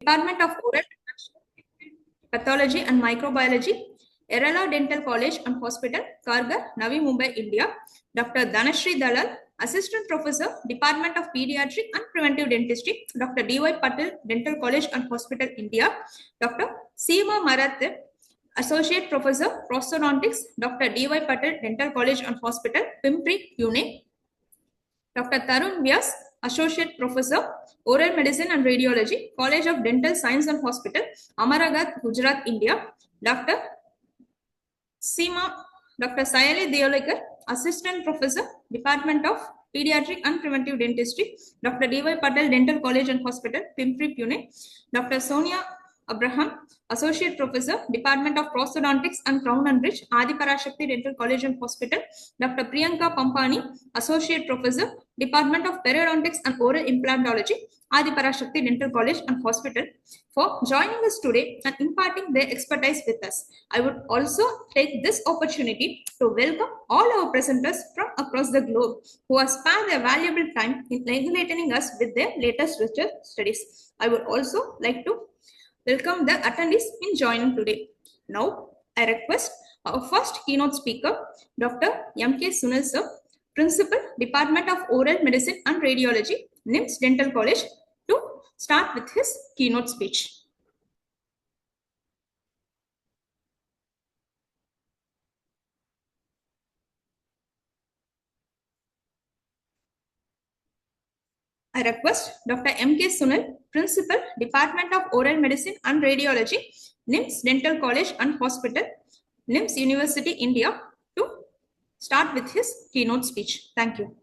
Department of Oral Pathology and Microbiology, Erala Dental College and Hospital, Kargar, Navi Mumbai, India. Dr. Dhanashree Dalal, Assistant Professor, Department of Pediatric and Preventive Dentistry, Dr. D.Y. Patel, Dental College and Hospital, India. Dr. Seema Marathe, Associate Professor, Prosthodontics, Dr. D.Y. Patel, Dental College and Hospital, Pimpri, Pune. Dr. Tarun Vyas, Associate Professor, Oral Medicine and Radiology, College of Dental Science and Hospital, Amaragat, Gujarat, India. Dr. Sayali Deolekar, Assistant Professor, Department of Pediatric and Preventive Dentistry, Dr. D.Y. Patel, Dental College and Hospital, Pimpri, Pune. Dr. Sonia Abraham, Associate Professor, Department of Prosthodontics and Crown and Bridge, Adi Parashakti Dental College and Hospital. Dr. Priyanka Pampani, Associate Professor, Department of Periodontics and Oral Implantology, Adi Parashakti Dental College and Hospital, for joining us today and imparting their expertise with us. I would also take this opportunity to welcome all our presenters from across the globe who have spared their valuable time in enlightening us with their latest research studies. I would also like to welcome the attendees in joining today. Now, I request our first keynote speaker, Dr. M.K. Sunil sir, Principal, Department of Oral Medicine and Radiology, NIMS Dental College, to start with his keynote speech. I request Dr. M.K. Sunil, Principal, Department of Oral Medicine and Radiology, NIMS Dental College and Hospital, NIMS University, India, to start with his keynote speech. Thank you.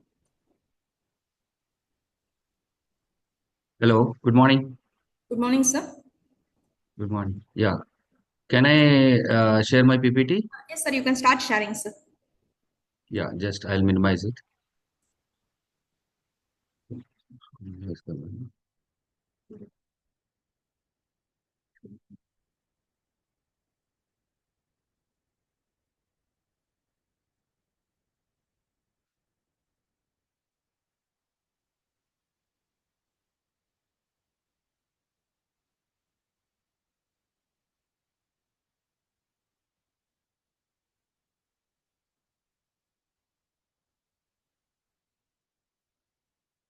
Hello, good morning. Good morning, sir. Good morning. Yeah. Can I share my PPT? Yes, sir. You can start sharing, sir. Yeah, just I'll minimize it.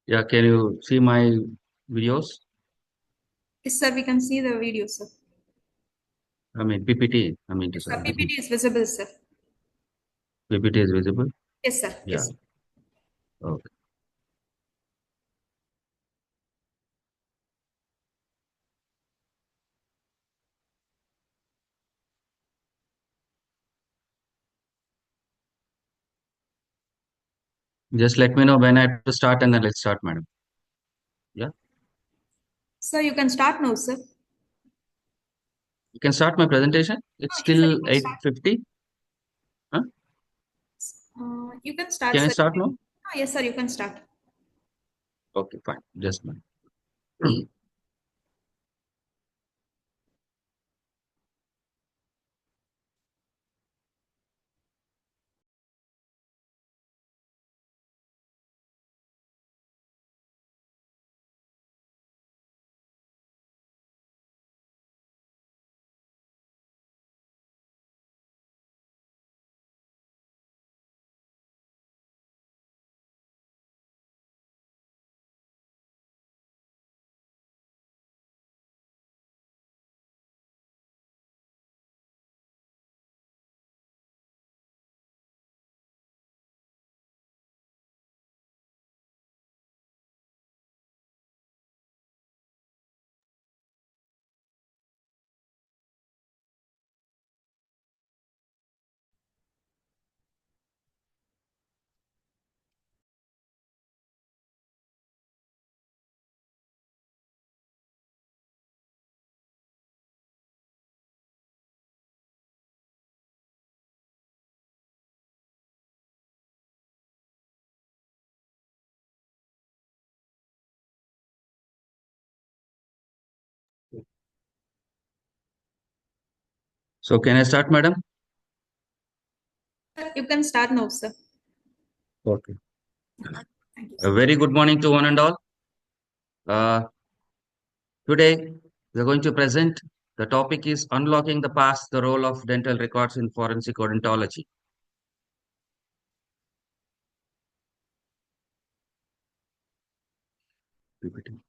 Yeah, can you see my videos? Yes, sir. We can see the video, sir. I mean, PPT. I mean, Yes, sir. PPT is visible, sir. PPT is visible? Yes, sir. Yeah. Yes. Okay. Just let me know when I have to start and then let's start, madam. Yeah. Sir, you can start now, sir. You can start my presentation. It's still 8:50. Huh? You can start, Can sir. I start now? Yes, sir. You can start. Okay, fine. Just a minute. So can I start, madam? You can start now, sir. Okay. Thank you, A very good morning to one and all. Today We are going to present. The topic is Unlocking the Past, the Role of Dental Records in Forensic Odontology. Repeating.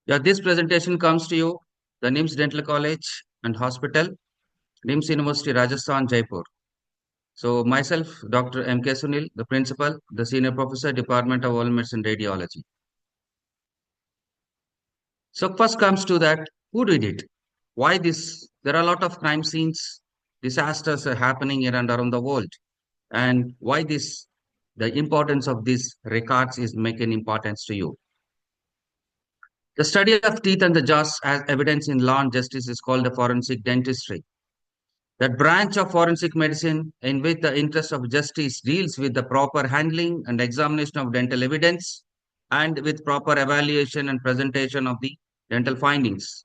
Yeah, this presentation comes to you the NIMS Dental College and Hospital, NIMS University, Rajasthan, Jaipur. So myself, Dr. M.K. Sunil, the principal, the senior professor, Department of Oral Medicine Radiology. So first comes to that, who did it? Why this? There are a lot of crime scenes, disasters are happening here and around the world. And why this? The importance of these records is making importance to you. The study of teeth and the jaws as evidence in law and justice is called the forensic dentistry. That branch of forensic medicine in which the interest of justice deals with the proper handling and examination of dental evidence and with proper evaluation and presentation of the dental findings.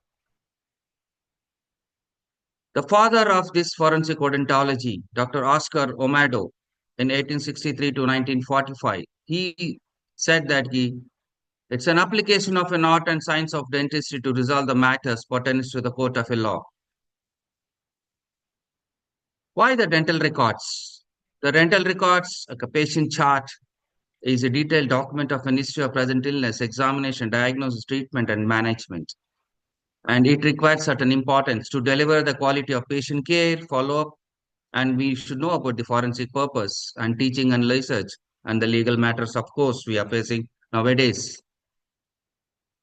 The father of this forensic odontology, Dr. Oscar Omado, in 1863 to 1945, he said that it's an application of an art and science of dentistry to resolve the matters pertaining to the court of a law. Why the dental records? The dental records, like a patient chart, is a detailed document of an history of present illness, examination, diagnosis, treatment, and management. And it requires certain importance to deliver the quality of patient care, follow-up, and we should know about the forensic purpose and teaching and research and the legal matters, of course, we are facing nowadays.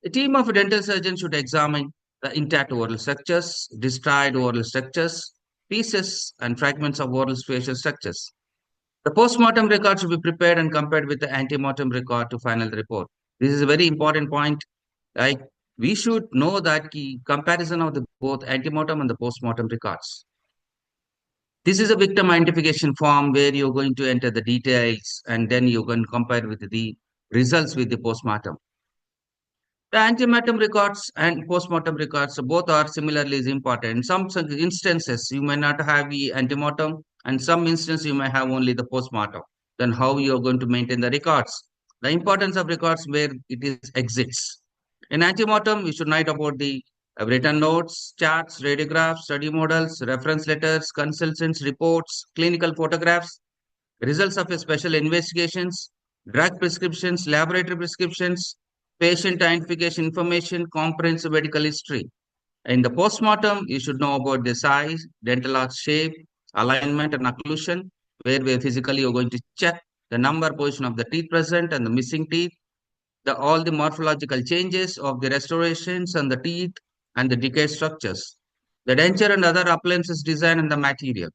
A team of dental surgeons should examine the intact oral structures, destroyed oral structures, pieces and fragments of oral facial structures. The post-mortem record should be prepared and compared with the ante-mortem record to final report. This is a very important point. Like we should know that the comparison of the both ante-mortem and the post-mortem records. This is a victim identification form where you're going to enter the details and then you can compare with the results with the post-mortem. The antemortem records and post-mortem records both are similarly is important. In some instances, you may not have the antemortem, and some instances you may have only the post-mortem. Then how you are going to maintain the records? The importance of records where it is exists. In antemortem, you should write about the written notes, charts, radiographs, study models, reference letters, consultants, reports, clinical photographs, results of a special investigations, drug prescriptions, laboratory prescriptions, patient identification information, comprehensive medical history. In the postmortem, you should know about the size, dental arch shape, alignment, and occlusion, where physically you're going to check the number, position of the teeth present and the missing teeth, all the morphological changes of the restorations and the teeth and the decayed structures, the denture and other appliances design and the material.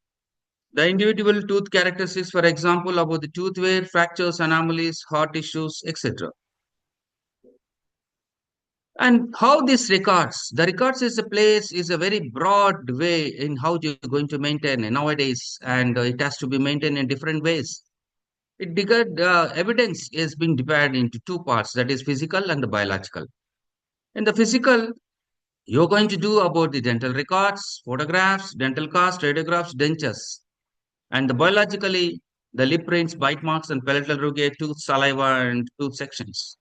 The individual tooth characteristics, for example, about the tooth wear, fractures, anomalies, hard tissues, etc. And how this records? The records is a place is a very broad way in how you're going to maintain it nowadays, and it has to be maintained in different ways. Evidence is being divided into two parts, that is physical and the biological. In the physical, you're going to do about the dental records, photographs, dental casts, radiographs, dentures. And the biologically, the lip prints, bite marks, and palatal rugae, tooth saliva, and tooth sections.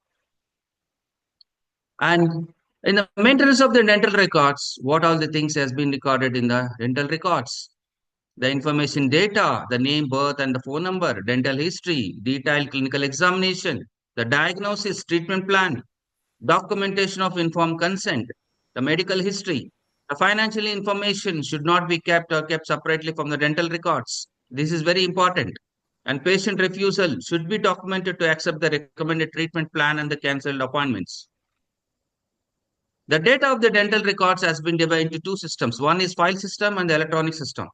And in the maintenance of the dental records, what all the things has been recorded in the dental records? The information data, the name, birth, and the phone number, dental history, detailed clinical examination, the diagnosis, treatment plan, documentation of informed consent, the medical history. The financial information should not be kept or kept separately from the dental records. This is very important. And patient refusal should be documented to accept the recommended treatment plan and the cancelled appointments. The data of the dental records has been divided into two systems. One is file system and the electronic system.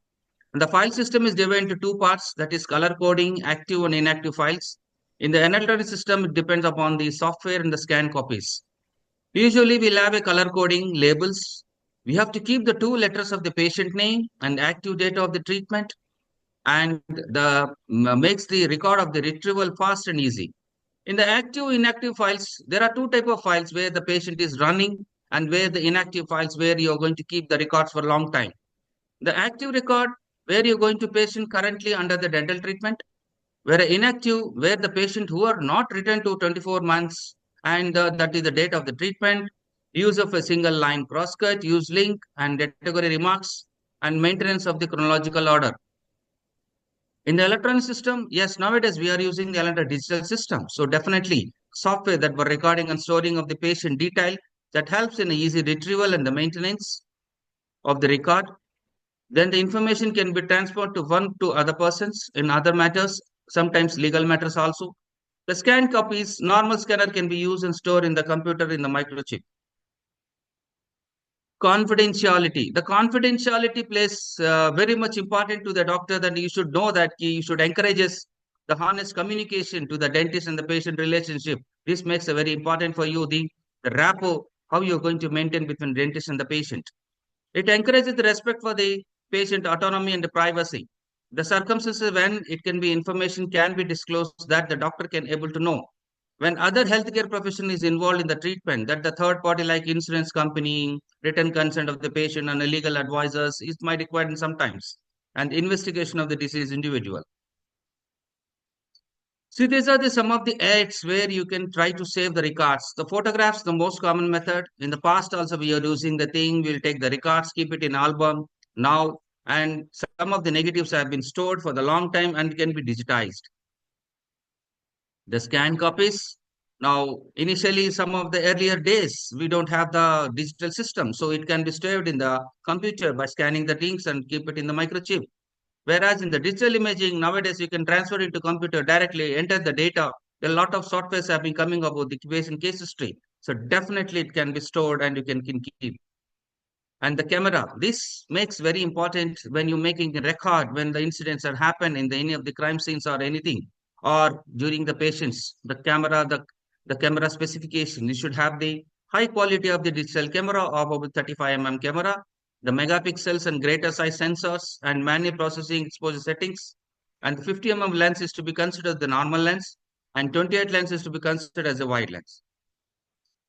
And the file system is divided into two parts, that is color coding, active and inactive files. In the electronic system, it depends upon the software and the scan copies. Usually we'll have a color coding labels We have to keep the two letters of the patient name and active date of the treatment, and the makes the record of the retrieval fast and easy. In the active inactive files, there are two type of files where the patient is running and where the inactive files where you're going to keep the records for a long time. The active record where you're going to patient currently under the dental treatment, where inactive where the patient who are not returned to 24 months, and that is the date of the treatment, use of a single line crosscut, use link and category remarks, and maintenance of the chronological order. In the electronic system, yes, nowadays we are using the electronic digital system. So definitely software that for recording and storing of the patient detail that helps in easy retrieval and the maintenance of the record. Then the information can be transferred to one to other persons in other matters, sometimes legal matters also. The scanned copies, normal scanner can be used and stored in the computer in the microchip. Confidentiality. The confidentiality plays very much important to the doctor, that you should know that you should encourages the honest communication to the dentist and the patient relationship. This makes it very important for you, the rapport, how you're going to maintain between dentist and the patient. It encourages the respect for the patient autonomy and the privacy. The circumstances when it can be information can be disclosed that the doctor can able to know. When other healthcare profession is involved in the treatment, that the third party like insurance company, written consent of the patient and legal advisors is might required in sometimes, and investigation of the deceased individual. See, these are the some of the aids where you can try to save the records. The photographs, the most common method. In the past, also we are using the thing. We'll take the records, keep it in album now, and some of the negatives have been stored for the long time and can be digitized. The scan copies. Now, initially, some of the earlier days, we don't have the digital system, so it can be stored in the computer by scanning the things and keep it in the microchip. Whereas in the digital imaging, nowadays you can transfer it to computer directly, enter the data. A lot of softwares have been coming up with the patient case history. So definitely it can be stored and you can keep. And the camera, this makes very important when you're making a record when the incidents are happen in any of the crime scenes or anything, or during the patients. The camera specification, you should have the high quality of the digital camera of about 35 camera, the megapixels and greater size sensors and manual processing exposure settings, and 50 lens is to be considered the normal lens, and 28 lens is to be considered as a wide lens.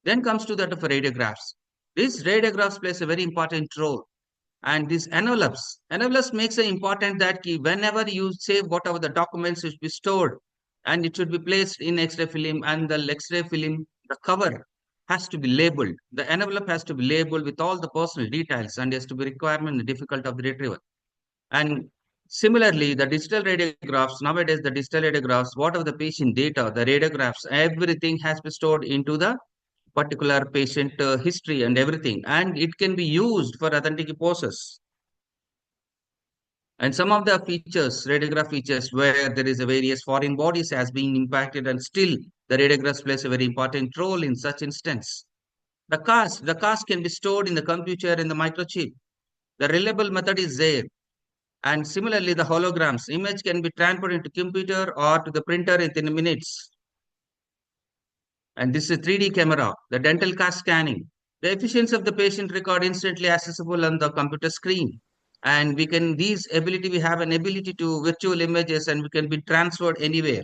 Then comes to that of radiographs. These radiographs plays a very important role. And these envelopes makes it important that whenever you save whatever the documents should be stored, and it should be placed in X-ray film, and the X-ray film, the cover has to be labeled. The envelope has to be labeled with all the personal details and has to be requirement and difficult of the retrieval. And similarly, the digital radiographs, nowadays the digital radiographs, whatever the patient data, the radiographs, everything has been stored into the particular patient history and everything, and it can be used for authentic process. And some of the features, radiograph features, where there is a various foreign bodies has been impacted, and still the radiographs plays a very important role in such instance. The cast can be stored in the computer in the microchip. The reliable method is there. And similarly, the holograms image can be transferred into computer or to the printer within minutes. And this is a 3D camera, the dental cast scanning. The efficiency of the patient record instantly accessible on the computer screen. And we have an ability to virtual images and we can be transferred anywhere.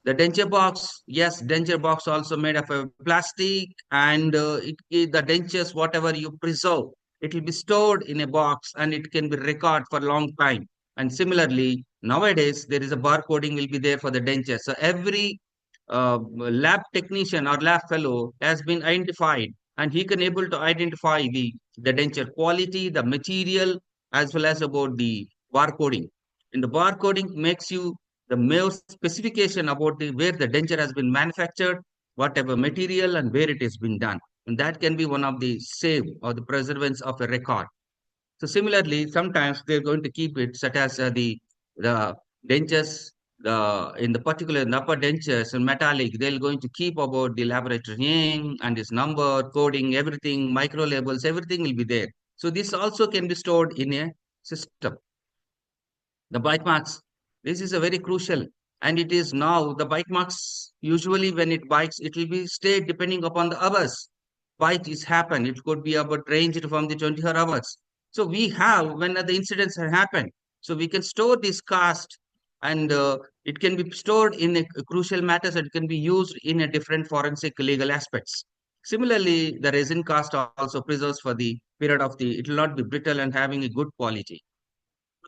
The denture box, yes, denture box also made of a plastic, and the dentures, whatever you preserve, it will be stored in a box and it can be recorded for a long time. And similarly, nowadays there is a barcoding will be there for the denture. So every lab technician or lab fellow has been identified, and he can able to identify the denture quality, the material, as well as about the barcoding. And the barcoding makes you the more specification about where the denture has been manufactured, whatever material and where it has been done. And that can be one of the save or the preservance of a record. So similarly, sometimes they're going to keep it such as the dentures, in the particular in the upper dentures and metallic, they're going to keep about the laboratory name and its number, coding, everything, micro labels, everything will be there. So this also can be stored in a system. The bite marks, this is a very crucial, and it is now the bite marks usually when it bites, it will be stayed depending upon the hours. why this happened. It could be about ranged from the 24 hours. So we have, when the incidents have happened, so we can store this cast, and it can be stored in a crucial matters, and it can be used in a different forensic legal aspects. Similarly, the resin cast also preserves for the period of the, it will not be brittle and having a good quality.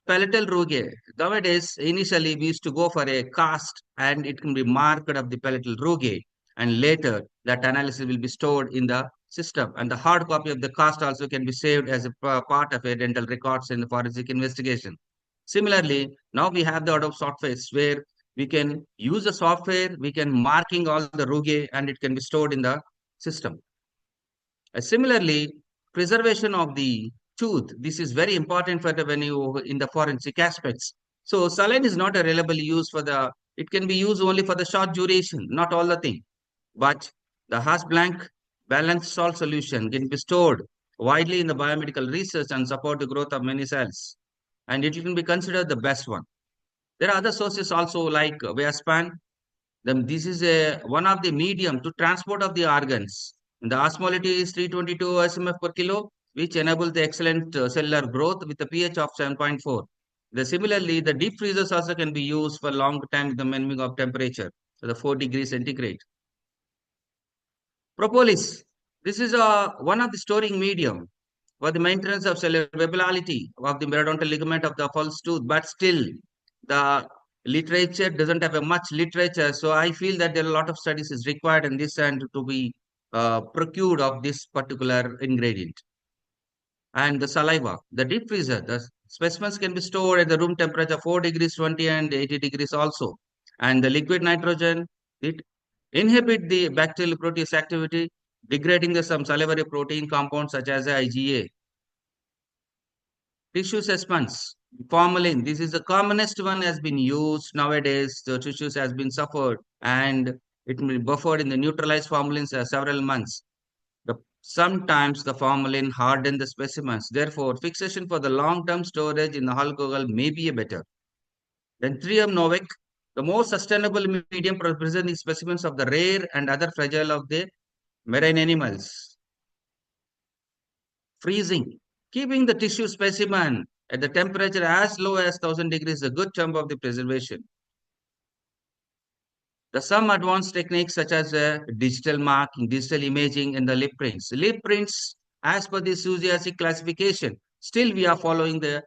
Palatal rugae. Nowadays, initially we used to go for a cast and it can be marked of the palatal rugae, and later that analysis will be stored in the system, and the hard copy of the cast also can be saved as a part of a dental records in the forensic investigation. Similarly, now we have the Adobe softwares where we can use the software, we can marking all the rugae and it can be stored in the system. Similarly, preservation of the tooth. This is very important for the when you in the forensic aspects. So saline is not a reliable use for the. It can be used only for the short duration, not all the thing. But the Haas blank balanced salt solution can be stored widely in the biomedical research and support the growth of many cells, and it can be considered the best one. There are other sources also like Veaspan. Then this is a one of the medium to transport of the organs. The osmolality is 322 SMF per kilo, which enables the excellent cellular growth with a pH of 7.4. Similarly, the deep freezers also can be used for long time with the minimum of temperature, so the 4 degrees centigrade. Propolis. This is one of the storing medium for the maintenance of cellular viability of the periodontal ligament of the false tooth, but still the literature doesn't have a much literature. So I feel that there are a lot of studies is required in this and to be procured of this particular ingredient. And the saliva, the deep freezer, the specimens can be stored at the room temperature 4 degrees 20 and 80 degrees also. And the liquid nitrogen, it inhibit the bacterial protease activity, degrading the some salivary protein compounds such as IgA. Tissue suspense, formalin. This is the commonest one has been used nowadays. The tissues has been suffered and it will be buffered in the neutralized formalin several months. Sometimes the formalin harden the specimens. Therefore, fixation for the long-term storage in the alcohol may be a better. Then Trium novic, the most sustainable medium for preserving specimens of the rare and other fragile of the marine animals. Freezing, keeping the tissue specimen at the temperature as low as 1000 degrees is a good term of the preservation. Some advanced techniques such as digital marking, digital imaging, and the lip prints. Lip prints, as per the SUSIASIC classification, still we are following the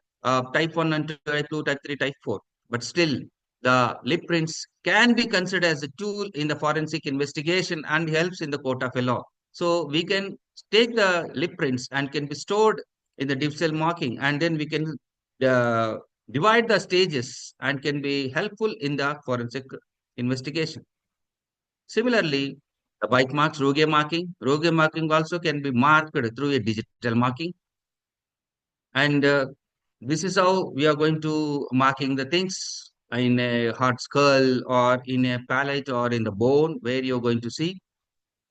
type 1 and type 2, type 3, type 4. But still, the lip prints can be considered as a tool in the forensic investigation and helps in the court of law. So we can take the lip prints and can be stored in the digital marking, and then we can uh, divide the stages and can be helpful in the forensic investigation. Similarly, the bite marks, rogue marking also can be marked through a digital marking. And this is how we are going to marking the things in a hard skull or in a palate or in the bone where you're going to see.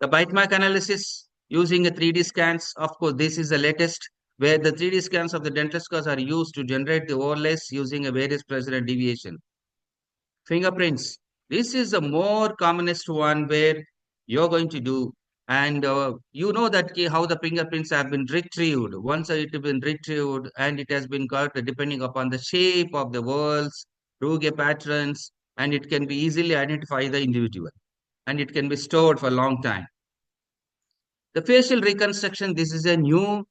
The bite mark analysis using a 3D scans. Of course, this is the latest where the 3D scans of the dental scars are used to generate the overlays using a various pressure and deviation. Fingerprints. This is the more commonest one where you're going to do. And you know that how the fingerprints have been retrieved. Once it has been retrieved and it has been cut depending upon the shape of the whorls, rugae patterns, and it can be easily identify the individual. And it can be stored for a long time. The facial reconstruction, this is a new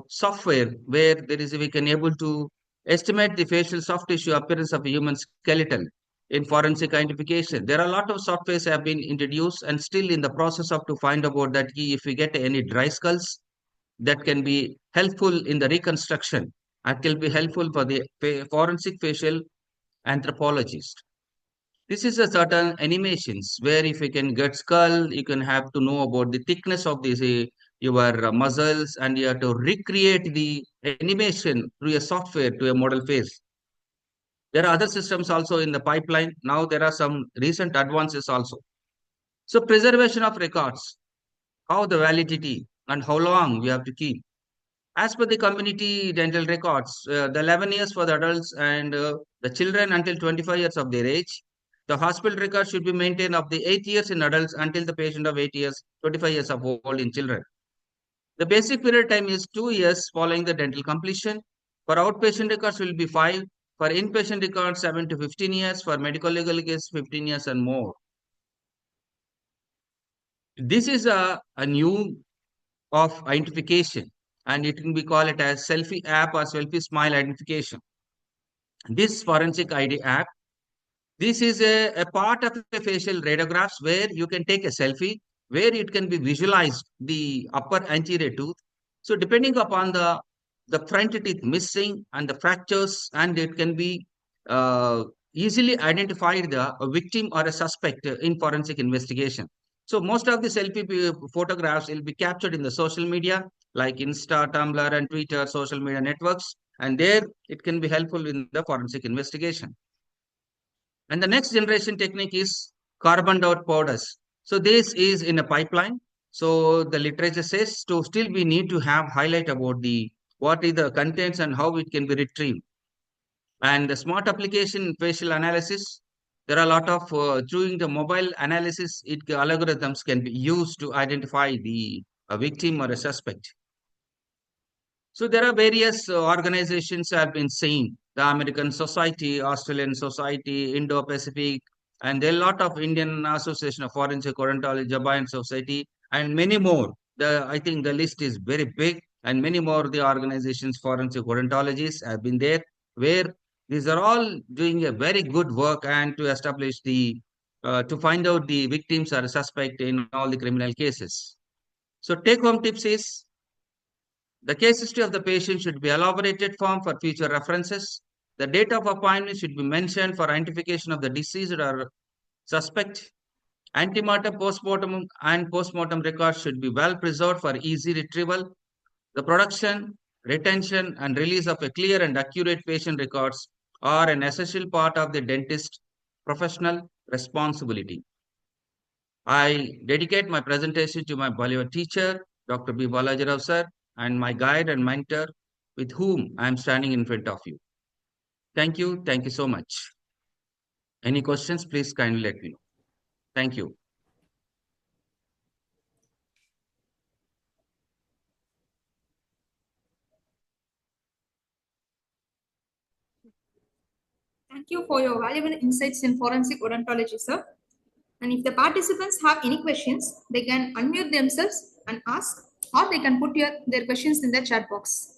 software where there is we can able to estimate the facial soft tissue appearance of a human skeleton in forensic identification. There are a lot of softwares have been introduced and still in the process of to find about that if we get any dry skulls that can be helpful in the reconstruction and can be helpful for the forensic facial anthropologist. This is a certain animations where if you can get skull, you can have to know about the thickness of this your muscles, and you have to recreate the animation through a software to a model face. There are other systems also in the pipeline. Now there are some recent advances also. So preservation of records, how the validity and how long we have to keep. As per the community dental records, the 11 years for the adults and the children until 25 years of their age, The hospital record should be maintained of the 8 years in adults until the patient of 8 years, 25 years of old in children. The basic period time is 2 years following the dental completion. For outpatient records will be 5. For inpatient records, 7 to 15 years. For medical legal case, 15 years and more. This is a new of identification, and it can be called it as selfie app or selfie smile identification. This forensic ID app, this is a part of a facial radiographs where you can take a selfie, where it can be visualized the upper anterior tooth. So depending upon the front teeth missing and the fractures, and it can be uh, easily identified the a victim or a suspect in forensic investigation. So most of the selfie photographs will be captured in the social media like Insta, Tumblr, and Twitter social media networks, and there it can be helpful in the forensic investigation. And the next generation technique is carbon dot powders. So this is in a pipeline. So the literature says to still we need to have highlight about the what is the contents and how it can be retrieved. And the smart application facial analysis, there are a lot of doing the mobile analysis. It algorithms can be used to identify the a victim or a suspect. So there are various organizations have been seen, the American Society, Australian Society, Indo-Pacific, and there are a lot of Indian Association of Forensic Odontology, Japan Society, and many more. I think the list is very big, and many more of the organizations, forensic odontologists have been there, where these are all doing a very good work and to establish to find out the victims or suspect in all the criminal cases. So take home tips is the case history of the patient should be elaborated form for future references. The date of appointment should be mentioned for identification of the deceased or suspect. Antemortem, postmortem, and postmortem records should be well preserved for easy retrieval. The production, retention, and release of a clear and accurate patient records are an essential part of the dentist professional responsibility. I dedicate my presentation to my beloved teacher, Dr. B. Balajirao sir, and my guide and mentor with whom I am standing in front of you. Thank you. Thank you so much. Any questions, please kindly let me know. Thank you. Thank you for your valuable insights in forensic odontology, sir. And if the participants have any questions, they can unmute themselves and ask, or they can put their questions in the chat box.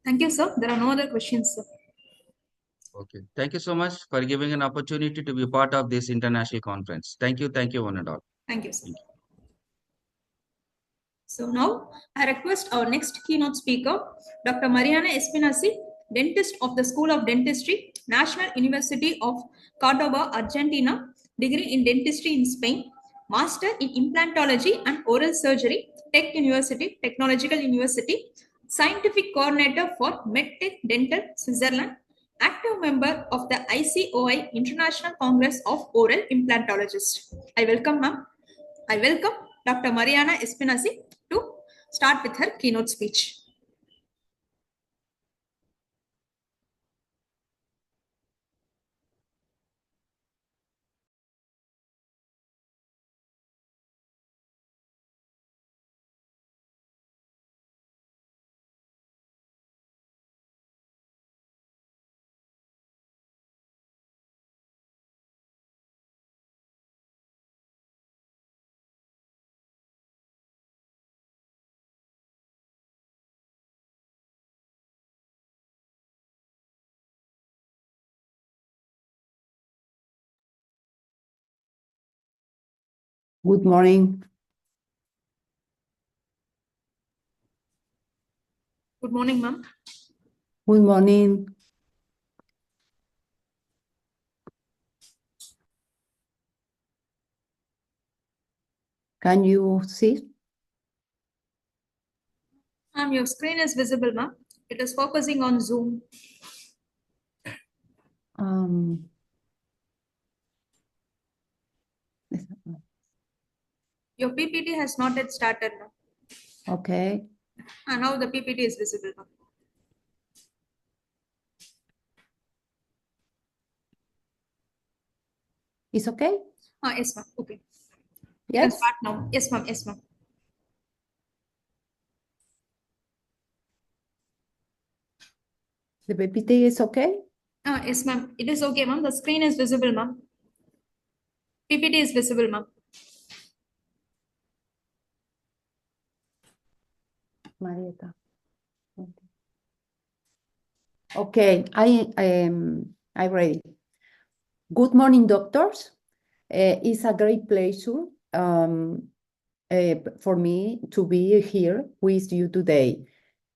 Thank you, sir. There are no other questions, sir. Okay. Thank you so much for giving an opportunity to be part of this international conference. Thank you. Thank you, one and all. Thank you, sir. Thank you. So now I request our next keynote speaker, Dr. Mariana Espinazi, dentist of the School of Dentistry, National University of Cordoba, Argentina, degree in dentistry in Spain, master in implantology and oral surgery, Tech University, Technological University, scientific coordinator for MedTech Dental, Switzerland, active member of the ICOI International Congress of Oral Implantologists. I welcome ma'am. I welcome Dr. Mariana Espinazi to start with her keynote speech. Good morning. Good morning, ma'am. Good morning. Can you see? Ma'am, your screen is visible, ma'am. It is focusing on Zoom. Your PPT has not yet started, ma'am. Okay. And now the PPT is visible, ma'am. It's okay? Yes, ma'am. Okay. You can Yes? start now. Yes, ma'am. Yes, ma'am. The PPT is okay? Yes, ma'am. It is okay, ma'am. The screen is visible, ma'am. PPT is visible, ma'am. Marieta. Okay, I'm ready. Good morning, doctors. It's a great pleasure for me to be here with you today.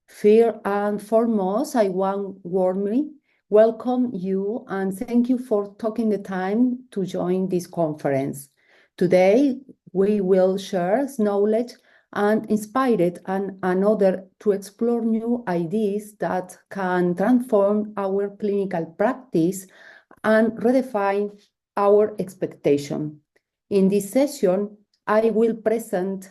First and foremost, I want warmly welcome you and thank you for taking the time to join this conference. Today, we will share knowledge and inspire it and another to explore new ideas that can transform our clinical practice and redefine our expectation. In this session, I will present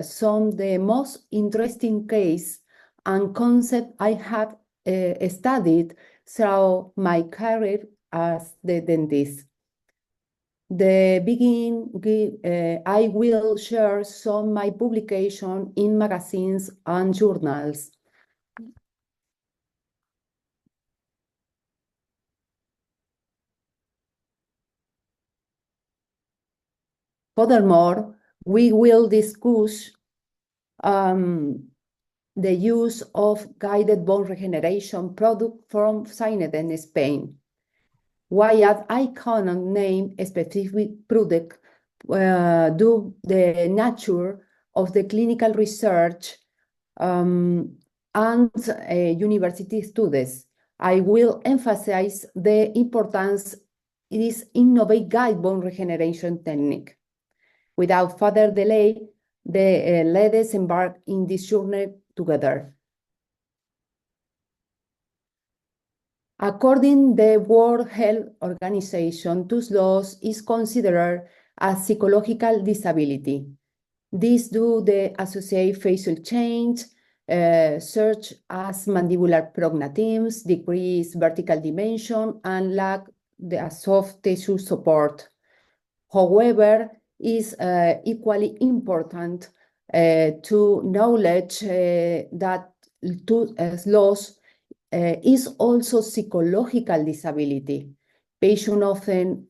some of the most interesting case and concept I have studied throughout my career as the dentist. The beginning, I will share some of my publication in magazines and journals. Furthermore, we will discuss the use of guided bone regeneration product from Sineden, Spain. While I cannot name a specific product due the nature of the clinical research and university studies, I will emphasize the importance this innovative guide bone regeneration technique. Without further delay, let us embark in this journey together. According to the World Health Organization, tooth loss is considered a psychological disability. This due to associate facial change, such as mandibular prognathism, decreased vertical dimension, and lack the soft tissue support. However, is equally important to knowledge that tooth loss is also psychological disability. Patients often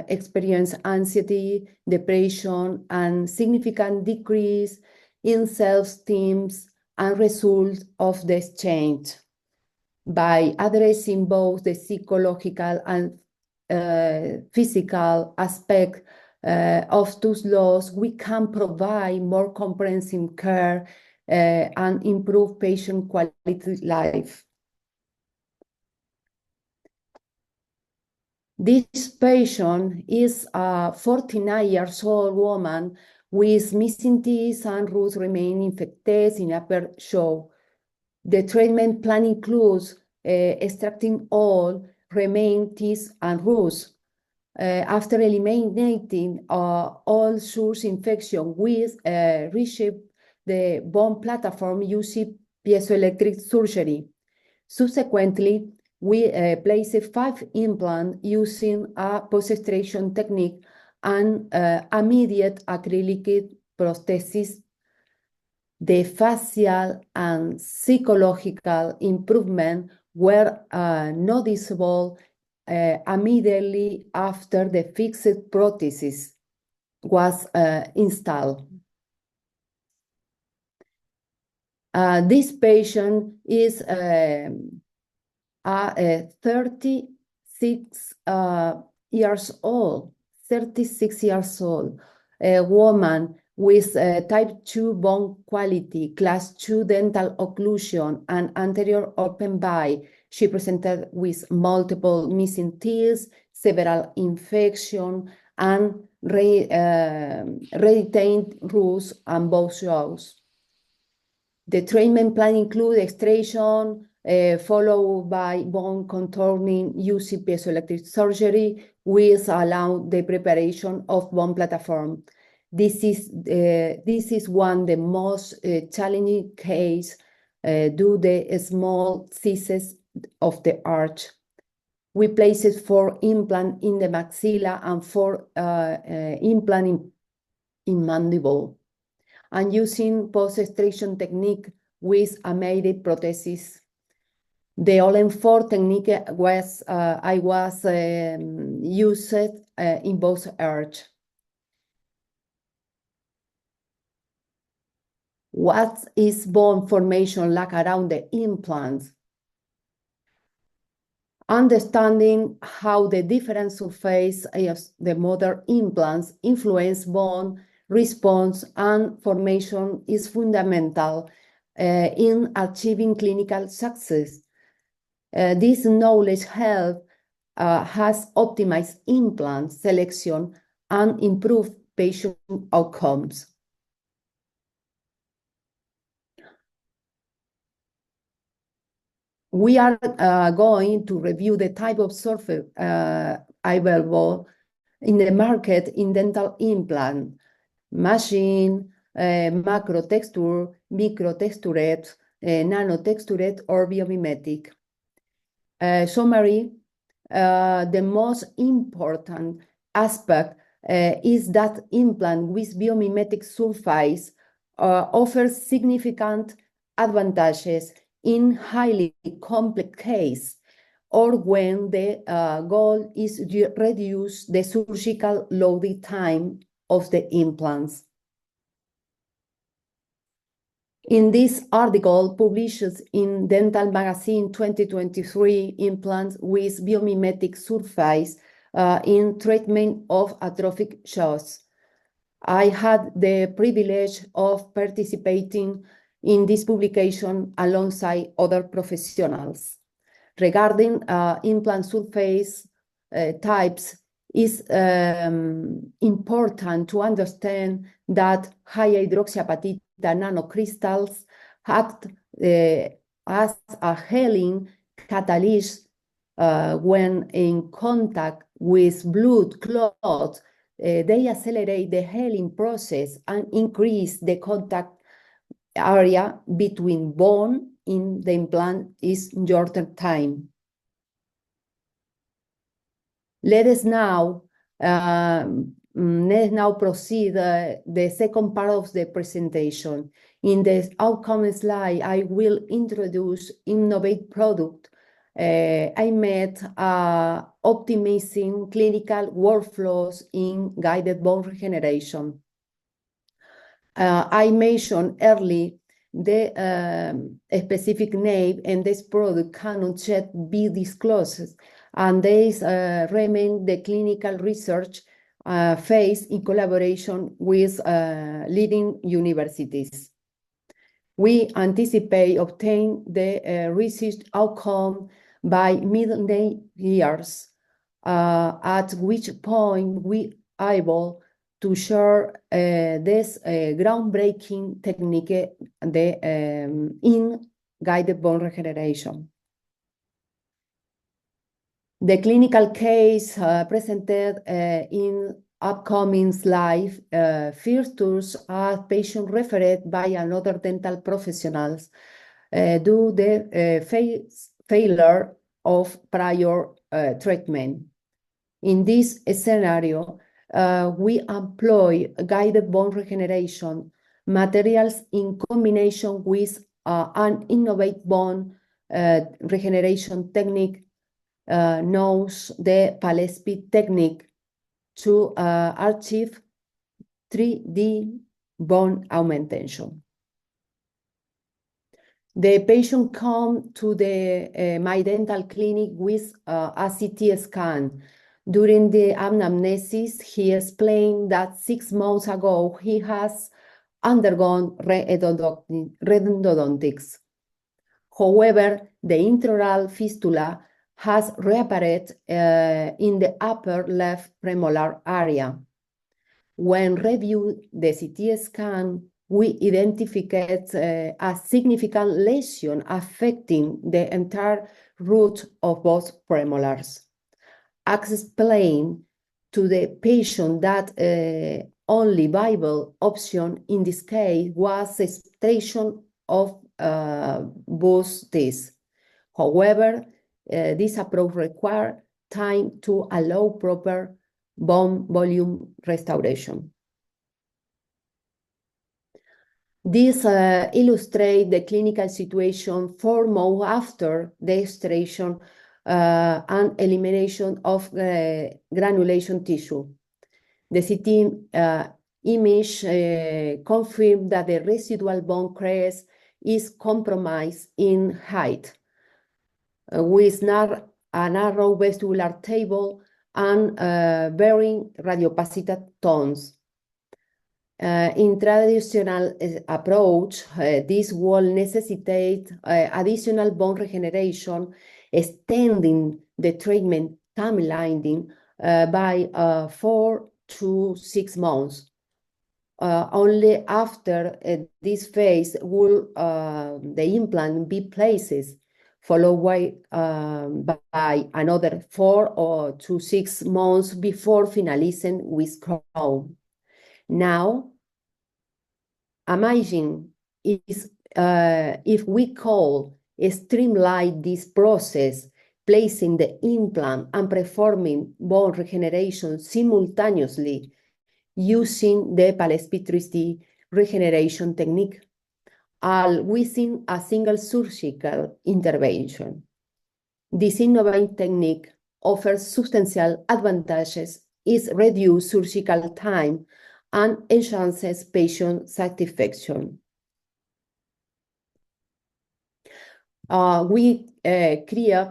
experience anxiety, depression, and significant decrease in self-esteem and result of the exchange. By addressing both the psychological and physical aspect of tooth loss, we can provide more comprehensive care and improve patient quality life. This patient is a 49-year-old woman with missing teeth and roots remain infected in upper jaw. The treatment plan includes extracting all remaining teeth and roots. After eliminating all source infection, we reshape the bone platform using piezoelectric surgery. Subsequently, we placed 5 implants using a post-extraction technique and immediate acrylic prosthesis. The facial and psychological improvement were noticeable immediately after the fixed prosthesis was installed. This patient is 36 years old, 36 years old. a woman with type 2 bone quality, class 2 dental occlusion, and anterior open bite. She presented with multiple missing teeth, several infections, and retained roots on both jaws. The treatment plan includes extraction, followed by bone contouring using piezoelectric surgery, which allow the preparation of bone platform. This is one of the most challenging case due to the small sizes of the arch. We placed 4 implants in the maxilla and 4 implants in mandible, and using post-extraction technique with a mated prosthesis. The All-in-4 technique was used in both arch. What is bone formation like around the implants? Understanding how the different surface of the modern implants influence bone response and formation is fundamental in achieving clinical success. This knowledge has optimized implant selection and improved patient outcomes. We are going to review the type of surface available in the market in dental implant: machine, macro texture, micro textured, nano textured, or biomimetic. Summary, the most important aspect is that implant with biomimetic surface offers significant advantages in highly complex case, or when the goal is to reduce the surgical loading time of the implants. In this article published in Dental Magazine 2023, implants with biomimetic surface in treatment of atrophic jaws. I had the privilege of participating in this publication alongside other professionals. Regarding implant surface types, it's important to understand that high hydroxyapatite nanocrystals act as a healing catalyst when in contact with blood clots. They accelerate the healing process and increase the contact area between bone in the implant is shorter time. Let us now proceed the second part of the presentation. In the outcome slide, I will introduce innovative product aimed at optimizing clinical workflows in guided bone regeneration. I mentioned early the specific name, and this product cannot yet be disclosed, and these remain the clinical research phase in collaboration with leading universities. We anticipate obtain the research outcome by mid years, at which point we are able to share this groundbreaking technique in guided bone regeneration. The clinical case presented in upcoming slide features are patients referred by another dental professionals due to the failure of prior treatment. In this scenario, we employ guided bone regeneration materials in combination with an innovative bone regeneration technique known as the Palespi technique to achieve 3D bone augmentation. The patient come to the my dental clinic with a CT scan. During the anamnesis, he explained that 6 months ago he has undergone endodontics. However, the intraoral fistula has reappeared in the upper left premolar area. When reviewed the CT scan, we identified a significant lesion affecting the entire root of both premolars. Explain to the patient that only viable option in this case was extraction of both teeth. However, this approach required time to allow proper bone volume restoration. This illustrates the clinical situation 4 months after the extraction and elimination of granulation tissue. The CT image confirmed that the residual bone crest is compromised in height, with a narrow vestibular table and varying radiopacity tones. In traditional approach, this will necessitate additional bone regeneration, extending the treatment timeline by 4 to 6 months. Only after this phase will the implant be placed, followed by another 4 to 6 months before finalizing with crown. Now, imagine if we call streamline this process, placing the implant and performing bone regeneration simultaneously using the Palespi 3D regeneration technique, all within a single surgical intervention. This innovative technique offers substantial advantages, is reduced surgical time, and enhances patient satisfaction. We create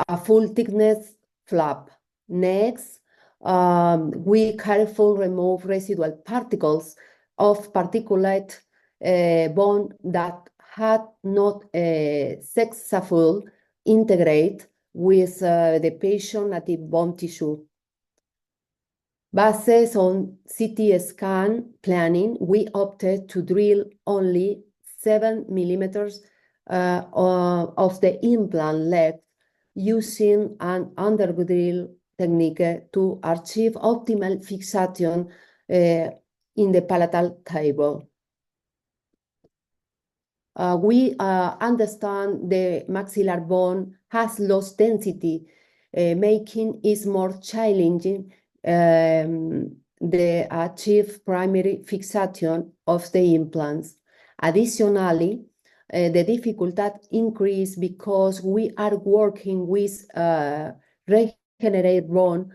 a full thickness flap. Next, we carefully remove residual particles of particulate bone that had not successfully integrate with the patient native bone tissue. Based on CT scan planning, we opted to drill only 7 millimeters of the implant length using an under-drill technique to achieve optimal fixation in the palatal table. We understand the maxillar bone has lost density, making it more challenging the achieve primary fixation of the implants. Additionally, the difficulty increased because we are working with regenerated bone.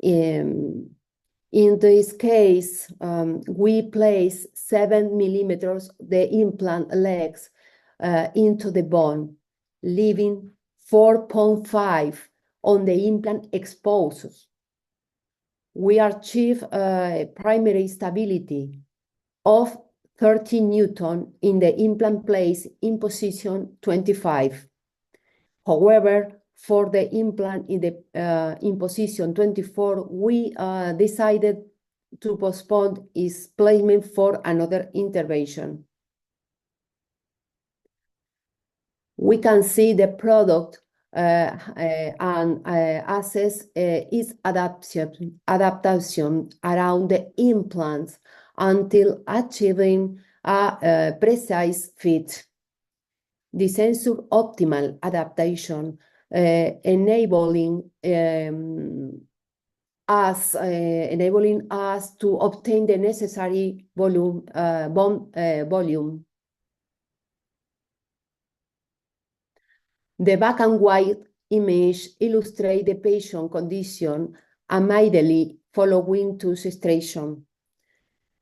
In this case, we place 7 millimeters the implant legs into the bone, leaving 4.5 on the implant exposed. We achieve primary stability of 30 Newton in the implant place in position 25. However, for the implant in position 24, we decided to postpone its placement for another intervention. We can see the product and assess its adaptation around the implants until achieving a precise fit. The sensor optimal adaptation enabling us to obtain the necessary bone volume. The black and white image illustrates the patient condition immediately following to extraction.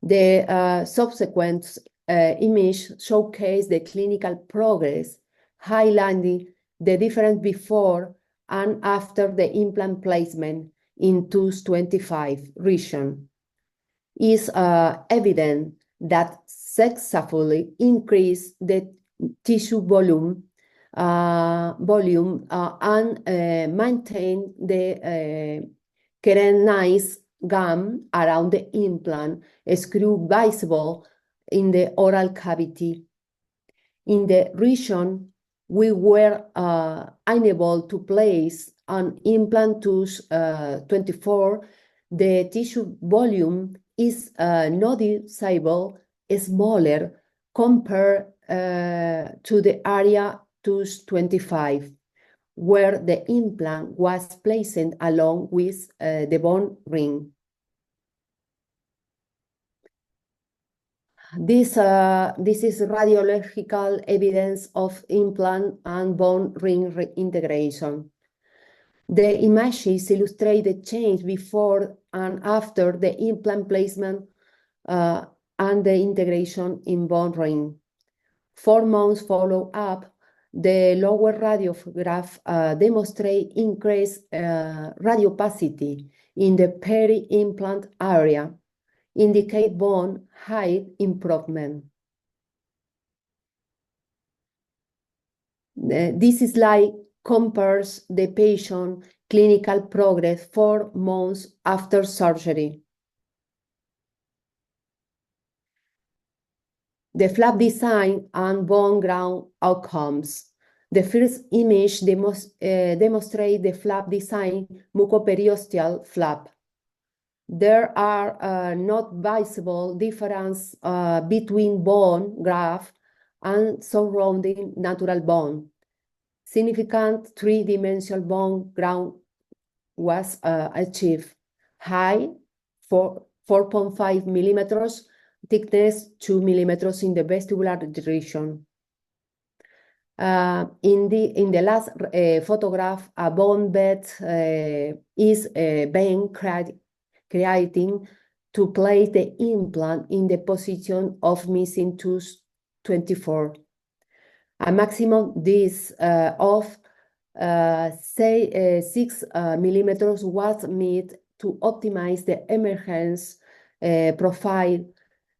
The subsequent image showcases the clinical progress, highlighting the difference before and after the implant placement, in 225 region. Is evident that successfully increase the tissue volume and maintain the keratinosis gum around the implant, screw visible in the oral cavity. In the region, we were unable to place an implant to 24. The tissue volume is noticeable smaller compared to the area 225, where the implant was placed along with the bone ring. This is radiological evidence of implant and bone ring reintegration. The images illustrate the change before and after the implant placement and the integration in bone ring. 4 months follow-up, the lower radiograph demonstrate increased radiopacity in the peri-implant area, indicate bone height improvement. This slide compares the patient clinical progress 4 months after surgery. The flap design and bone ground outcomes. The first image demonstrates the flap design mucoperiosteal flap. There are not visible difference between bone graft and surrounding natural bone. Significant three-dimensional bone ground was achieved. Height 4.5 millimeters, thickness 2 millimeters in the vestibular region. In the last photograph, a bone bed is being creating to place the implant in the position of missing tooth 24. A maximum depth of 6 millimeters was made to optimize the emergence profile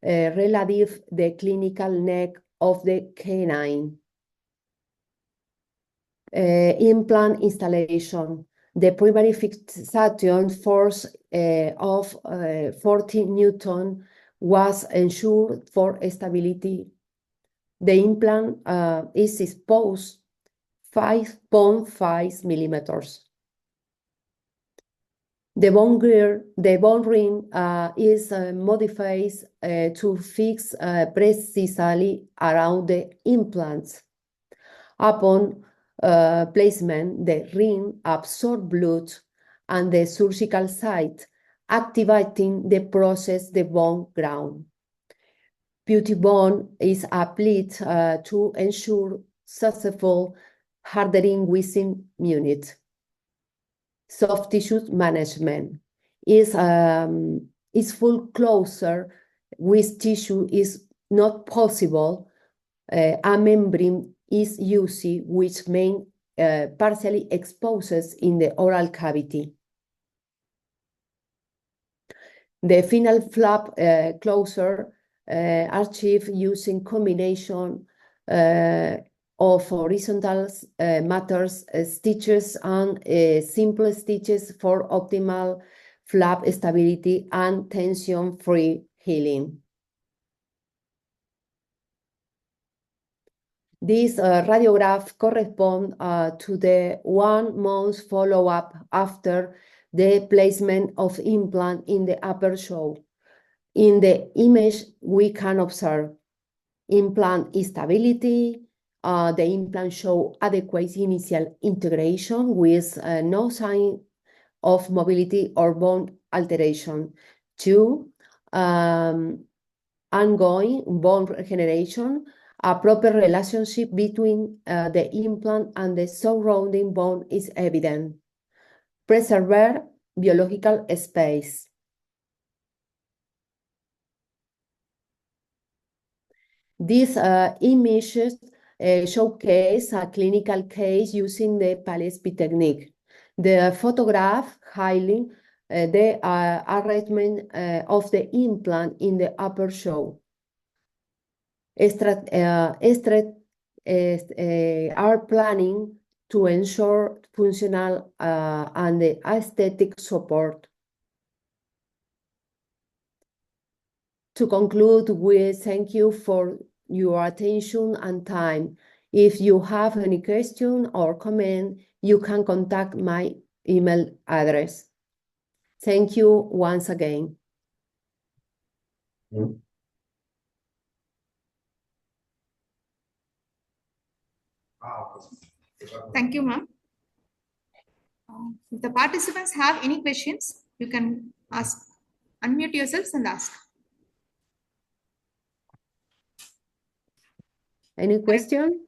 relative the clinical neck of the canine. Implant installation. The primary fixation force of 40 Newton was ensured for stability. The implant is exposed 5.5 millimeters. The bone ring is modified to fix precisely around the implants. Upon placement, the ring absorbs blood and the surgical site, activating the process the bone ground. Beauty bone is applied to ensure successful hardening within minutes. Soft tissue management is full closure with tissue is not possible. A membrane is used which may partially exposes in the oral cavity. The final flap closure achieved using combination of horizontal matters stitches and simple stitches for optimal flap stability and tension-free healing. This radiograph corresponds to the 1 month follow-up after the placement of implant in the upper jaw. In the image, we can observe implant stability. The implant shows adequate initial integration with no sign of mobility or bone alteration. 2, ongoing bone regeneration. A proper relationship between the implant and the surrounding bone is evident. Preserve biological space. These images showcase a clinical case using the Palesby technique. The photograph highlights the arrangement of the implant in the upper jaw. Are planning to ensure functional and the aesthetic support. To conclude, we thank you for your attention and time. If you have any question or comment, you can contact my email address. Thank you once again. Thank you, ma'am. If the participants have any questions, you can ask. Unmute yourselves and ask. Any question?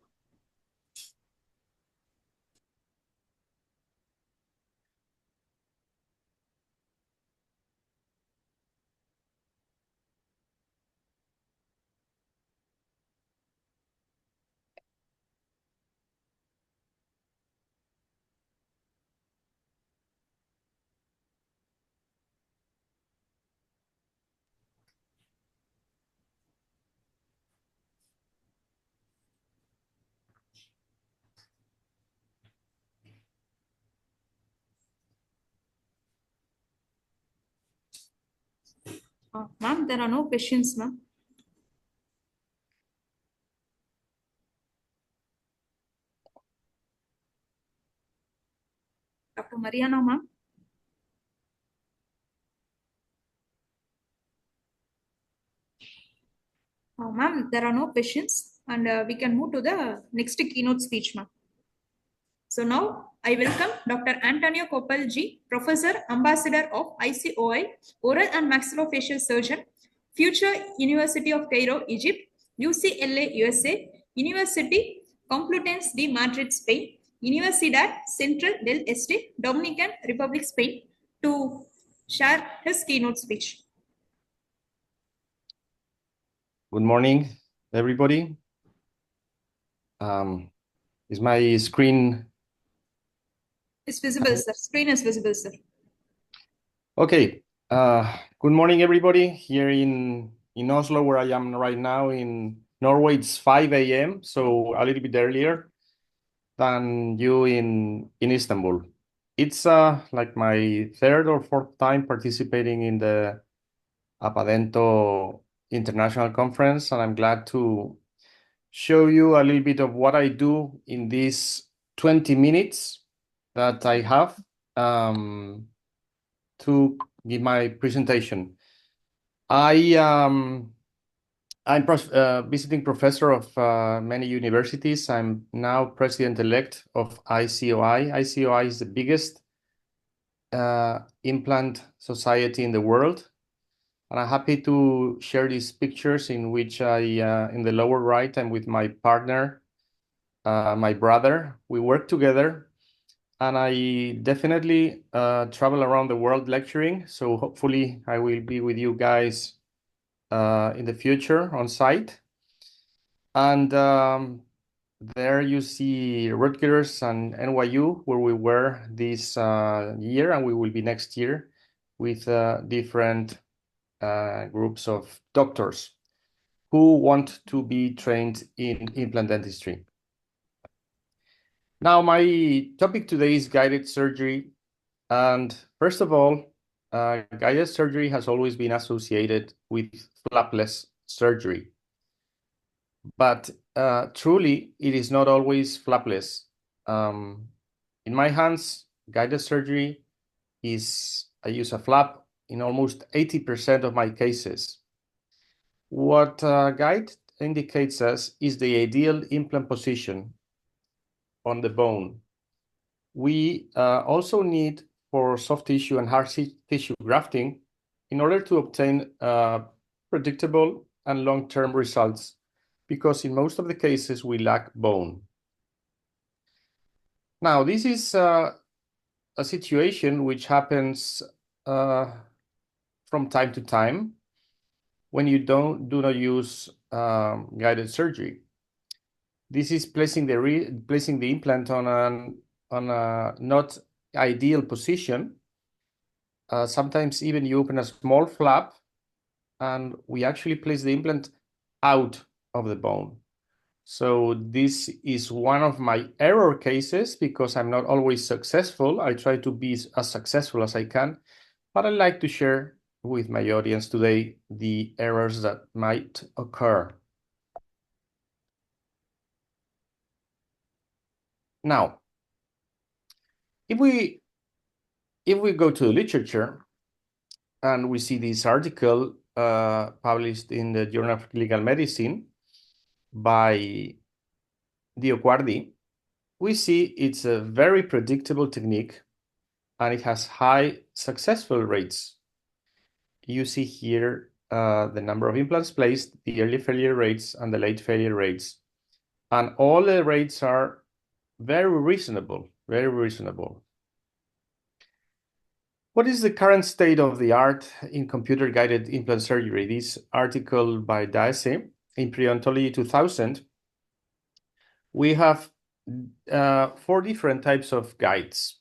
Ma'am, there are no questions, ma'am. Dr. Mariana, ma'am. Ma'am, there are no questions, and we can move to the next keynote speech, ma'am. So now I welcome Dr. Antonio Coppel G, Professor, Ambassador of ICOI, Oral and Maxillofacial Surgeon, Future University of Cairo, Egypt, UCLA, USA, University Complutense de Madrid, Spain, Universidad Central del Este, Dominican Republic, Spain, to share his keynote speech. Good morning, everybody. Is my screen? It's visible, sir. Screen is visible, sir. Okay. Good morning, everybody. Here in Oslo, where I am right now in Norway, it's 5 a.m., so a little bit earlier than you in Istanbul. It's like my third or fourth time participating in the APADENTO International Conference, and I'm glad to show you a little bit of what I do in these 20 minutes that I have to give my presentation. I'm visiting professor of many universities. I'm now president-elect of ICOI. ICOI is the biggest implant society in the world. And I'm happy to share these pictures in which in the lower right, I'm with my partner, my brother. We work together, and I definitely travel around the world lecturing. So hopefully I will be with you guys in the future on site. And there you see Rutgers and NYU, where we were this year, and we will be next year with different groups of doctors who want to be trained in implant dentistry. Now, my topic today is guided surgery. And first of all, guided surgery has always been associated with flapless surgery. But truly, it is not always flapless. In my hands, guided surgery is, I use a flap in almost 80% of my cases. What guide indicates us is the ideal implant position on the bone. We also need for soft tissue and hard tissue grafting in order to obtain predictable and long-term results, because in most of the cases we lack bone. Now, this is a situation which happens from time to time when you do not use guided surgery. This is placing the implant on a not ideal position, Sometimes even you open a small flap and we actually place the implant out of the bone. So this is one of my error cases because I'm not always successful. I try to be as successful as I can, but I like to share with my audience today the errors that might occur. Now, if we go to the literature and we see this article published in the Journal of Clinical Medicine by Dioguardi, we see it's a very predictable technique and it has high successful rates. You see here the number of implants placed, the early failure rates, and the late failure rates. And all the rates are very reasonable, very reasonable. What is the current state of the art in computer-guided implant surgery? This article by Daese in Preodontology 2000, we have 4 different types of guides.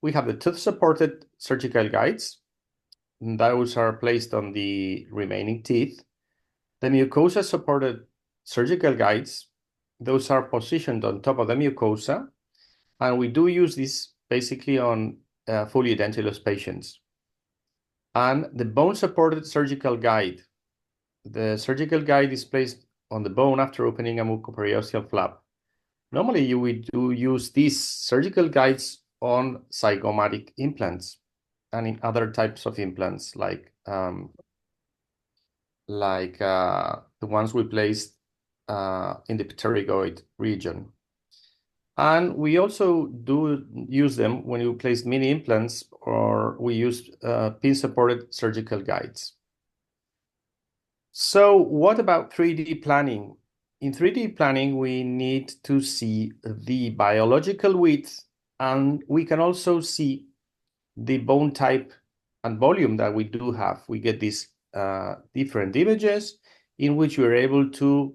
We have the tooth-supported surgical guides. Those are placed on the remaining teeth. The mucosa-supported surgical guides, those are positioned on top of the mucosa, and we do use this basically on fully edentulous patients. And the bone-supported surgical guide. The surgical guide is placed on the bone after opening a mucoperiosteal flap. Normally, we do use these surgical guides on zygomatic implants and in other types of implants like the ones we placed in the pterygoid region. And we also do use them when you place mini implants or we use pin-supported surgical guides. So what about 3D planning? In 3D planning, we need to see the biological width, and we can also see the bone type and volume that we do have. We get these different images in which we're able to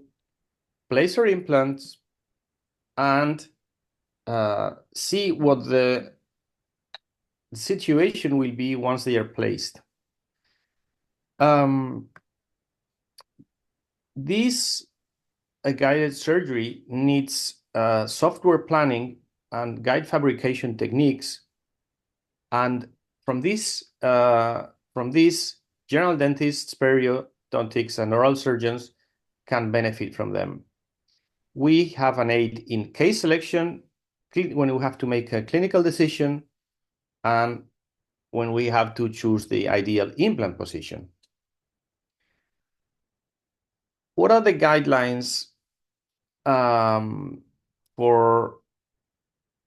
place our implants and see what the situation will be once they are placed. This guided surgery needs software planning and guide fabrication techniques, and from this, general dentists, periodontics, and oral surgeons can benefit from them. We have an aid in case selection when we have to make a clinical decision and when we have to choose the ideal implant position. What are the guidelines for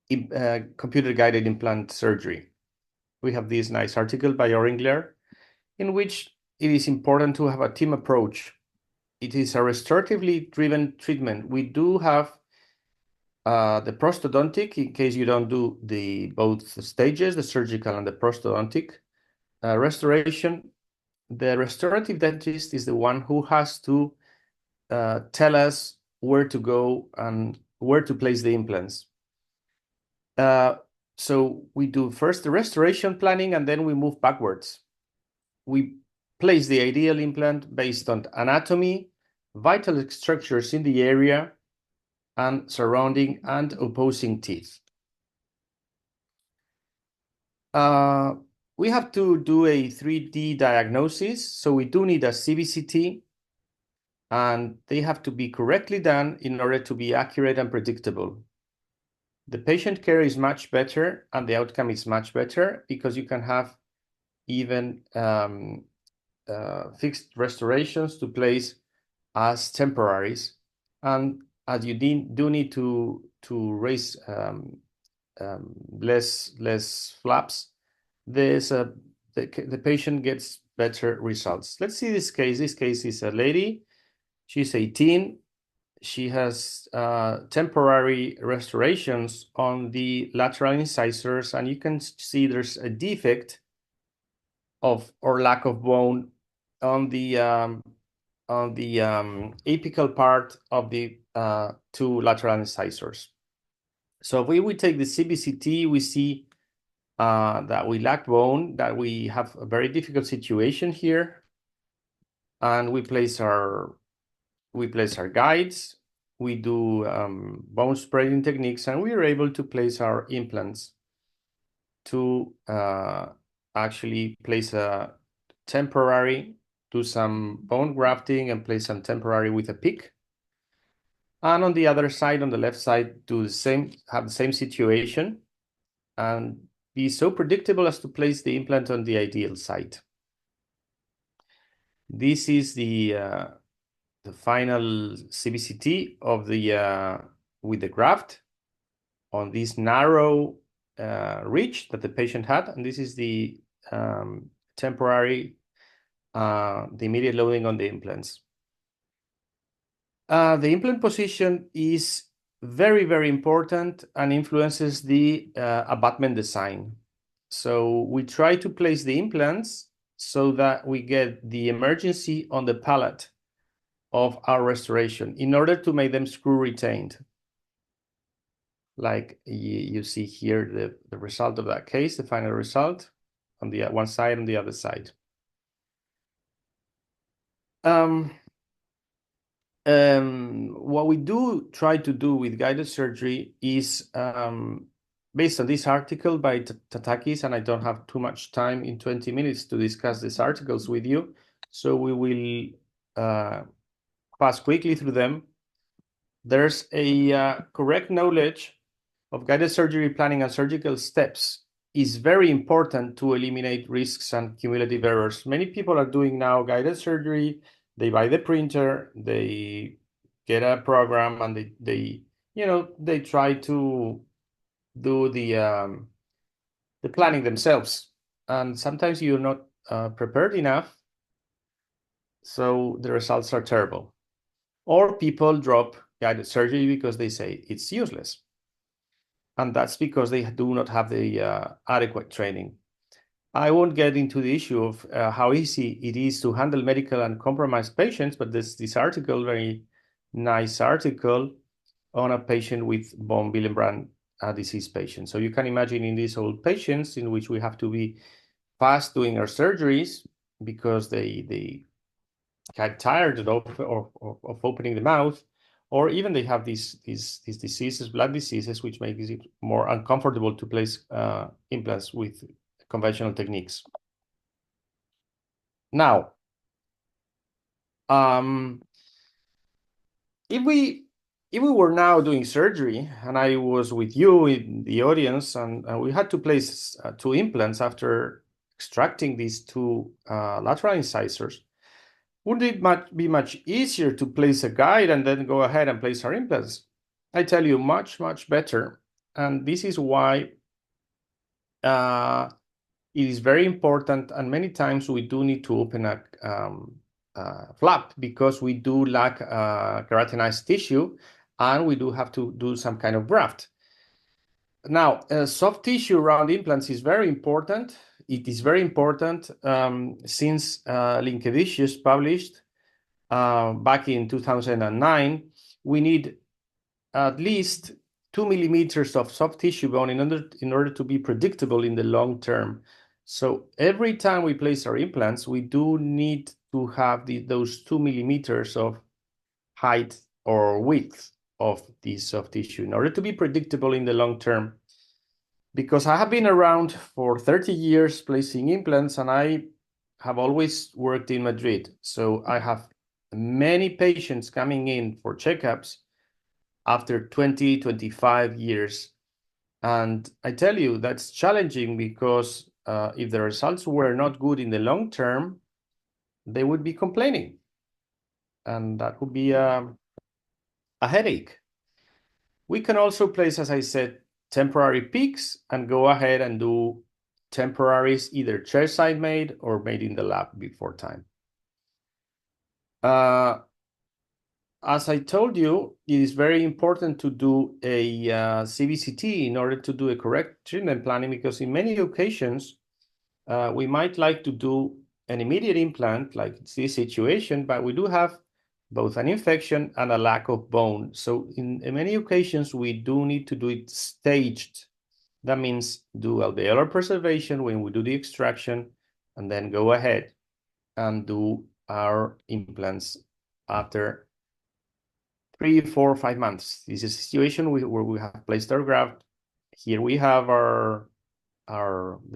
computer-guided implant surgery? We have this nice article by Oringler in which it is important to have a team approach. It is a restoratively driven treatment. We do have the prosthodontic, in case you don't do both stages, the surgical and the prosthodontic restoration. The restorative dentist is the one who has to tell us where to go and where to place the implants. So we do first the restoration planning and then we move backwards. We place the ideal implant based on anatomy, vital structures in the area, and surrounding and opposing teeth. We have to do a 3D diagnosis, so we do need a CBCT, and they have to be correctly done in order to be accurate and predictable. The patient care is much better and the outcome is much better because you can have even fixed restorations to place as temporaries, and as you do need to raise less flaps, the patient gets better results. Let's see this case. This case is a lady. She's 18. She has temporary restorations on the lateral incisors, and you can see there's a defect or lack of bone on the apical part of the 2 lateral incisors. So if we take the CBCT, we see that we lack bone, that we have a very difficult situation here, and we place our guides, we do bone spreading techniques, and we are able to place our implants to actually place a temporary, do some bone grafting and place some temporary with a pick. And on the other side, on the left side, do the same, have the same situation and be so predictable as to place the implant on the ideal site. This is the final CBCT of the with the graft on this narrow ridge that the patient had, and this is the temporary, the immediate loading on the implants. The implant position is very, very important and influences the abutment design. So we try to place the implants so that we get the emergency on the palate of our restoration in order to make them screw retained. Like you see here, the result of that case, the final result on the one side and the other side. What we do try to do with guided surgery is based on this article by Tatakis, and I don't have too much time in 20 minutes to discuss these articles with you, so we will pass quickly through them. There's a correct knowledge of guided surgery planning and surgical steps is very important to eliminate risks and cumulative errors. Many people are doing now guided surgery. They buy the printer, they get a program, and they try to do the planning themselves. And sometimes you're not prepared enough, so the results are terrible. Or people drop guided surgery because they say it's useless. And that's because they do not have the adequate training. I won't get into the issue of how easy it is to handle medical and compromised patients, but this article, very nice article on a patient with von Willebrand disease patient. So you can imagine in these old patients in which we have to be fast doing our surgeries because they get tired of opening the mouth, or even they have these diseases, blood diseases, which make it more uncomfortable to place implants with conventional techniques. Now, if we were now doing surgery and I was with you in the audience and we had to place 2 implants after extracting these 2 lateral incisors, wouldn't it be much easier to place a guide and then go ahead and place our implants? I tell you, much, much better. And this is why it is very important, and many times we do need to open a flap because we do lack keratinized tissue, and we do have to do some kind of graft. Now, soft tissue around implants is very important. It is very important since Linkevicius published back in 2009, we need at least 2 millimeters of soft tissue bone in order to be predictable in the long term. So every time we place our implants, we do need to have those 2 millimeters of height or width of this soft tissue in order to be predictable in the long term. Because I have been around for 30 years placing implants, and I have always worked in Madrid. So I have many patients coming in for checkups after 20, 25 years. And I tell you, that's challenging because if the results were not good in the long term, they would be complaining. And that would be a headache. We can also place, as I said, temporary peaks and go ahead and do temporaries, either chairside made or made in the lab before time. As I told you, it is very important to do a CBCT in order to do a correct treatment planning, because in many occasions, we might like to do an immediate implant, like it's this situation, but we do have both an infection and a lack of bone. So in many occasions, we do need to do it staged That means do alveolar preservation when we do the extraction, and then go ahead and do our implants after 3, 4, 5 months. This is a situation where we have placed our graft. Here we have the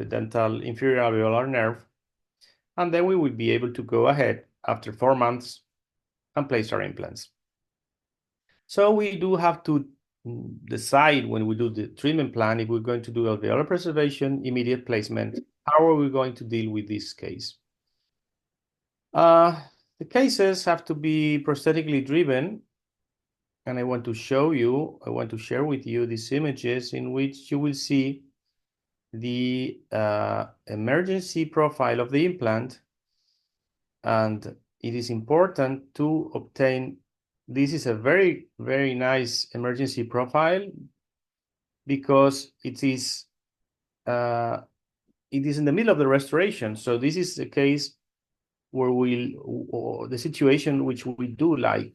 dental inferior alveolar nerve, and then we will be able to go ahead after 4 months and place our implants. So we do have to decide when we do the treatment plan if we're going to do alveolar preservation, immediate placement. How are we going to deal with this case? The cases have to be prosthetically driven, and I want to share with you these images in which you will see the emergency profile of the implant, and it is important to obtain. This is a very, very nice emergency profile because it is in the middle of the restoration. So this is the case where the situation which we do like,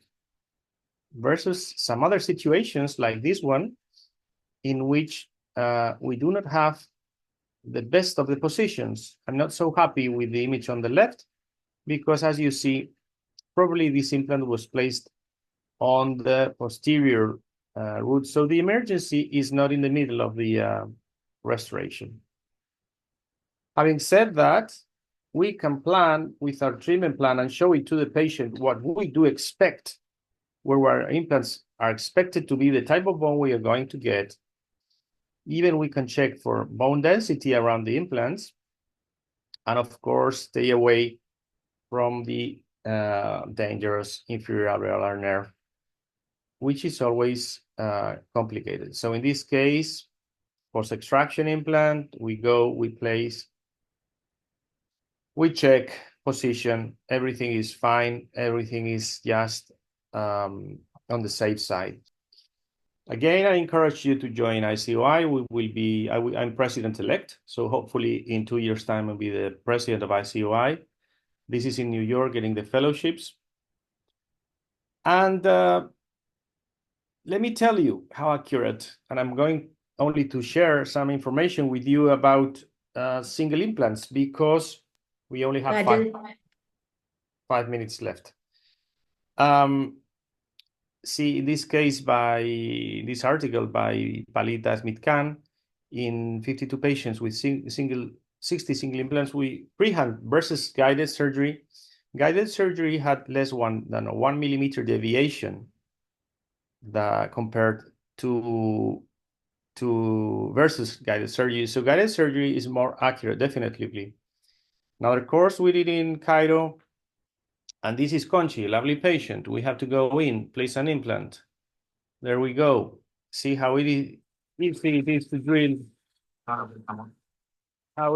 versus some other situations like this one, in which we do not have the best of the positions. I'm not so happy with the image on the left, because as you see, probably this implant was placed on the posterior root. So the emergency is not in the middle of the restoration. Having said that, we can plan with our treatment plan and show it to the patient what we do expect, where our implants are expected to be, the type of bone we are going to get. Even we can check for bone density around the implants, and of course, stay away from the dangerous inferior alveolar nerve, which is always complicated. So in this case, post-extraction implant, we place, we check position, everything is fine, everything is just on the safe side. Again, I encourage you to join ICOI. I'm president-elect, so hopefully in 2 years' time I'll be the president of ICOI. This is in New York, getting the fellowships. And let me tell you how accurate, and I'm going only to share some information with you about single implants, because we only have 5 minutes left. See, in this case, by this article by Palita Smith-Khan, in 52 patients with 60 single implants, we freehand versus guided surgery. Guided surgery had less than a 1 millimeter deviation compared to versus guided surgery. So guided surgery is more accurate, definitely. Another course we did in Cairo, and this is Conchi, a lovely patient. We have to go in, place an implant. There we go. See how easy it is to drill. How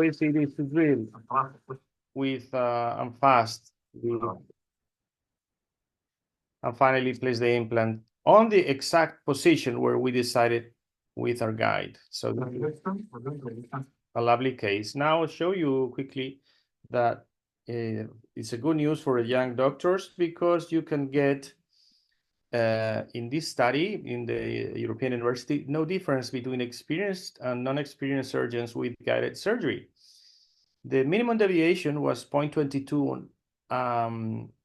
easy it is to drill with and fast. And finally place the implant on the exact position where we decided with our guide. So a lovely case. Now I'll show you quickly that it's a good news for the young doctors, because you can get in this study in the European University, no difference between experienced and non-experienced surgeons with guided surgery. The minimum deviation was 0.22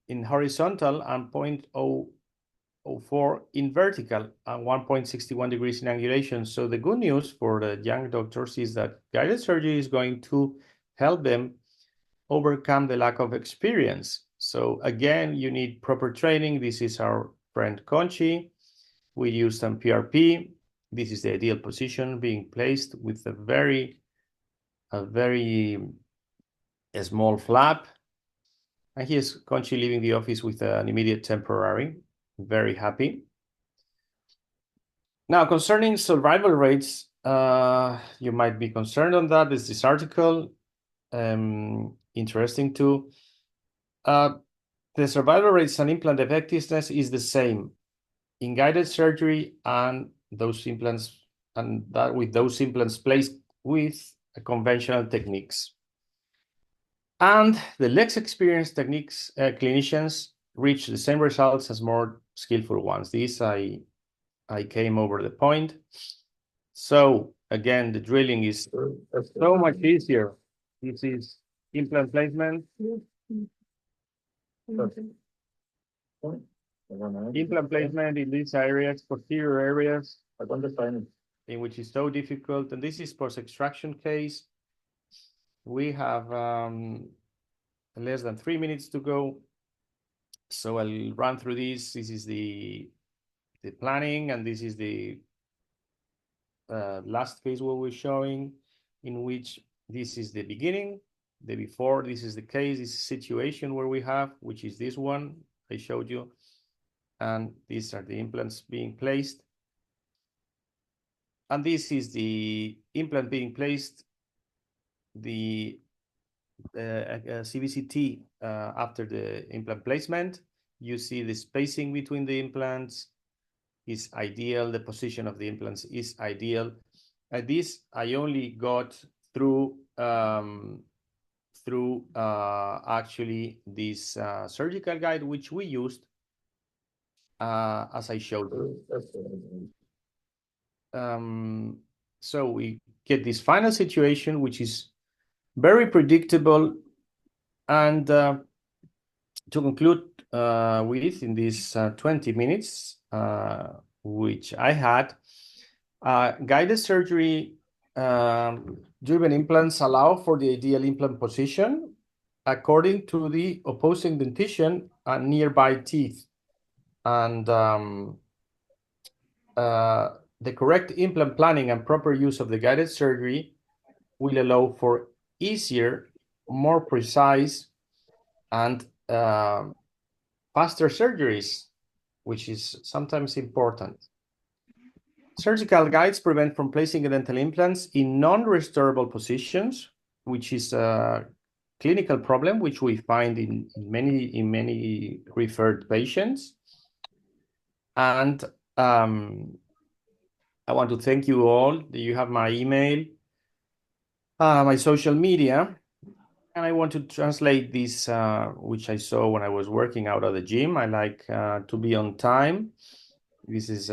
in horizontal and 0.004 in vertical, and 1.61 degrees in angulation. So the good news for the young doctors is that guided surgery is going to help them overcome the lack of experience. So again, you need proper training. This is our friend Conchi. We use some PRP. This is the ideal position, being placed with a very small flap. And here's Conchi leaving the office with an immediate temporary. Very happy. Now, concerning survival rates, you might be concerned on that. There's this article, interesting too. The survival rates and implant effectiveness is the same in guided surgery and those implants, and that with those implants placed with conventional techniques. And the less experienced clinicians reach the same results as more skillful ones. This I came over the point. So again, the drilling is so much easier. This is implant placement. Implant placement in these areas, posterior areas, in which is so difficult. And this is post-extraction case. We have less than 3 minutes to go. So I'll run through this. This is the planning, and this is the last case what we're showing, in which this is the beginning, the before. This is the case, this situation where we have, which is this one I showed you. And these are the implants being placed. And this is the implant being placed, the CBCT after the implant placement. You see the spacing between the implants is ideal. The position of the implants is ideal. And this I only got through actually this surgical guide, which we used as I showed you. So we get this final situation, which is very predictable. And to conclude with, in these 20 minutes, which I had, guided surgery driven implants allow for the ideal implant position according to the opposing dentition and nearby teeth. And the correct implant planning and proper use of the guided surgery will allow for easier, more precise, and faster surgeries, which is sometimes important. Surgical guides prevent from placing dental implants in non-restorable positions, which is a clinical problem which we find in many referred patients. And I want to thank you all. You have my email, my social media, and I want to translate this, which I saw when I was working out at the gym. I like to be on time. This is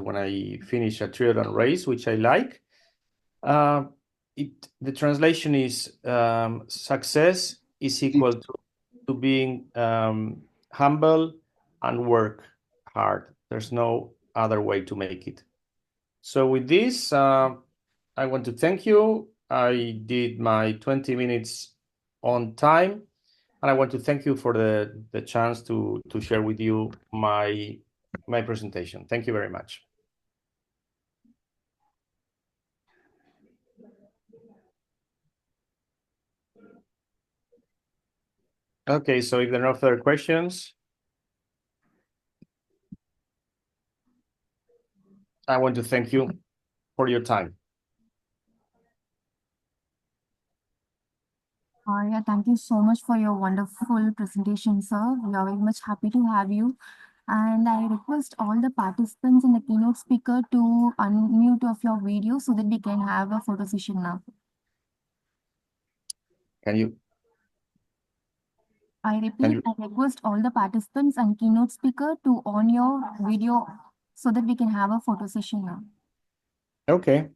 when I finish a triathlon race, which I like. The translation is success is equal to being humble and work hard. There's no other way to make it. So with this, I want to thank you. I did my 20 minutes on time, and I want to thank you for the chance to share with you my presentation. Thank you very much. Okay, so if there are no further questions, I want to thank you for your time. Yeah, thank you so much for your wonderful presentation, sir. We are very much happy to have you. And I request all the participants in the keynote speaker to unmute of your video so that we can have a photo session now. Can you? I repeat, I request all the participants and keynote speaker to on your video so that we can have a photo session now. Okay.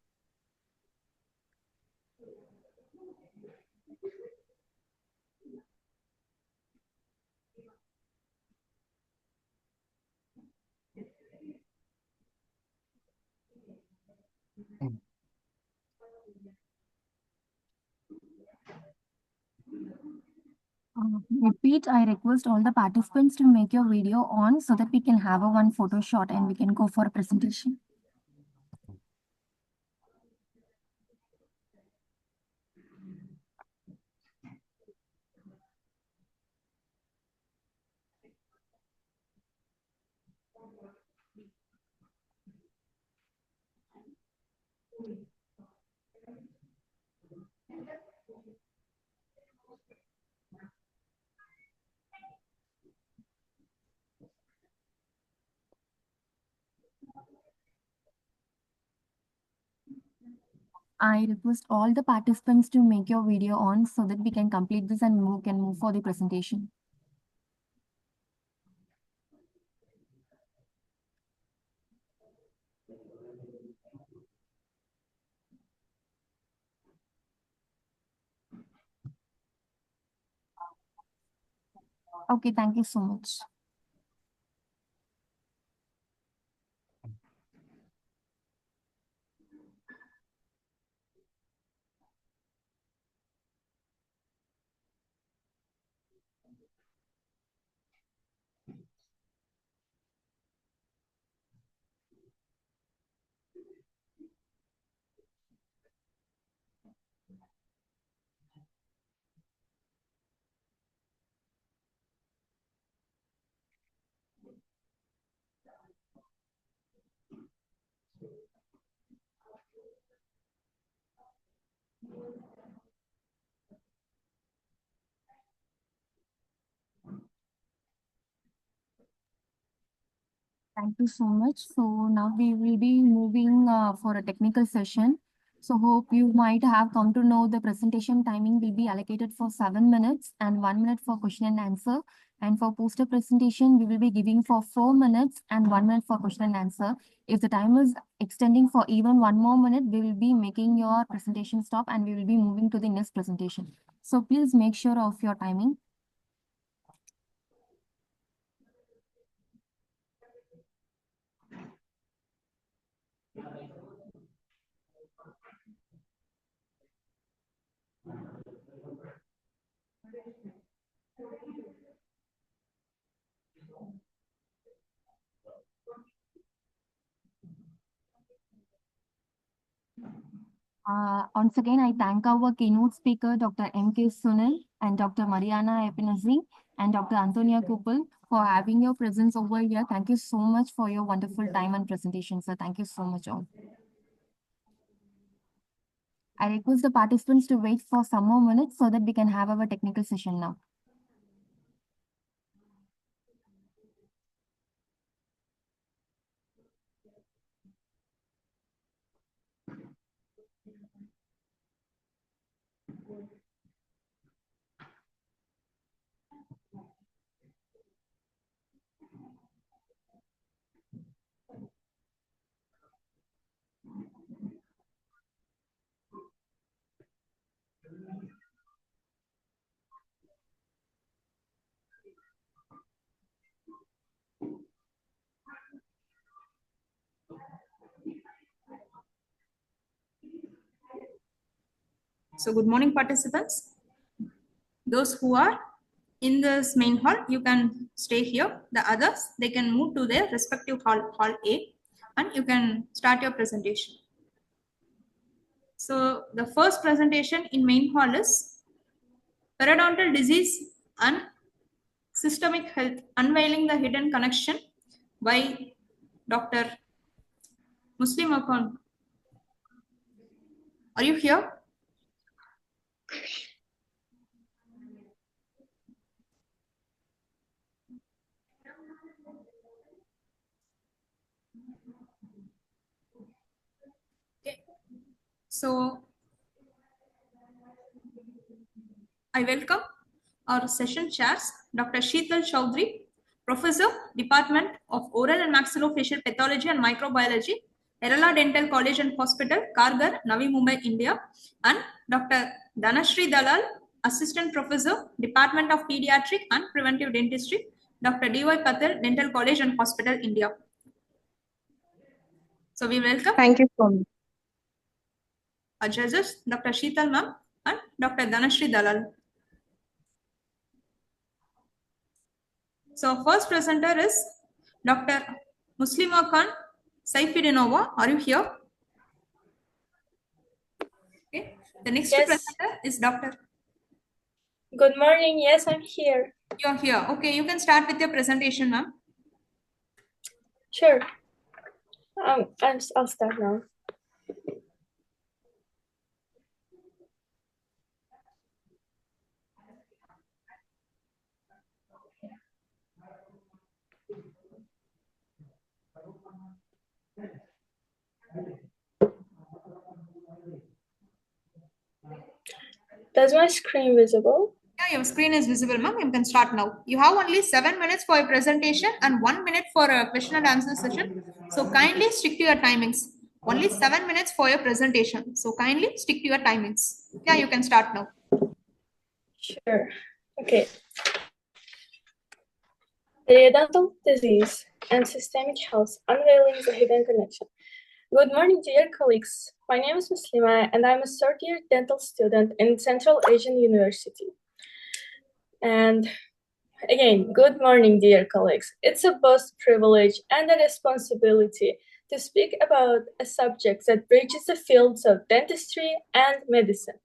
Repeat, I request all the participants to make your video on so that we can have a one photo shot and we can go for a presentation. I request all the participants to make your video on so that we can complete this and move for the presentation. Okay, thank you so much. Thank you so much. So now we will be moving for a technical session. So hope you might have come to know the presentation timing will be allocated for 7 minutes and 1 minute for question and answer. And for poster presentation, we will be giving for 4 minutes and 1 minute for question and answer. If the time is extending for even 1 more minute, we will be making your presentation stop and we will be moving to the next presentation. So please make sure of your timing. Once again, I thank our keynote speaker, Dr. M.K. Sunil and Dr. Mariana Epinezi and Dr. Antonia Kupel for having your presence over here. Thank you so much for your wonderful time and presentation, sir. Thank you so much all. I request the participants to wait for some more minutes so that we can have our technical session now. So good morning, participants. Those who are in this main hall, you can stay here. The others, they can move to their respective hall, hall A, and you can start your presentation. So the first presentation in main hall is periodontal disease and systemic health, unveiling the hidden connection by Dr. Muslim Akon. Are you here? Okay. So I welcome our session chairs, Dr. Sheetal Chaudhary, Professor, Department of Oral and Maxillofacial Pathology and Microbiology, Kerala Dental College and Hospital, Kargar, Navi Mumbai, India, and Dr. Dhanashree Dalal, Assistant Professor, Department of Pediatric and Preventive Dentistry, Dr. D.Y. Patel, Dental College and Hospital, India. So we welcome. Thank you so much. Our judges, Dr. Sheetal ma'am and Dr. Dhanashree Dalal. So first presenter is Dr. Muslima Khan Saifidinova. Are you here? Okay. The next presenter is Dr. Good morning. Yes, I'm here. You're here. Okay, you can start with your presentation, ma'am. Sure. I'll start now. Does my screen visible? Yeah, your screen is visible, ma'am. You can start now. You have only 7 minutes for your presentation and 1 minute for a question and answer session. So kindly stick to your timings. Only 7 minutes for your presentation. So kindly stick to your timings. Yeah, you can start now. Sure. Okay. Periodontal disease and systemic health, unveiling the hidden connection. Good morning, dear colleagues. My name is Muslima, and I'm a third-year dental student in Central Asian University. And again, good morning, dear colleagues. It's a both privilege and a responsibility to speak about a subject that bridges the fields of dentistry and medicine,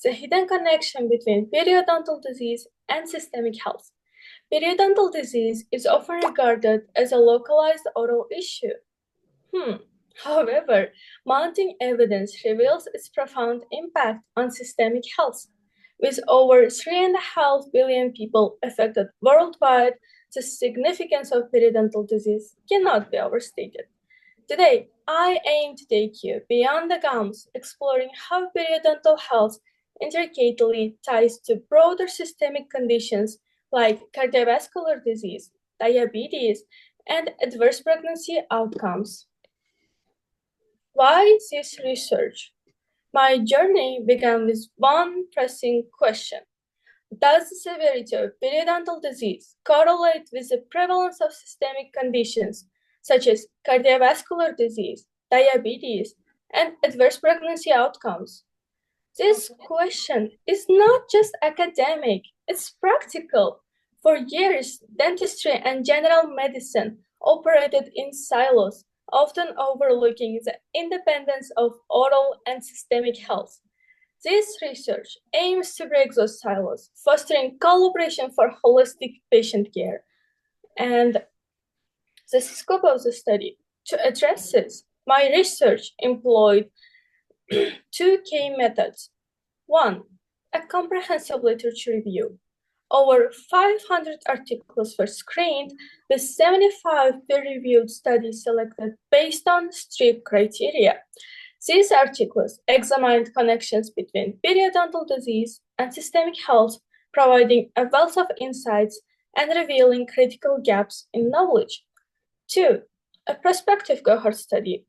the hidden connection between periodontal disease and systemic health. Periodontal disease is often regarded as a localized oral issue. However, mounting evidence reveals its profound impact on systemic health. With over 3.5 billion people affected worldwide, the significance of periodontal disease cannot be overstated. Today, I aim to take you beyond the gums, exploring how periodontal health intricately ties to broader systemic conditions like cardiovascular disease, diabetes, and adverse pregnancy outcomes. Why this research? My journey began with one pressing question. Does the severity of periodontal disease correlate with the prevalence of systemic conditions such as cardiovascular disease, diabetes, and adverse pregnancy outcomes? This question is not just academic, it's practical. For years, dentistry and general medicine operated in silos, often overlooking the independence of oral and systemic health. This research aims to break those silos, fostering collaboration for holistic patient care. And the scope of the study. To address this, my research employed two key methods. One, a comprehensive literature review. Over 500 articles were screened with 75 peer-reviewed studies selected based on strict criteria. These articles examined connections between periodontal disease and systemic health, providing a wealth of insights and revealing critical gaps in knowledge. Two, a prospective cohort study.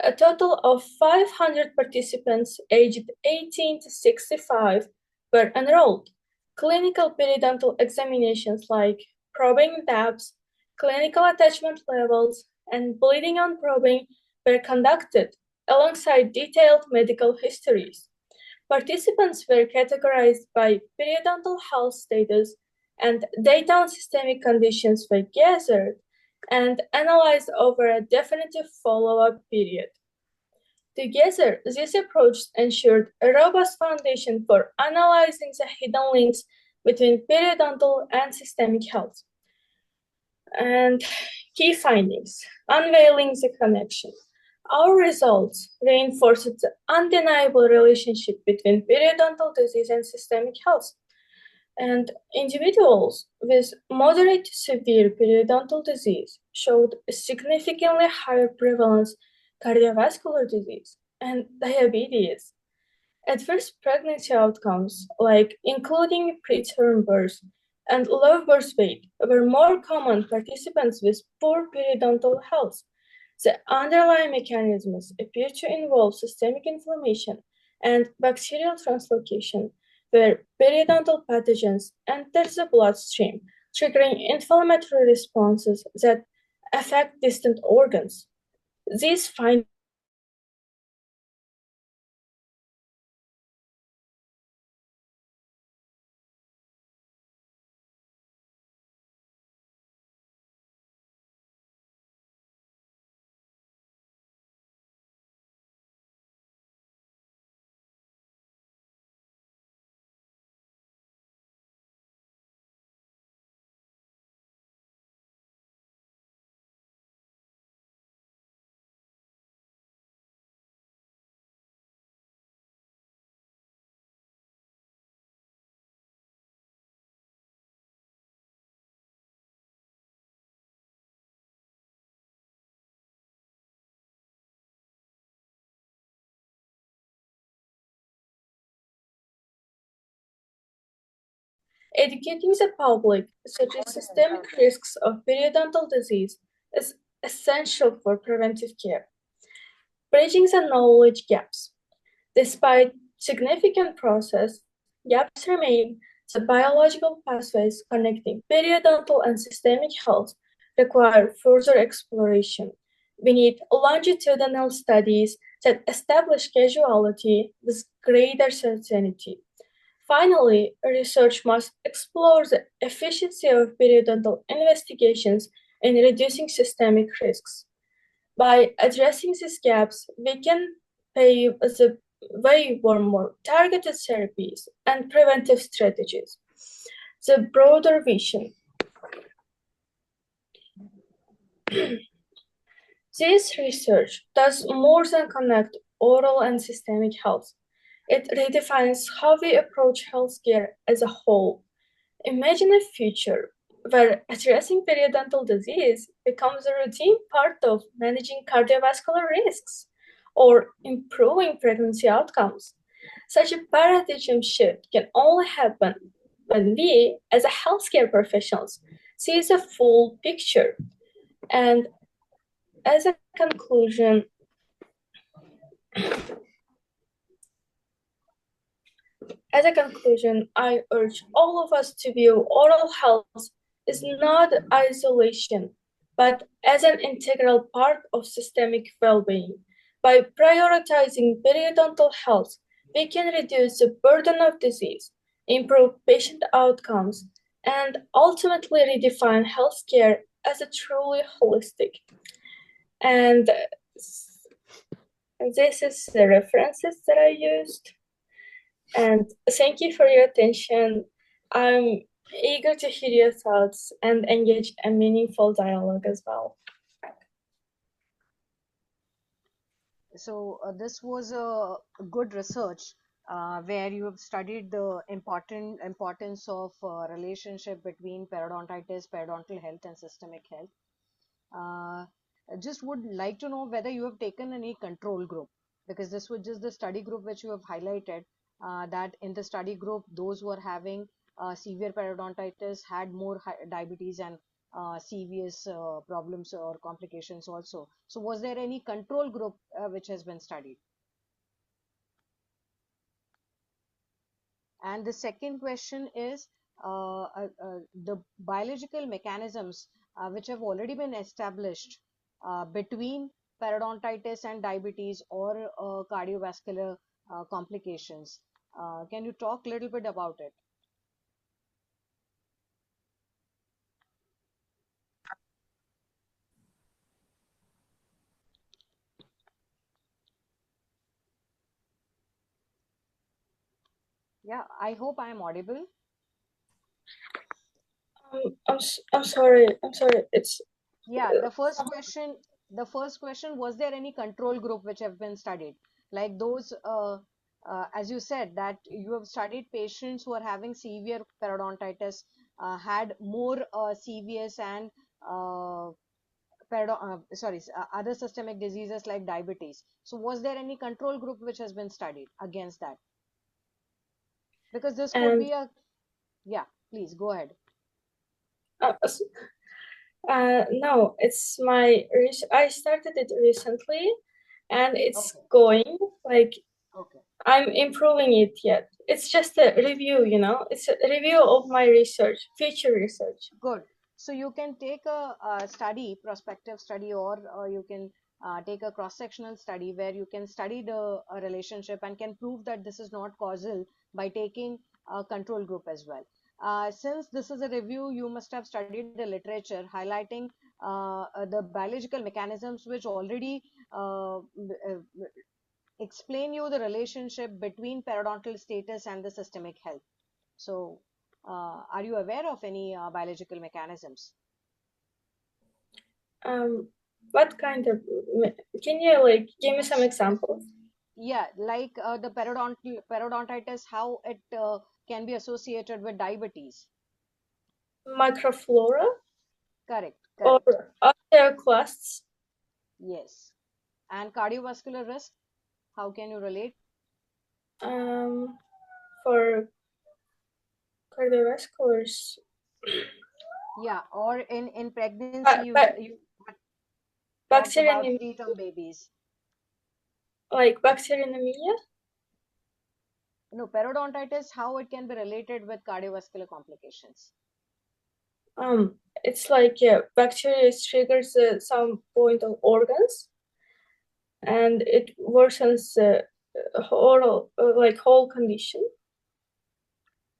A total of 500 participants aged 18 to 65 were enrolled. Clinical periodontal examinations like probing depths, clinical attachment levels, and bleeding on probing were conducted alongside detailed medical histories. Participants were categorized by periodontal health status, and data on systemic conditions were gathered and analyzed over a definitive follow-up period. Together, this approach ensured a robust foundation for analyzing the hidden links between periodontal and systemic health. And key findings, unveiling the connection. Our results reinforced the undeniable relationship between periodontal disease and systemic health. And individuals with moderate to severe periodontal disease showed a significantly higher prevalence cardiovascular disease and diabetes. Adverse pregnancy outcomes, like including preterm birth and low birth weight, were more common in participants with poor periodontal health. The underlying mechanisms appear to involve systemic inflammation and bacterial translocation, where periodontal pathogens enter the bloodstream, triggering inflammatory responses that affect distant organs. These findings educating the public such as systemic risks of periodontal disease is essential for preventive care. Bridging the knowledge gaps. Despite significant progress, gaps remain The biological pathways connecting periodontal and systemic health require further exploration. We need longitudinal studies that establish causality with greater certainty. Finally, research must explore the efficiency of periodontal investigations in reducing systemic risks. By addressing these gaps, we can pave the way for more targeted therapies and preventive strategies. The broader vision. This research does more than connect oral and systemic health. It redefines how we approach healthcare as a whole. Imagine a future where addressing periodontal disease becomes a routine part of managing cardiovascular risks or improving pregnancy outcomes. Such a paradigm shift can only happen when we, as a healthcare professionals, see the full picture. And as a conclusion, I urge all of us to view oral health as not isolation, but as an integral part of systemic well-being. By prioritizing periodontal health, we can reduce the burden of disease, improve patient outcomes, and ultimately redefine healthcare as a truly holistic. And this is the references that I used. And thank you for your attention. I'm eager to hear your thoughts and engage a meaningful dialogue as well. So this was a good research where you have studied the importance of relationship between periodontitis, periodontal health, and systemic health. I just would like to know whether you have taken any control group, because this was just the study group which you have highlighted, that in the study group, those who are having severe periodontitis had more diabetes and serious problems or complications also. So was there any control group which has been studied? And the second question is the biological mechanisms which have already been established between periodontitis and diabetes or cardiovascular complications. Can you talk a little bit about it? Yeah, I hope I am audible. I'm sorry. It's Yeah, the first question, was there any control group which have been studied? Like those, as you said, that you have studied patients who are having severe periodontitis, had more CVS and other systemic diseases like diabetes. So was there any control group which has been studied against that? Because this could be a, yeah, please go ahead. No, it's my I started it recently, and it's going like I'm improving it yet. It's just a review, you know. It's a review of my research, future research. Good. So you can take a study, prospective study, or you can take a cross-sectional study where you can study the relationship and can prove that this is not causal by taking a control group as well. Since this is a review, you must have studied the literature highlighting the biological mechanisms which already explain you the relationship between periodontal status and the systemic health. So are you aware of any biological mechanisms? What kind of, can you like give me some examples? Yeah, like the periodontitis, how it can be associated with diabetes. Microflora? Correct. Or osteoclasts? Yes. And cardiovascular risk, how can you relate? For cardiovasculars. Yeah, or in pregnancy, you talked about preterm babies. Like bacteremia? No, periodontitis, how it can be related with cardiovascular complications? It's like bacteria triggers some point of organs, and it worsens whole condition.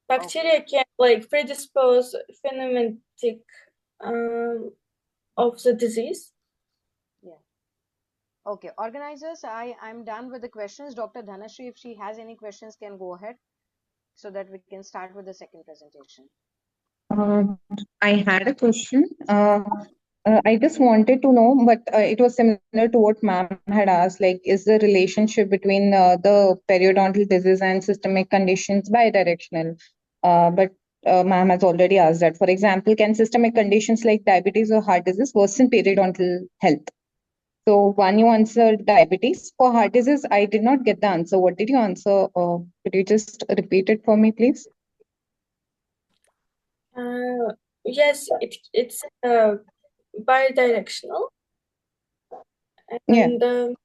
Bacteria can like predispose phenomenetic of the disease. Yeah. Okay, organizers, I'm done with the questions. Dr. Dhanashree, if she has any questions, can go ahead so that we can start with the second presentation. I had a question. I just wanted to know, but it was similar to what ma'am had asked, like, is the relationship between the periodontal disease and systemic conditions bidirectional? But ma'am has already asked that. For example, can systemic conditions like diabetes or heart disease worsen periodontal health? So one, you answered diabetes. For heart disease, I did not get the answer. What did you answer? Could you just repeat it for me, please? Yes, it's bidirectional. Yeah. And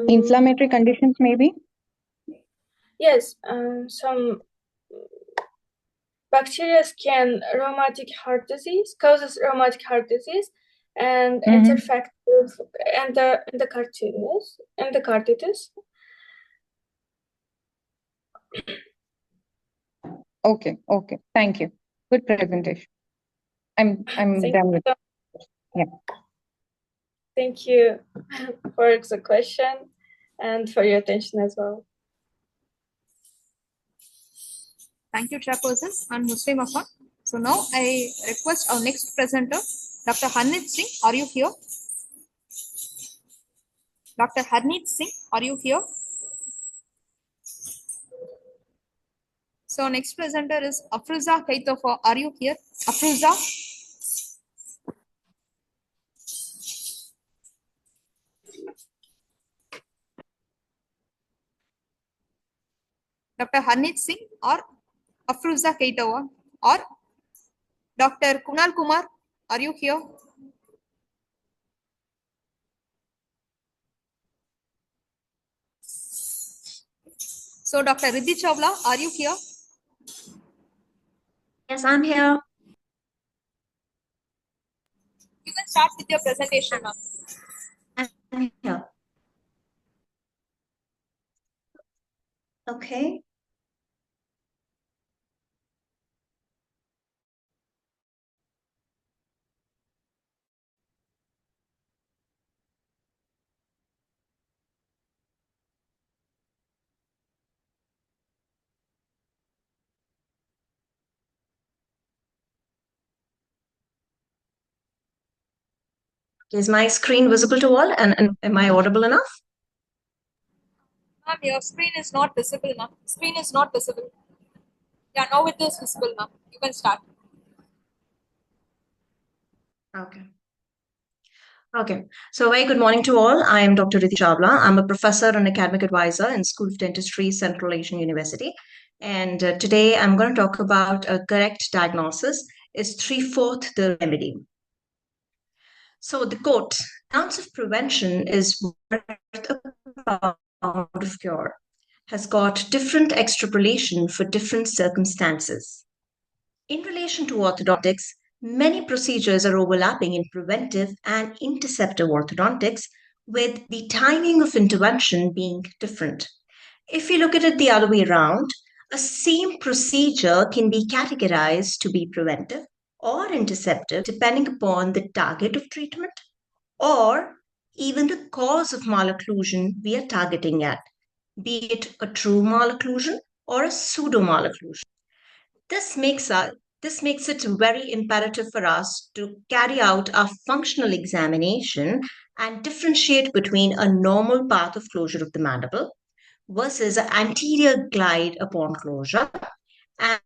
Inflammatory conditions, maybe? yes, some bacteria can causes rheumatic heart disease, and interfective endocarditis. Okay. Thank you. Good presentation. I'm Thank done with it. Yeah. Thank you for the question and for your attention as well. Thank you, Chairperson and Muslim Afan. So now I request our next presenter, Dr. Harneet Singh. Are you here? Dr. Harneet Singh, are you here? So next presenter is Afruza Kaitofa. Are you here? Afruza? Dr. Harneet Singh or Afruza Kaitofa or Dr. Kunal Kumar, are you here? So Dr. Riddhi Chawla, are you here? Yes, I'm here. You can start with your presentation now. I'm here. Okay. Is my screen visible to all, and am I audible enough? Ma'am, your screen is not visible now. Screen is not visible. Yeah, now it is visible now. You can start. Okay. So very good morning to all. I am Dr. Riddhi Chawla. I'm a professor and academic advisor in School of Dentistry, Central Asian University. And today I'm going to talk about a correct diagnosis is 3/4 the remedy. So the quote, "An ounce of prevention is worth a pound of cure," has got different extrapolation for different circumstances. In relation to orthodontics, many procedures are overlapping in preventive and interceptive orthodontics, with the timing of intervention being different. If you look at it the other way around, a same procedure can be categorized to be preventive or interceptive depending upon the target of treatment or even the cause of malocclusion we are targeting at, be it a true malocclusion or a pseudo malocclusion. This makes it very imperative for us to carry out our functional examination and differentiate between a normal path of closure of the mandible versus an anterior glide upon closure and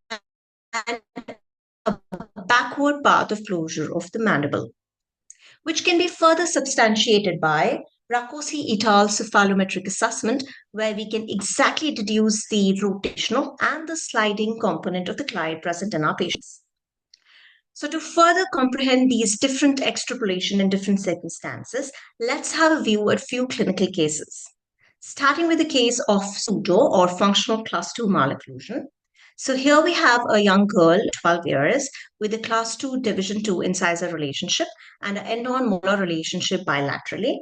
a backward path of closure of the mandible, which can be further substantiated by Rakosi et al. Cephalometric assessment, where we can exactly deduce the rotational and the sliding component of the glide present in our patients. So to further comprehend these different extrapolation and different circumstances, let's have a view at few clinical cases. Starting with the case of pseudo or functional class 2 malocclusion. So here we have a young girl, 12 years, with a class 2 division 2 incisor relationship and an end-on molar relationship bilaterally.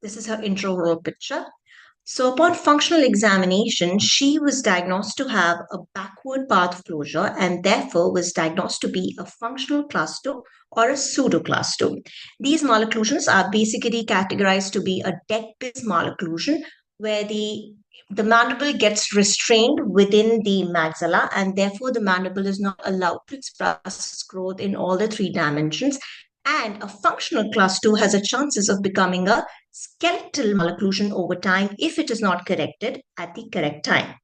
This is her intraoral picture. So upon functional examination, she was diagnosed to have a backward path closure and therefore was diagnosed to be a functional class 2 or a pseudo class 2. These malocclusions are basically categorized to be a deck-based malocclusion where the mandible gets restrained within the maxilla and therefore the mandible is not allowed to express its growth in all the 3 dimensions. And a functional class 2 has a chances of becoming a skeletal malocclusion over time if it is not corrected at the correct time.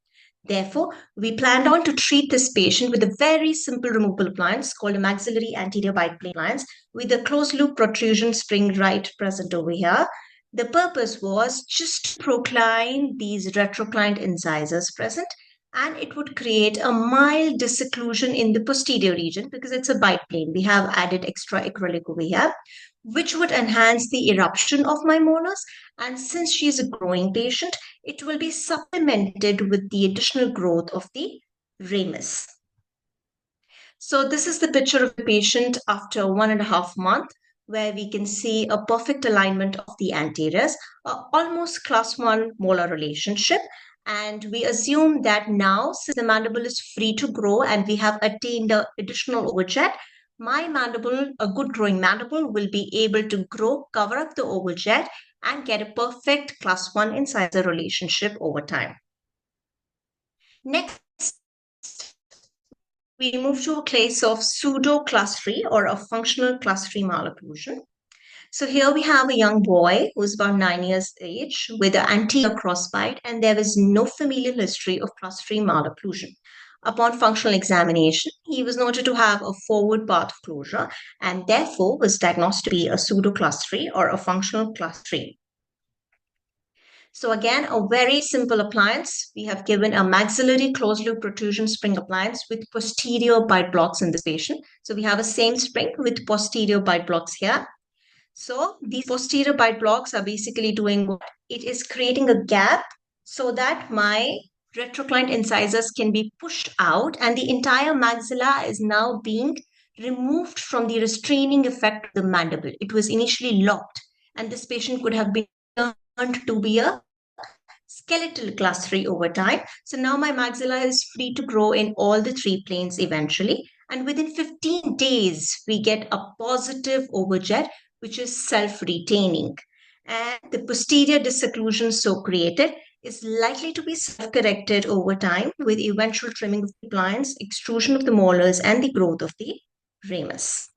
Therefore, we planned on to treat this patient with a very simple removable appliance called a maxillary anterior biplane appliance with a closed loop protrusion spring right present over here. The purpose was just to procline these retroclined incisors present, and it would create a mild disocclusion in the posterior region because it's a biplane. We have added extra acrylic over here, which would enhance the eruption of my molars. And since she's a growing patient, it will be supplemented with the additional growth of the ramus. So this is the picture of the patient after 1.5 months, where we can see a perfect alignment of the anteriors, almost class 1 molar relationship. And we assume that now, since the mandible is free to grow and we have attained an additional overjet, my mandible, a good growing mandible, will be able to grow, cover up the overjet, and get a perfect class 1 incisor relationship over time. Next, we move to a case of pseudo class 3 or a functional class 3 malocclusion. So here we have a young boy who's about 9 years age with an anterior crossbite, and there was no familial history of class 3 malocclusion. Upon functional examination, he was noted to have a forward path closure and therefore was diagnosed to be a pseudo class 3 or a functional class 3. So again, a very simple appliance. We have given a maxillary closed loop protrusion spring appliance with posterior bite blocks in this patient. So we have a same spring with posterior bite blocks here. So these posterior bite blocks are basically doing what? It is creating a gap so that my retroclined incisors can be pushed out and the entire maxilla is now being removed from the restraining effect of the mandible. It was initially locked and this patient could have been turned to be a skeletal class 3 over time. So now my maxilla is free to grow in all the 3 planes eventually. And within 15 days, we get a positive overjet, which is self-retaining. And the posterior disocclusion so created is likely to be self-corrected over time with eventual trimming of the appliance, extrusion of the molars, and the growth of the ramus.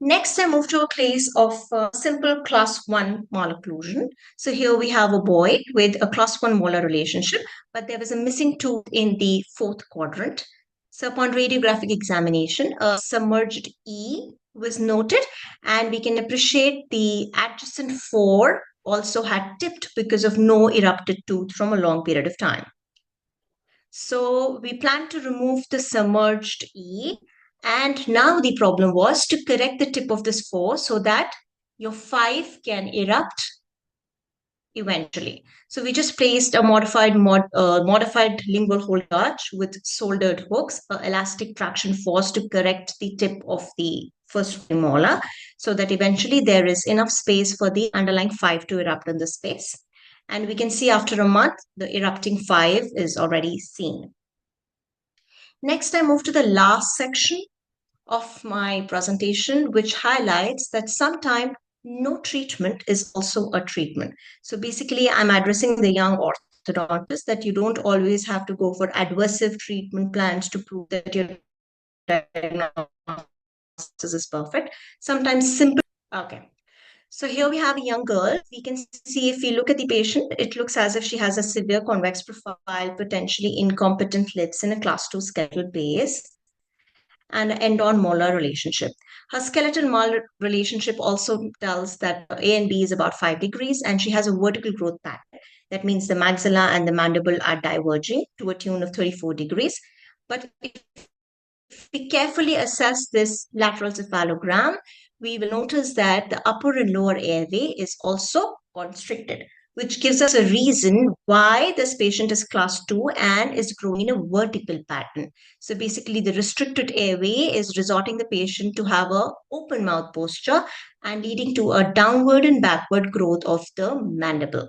Next, I move to a case of simple class 1 malocclusion. So here we have a boy with a class 1 molar relationship, but there was a missing tooth in the 4th quadrant. So upon radiographic examination, a submerged E was noted, and we can appreciate the adjacent 4 also had tipped because of no erupted tooth from a long period of time. So we plan to remove the submerged E. And now the problem was to correct the tip of this 4 so that your 5 can erupt eventually. So we just placed a modified lingual hole arch with soldered hooks, elastic traction force to correct the tip of the first molar so that eventually there is enough space for the underlying 5 to erupt in the space. And we can see after a month, the erupting 5 is already seen. Next, I move to the last section of my presentation, which highlights that sometimes no treatment is also a treatment. So basically, I'm addressing the young orthodontist that you don't always have to go for adversive treatment plans to prove that your diagnosis is perfect. Sometimes simple. Okay. So here we have a young girl. We can see if we look at the patient, it looks as if she has a severe convex profile, potentially incompetent lips in a class 2 skeletal base, and an end-on molar relationship. Her skeletal molar relationship also tells that A and B is about 5 degrees, and she has a vertical growth pattern. That means the maxilla and the mandible are diverging to a tune of 34 degrees. But if if we carefully assess this lateral cephalogram, we will notice that the upper and lower airway is also constricted, which gives us a reason why this patient is class 2 and is growing in a vertical pattern. So basically the restricted airway is resorting the patient to have a open mouth posture and leading to a downward and backward growth of the mandible.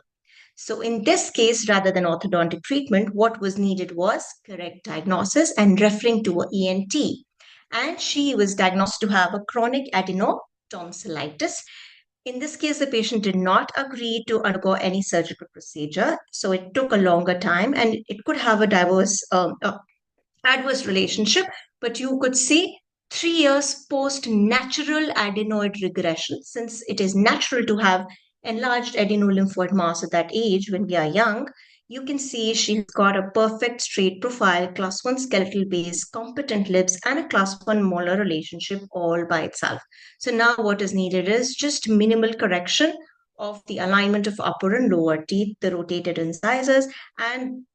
So in this case, rather than orthodontic treatment, what was needed was correct diagnosis and referring to an ENT. And she was diagnosed to have a chronic adenotonsillitis. In this case, the patient did not agree to undergo any surgical procedure. So it took a longer time and it could have a adverse relationship, but you could see 3 years post natural adenoid regression, since it is natural to have enlarged adenolymphoid mass at that age when we are young. You can see she's got a perfect straight profile, class 1 skeletal base, competent lips, and a class 1 molar relationship all by itself. So now what is needed is just minimal correction of the alignment of upper and lower teeth, the rotated incisors, and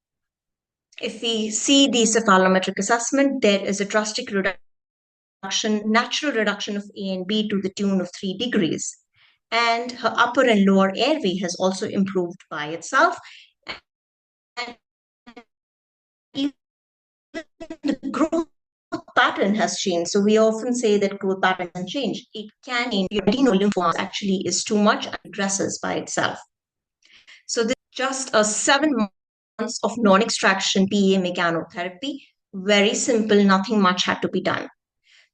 if we see the cephalometric assessment, there is a drastic natural reduction of A and B to the tune of 3 degrees. And her upper and lower airway has also improved by itself. And even the growth pattern has changed. So we often say that growth pattern can change. It can change. Your adenolymphomas actually is too much and regresses by itself. So this is just a 7 months of non-extraction PA mechanotherapy. Very simple, nothing much had to be done.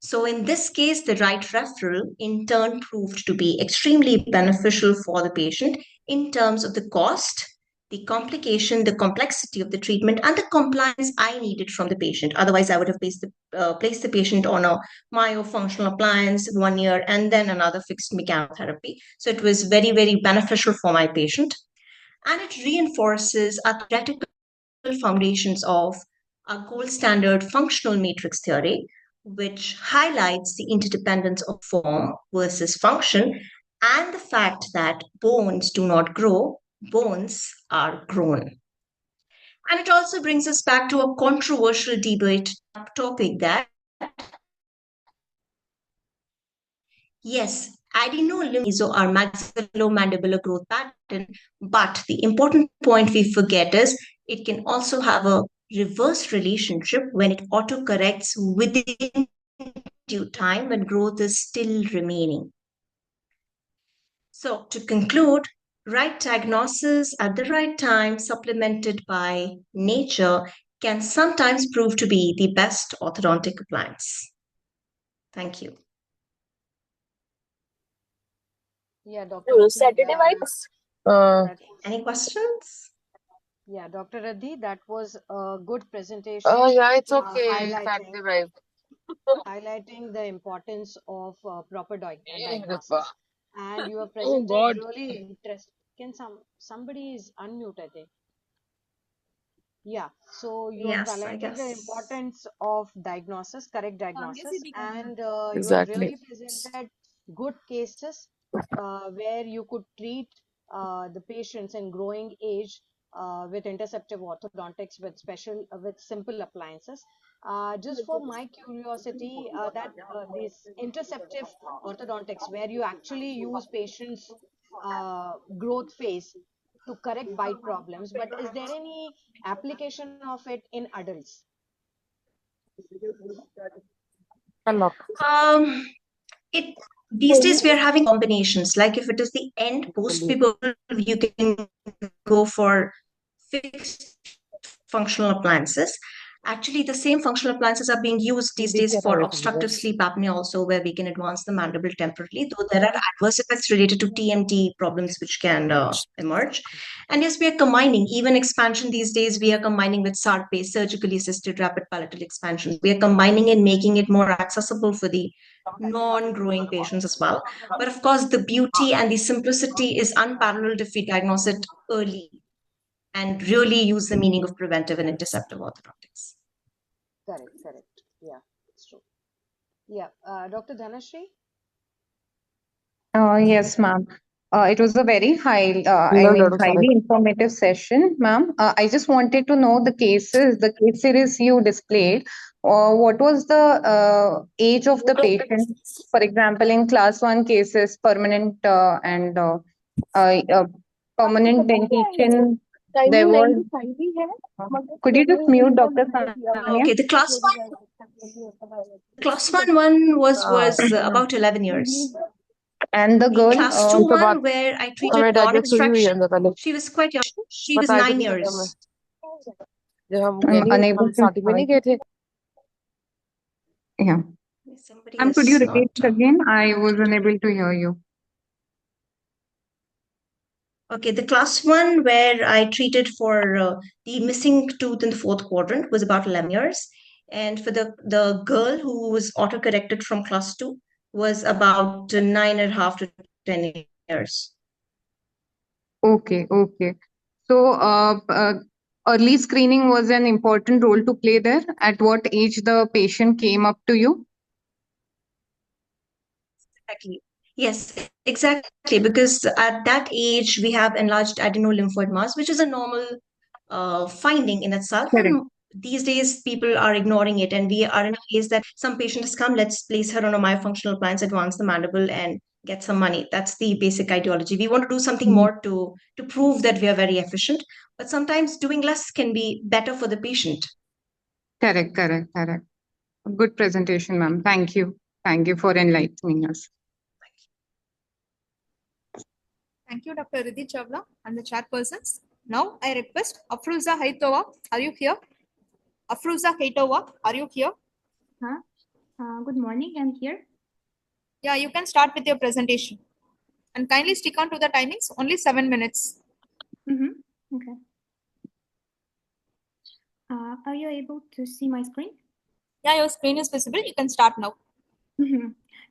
So in this case, the right referral in turn proved to be extremely beneficial for the patient in terms of the cost, the complication, the complexity of the treatment, and the compliance I needed from the patient. Otherwise, I would have placed the patient on a myofunctional appliance 1 year and then another fixed mechanotherapy. So it was very, very beneficial for my patient. And it reinforces our theoretical foundations of our gold standard functional matrix theory, which highlights the interdependence of form versus function and the fact that bones do not grow, bones are grown. And it also brings us back to a controversial debate topic that, yes, adenolymphomas are maxillomandibular growth pattern, but the important point we forget is it can also have a reverse relationship when it autocorrects within due time when growth is still remaining. So to conclude, right diagnosis at the right time supplemented by nature can sometimes prove to be the best orthodontic appliance. Thank you. Yeah, Dr. Saturday vibes. Any questions? Yeah, Dr. Radhi, that was a good presentation. Yeah, it's okay. Saturday vibe. Highlighting the importance of proper Hey, diagnosis. Rippa. And you have Oh presented God. really interesting. Can somebody is unmute, I think. Yeah, so you have Yes, I highlighted the guess. importance of diagnosis, correct diagnosis, and you have Exactly. really presented good cases where you could treat the patients in growing age with interceptive orthodontics with simple appliances. Just for my curiosity, that this interceptive orthodontics, where you actually use patients' growth phase to correct bite problems, but is there any application of it in adults? Unlock. These days we are having combinations. Like if it is the end post-pivot, you can go for fixed functional appliances. Actually, the same functional appliances are being used these days for obstructive sleep apnea also, where we can advance the mandible temporarily, though there are adverse effects related to TMT problems which can emerge. And yes, we are combining, even expansion these days, we are combining with SARP, surgically assisted rapid palatal expansion. We are combining and making it more accessible for the non-growing patients as well. But of course, the beauty and the simplicity is unparalleled if we diagnose it early and really use the meaning of preventive and interceptive orthodontics. Correct. Yeah, it's true. Yeah, Dr. Dhanashree? Yes, ma'am. It was a very highly informative session, ma'am. I just wanted to know the case series you displayed. what was the age of the patient? For example, in class 1 cases, permanent and permanent dentition, there was. Could you just mute Dr. Sania? Okay, the class one was about 11 years. And the girl, Class 2 one, where I treated non extraction, she was quite young. She was 9 years. I'm unable to. Yeah. Somebody Could you is repeat it not. again? I was unable to hear you. Okay, the class 1 where I treated for the missing tooth in the fourth quadrant was about 11 years. And for the girl who was auto-corrected from class 2 was about 9.5 to 10 years. Okay. So, early screening was an important role to play there. At what age the patient came up to you? Exactly. Yes, exactly. Because at that age, we have enlarged adenolymphoid mass, which is a normal finding in itself. Correct. And these days, people are ignoring it. And we are in a case that some patient has come, let's place her on a myofunctional appliance, advance the mandible, and get some money. That's the basic ideology. We want to do something more to prove that we are very efficient. But sometimes doing less can be better for the patient. Correct. Good presentation, ma'am. Thank you for enlightening us. Thank you, Dr. Riddhi Chawla and the chairpersons. Now I request Afruza Haitova. Are you here? Afruza Haitova, are you here? Good morning, I'm here. Yeah, you can start with your presentation. And kindly stick on to the timings, only 7 minutes. Okay. Are you able to see my screen? Yeah, your screen is visible. You can start now.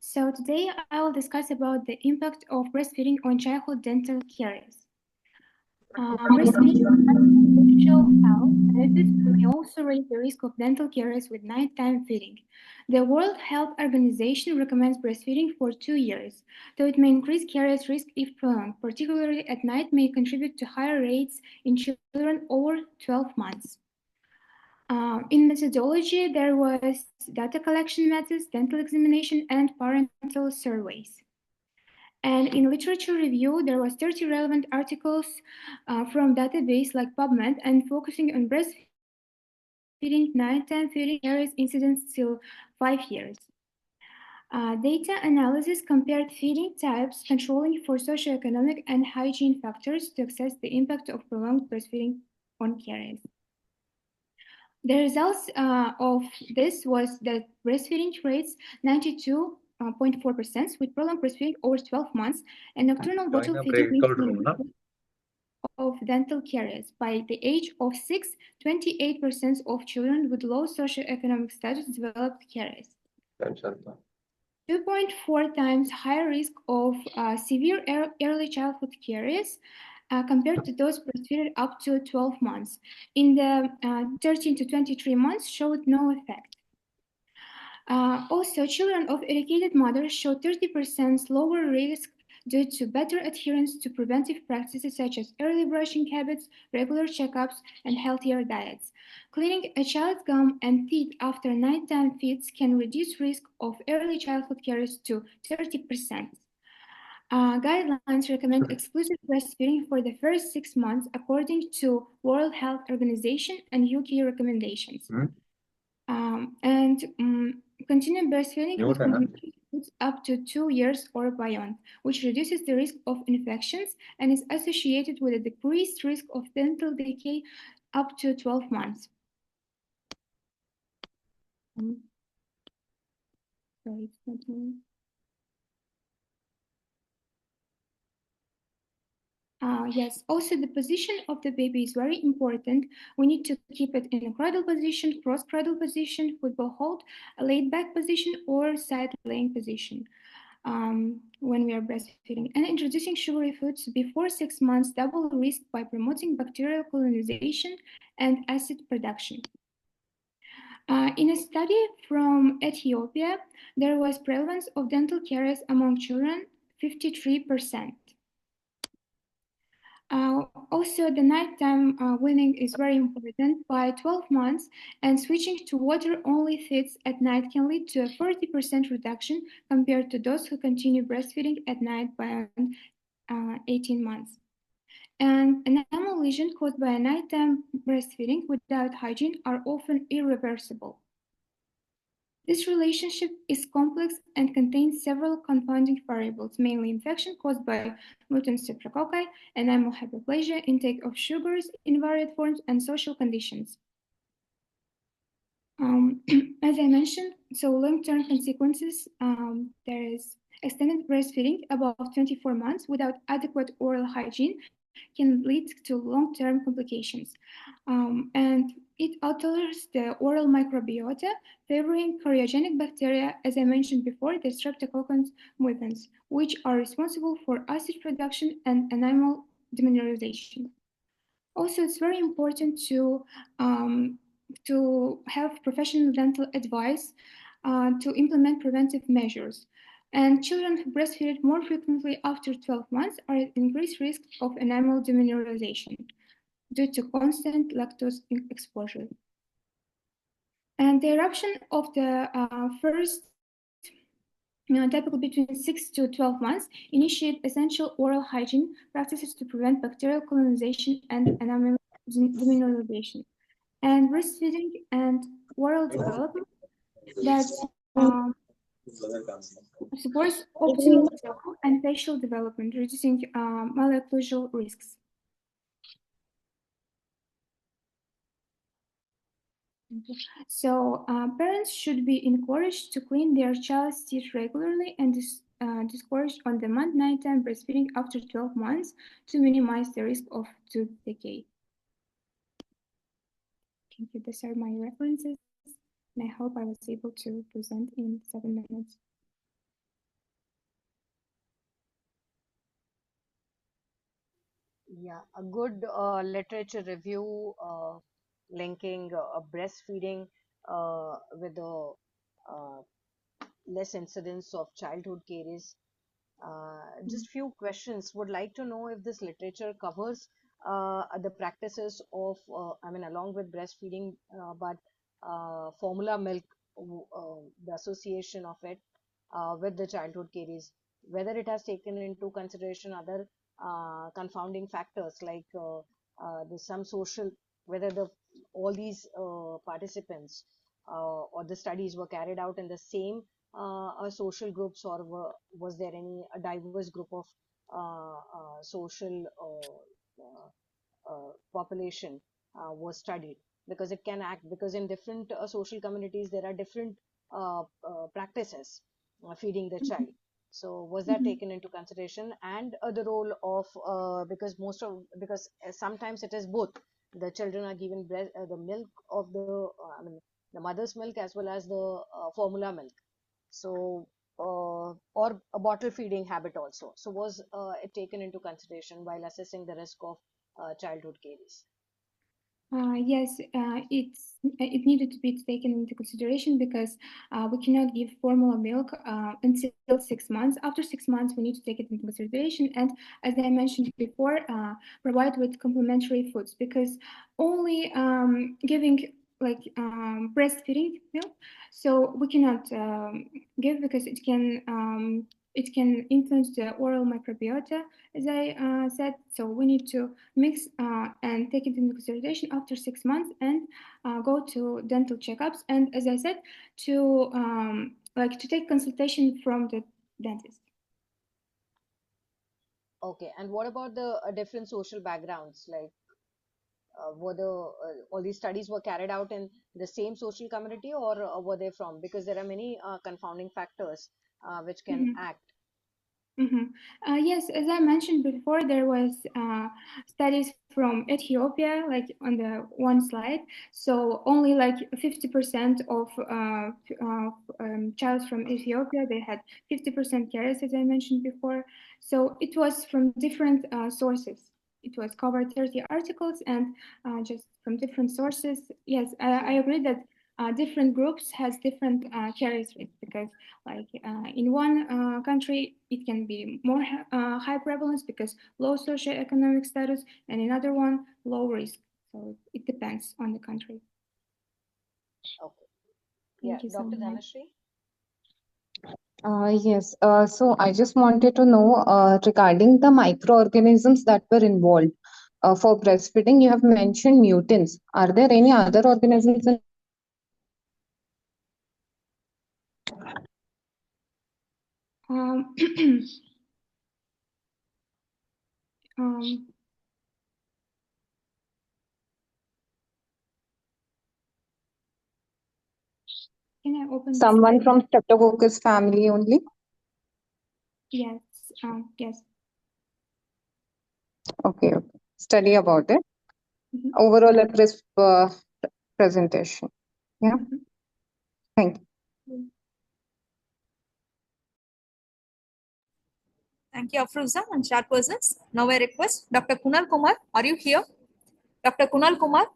So today I will discuss about the impact of breastfeeding on childhood dental caries. Breastfeeding potential health benefits may also raise the risk of dental caries with nighttime feeding. The World Health Organization recommends breastfeeding for 2 years, though it may increase caries risk if prolonged, particularly at night may contribute to higher rates in children over 12 months. In methodology, there was data collection methods, dental examination, and parental surveys. And in literature review, there was 30 relevant articles from database like PubMed and focusing on breastfeeding, nighttime feeding caries incidence till 5 years. Data analysis compared feeding types, controlling for socioeconomic and hygiene factors to assess the impact of prolonged breastfeeding on caries. The results of this was that breastfeeding rates 92.4% with prolonged breastfeeding over 12 months and nocturnal bottle feeding of dental caries. By the age of 6, 28% of children with low socioeconomic status developed caries. 2.4 times higher risk of severe early childhood caries compared to those breastfeeded up to 12 months. In the 13 to 23 months showed no effect. Also, children of educated mothers showed 30% lower risk due to better adherence to preventive practices such as early brushing habits, regular checkups, and healthier diets. Cleaning a child's gum and teeth after nighttime feeds can reduce risk of early childhood caries to 30%. Guidelines recommend exclusive breastfeeding for the first 6 months according to World Health Organization and UK recommendations. Continued breastfeeding with continuous up to 2 years or beyond, which reduces the risk of infections and is associated with a decreased risk of dental decay up to 12 months. Sorry, it's not moving. Yes, also the position of the baby is very important. We need to keep it in a cradle position, cross-cradle position, football hold, a laid-back position, or side-laying position when we are breastfeeding. And introducing sugary foods before 6 months double risk by promoting bacterial colonization and acid production. In a study from Ethiopia, there was prevalence of dental caries among children 53%. Also, the nighttime weaning is very important. By 12 months, and switching to water-only feeds at night can lead to a 40% reduction compared to those who continue breastfeeding at night by 18 months. And enamel lesions caused by nighttime breastfeeding without hygiene are often irreversible. This relationship is complex and contains several confounding variables, mainly infection caused by mutant streptococci, enamel hyperplasia, intake of sugars in varied forms, and social conditions. As I mentioned, so long-term consequences, there is extended breastfeeding above 24 months without adequate oral hygiene can lead to long-term complications. And it alters the oral microbiota, favoring choreogenic bacteria, as I mentioned before, the Streptococcus mutans, which are responsible for acid production and enamel demineralization. Also, it's very important to have professional dental advice to implement preventive measures. And children who breastfeed more frequently after 12 months are at increased risk of enamel demineralization due to constant lactose exposure. And the eruption of the first typically between 6 to 12 months, initiate essential oral hygiene practices to prevent bacterial colonization and enamel demineralization. And breastfeeding and oral development that supports optimal oral and facial development, reducing malocclusional risks. So parents should be encouraged to clean their child's teeth regularly and discourage on-demand nighttime breastfeeding after 12 months to minimize the risk of tooth decay. Thank you. These are my references, and I hope I was able to present in 7 minutes. Yeah, a good literature review linking breastfeeding with the less incidence of childhood caries. Just few questions. Would like to know if this literature covers the practices of, I mean, along with breastfeeding, but formula milk, the association of it with the childhood caries, whether it has taken into consideration other confounding factors like the some social, whether all these participants or the studies were carried out in the same social groups, or was there any a diverse group of social population was studied, because it can act, because in different social communities there are different practices feeding the child. So was that taken into consideration? And the role of because sometimes it is both, the children are given the milk of the I mean the mother's milk as well as the formula milk. So or a bottle feeding habit also. So was it taken into consideration while assessing the risk of childhood caries? Yes, it needed to be taken into consideration because we cannot give formula milk until 6 months. After 6 months, we need to take it into consideration, and as I mentioned before, provide with complementary foods, because only giving like breastfeeding milk, so we cannot give, because it can influence the oral microbiota, as I said. So we need to mix and take it into consideration after 6 months, and go to dental checkups. And as I said, to to take consultation from the dentist. Okay, and what about the different social backgrounds? Like, were all these studies were carried out in the same social community, or were they from? Because there are many confounding factors which can act. Yes, as I mentioned before, there was studies from Ethiopia, like on the one slide. So only like 50% of child from Ethiopia, they had 50% caries, as I mentioned before. So it was from different sources. It was covered 30 articles and just from different sources. Yes, I agree that different groups has different caries rates, because like in one country it can be more high prevalence because low socioeconomic status, and in other one low risk. So it depends on the country. Okay. Yeah, Thank you so Dr. much. Dhanashree? Yes. So I just wanted to know regarding the microorganisms that were involved for breastfeeding. You have mentioned mutants. Are there any other organisms in Um, um, can I open the someone slide? from Streptococcus family only? Yes. Yes. Okay. Okay. Study about it. Mhm. Overall, a crisp presentation. Yeah. Mhm. Thank you. Thank you, Afruza and chat persons. Now I request Dr. Kunal Kumar. Are you here? Dr. Kunal Kumar?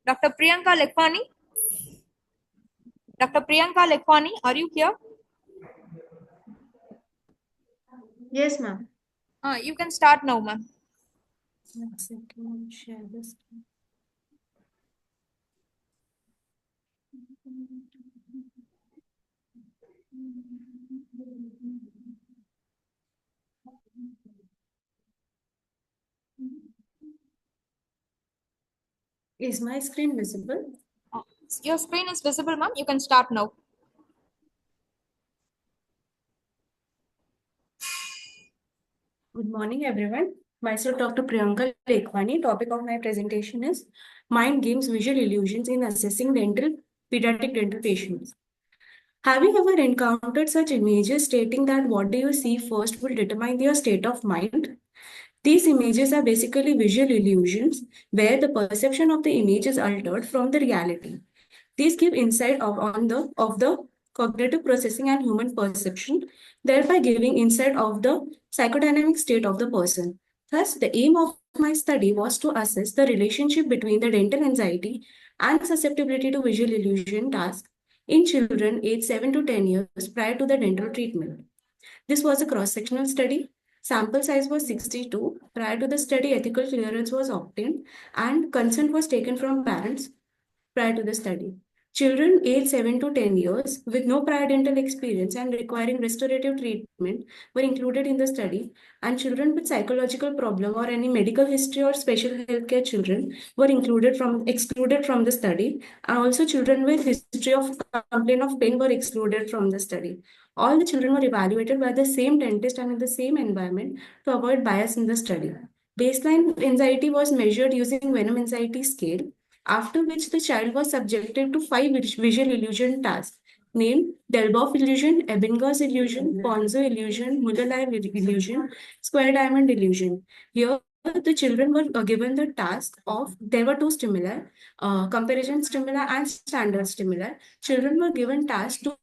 Dr. Priyanka Lekhwani? Dr. Priyanka Lekhwani, are you here? Yes, ma'am. You can start now, ma'am. One second, share the screen. Is my screen visible? Your screen is visible, ma'am. You can start now. Good morning, everyone. Myself, Dr. Priyanka Lekhwani. Topic of my presentation is Mind Games Visual Illusions in Assessing Pediatric Dental Patients. Have you ever encountered such images stating that what do you see first will determine your state of mind? These images are basically visual illusions where the perception of the image is altered from the reality. These give insight of the cognitive processing and human perception, thereby giving insight of the psychodynamic state of the person. Thus, the aim of my study was to assess the relationship between the dental anxiety and susceptibility to visual illusion tasks in children aged 7 to 10 years prior to the dental treatment. This was a cross-sectional study. Sample size was 62. Prior to the study, ethical clearance was obtained and consent was taken from parents prior to the study. Children aged 7 to 10 years with no prior dental experience and requiring restorative treatment were included in the study, and children with psychological problem or any medical history or special healthcare children were excluded from the study, and also children with history of complaint of pain were excluded from the study. All the children were evaluated by the same dentist and in the same environment to avoid bias in the study. Baseline anxiety was measured using Venom Anxiety Scale, after which the child was subjected to 5 visual illusion tasks named Delboff illusion, Ebbinghaus illusion, Ponzo illusion, Muller-Lyer illusion, square diamond illusion. Here, the children were given the task of, there were two stimuli, comparison stimuli and standard stimuli. Children were given task to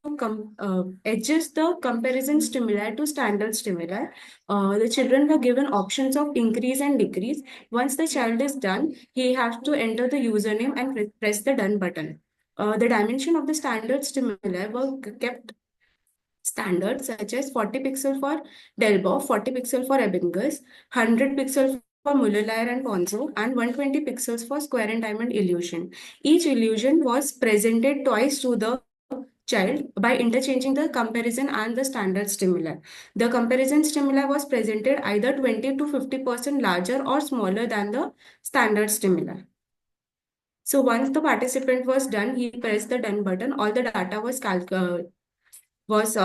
adjust the comparison stimuli to standard stimuli. The children were given options of increase and decrease. Once the child is done, he has to enter the username and press the done button. The dimension of the standard stimuli were kept standard, such as 40 pixel for Delboff, 40 pixel for Ebbinghaus, 100 pixel for Muller-Lyer and Ponzo, and 120 pixels for square and diamond illusion. Each illusion was presented twice to the child by interchanging the comparison and the standard stimuli. The comparison stimuli was presented either 20 to 50% larger or smaller than the standard stimuli. So once the participant was done, he pressed the done button. All the data was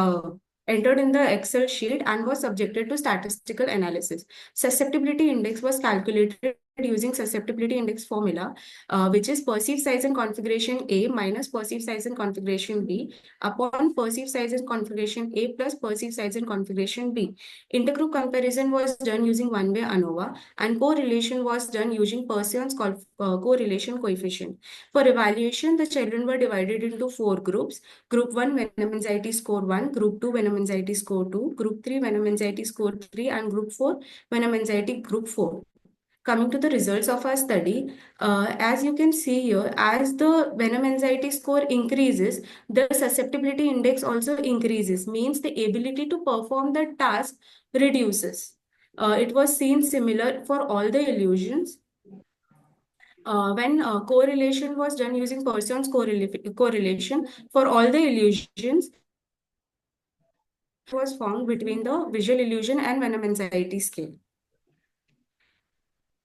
entered in the Excel sheet and was subjected to statistical analysis. Susceptibility index was calculated using susceptibility index formula, which is perceived size and configuration A minus perceived size and configuration B upon perceived size and configuration A plus perceived size and configuration B. Intergroup comparison was done using one-way ANOVA, and correlation was done using Pearson's correlation coefficient. For evaluation, the children were divided into 4 groups. Group 1, Venom Anxiety Score 1, Group 2, Venom Anxiety Score 2, Group 3, Venom Anxiety Score 3, and Group 4, Venom Anxiety Group 4. coming to the results of our study, as you can see here, as the venom anxiety score increases, the susceptibility index also increases, means the ability to perform the task reduces. It was seen similar for all the illusions. When correlation was done using Poisson's correlation for all the illusions, was found between the visual illusion and venom anxiety scale.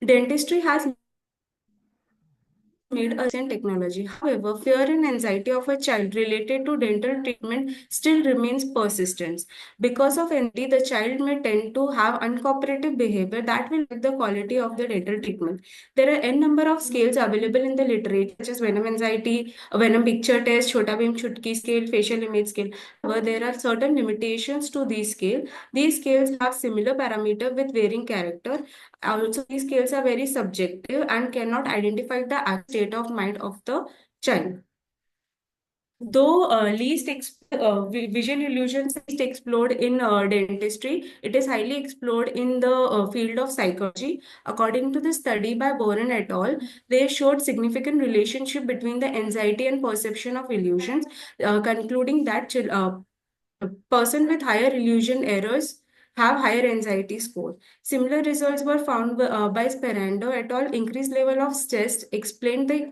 Dentistry has made a recent technology. However, fear and anxiety of a child related to dental treatment still remains persistent. Because of anxiety, the child may tend to have uncooperative behavior that will affect the quality of the dental treatment. There are n number of scales available in the literature, such as venom anxiety, venom picture test, Chota Bheem Chutki scale, facial image scale. However, there are certain limitations to these scales. These scales have similar parameter with varying character. Also, these scales are very subjective and cannot identify the actual state of mind of the child. Though visual illusions least explored in dentistry, it is highly explored in the field of psychology. According to the study by Boren et al., they showed significant relationship between the anxiety and perception of illusions, concluding that a person with higher illusion errors have higher anxiety score. Similar results were found by Sperando et al. Increased level of stress explain the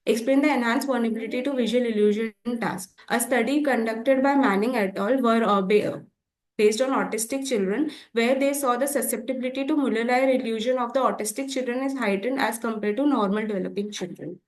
enhanced vulnerability to visual illusion tasks. A study conducted by Manning et al. Were based on autistic children, where they saw the susceptibility to muller illusion of the autistic children is heightened as compared to normal developing children.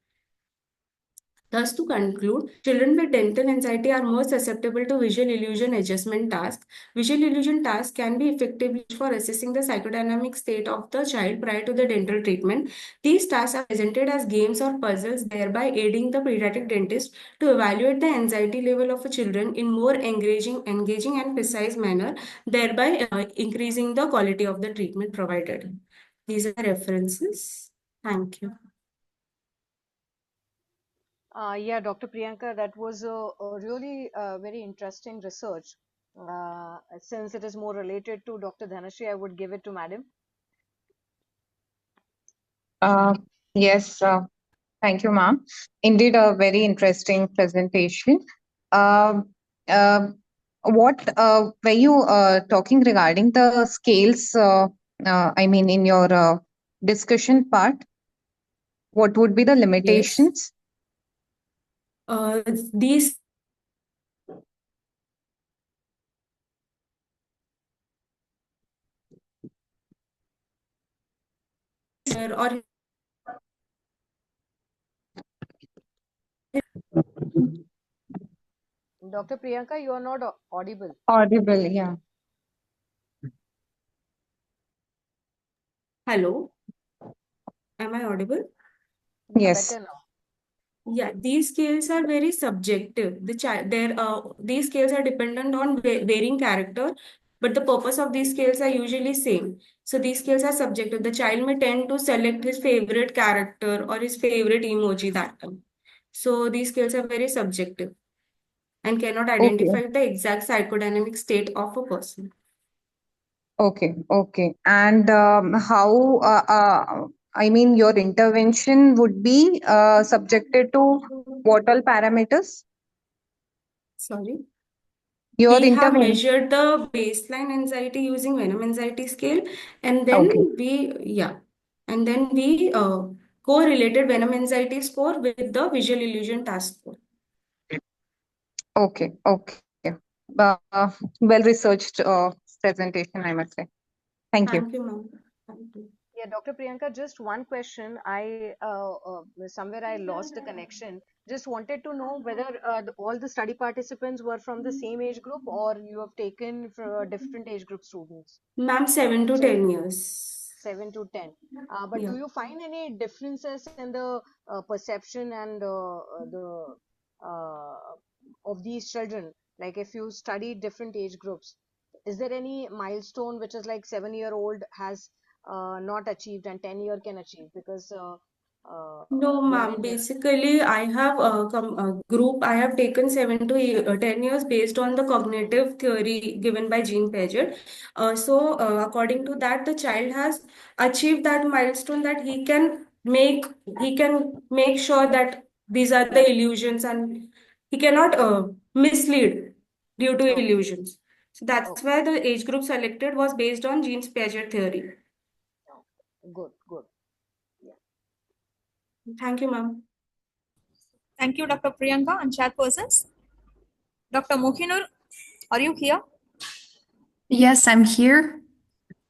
Thus, to conclude, children with dental anxiety are more susceptible to visual illusion adjustment tasks. Visual illusion tasks can be effectively used for assessing the psychodynamic state of the child prior to the dental treatment. These tasks are presented as games or puzzles, thereby aiding the pediatric dentist to evaluate the anxiety level of a children in more engaging and precise manner, thereby increasing the quality of the treatment provided. These are references. Thank you. Yeah, Dr. Priyanka, that was a really very interesting research. Since it is more related to Dr. Dhanashree, I would give it to Madam. Yes, thank you, ma'am. Indeed, a very interesting presentation. Um, uh, what were you talking regarding the scales? I mean, in your discussion part, what would be the Yes. limitations? These or Dr. Priyanka, you are not audible. Audible, yeah. hello, am I audible? Yes. Better now. Yeah, these scales are very subjective. These scales are dependent on varying character, but the purpose of these scales are usually same. So these scales are subjective. The child may tend to select his favorite character or his favorite emoji that time. So these scales are very subjective and cannot Okay. identify the exact psychodynamic state of a person. Okay. Okay. And how? I mean, your intervention would be subjected to what all parameters? Sorry. Your We have intervention. measured the baseline anxiety using venom anxiety scale, and then Okay. we correlated venom anxiety score with the visual illusion task score. Okay. Okay. Uh, well researched presentation, I must say. Thank you. Thank you, ma'am. Thank you. Yeah, Dr. Priyanka, just one question. Somewhere I lost the connection. Just wanted to know whether all the study participants were from the same age group, or you have taken for different age group students. Ma'am, 7 to So 10 years. 7 to 10. But Yeah. do you find any differences in the perception and the of these children? Like if you study different age groups, is there any milestone which is like 7-year-old has not achieved and 10-year can achieve? Because No, ma'am. during this? Basically, I have a group. I have taken 10 years based on the cognitive theory given by Jean Piaget. According to that, the child has achieved that milestone that he can make sure that these are the illusions, and he cannot mislead due to Okay. illusions. So that's Okay. why the age group selected was based on Jean Piaget theory. Good. Good. Yeah. Thank you, ma'am. Thank you, Dr. Priyanka and chairpersons. Dr. Mohinur, are you here? Yes, I'm here.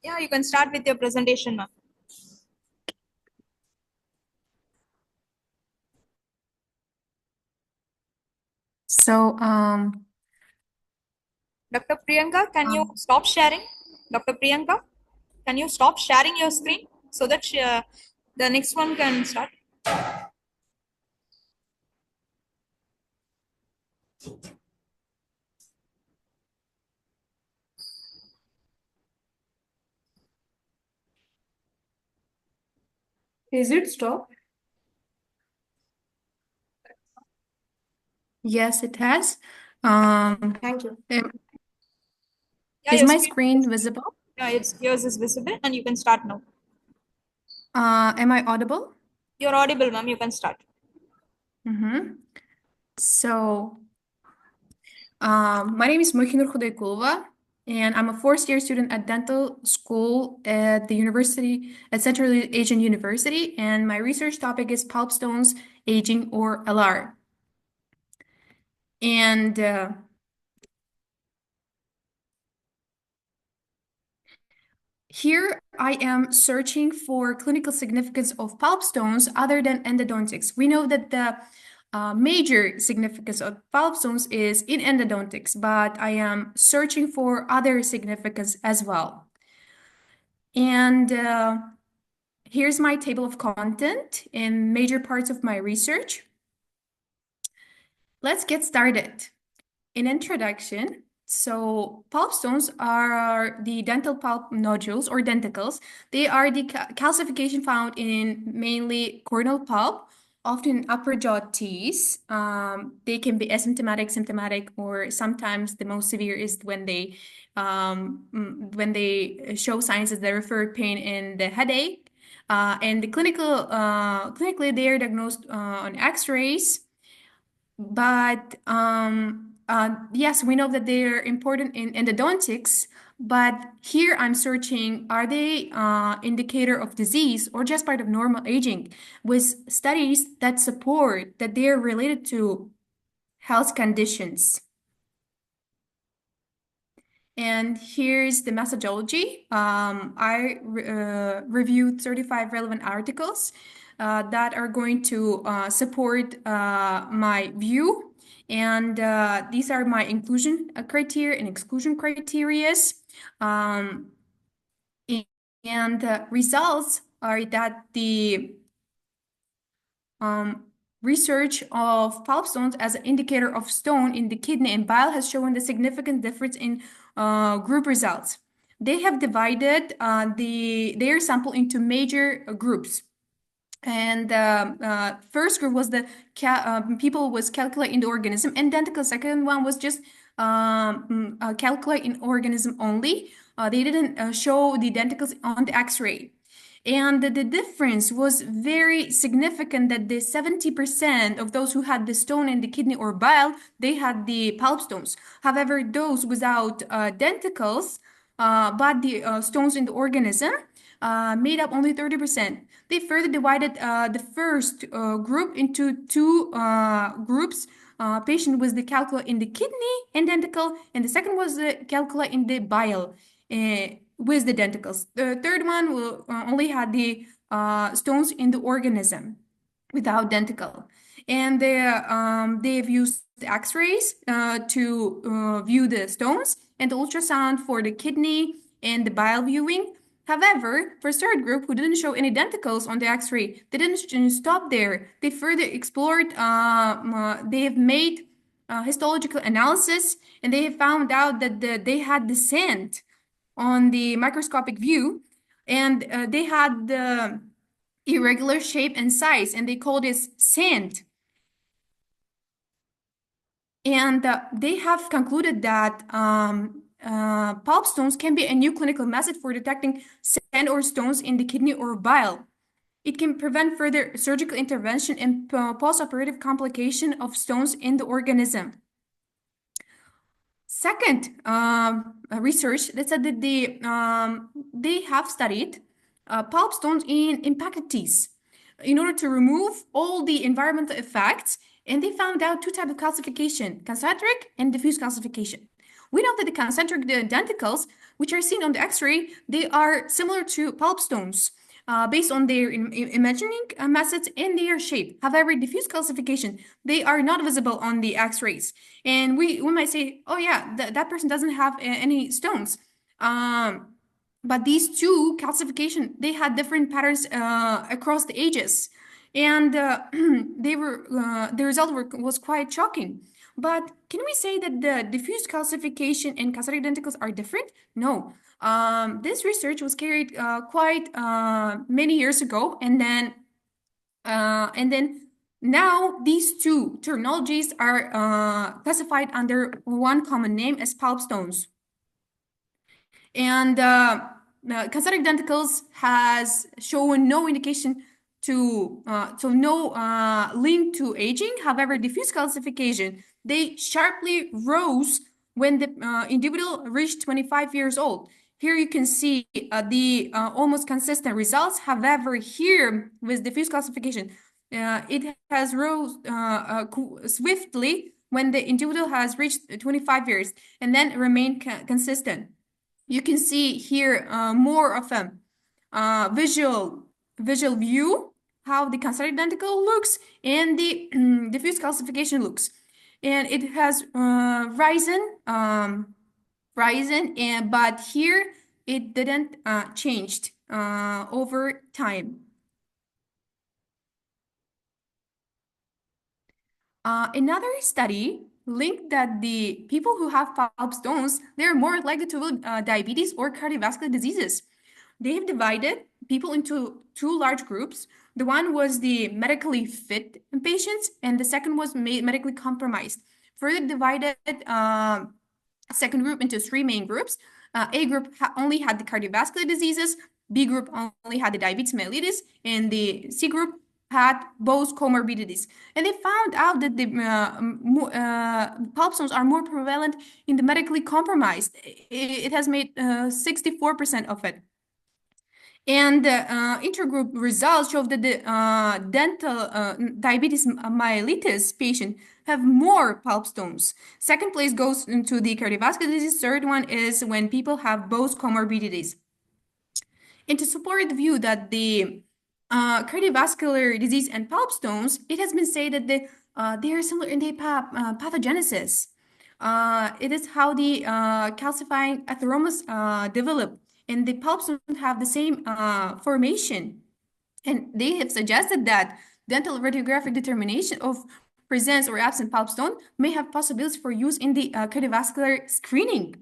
Yeah, you can start with your presentation, ma'am. So, Dr. Priyanka, can you stop sharing? Dr. Priyanka, can you stop sharing your screen so that the next one can start? Is it stopped? yes, it has. Thank you. Yeah, Is your my screen. screen visible? Yeah, yours is visible and you can start now. Am I audible? You're audible, ma'am. You can start. So, my name is Mohinur Khudaykulova, and I'm a fourth-year student at dental school at the university, at Central Asian University, and my research topic is pulp stones, aging, or LR. And here I am searching for clinical significance of pulp stones other than endodontics. We know that the major significance of pulp stones is in endodontics, but I am searching for other significance as well. And here's my table of content in major parts of my research. Let's get started. In introduction, so pulp stones are the dental pulp nodules or denticles. They are the calcification found in mainly corneal pulp, often in upper jaw teeth. They can be asymptomatic, symptomatic, or sometimes the most severe is when they show signs of the referred pain and the headache. And the clinically, they are diagnosed on X-rays. But yes, we know that they're important in endodontics, but here I'm searching, are they indicator of disease or just part of normal aging, with studies that support that they are related to health conditions. And here's the methodology. I reviewed 35 relevant articles that are going to support my view. And these are my inclusion criteria and exclusion criteria. And results are that the research of pulp stones as an indicator of stone in the kidney and bile has shown the significant difference in group results. They have divided their sample into major groups. And first group was the people was calculate in the organism, and identical second one was just calculate in organism only. They didn't show the identicals on the X-ray. And the difference was very significant that the 70% of those who had the stone in the kidney or bile, they had the pulp stones. However, those without denticles, but the stones in the organism, made up only 30%. They further divided the first group into two groups. Patient with the calcula in the kidney and denticle, and the second was the calcula in the bile with the denticles. The third one will only had the stones in the organism without denticle. And they've used X-rays to view the stones, and the ultrasound for the kidney and the bile viewing. However, for third group who didn't show any denticles on the X-ray, they didn't stop there. They further explored. They have made histological analysis, and they have found out that they had descent on the microscopic view, and they had the irregular shape and size, and they call this sand. And they have concluded that pulp stones can be a new clinical method for detecting sand or stones in the kidney or bile. It can prevent further surgical intervention and post-operative complication of stones in the organism. Second, research that said that they have studied pulp stones in impacted teeth in order to remove all the environmental effects, and they found out two types of calcification: concentric and diffuse calcification. We know that the concentric denticles, which are seen on the X-ray, they are similar to pulp stones. Based on their imagining methods and their shape. However, diffuse calcification, they are not visible on the X-rays. And we might say, oh yeah, that person doesn't have any stones. But these two calcification, they had different patterns across the ages. And the result was quite shocking. But can we say that the diffuse calcification and concentric denticles are different? No. This research was carried quite many years ago, and then now these two terminologies are classified under one common name as pulp stones. And concentric denticles has shown no indication to no link to aging. However, diffuse calcification, they sharply rose when the individual reached 25 years old. Here you can see the almost consistent results. However, here with diffuse calcification, it has rose swiftly when the individual has reached 25 years and then remained consistent. You can see here more of a visual view, how the concentric denticle looks and the diffuse calcification looks. And it has risen, but here it didn't changed over time. Another study linked that the people who have pulp stones, they're more likely to develop diabetes or cardiovascular diseases. They have divided people into two large groups. The one was the medically fit patients, and the second was medically compromised. Further divided second group into three main groups. A group only had the cardiovascular diseases, B group only had the diabetes mellitus, and the C group had both comorbidities. And they found out that the pulp stones are more prevalent in the medically compromised. It has made 64% of it. And intergroup results show that the dental diabetes mellitus patient have more pulp stones. Second place goes into the cardiovascular disease. Third one is when people have both comorbidities. And to support the view that the cardiovascular disease and pulp stones, it has been said that they are similar in their pathogenesis. It is how the calcifying atheromas develop, and the pulp stones have the same formation. And they have suggested that dental radiographic determination of presence or absent pulp stone may have possibilities for use in the cardiovascular screening.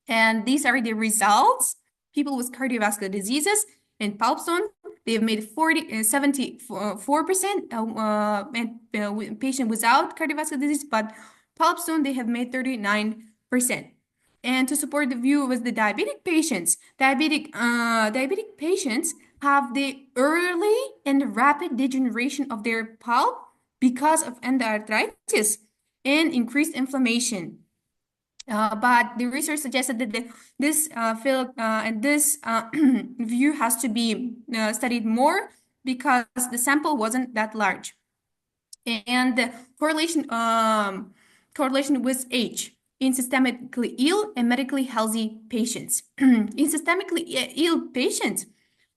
And these are the results. People with cardiovascular diseases and pulp stone, they have made 74%, and patient without cardiovascular disease, but pulp stone, they have made 39%. And to support the view with the diabetic patients, diabetic patients have the early and rapid degeneration of their pulp because of endarthritis and increased inflammation. But the research suggested that this field and this view has to be studied more because the sample wasn't that large. And the correlation with age in systemically ill and medically healthy patients. In systemically ill patients,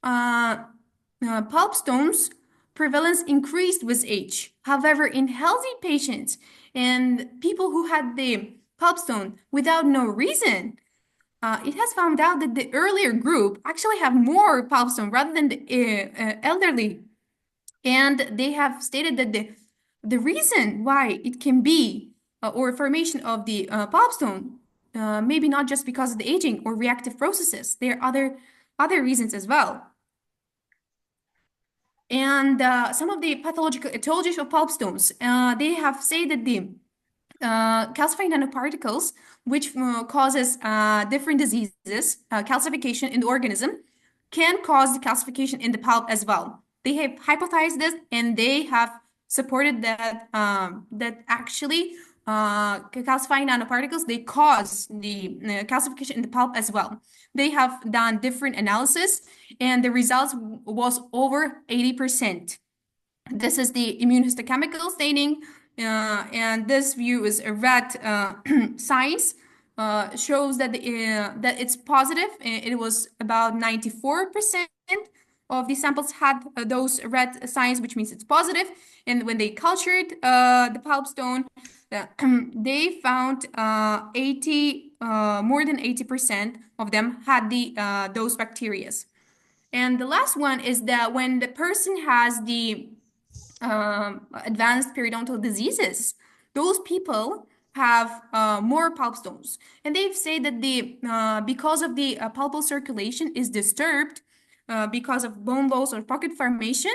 pulp stones prevalence increased with age. However, in healthy patients and people who had the pulp stone without no reason, it has found out that the earlier group actually have more pulp stone rather than the elderly. And they have stated that the reason why it can be or formation of the pulp stone maybe not just because of the aging or reactive processes. There are other reasons as well. And some of the pathological etiologies of pulp stones, they have said that the calcifying nanoparticles, which causes different diseases, calcification in the organism, can cause the calcification in the pulp as well. They have hypothesized this, and they have supported that that actually calcifying nanoparticles, they cause the calcification in the pulp as well. They have done different analysis, and the results was over 80%. This is the immunohistochemical staining, and this view is a red science shows that that it's positive. It was about 94% of the samples had those red signs, which means it's positive. And when they cultured the pulp stone, they found 80 more than 80% of them had the those bacteria. And the last one is that when the person has the advanced periodontal diseases, those people have more pulp stones. And they've said that the because of the pulpal circulation is disturbed because of bone loss or pocket formation,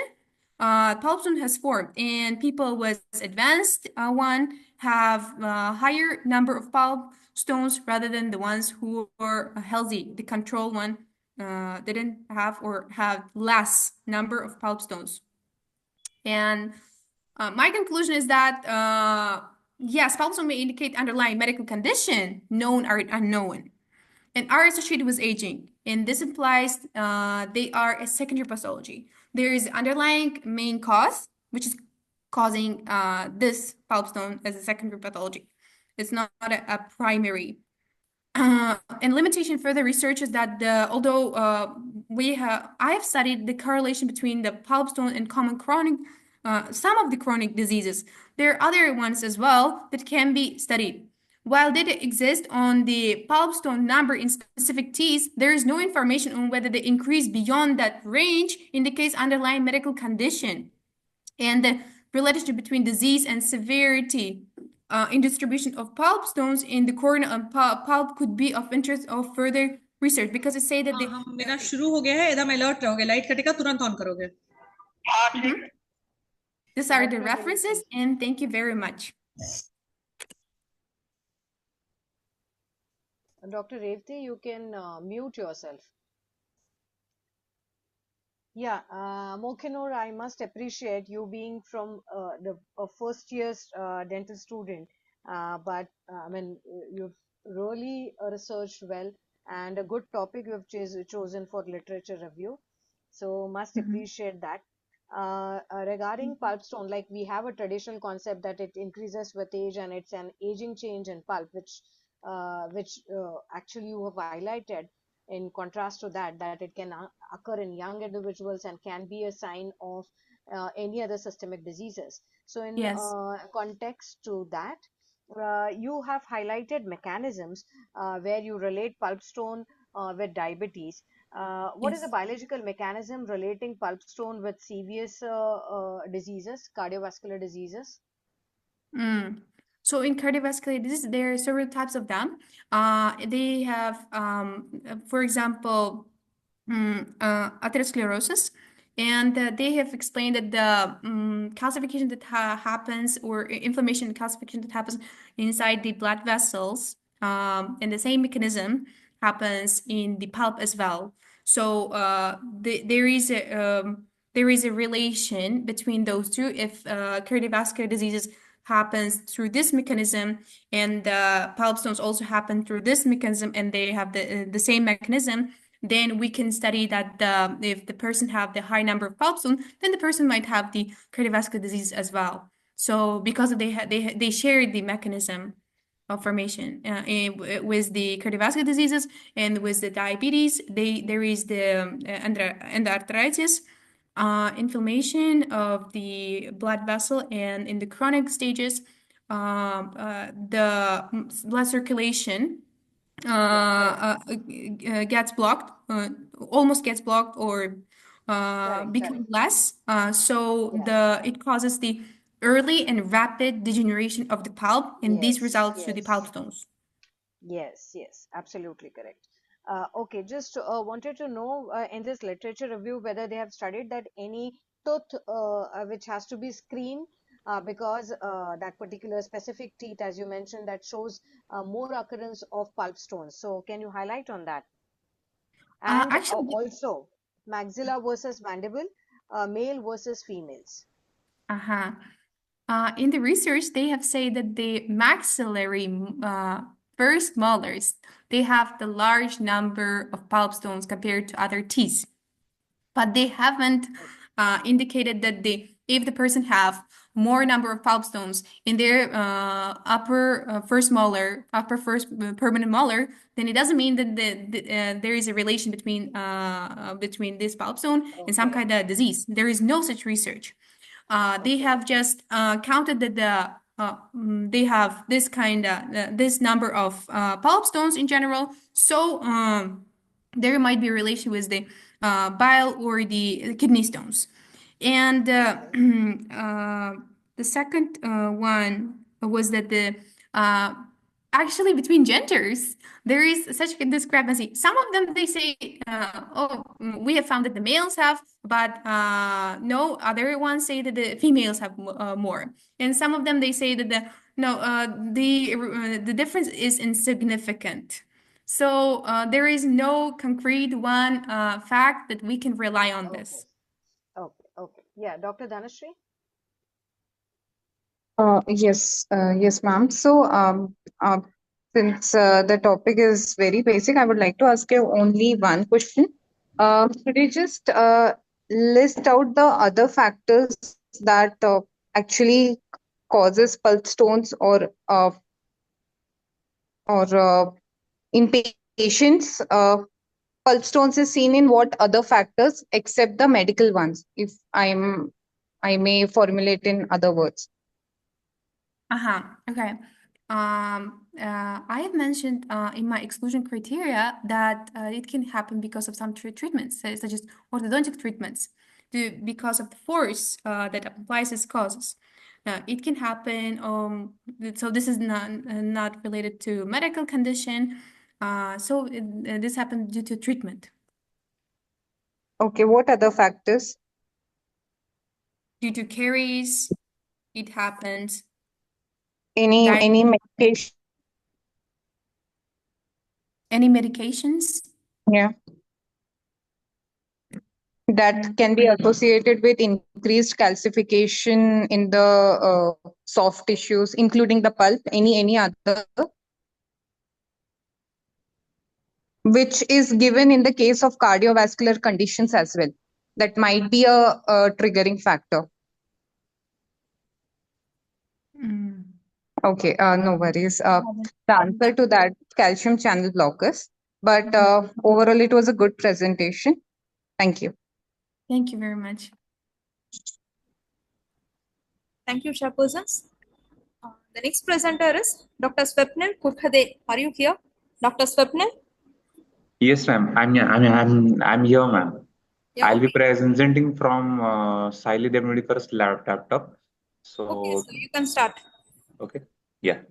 pulp stone has formed. And people with advanced one have a higher number of pulp stones rather than the ones who are healthy. The control one didn't have or have less number of pulp stones. And my conclusion is that yes, pulp stone may indicate underlying medical condition, known or unknown, and are associated with aging. And this implies they are a secondary pathology. There is underlying main cause, which is causing this pulp stone as a secondary pathology. It's not a primary. And limitation further research is that although I have studied the correlation between the pulp stone and common chronic, some of the chronic diseases. There are other ones as well that can be studied. While data exists on the pulp stone number in specific teeth, there is no information on whether the increase beyond that range indicates underlying medical condition. And the relationship between disease and severity in distribution of pulp stones in the cornea and pulp could be of interest of further research because it say that the मेरा शुरू हो गया है एकदम alert रहोगे light कटेगा तुरंत on करोगे These are the references, and thank you very much. Dr. Revati, you can mute yourself. Yeah, Mokinur, I must appreciate you being from the first year's dental student, but I mean, you've really researched well and a good topic you've chosen for literature review. So must appreciate that. Regarding pulp stone, like we have a traditional concept that it increases with age and it's an aging change in pulp, which actually you have highlighted. In contrast to that it can occur in young individuals and can be a sign of any other systemic diseases. So in context to that, you have highlighted mechanisms where you relate pulp stone with diabetes. What is the biological mechanism relating pulp stone with serious diseases, cardiovascular diseases? So in cardiovascular disease, there are several types of them. They have, for example, atherosclerosis, and they have explained that the calcification that happens or inflammation calcification that happens inside the blood vessels, and the same mechanism happens in the pulp as well. So there is a relation between those two. If cardiovascular diseases happens through this mechanism and the pulp stones also happen through this mechanism and they have the same mechanism, then we can study that if the person have the high number of pulp stones, then the person might have the cardiovascular disease as well. So because they share the mechanism of formation with the cardiovascular diseases and with the diabetes, there is the endoarthritis, inflammation of the blood vessel, and in the chronic stages, the blood circulation gets blocked, almost gets blocked or become less. It causes the early and rapid degeneration of the pulp, and these results to the pulp stones. Yes, absolutely correct. Okay, just wanted to know in this literature review whether they have studied that any tooth which has to be screened because that particular specific teeth, as you mentioned, that shows more occurrence of pulp stones. So can you highlight on that? And Actually, also maxilla versus mandible, male versus females. uh-huh. In the research, they have said that the maxillary first molars, they have the large number of pulp stones compared to other teeth, but they haven't indicated that if the person have more number of pulp stones in their upper first molar, upper first permanent molar, then it doesn't mean that there is a relation between this pulp stone and some kind of disease. There is no such research. They have just counted that they have this kind of this number of pulp stones in general. So there might be a relation with the bile or the kidney stones. And the second one was that actually between genders there is such a discrepancy. Some of them they say, we have found that the males have, but no, other ones say that the females have more. And some of them they say that the difference is insignificant. So there is no concrete one fact that we can rely on this. Okay. Yeah, Dr. Dhanashree? Yes, ma'am. So, since the topic is very basic, I would like to ask you only one question. Could you just list out the other factors that actually causes pulp stones or in patients, pulp stones is seen in what other factors except the medical ones, if I may formulate in other words. Okay. I have mentioned in my exclusion criteria that it can happen because of some treatments, such as orthodontic treatments, because of the force that applies its causes. It can happen. So this is not related to medical condition. So this happened due to treatment. Okay, what other factors? Due to caries, it happens. Any medication? Any medications? Yeah. That can be associated with increased calcification in the soft tissues, including the pulp. Any other? Which is given in the case of cardiovascular conditions as well. That might be a triggering factor. Okay, no worries. The answer to that, calcium channel blockers. But overall, it was a good presentation. Thank you. Thank you very much. Thank you, chairpersons. The next presenter is Dr. Swapnil Kuthade. Are you here, Dr. Swapnil? Yes, ma'am. I'm here, ma'am. Yeah, I'll be presenting from Siley Demodifer's laptop. So okay, so you can start. Okay. Yeah.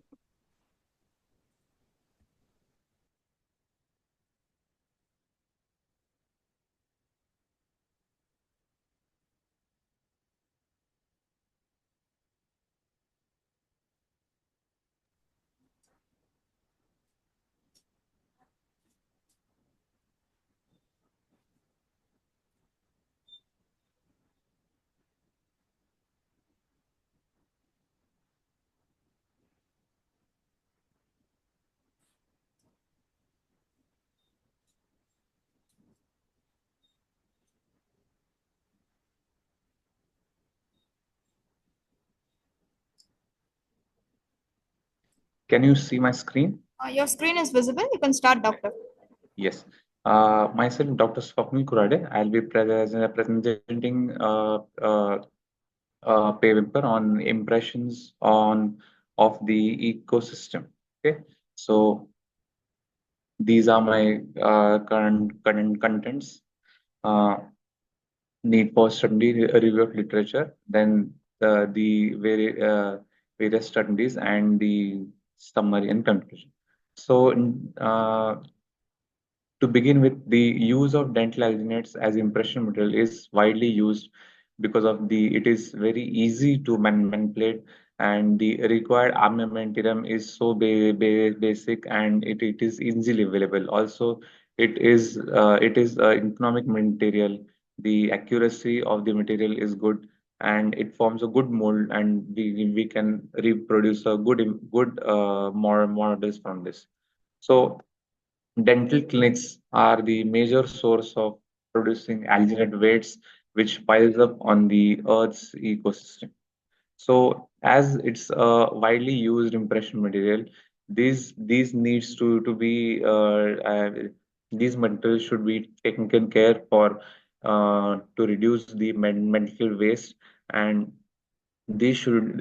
Can you see my screen? Your screen is visible. You can start, doctor. Yes. Myself, Dr. Swapnil Kurade. I'll be presenting paper on impressions of the ecosystem. Okay. So these are my current contents. Need for study review of literature, then the various studies and the summary and conclusion. So to begin with, the use of dental alginates as impression material is widely used because of it is very easy to manipulate, and the required armamentarium is so basic, and it is easily available. Also, it is economic material. The accuracy of the material is good, and it forms a good mold, and we can reproduce a good more models from this. So dental clinics are the major source of producing alginate waste, which piles up on the Earth's ecosystem. So as it's a widely used impression material, these needs to be these materials should be taken care for to reduce the medical waste, and they should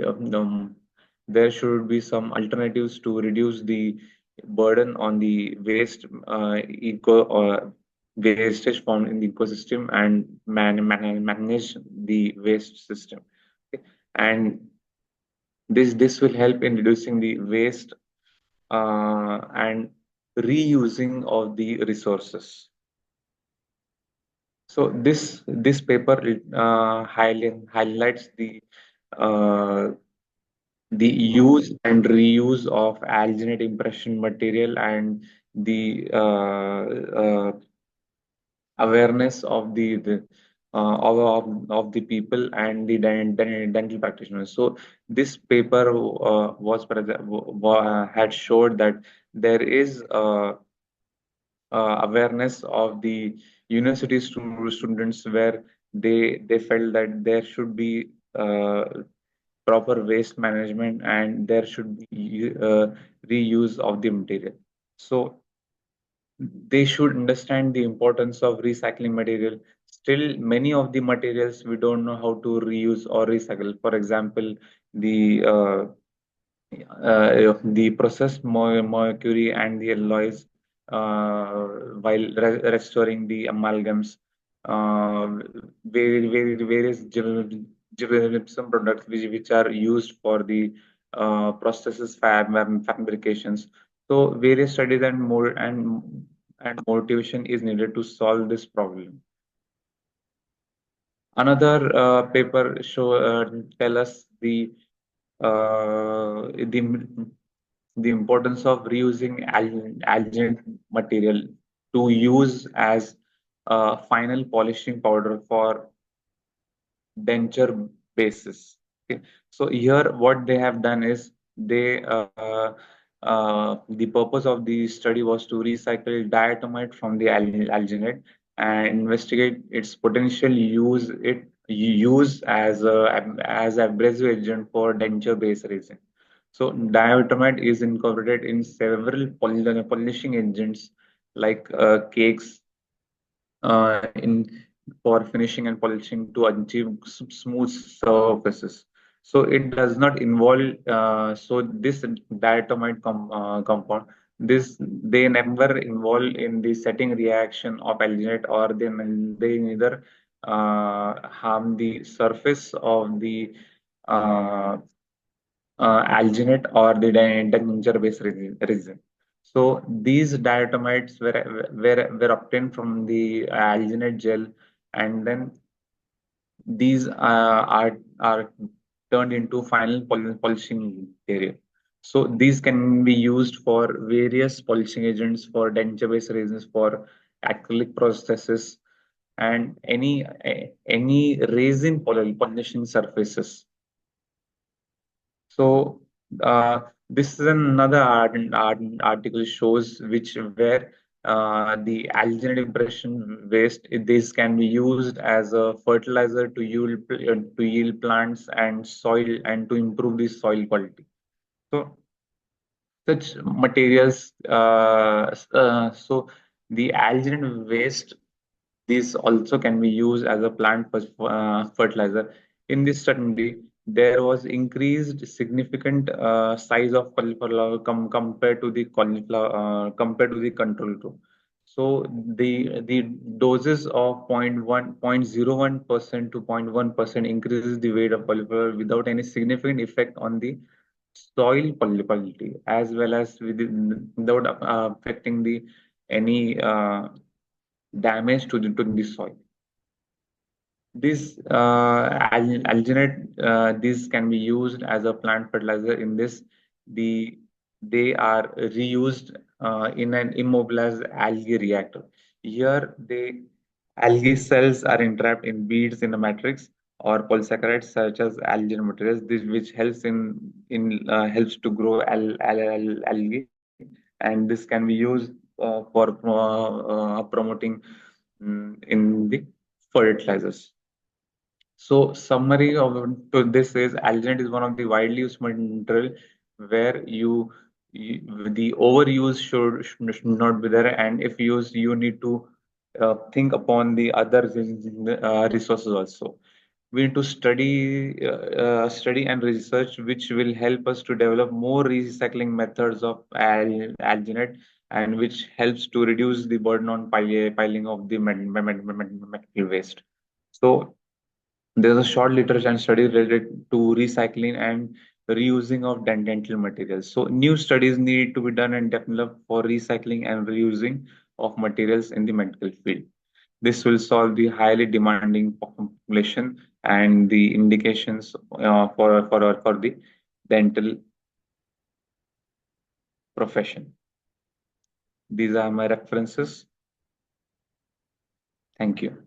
there should be some alternatives to reduce the burden on the waste wastage found in the ecosystem, and manage the waste system. Okay. And this will help in reducing the waste and reusing of the resources. So this paper highlights uh, the use and reuse of alginate impression material, and the awareness of of the people and the dental practitioners. So this paper had showed that there is awareness of the university students, where they felt that there should be proper waste management, and there should be reuse of the material. So they should understand the importance of recycling material. Still, many of the materials we don't know how to reuse or recycle. For example, the processed mercury and the alloys, while restoring the amalgams, various gypsum products which are used for the prosthesis fabrications. So various studies and more and motivation is needed to solve this problem. Another paper tell us the importance of reusing alginate material to use as a final polishing powder for denture bases. Okay. So here what they have done is the purpose of the study was to recycle diatomite from the alginate and investigate its potential use as as abrasive agent for denture base resin. So diatomite is incorporated in several polishing agents like cakes, in for finishing and polishing to achieve smooth surfaces. So it does not involve. So this diatomite compound, this they never involve in the setting reaction of alginate, or they neither harm the surface of the uh, alginate or the denture-based resin. So these diatomites were obtained from the alginate gel, and then these are turned into final polishing area. So these can be used for various polishing agents, for denture-based resins, for acrylic processes, and any resin polishing surfaces. So this is another article shows which where the alginate impression waste, this can be used as a fertilizer to yield plants and soil, and to improve the soil quality. So such materials, so the alginate waste, these also can be used as a plant fertilizer. In this study, there was increased significant size of cauliflower compared to the compared to the control group. So the doses of 0.01% to 0.1% increases the weight of cauliflower without any significant effect on the soil quality, as well as without affecting the any damage to the soil. This alginate, these can be used as a plant fertilizer. In this, they are reused in an immobilized algae reactor. Here, algae cells are entrapped in beads in the matrix or polysaccharides such as alginate materials. This which helps helps to grow algae, and this can be used for promoting in the fertilizers. So summary of to this is alginate is one of the widely used material where the overuse should not be there, and if used, you need to think upon the other resources also. We need to study and research which will help us to develop more recycling methods of alginate, and which helps to reduce the burden on piling of the metal waste. So there's a short literature and study related to recycling and reusing of dental materials. So new studies need to be done and developed for recycling and reusing of materials in the medical field. This will solve the highly demanding population and the indications for the dental profession. These are my references. Thank you.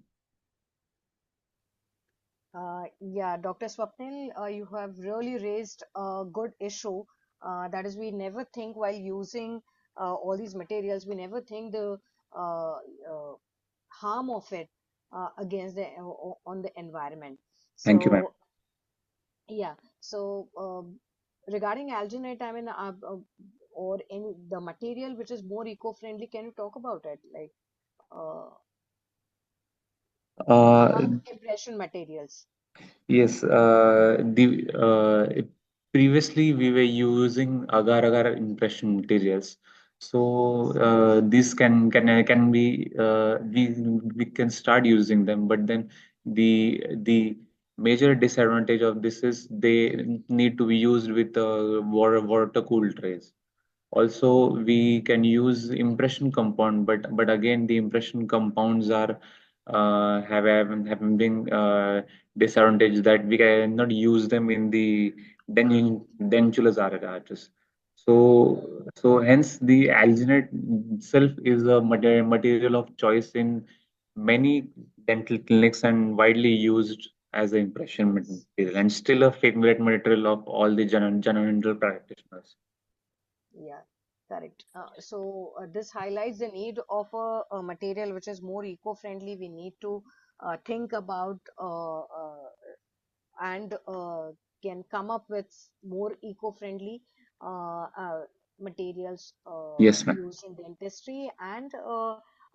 Yeah, Dr. Swapnil, you have really raised a good issue. That is, we never think while using all these materials, we never think the harm of it against the on the environment. Thank you, ma'am. So yeah, so regarding alginate, I mean, or any the material which is more eco-friendly, can you talk about it? Like non-impression materials. Yes, previously we were using agar-agar impression materials. So this can be we can start using them, but then the major disadvantage of this is they need to be used with water cooled trays. Also, we can use impression compound, but again, the impression compounds are having been disadvantage that we cannot use them in the dentulous arches. So hence the alginate itself is a material of choice in many dental clinics and widely used as an impression material, and still a favorite material of all the general dental practitioners. Yeah, correct. This highlights the need of a material which is more eco-friendly. We need to think about and can come up with more eco-friendly materials Yes, ma'am. used in dentistry, and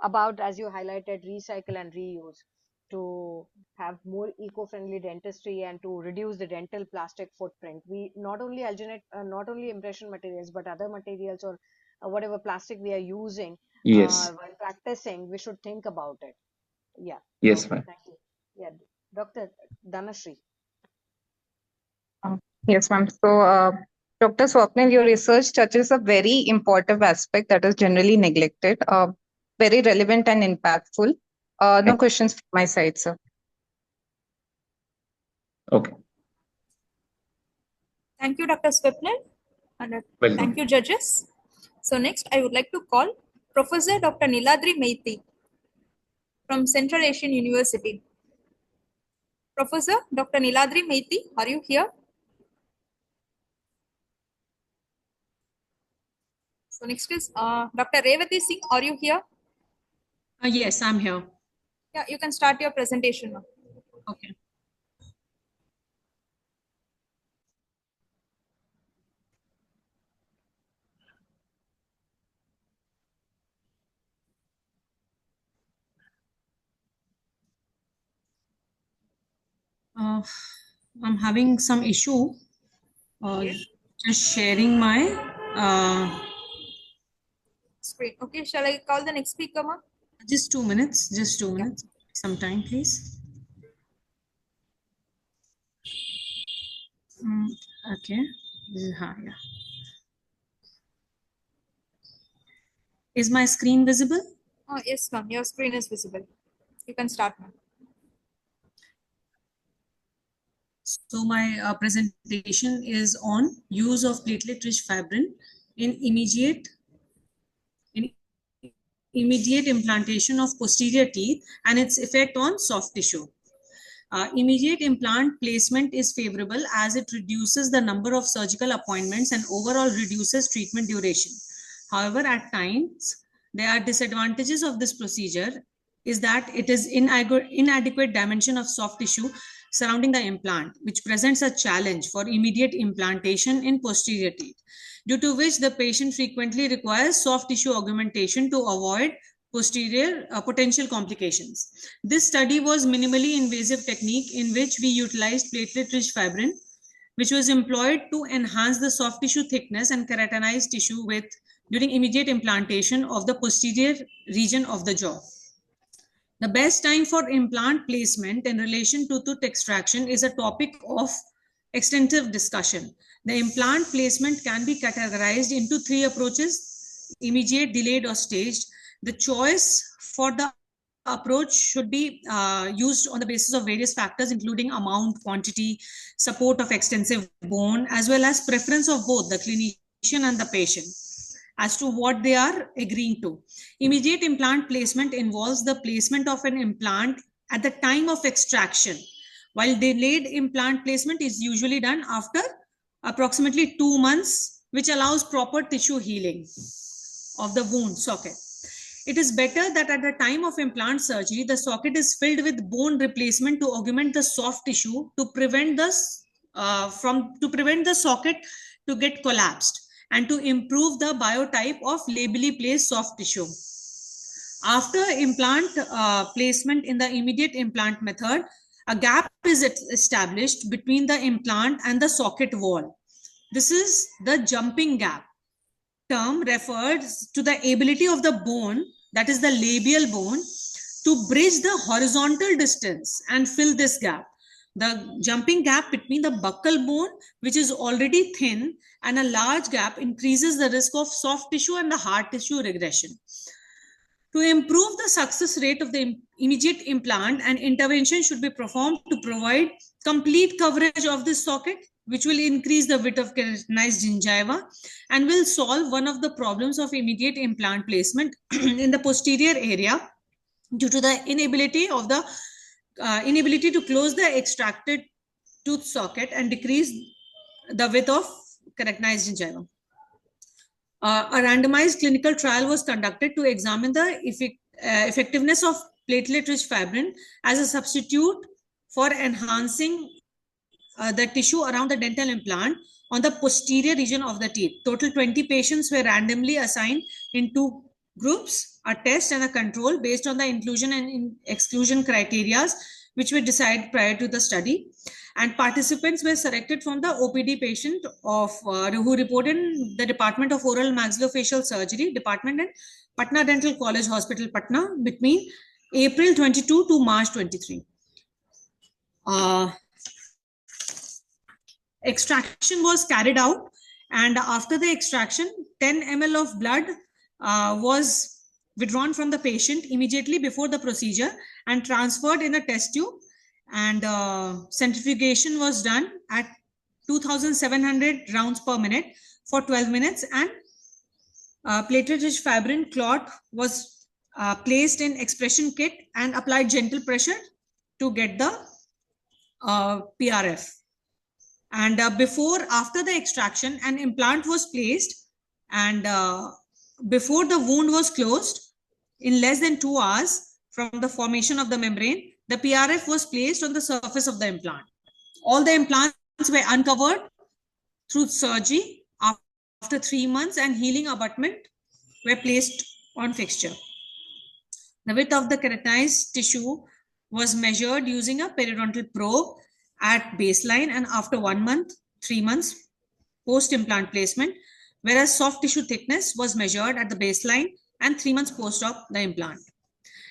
about, as you highlighted, recycle and reuse to have more eco-friendly dentistry and to reduce the dental plastic footprint. We not only alginate, not only impression materials, but other materials or whatever plastic we are using Yes. while practicing, we should think about it. Yeah. Yes, Okay. ma'am. Thank you. Yeah, Dr. Dhanashree. Yes, ma'am. So, Dr. Swapnil, your research touches a very important aspect that is generally neglected, very relevant and impactful. No questions from my side, sir. Okay. Thank you, Dr. Swapnil, and Welcome. thank you, judges. So next, I would like to call Professor Dr. Niladri Meiti from Central Asian University. Professor Dr. Niladri Meiti, are you here? So next is Dr. Revati Singh, are you here? Yes, I'm here. Yeah, you can start your presentation now. Okay. I'm having some issue. Just sharing my screen. Okay, shall I call the next speaker, ma? Just 2 minutes. Just 2 minutes. Some time, please. Okay. Yeah. Is my screen visible? Oh, yes, ma'am. Your screen is visible. You can start, ma'am. So my presentation is on use of platelet-rich fibrin in immediate implantation of posterior teeth and its effect on soft tissue. Immediate implant placement is favorable as it reduces the number of surgical appointments and overall reduces treatment duration. However, at times, there are disadvantages of this procedure is that it is inadequate dimension of soft tissue surrounding the implant, which presents a challenge for immediate implantation in posterior teeth, due to which the patient frequently requires soft tissue augmentation to avoid posterior potential complications. This study was minimally invasive technique in which we utilized platelet-rich fibrin, which was employed to enhance the soft tissue thickness and keratinized tissue during immediate implantation of the posterior region of the jaw. The best time for implant placement in relation to tooth extraction is a topic of extensive discussion. The implant placement can be categorized into 3 approaches: immediate, delayed, or staged. The choice for the approach should be used on the basis of various factors, including amount, quantity, support of extensive bone, as well as preference of both the clinician and the patient as to what they are agreeing to. Immediate implant placement involves the placement of an implant at the time of extraction, while delayed implant placement is usually done after approximately 2 months, which allows proper tissue healing of the wound socket. It is better that at the time of implant surgery, the socket is filled with bone replacement to augment the soft tissue to prevent the socket to get collapsed and to improve the biotype of labally placed soft tissue. After implant placement in the immediate implant method, a gap is established between the implant and the socket wall. This is the jumping gap. Term refers to the ability of the bone, that is the labial bone, to bridge the horizontal distance and fill this gap. The jumping gap between the buccal bone, which is already thin, and a large gap increases the risk of soft tissue and the hard tissue regression. To improve the success rate of the immediate implant, an intervention should be performed to provide complete coverage of this socket, which will increase the width of keratinized gingiva and will solve one of the problems of immediate implant placement in the posterior area due to the inability to close the extracted tooth socket and decrease the width of keratinized gingiva. A randomized clinical trial was conducted to examine the effectiveness of platelet-rich fibrin as a substitute for enhancing the tissue around the dental implant on the posterior region of the teeth. Total 20 patients were randomly assigned in 2 groups, a test and a control, based on the inclusion and exclusion criteria which were decided prior to the study. And participants were selected from the OPD patient who reported in the Department of Oral Maxillofacial Surgery department in Patna Dental College Hospital, Patna, between April 22 to March 23. Extraction was carried out, and after the extraction, 10 ml of blood was withdrawn from the patient immediately before the procedure and transferred in a test tube, and centrifugation was done at 2,700 rounds per minute for 12 minutes, and platelet-rich fibrin clot was placed in expression kit and applied gentle pressure to get the PRF. And after the extraction, an implant was placed, and before the wound was closed, in less than 2 hours from the formation of the membrane, the PRF was placed on the surface of the implant. All the implants were uncovered through surgery after 3 months, and healing abutment were placed on fixture. The width of the keratinized tissue was measured using a periodontal probe at baseline and after 1 month, 3 months post-implant placement, whereas soft tissue thickness was measured at the baseline and 3 months post-op the implant.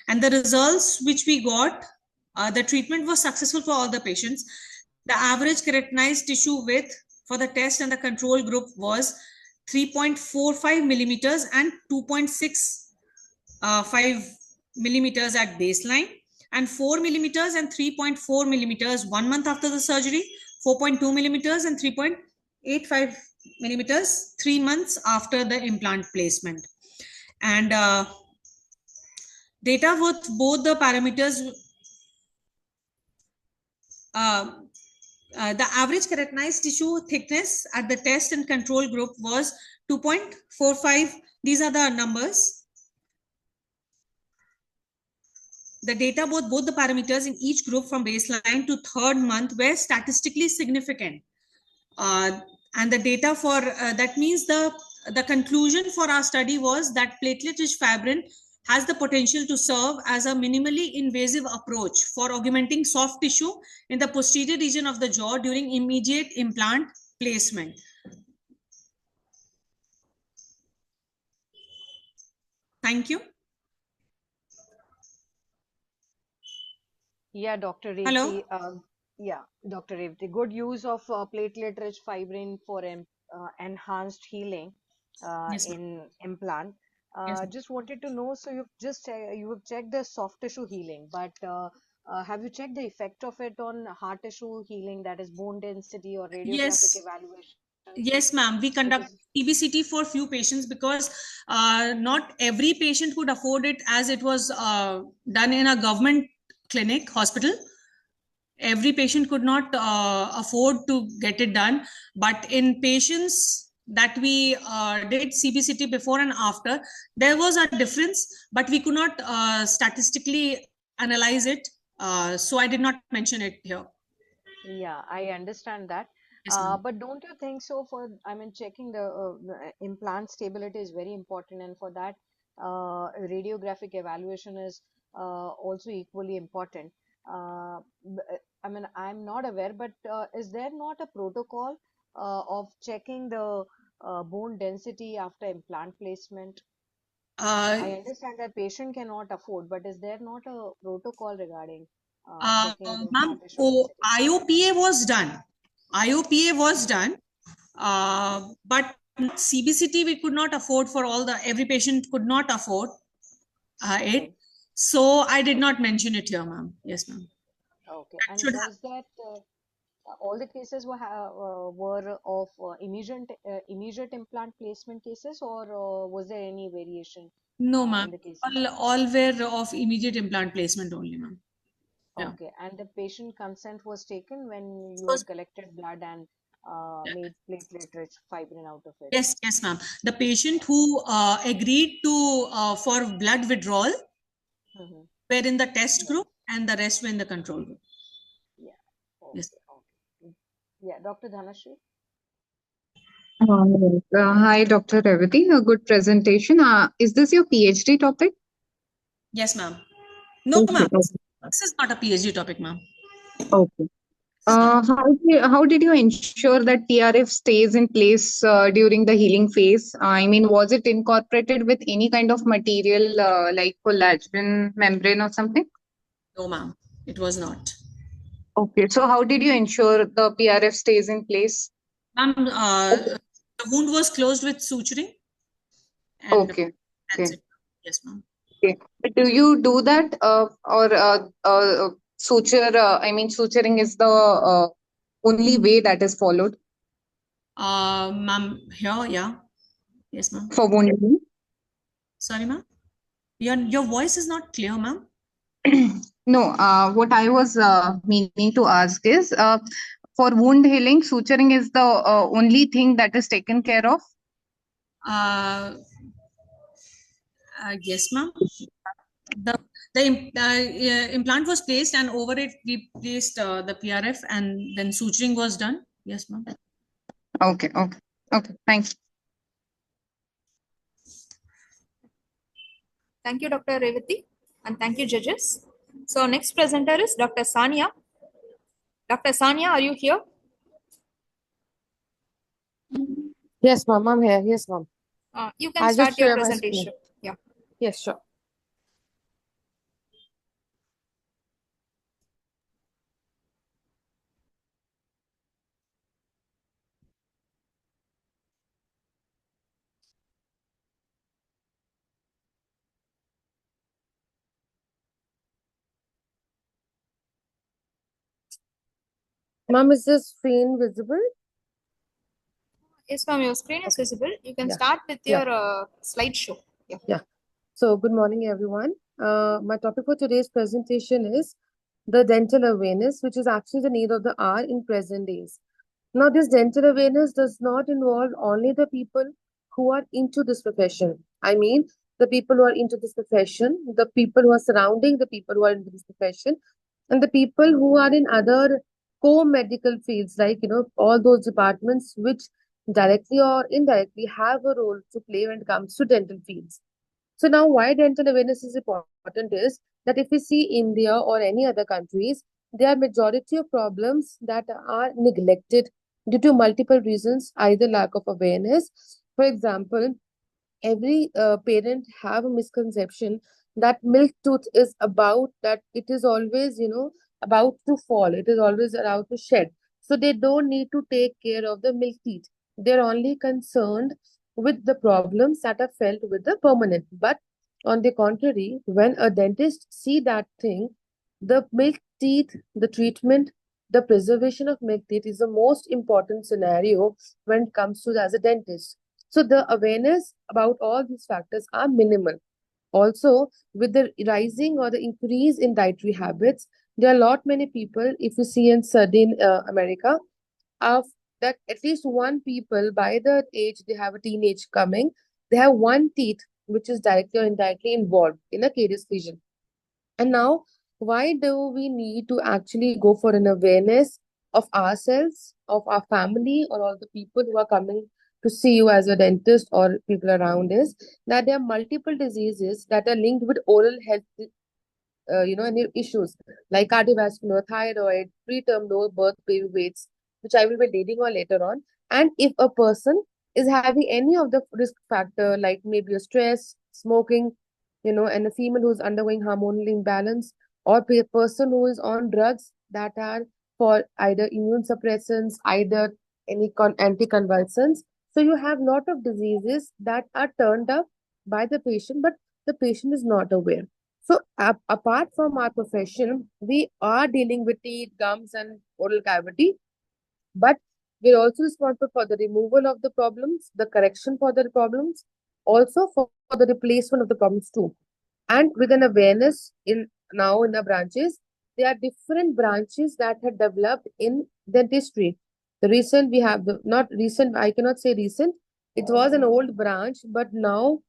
And the results which we got, the treatment was successful for all the patients. The average keratinized tissue width for the test and the control group was 3.45 millimeters and 2.65 millimeters at baseline. and 4 millimeters and 3.4 millimeters 1 month after the surgery, 4.2 millimeters and 3.85 millimeters 3 months after the implant placement. And data with both the parameters, the average keratinized tissue thickness at the test and control group was 2.45. These are the numbers. The data both the parameters in each group from baseline to third month were statistically significant. And the data for that means the conclusion for our study was that platelet-rich fibrin has the potential to serve as a minimally invasive approach for augmenting soft tissue in the posterior region of the jaw during immediate implant placement. Thank you. Yeah, Dr. Hello. Revati. Yeah, Dr. Revati. Good use of platelet-rich fibrin for enhanced healing Yes, in implant. yes. Just wanted to know, so you have checked the soft tissue healing, but have you checked the effect of it on hard tissue healing, that is bone density or radiographic Yes. evaluation? Yes, ma'am. We conduct TBCT for few patients because not every patient could afford it, as it was done in a government clinic, hospital. Every patient could not afford to get it done. But in patients that we did CBCT before and after, there was a difference, but we could not statistically analyze it. So I did not mention it here. Yeah, I understand that. Yes, ma'am. But don't you think so? I mean, checking the implant stability is very important, and for that, radiographic evaluation is also equally important. I mean, I'm not aware, but is there not a protocol of checking the bone density after implant placement? I understand that patient cannot afford, but is there not a protocol regarding checking the Ma'am, hard tissue density? IOPA was done. IOPA was done, but CBCT we could not afford for every patient could not afford it. So I did not mention it here, ma'am. Yes, ma'am. Okay, and was that all the cases were of immediate implant placement cases, or was there any variation No, in ma'am. the cases? All were of immediate implant placement only, ma'am. Yeah. Okay, and the patient consent was taken when you had collected blood and made platelet-rich fibrin out of it? Yes, yes, ma'am. The patient who agreed to for blood withdrawal were in the test group, and the rest were in the control group. Yeah. Okay. Yes. Okay. Yeah, Dr. Dhanashree. Hi, Dr. Revati. A good presentation. Is this your PhD topic? Yes, ma'am. No, Okay, ma'am. okay. This is not a PhD topic, ma'am. Okay. How did you ensure that PRF stays in place during the healing phase? I mean, was it incorporated with any kind of material like collagen membrane or something? No, ma'am. It was not. Okay, so how did you ensure the PRF stays in place? Ma'am, the wound was closed with suturing. And Okay. that's Okay. it. Yes, ma'am. Okay. But do you do that or suture? I mean, suturing is the only way that is followed Ma'am, here, yeah. Yes, ma'am. for wound healing? Sorry, ma'am. Your voice is not clear, ma'am. No, what I was meaning to ask is for wound healing, suturing is the only thing that is taken care of. Yes, ma'am. The implant was placed, and over it we placed the PRF, and then suturing was done. Yes, ma'am. Okay, okay, okay. Thanks. Thank you, Dr. Revati, and thank you, judges. So next presenter is Dr. Sania. Dr. Sania, are you here? Yes, ma'am. I'm here. Yes, ma'am. You can I'll start just your share my screen. presentation. Yeah. Yes, sure. Ma'am, is this screen visible? Yes, ma'am, your screen is visible. You can Yeah. start with Yeah. your slideshow. Yeah. Yeah. So, good morning, everyone. My topic for today's presentation is the dental awareness, which is actually the need of the hour in present days. Now, this dental awareness does not involve only the people who are into this profession. I mean, the people who are into this profession, the people who are surrounding the people who are into this profession, and the people who are in other co-medical fields, like, all those departments which directly or indirectly have a role to play when it comes to dental fields. So now why dental awareness is important is that if we see India or any other countries, there are majority of problems that are neglected due to multiple reasons, either lack of awareness. For example, every parent have a misconception that milk tooth is about that it is always about to fall, it is always allowed to shed, so they don't need to take care of the milk teeth. They're only concerned with the problems that are felt with the permanent. But on the contrary, when a dentist see that thing, the milk teeth, the treatment, the preservation of milk teeth is the most important scenario when it comes to as a dentist. So the awareness about all these factors are minimal. Also, with the rising or the increase in dietary habits, there are a lot many people, if you see in Southern America, of that at least one people by the age they have a teenage coming, they have one teeth which is directly or indirectly involved in a caries lesion. And now, why do we need to actually go for an awareness of ourselves, of our family, or all the people who are coming to see you as a dentist or people around is that there are multiple diseases that are linked with oral health, any issues like cardiovascular, thyroid, preterm low birth baby weights, which I will be leading on later on. And if a person is having any of the risk factor, like maybe a stress, smoking, and a female who's undergoing hormonal imbalance, or a person who is on drugs that are for either immune suppressants, either any anticonvulsants. So you have lot of diseases that are turned up by the patient, but the patient is not aware. So, apart from our profession, we are dealing with teeth, gums, and oral cavity, but we're also responsible for the removal of the problems, the correction for the problems, also for the replacement of the problems too. And with an awareness in now in the branches, there are different branches that have developed in dentistry. The recent we have the not recent, I cannot say recent, it was an old branch, but now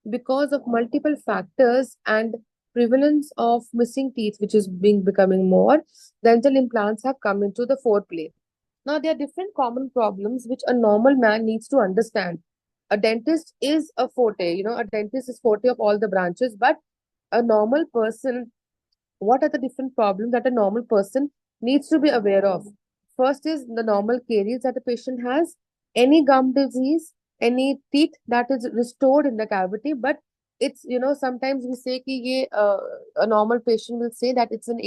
because of multiple factors and prevalence of missing teeth, which is being becoming more, dental implants have come into the foreplay. Now, there are different common problems which a normal man needs to understand. A dentist is a forte, a dentist is forte of all the branches, but a normal person, what are the different problems that a normal person needs to be aware of? First is the normal caries that a patient has, any gum disease, any teeth that is restored in the cavity, but it's, sometimes we say ki ye, a normal patient will say that it's an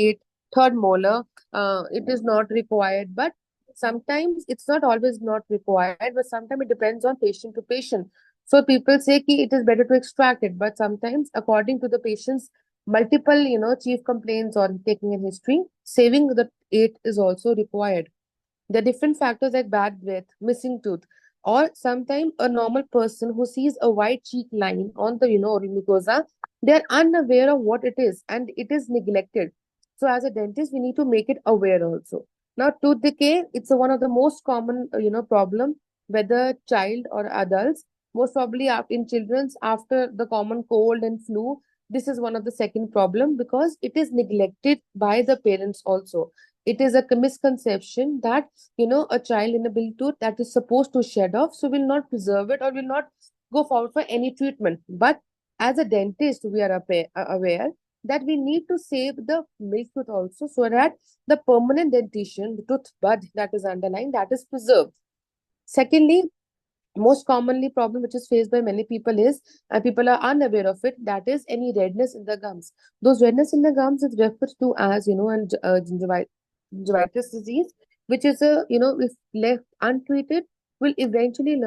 third molar, it is not required, but sometimes it's not always not required, but sometimes it depends on patient to patient. So people say ki it is better to extract it, but sometimes according to the patient's multiple, chief complaints or taking a history, saving the eight is also required. There are different factors like bad breath, missing tooth, or sometimes a normal person who sees a white cheek line on the, oral mucosa, they are unaware of what it is and it is neglected. So as a dentist, we need to make it aware also. Now, tooth decay, it's one of the most common, problem, whether child or adults. Most probably in children's after the common cold and flu, this is one of the second problem because it is neglected by the parents also. It is a misconception that a child in a built tooth that is supposed to shed off, so will not preserve it or will not go forward for any treatment. But as a dentist, we are aware that we need to save the milk tooth also, so that the permanent dentition, the tooth bud that is underlying, that is preserved. Secondly, most commonly problem which is faced by many people is, and people are unaware of it, that is any redness in the gums. Those redness in the gums is referred to as gingivitis disease, which is if left untreated, will eventually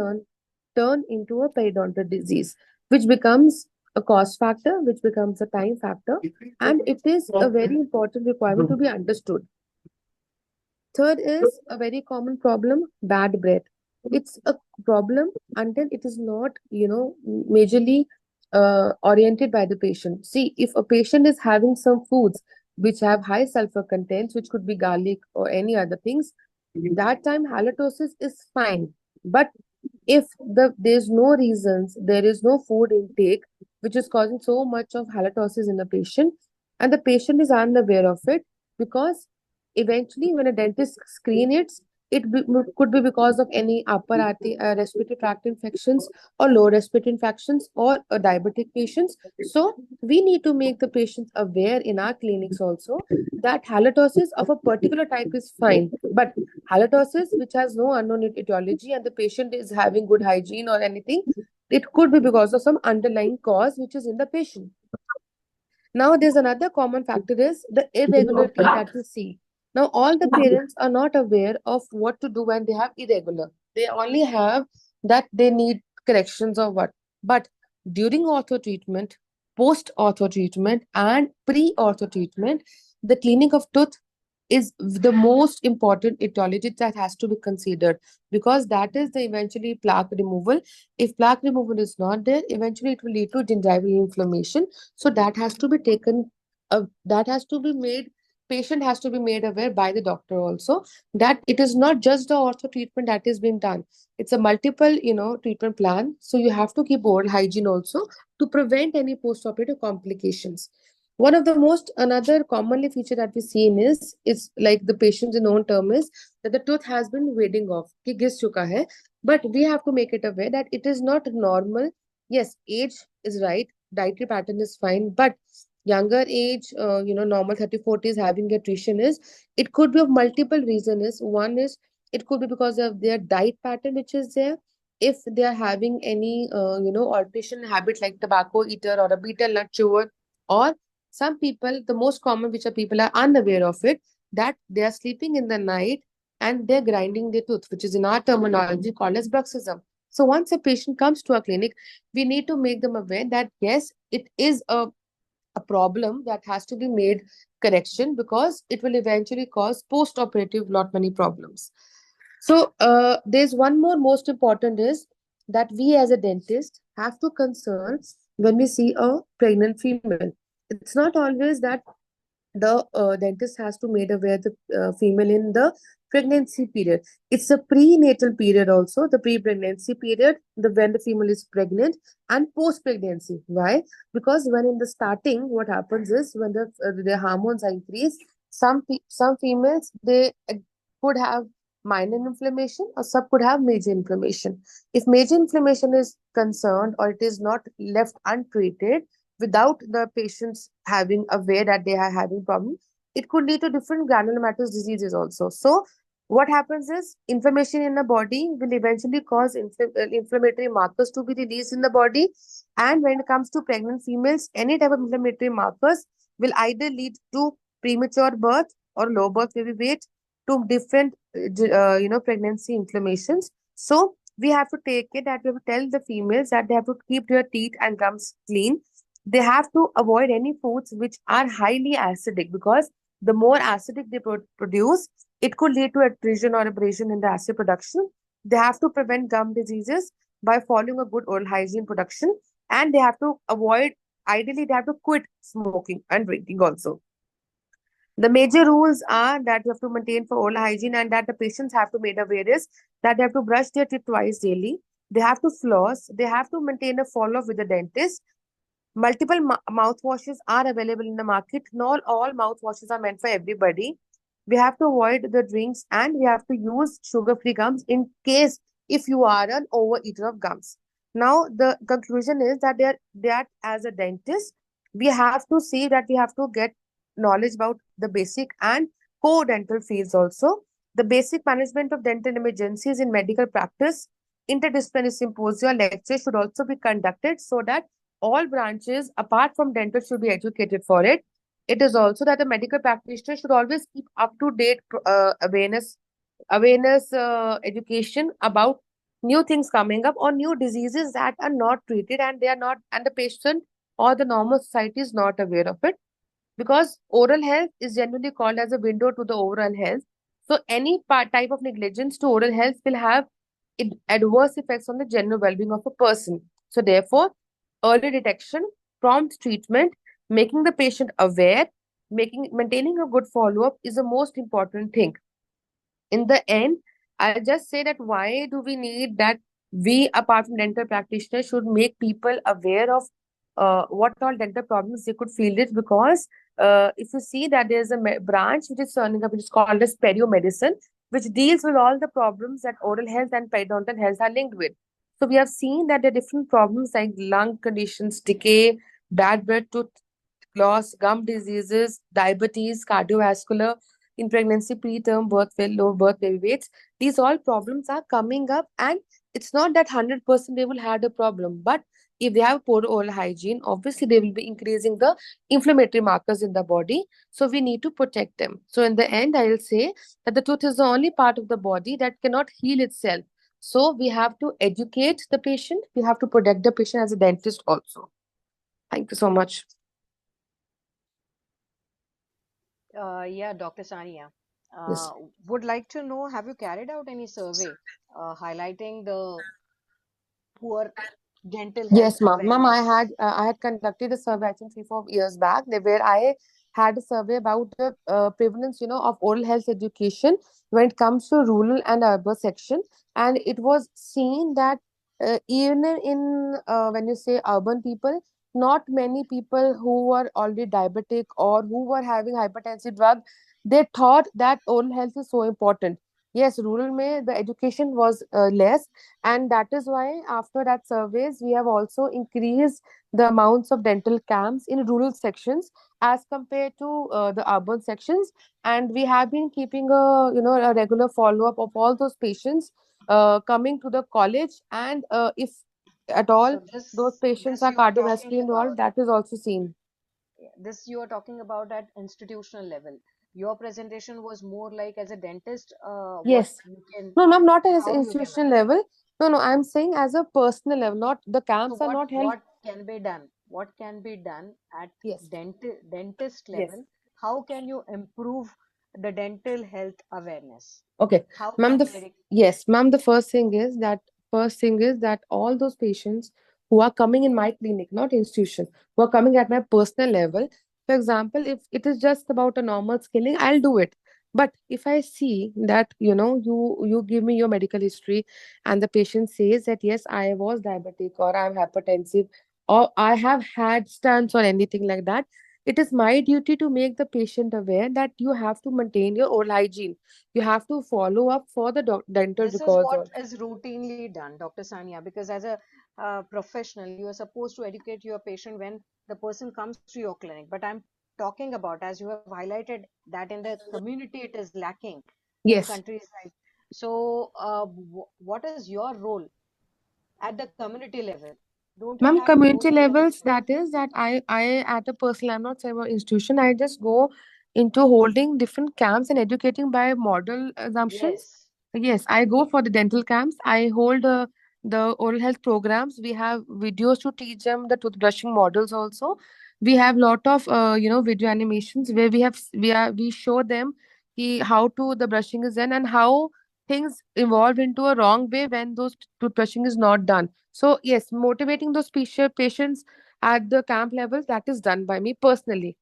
turn into a periodontal disease, which becomes a cost factor, which becomes a time factor, and it is a very important requirement to be understood. Third is a very common problem, bad breath. It's a problem until it is not, majorly oriented by the patient. See, if a patient is having some foods which have high sulfur contents, which could be garlic or any other things, that time halitosis is fine. But if there's no reasons, there is no food intake which is causing so much of halitosis in the patient, and the patient is unaware of it, because eventually when a dentist screen it, could be because of any upper respiratory tract infections or lower respiratory infections or a diabetic patients. So we need to make the patients aware in our clinics also that halitosis of a particular type is fine, but halitosis which has no unknown etiology and the patient is having good hygiene or anything, it could be because of some underlying cause which is in the patient. Now, there's another common factor is the irregularity that we see. Now, all the parents are not aware of what to do when they have irregular. They only have that they need corrections or what. But during ortho treatment, post ortho treatment, and pre ortho treatment, the cleaning of tooth is the most important etiology that has to be considered, because that is the eventually plaque removal. If plaque removal is not there, eventually it will lead to gingival inflammation. So that has to be taken, that has to be made, patient has to be made aware by the doctor also, that it is not just the ortho treatment that is being done. It's a multiple, treatment plan. So you have to keep oral hygiene also to prevent any post-operative complications. One of the most another commonly feature that we see is like the patient's known term is that the tooth has been wading off, कि घिस चुका है. But we have to make it aware that it is not normal. Yes, age is right, dietary pattern is fine, but younger age, normal 30-40 is having attrition is, it could be of multiple reasons. One is it could be because of their diet pattern which is there. If they are having any, alteration habit like tobacco eater or a betel nut chewer, or some people, the most common which are people are unaware of it, that they are sleeping in the night and they're grinding their tooth, which is in our terminology called as bruxism. So once a patient comes to our clinic, we need to make them aware that yes, it is a problem that has to be made correction, because it will eventually cause post-operative lot many problems. So there's one more most important is that we as a dentist have to concern when we see a pregnant female. It's not always that the dentist has to made aware the female in the pregnancy period. It's a prenatal period also, the pre-pregnancy period, when the female is pregnant, and post-pregnancy. Why? Because when in the starting, what happens is when the hormones are increased, some females, they could have minor inflammation or some could have major inflammation. If major inflammation is concerned or it is not left untreated, without the patients having aware that they are having problem, it could lead to different granulomatous diseases also. So what happens is inflammation in the body will eventually cause inflammatory markers to be released in the body. And when it comes to pregnant females, any type of inflammatory markers will either lead to premature birth or low birth baby weight, to different pregnancy inflammations. So we have to take it that we have to tell the females that they have to keep their teeth and gums clean. They have to avoid any foods which are highly acidic, because the more acidic they produce, it could lead to attrition or abrasion in the acid production. They have to prevent gum diseases by following a good oral hygiene production, and they have to avoid, ideally they have to quit smoking and drinking also. The major rules are that you have to maintain for oral hygiene, and that the patients have to made aware is that they have to brush their teeth twice daily. They have to floss. They have to maintain a follow-up with the dentist. Multiple mouthwashes are available in the market. Not all mouthwashes are meant for everybody. We have to avoid the drinks, and we have to use sugar-free gums in case if you are an overeater of gums. Now, the conclusion is that as a dentist, we have to see that we have to get knowledge about the basic and core dental fields also. The basic management of dental emergencies in medical practice, interdisciplinary symposia lectures should also be conducted, so that all branches apart from dental should be educated for it. It is also that the medical practitioner should always keep up to date awareness education about new things coming up or new diseases that are not treated, and the patient or the normal society is not aware of it. Because oral health is generally called as a window to the overall health. So any type of negligence to oral health will have adverse effects on the general well-being of a person. So therefore, early detection, prompt treatment, making the patient aware, maintaining a good follow-up is the most important thing. In the end, I'll just say that why do we need that we, apart from dental practitioners, should make people aware of what all dental problems they could feel it, because if you see that there's a branch which is turning up, which is called as perio-medicine, which deals with all the problems that oral health and periodontal health are linked with. So we have seen that there are different problems like lung conditions, decay, bad breath, tooth loss, gum diseases, diabetes, cardiovascular, in pregnancy, preterm birth, low birth baby weights. These all problems are coming up, and it's not that 100% they will have a problem, but if they have poor oral hygiene, obviously they will be increasing the inflammatory markers in the body. So we need to protect them. So in the end, I will say that the tooth is the only part of the body that cannot heal itself. So we have to educate the patient. We have to protect the patient as a dentist also. Thank you so much. Yeah, Dr. Sania. Yes. Would like to know, have you carried out any survey highlighting the poor dental health Yes, ma'am. Ma'am, awareness? I had conducted a survey, I think 3-4 years back, where I had a survey about the prevalence, of oral health education when it comes to rural and urban section, and it was seen that even in when you say urban people, not many people who were already diabetic or who were having hypertensive drug, they thought that oral health is so important. Yes, rural may the education was less, and that is why after that surveys we have also increased the amounts of dental camps in rural sections as compared to the urban sections, and we have been keeping a regular follow up of all those patients coming to the college, and if at all So those patients this are you are talking cardiovascular about. involved, that is also seen. This you are talking about at institutional level. Your presentation was more like as a dentist, what Yes. you can, No, ma'am, not as how you can institutional manage. level. No, I'm saying as a personal level. Not the So camps are not held. what can be done? What can be done at Yes. dentist Yes. level? How can you improve the dental health awareness? Okay, How ma'am. can you Yes, ma'am. The first thing is that all those patients who are coming in my clinic, not institution, who are coming at my personal level. For example, if it is just about a normal scaling, I'll do it. But if I see that you give me your medical history, and the patient says that yes, I was diabetic or I'm hypertensive or I have had stents or anything like that, it is my duty to make the patient aware that you have to maintain your oral hygiene, you have to follow up for the dental This is because what is routinely done, Dr. Sania, because as a professional, you are supposed to educate your patient when the person comes to your clinic. But I'm talking about, as you have highlighted, that in the community it is lacking in yes. countries like. So, what is your role at the community level? Don't you Ma'am, have those community kind of levels, that is that I at a personal, I'm not saying about institution, I just go into holding different camps and educating by model assumptions. Yes. Yes, I go for the dental camps. I hold the oral health programs. We have videos to teach them the toothbrushing models also. We have lot of video animations where we show them how to the brushing is done and how things evolve into a wrong way when those toothbrushing is not done. So yes, motivating those patients at the camp level, that is done by me personally.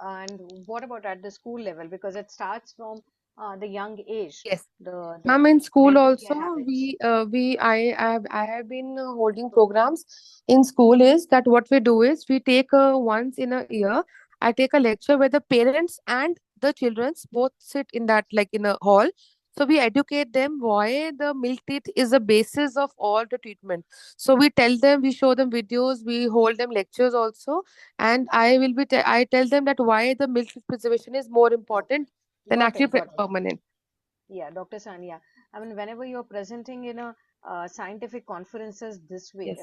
And what about at the school level? Because it starts from the young age, Yes. the Ma'am, in school dental care also, habits. I have been holding programs in school. Is that what we do is we take once in a year, I take a lecture where the parents and the childrens both sit in that, like in a hall. So we educate them why the milk teeth is the basis of all the treatment. So we tell them, we show them videos, we hold them lectures also, and I tell them that why the milk teeth preservation is more important than Got actually it, got it. permanent. Yeah, Dr. Sania. I mean, whenever you're presenting in a scientific conferences this way,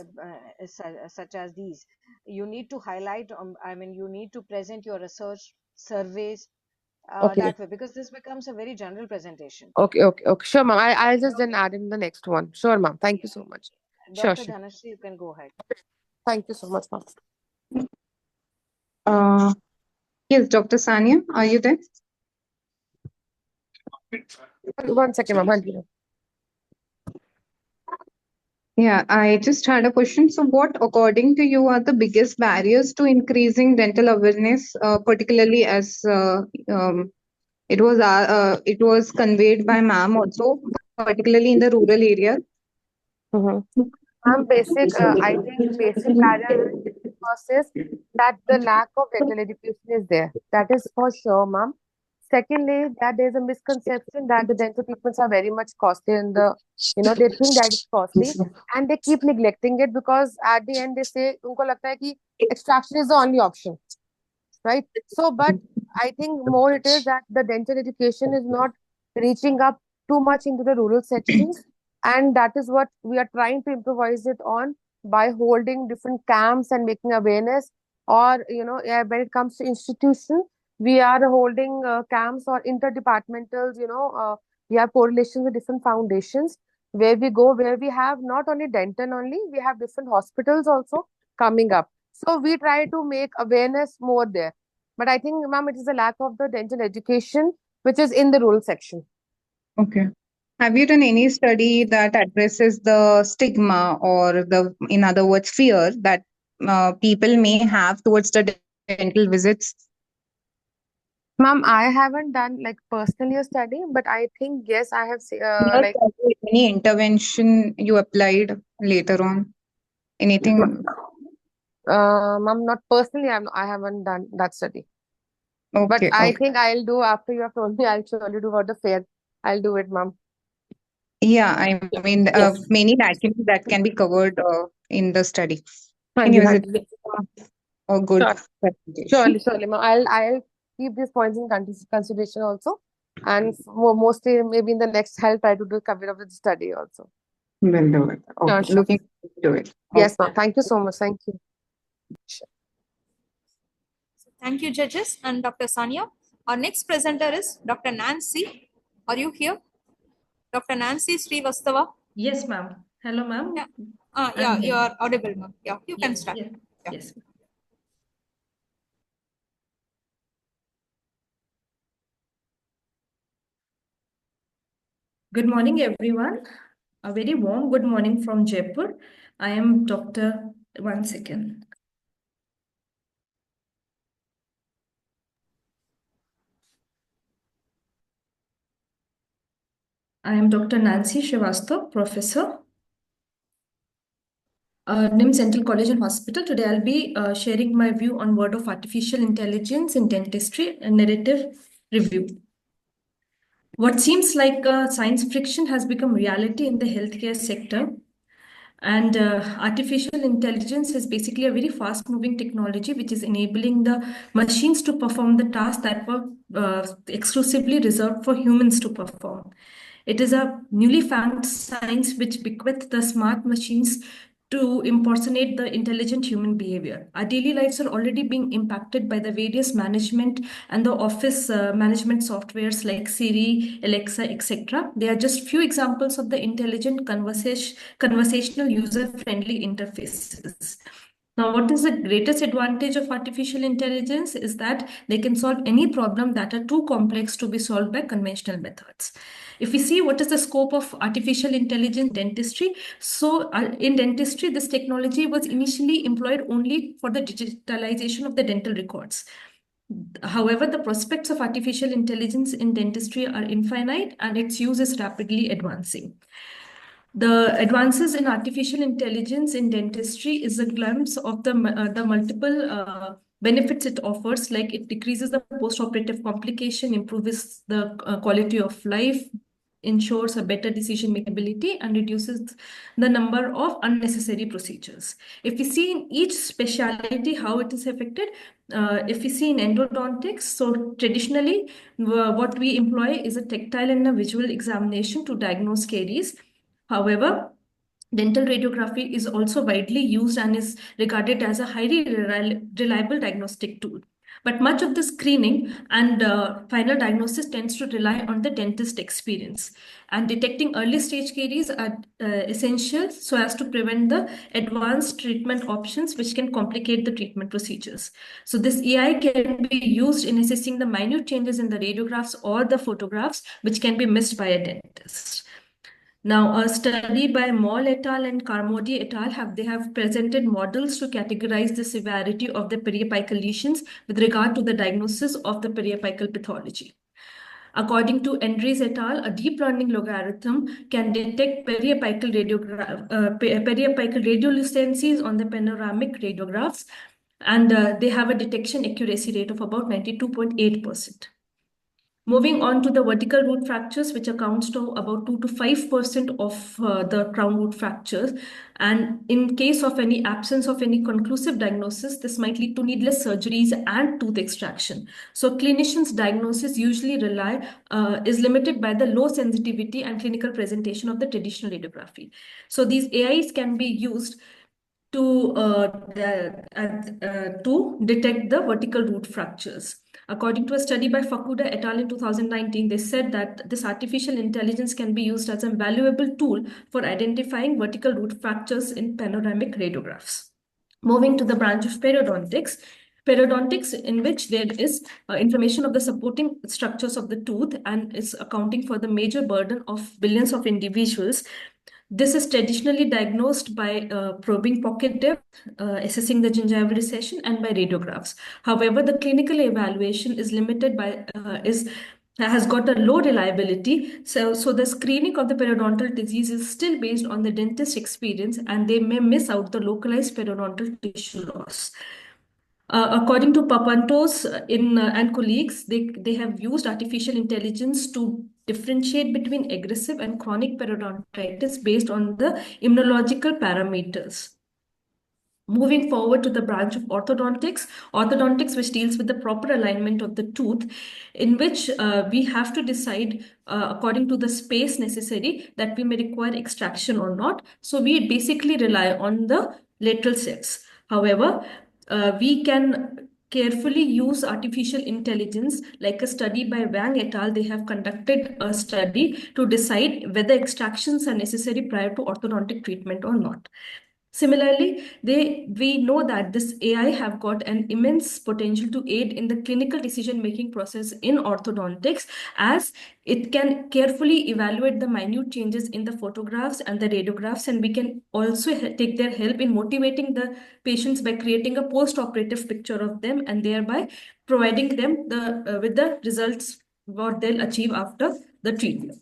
Yes. such as these, you need to highlight. I mean, you need to present your research surveys Okay. that way, because this becomes a very general presentation. Okay. Sure, ma'am. I'll just then Dr. add in the next one. Sure, ma'am. Thank you so much. Sure, Dr. sure. Dhanashree, you can go ahead. Thank you so much, ma'am. Yes, Dr. Sania, are you there? One second, ma'am. Continue. Yeah, I just had a question. So, what, according to you, are the biggest barriers to increasing dental awareness, particularly as it was conveyed by ma'am also, particularly in the rural area? I think basic barrier first is that the lack of dental education is there. That is for sure, ma'am. Secondly, that there's a misconception that the dental treatments are very much costly and they think that it's costly and they keep neglecting it because at the end they say, unko lagta hai ki extraction is the only option, right? So, but I think more it is that the dental education is not reaching up too much into the rural sections, and that is what we are trying to improvise it on by holding different camps and making awareness. Or when it comes to institution, we are holding camps or interdepartmentals. We have correlations with different foundations where we go, where we have not only dental only, we have different hospitals also coming up. So we try to make awareness more there. But I think, ma'am, it is a lack of the dental education, which is in the rural section. Okay. Have you done any study that addresses the stigma or in other words, fear that people may have towards the dental visits? Ma'am, I haven't done like personally a study, but I think yes, I have Any intervention you applied later on? Anything? Ma'am, not personally. I haven't done that study. Okay. But I think I'll do after you have told me. I'll surely do for the fair. I'll do it, ma'am. Yeah, I mean, many lacking that can be covered in the study. Yes. A good presentation. Surely, ma'am. I'll keep these points in consideration also, and mostly maybe in the next I'll try to do cover of the study also. Will do it. Okay. Sure. Looking forward to it. Yes, ma'am. Thank you so much. Thank you. Thank you, judges and Dr. Sania. Our next presenter is Dr. Nancy. Are you here? Dr. Nancy Srivastava. Yes, ma'am. Hello, ma'am. Yeah, you are audible, ma'am. Yeah, you can start. Yeah. Yes. Good morning, everyone. A very warm good morning from Jaipur. I am Dr. One second. I am Dr. Nancy Srivastava, professor, NIM Central College and Hospital. Today I'll be sharing my view on word of artificial intelligence in dentistry, a narrative review. What seems like science fiction has become reality in the healthcare sector. And artificial intelligence is basically a very fast-moving technology which is enabling the machines to perform the tasks that were exclusively reserved for humans to perform. It is a newly found science which bequeaths the smart machines to impersonate the intelligent human behavior. Our daily lives are already being impacted by the various management and the office management softwares like Siri, Alexa, etc. They are just few examples of the intelligent conversational user-friendly interfaces. Now, what is the greatest advantage of artificial intelligence is that they can solve any problem that are too complex to be solved by conventional methods. If we see what is the scope of artificial intelligence dentistry, so in dentistry, this technology was initially employed only for the digitalization of the dental records. However, the prospects of artificial intelligence in dentistry are infinite and its use is rapidly advancing. The advances in artificial intelligence in dentistry is a glimpse of the multiple benefits it offers, like it decreases the post-operative complication, improves the quality of life, ensures a better decision-making ability, and reduces the number of unnecessary procedures. If we see in each specialty how it is affected, if we see in endodontics, so traditionally what we employ is a tactile and a visual examination to diagnose caries. However, dental radiography is also widely used and is regarded as a highly reliable diagnostic tool. But much of the screening and final diagnosis tends to rely on the dentist experience. And detecting early stage caries are essential so as to prevent the advanced treatment options which can complicate the treatment procedures. So this AI can be used in assessing the minute changes in the radiographs or the photographs which can be missed by a dentist. Now, a study by Moll et al. And Carmody et al. have presented models to categorize the severity of the periapical lesions with regard to the diagnosis of the periapical pathology. According to Andres et al., a deep learning logarithm can detect periapical radiolucencies on the panoramic radiographs, and they have a detection accuracy rate of about 92.8%. Moving on to the vertical root fractures, which accounts to about 2 to 5% of the crown root fractures. And in case of any absence of any conclusive diagnosis, this might lead to needless surgeries and tooth extraction. So clinicians' diagnosis usually is limited by the low sensitivity and clinical presentation of the traditional radiography. So these AIs can be used to detect the vertical root fractures. According to a study by Fukuda et al. In 2019, they said that this artificial intelligence can be used as a valuable tool for identifying vertical root fractures in panoramic radiographs. Moving to the branch of periodontics, in which there is information of the supporting structures of the tooth and is accounting for the major burden of billions of individuals. This is traditionally diagnosed by probing pocket depth, assessing the gingival recession, and by radiographs. However, the clinical evaluation is limited by has got a low reliability. So the screening of the periodontal disease is still based on the dentist experience, and they may miss out the localized periodontal tissue loss. According to Papantos and colleagues, they have used artificial intelligence to differentiate between aggressive and chronic periodontitis based on the immunological parameters. Moving forward to the branch of orthodontics, which deals with the proper alignment of the tooth, in which we have to decide according to the space necessary that we may require extraction or not. So we basically rely on the lateral sets. However, we can carefully use artificial intelligence, like a study by Wang et al. They have conducted a study to decide whether extractions are necessary prior to orthodontic treatment or not. Similarly, we know that this AI have got an immense potential to aid in the clinical decision-making process in orthodontics, as it can carefully evaluate the minute changes in the photographs and the radiographs, and we can also take their help in motivating the patients by creating a post-operative picture of them and thereby providing them with the results what they'll achieve after the treatment.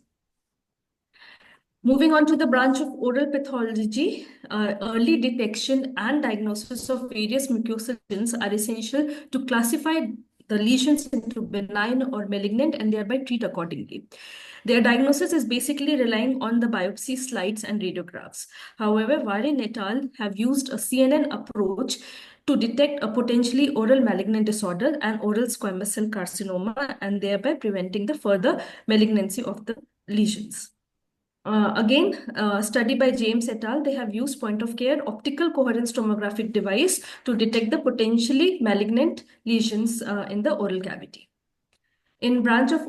Moving on to the branch of oral pathology, early detection and diagnosis of various mucosal lesions are essential to classify the lesions into benign or malignant and thereby treat accordingly. Their diagnosis is basically relying on the biopsy slides and radiographs. However, Varin et al. Have used a CNN approach to detect a potentially oral malignant disorder and oral squamous cell carcinoma, and thereby preventing the further malignancy of the lesions. Again, a study by James et al., they have used point-of-care optical coherence tomographic device to detect the potentially malignant lesions in the oral cavity. In branch of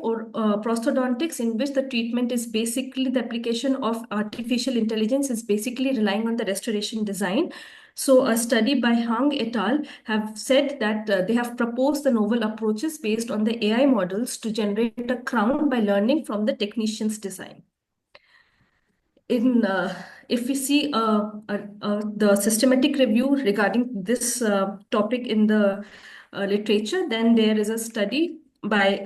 prosthodontics, in which the treatment is basically the application of artificial intelligence is basically relying on the restoration design. So a study by Hang et al. Have said that they have proposed the novel approaches based on the AI models to generate a crown by learning from the technician's design. If we see the systematic review regarding this topic in the literature, then there is a study by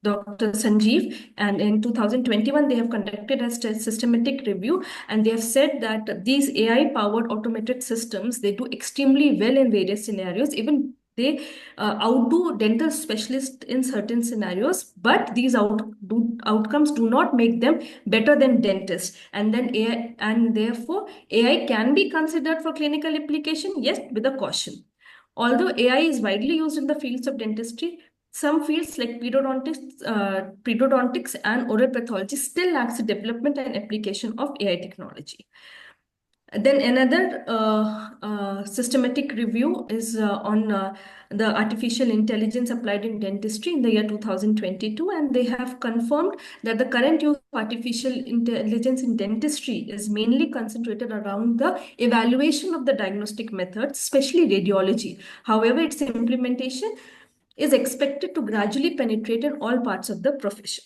Dr. Sanjeev, and in 2021 they have conducted a systematic review, and they have said that these AI-powered automated systems, they do extremely well in various scenarios. Even they outdo dental specialists in certain scenarios, but these outcomes do not make them better than dentists. And then therefore AI can be considered for clinical application, yes, with a caution. Although AI is widely used in the fields of dentistry, some fields like periodontics and oral pathology still lacks the development and application of AI technology. Then another systematic review is on the artificial intelligence applied in dentistry in the year 2022, and they have confirmed that the current use of artificial intelligence in dentistry is mainly concentrated around the evaluation of the diagnostic methods, especially radiology. However, its implementation is expected to gradually penetrate in all parts of the profession.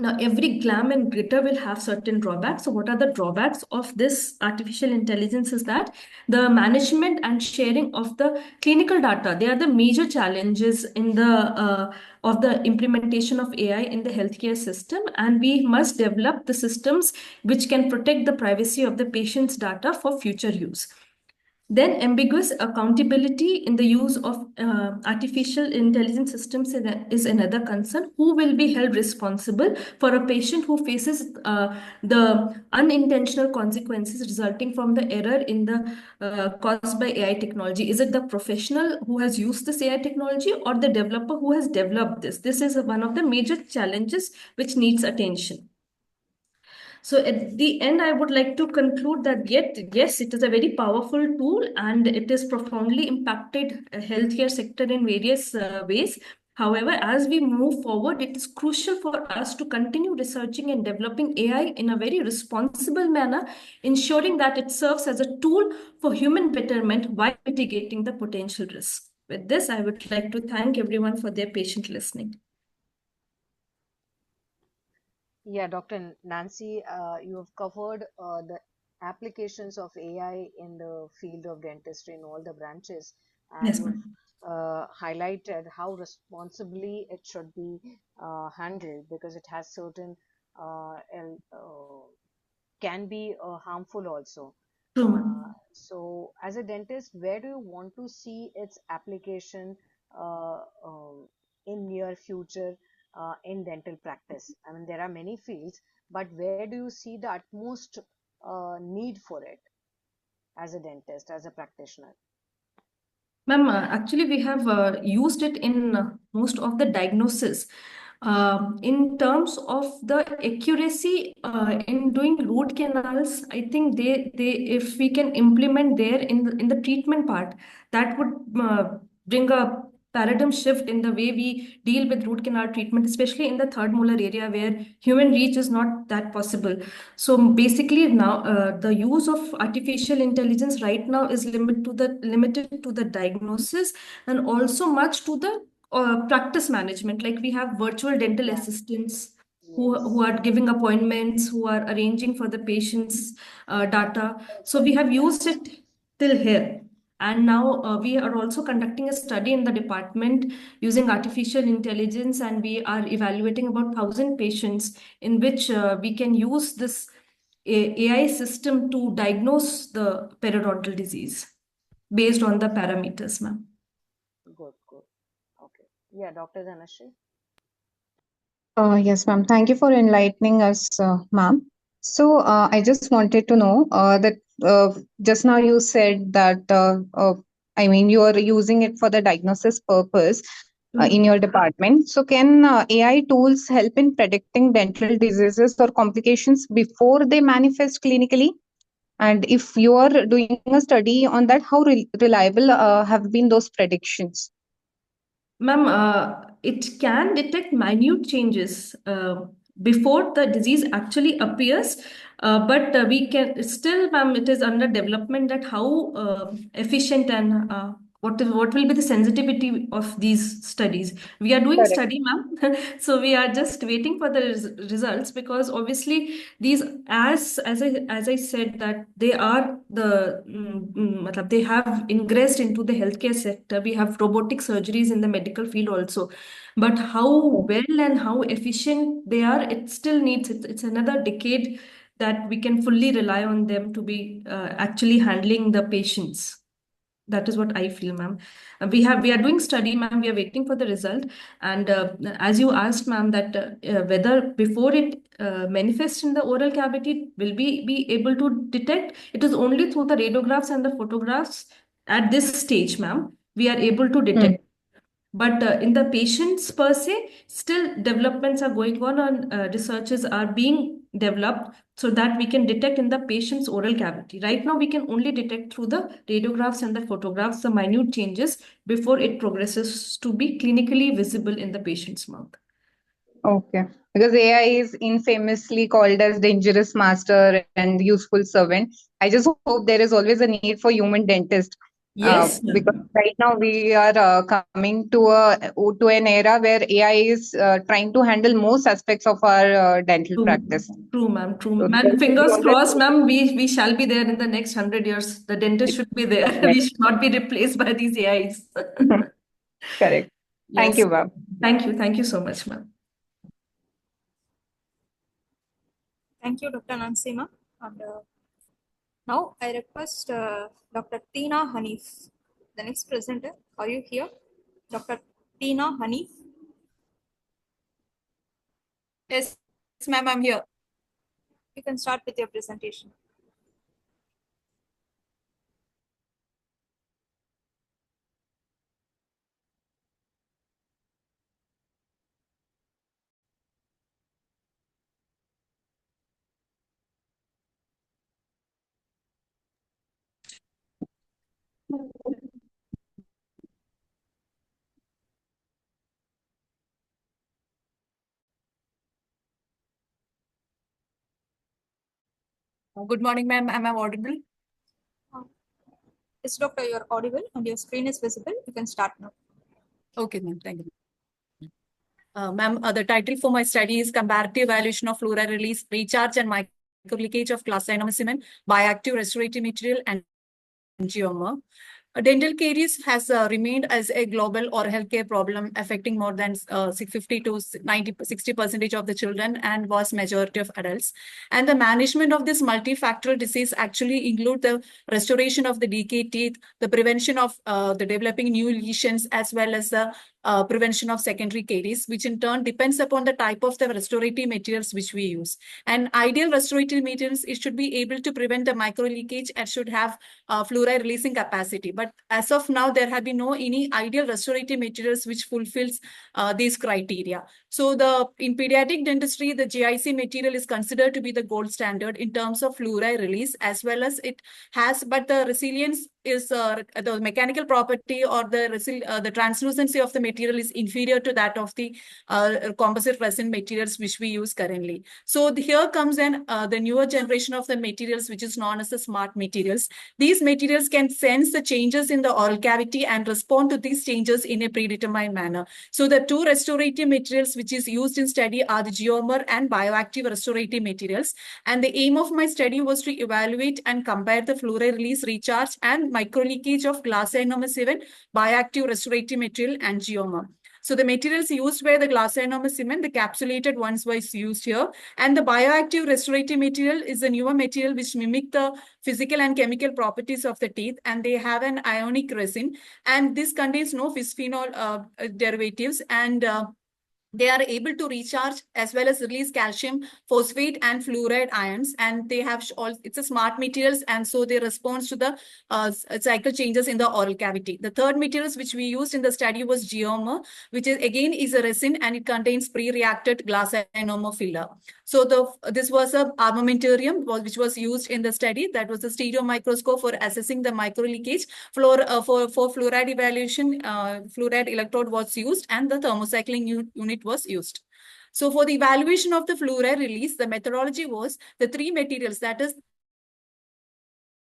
Now, every glam and glitter will have certain drawbacks. So what are the drawbacks of this artificial intelligence is that the management and sharing of the clinical data, they are the major challenges in the of the implementation of AI in the healthcare system. And we must develop the systems which can protect the privacy of the patient's data for future use. Then ambiguous accountability in the use of artificial intelligence systems is another concern. Who will be held responsible for a patient who faces the unintentional consequences resulting from the error in the caused by AI technology? Is it the professional who has used this AI technology or the developer who has developed this? This is one of the major challenges which needs attention. So at the end, I would like to conclude that yes, it is a very powerful tool and it is profoundly impacted healthcare sector in various ways. However, as we move forward, it is crucial for us to continue researching and developing AI in a very responsible manner, ensuring that it serves as a tool for human betterment while mitigating the potential risks. With this, I would like to thank everyone for their patient listening. Yeah, Dr. Nancy, you have covered the applications of AI in the field of dentistry in all the branches, and Yes, you've ma'am. highlighted how responsibly it should be handled because it has certain can be harmful also. True, ma'am. So, as a dentist, where do you want to see its application uh, uh, in near future in dental practice? I mean, there are many fields, but where do you see the utmost need for it as a dentist, as a practitioner? Ma'am, actually, we have used it in most of the diagnosis. In terms of the accuracy in doing root canals, I think they if we can implement there in the treatment part, that would bring a paradigm shift in the way we deal with root canal treatment, especially in the third molar area where human reach is not that possible. So basically now the use of artificial intelligence right now is limited to the diagnosis and also much to the practice management. Like we have virtual dental assistants who are giving appointments, who are arranging for the patient's data. So we have used it till here. And now we are also conducting a study in the department using artificial intelligence, and we are evaluating about 1,000 patients in which we can use this AI system to diagnose the periodontal disease based on the parameters, ma'am. Good, good. Okay. Yeah, Dr. Dhanashree. Yes, ma'am. Thank you for enlightening us, ma'am. So, I just wanted to know that just now you said that, I mean, you are using it for the diagnosis purpose in your department. So, can AI tools help in predicting dental diseases or complications before they manifest clinically? And if you are doing a study on that, how reliable have been those predictions? Ma'am, it can detect minute changes before the disease actually appears, but we can still, ma'am, it is under development that how efficient and what will be the sensitivity of these studies. We are doing Correct. study, ma'am, so we are just waiting for the results because obviously these, as I said, that they are matlab, they have ingressed into the healthcare sector. We have robotic surgeries in the medical field also, but how well and how efficient they are, it still needs it's another decade that we can fully rely on them to be actually handling the patients. That is what I feel, ma'am. We are doing study, ma'am. We are waiting for the result. And as you asked, ma'am, that whether before it manifests in the oral cavity, will we be able to detect? It is only through the radiographs and the photographs at this stage, ma'am, we are able to detect. But in the patients per se, still developments are going on and researches are being developed so that we can detect in the patient's oral cavity. Right now, we can only detect through the radiographs and the photographs the minute changes before it progresses to be clinically visible in the patient's mouth. Okay. Because AI is infamously called as dangerous master and useful servant. I just hope there is always a need for human dentist. Yes, Because right now we are coming to an era where AI is trying to handle most aspects of our dental practice. True, ma'am. True. So Ma'am, there should be fingers always- crossed, ma'am. We shall be there in the next 100 years. The dentist should be there. We should not be replaced by these AIs. Correct. Thank Yes. you, ma'am. Thank you. Thank you so much, ma'am. Thank you, Dr. Nansima. And now I request Dr. Tina Hanif, the next presenter. Are you here? Dr. Tina Hanif. Yes, ma'am, I'm here. You can start with your presentation. Good morning, ma'am. Am I audible? Yes, doctor, you're audible and your screen is visible. You can start now. Okay, ma'am. Thank you. Ma'am, the title for my study is Comparative Evaluation of Fluoride Release, Recharge and Microleakage of Glass Ionomer Bioactive Restorative Material and Geomer. Dental caries has remained as a global oral healthcare problem affecting more than 50 to 60% of the children and vast majority of adults. And the management of this multifactorial disease actually include the restoration of the decayed teeth, the prevention of the developing new lesions, as well as the prevention of secondary caries, which in turn depends upon the type of the restorative materials which we use. And ideal restorative materials, it should be able to prevent the microleakage and should have fluoride releasing capacity. But as of now, there have been no any ideal restorative materials which fulfills these criteria. So in pediatric dentistry, the GIC material is considered to be the gold standard in terms of fluoride release, as well as it has, but the resilience is the mechanical property or the translucency of the material is inferior to that of the composite resin materials which we use currently. So here comes in the newer generation of the materials, which is known as the smart materials. These materials can sense the changes in the oral cavity and respond to these changes in a predetermined manner. So the two restorative materials which is used in study are the geomer and bioactive restorative materials. And the aim of my study was to evaluate and compare the fluoride release, recharge, and microleakage of glass ionomer 7, bioactive restorative material, and geomer. So the materials used were the glass ionomer cement, the capsulated ones was used here. And the bioactive restorative material is a newer material which mimic the physical and chemical properties of the teeth, and they have an ionic resin. And this contains no bisphenol derivatives, and they are able to recharge as well as release calcium, phosphate, and fluoride ions. And they have it's a smart materials, and so they respond to the cycle changes in the oral cavity. The third materials which we used in the study was geomer, which is again is a resin, and it contains pre-reacted glass ionomer filler. So this was a armamentarium which was used in the study. That was a stereo microscope for assessing the microleakage. For fluoride evaluation, fluoride electrode was used, and the thermocycling unit was used. So for the evaluation of the fluoride release, the methodology was the three materials, that is,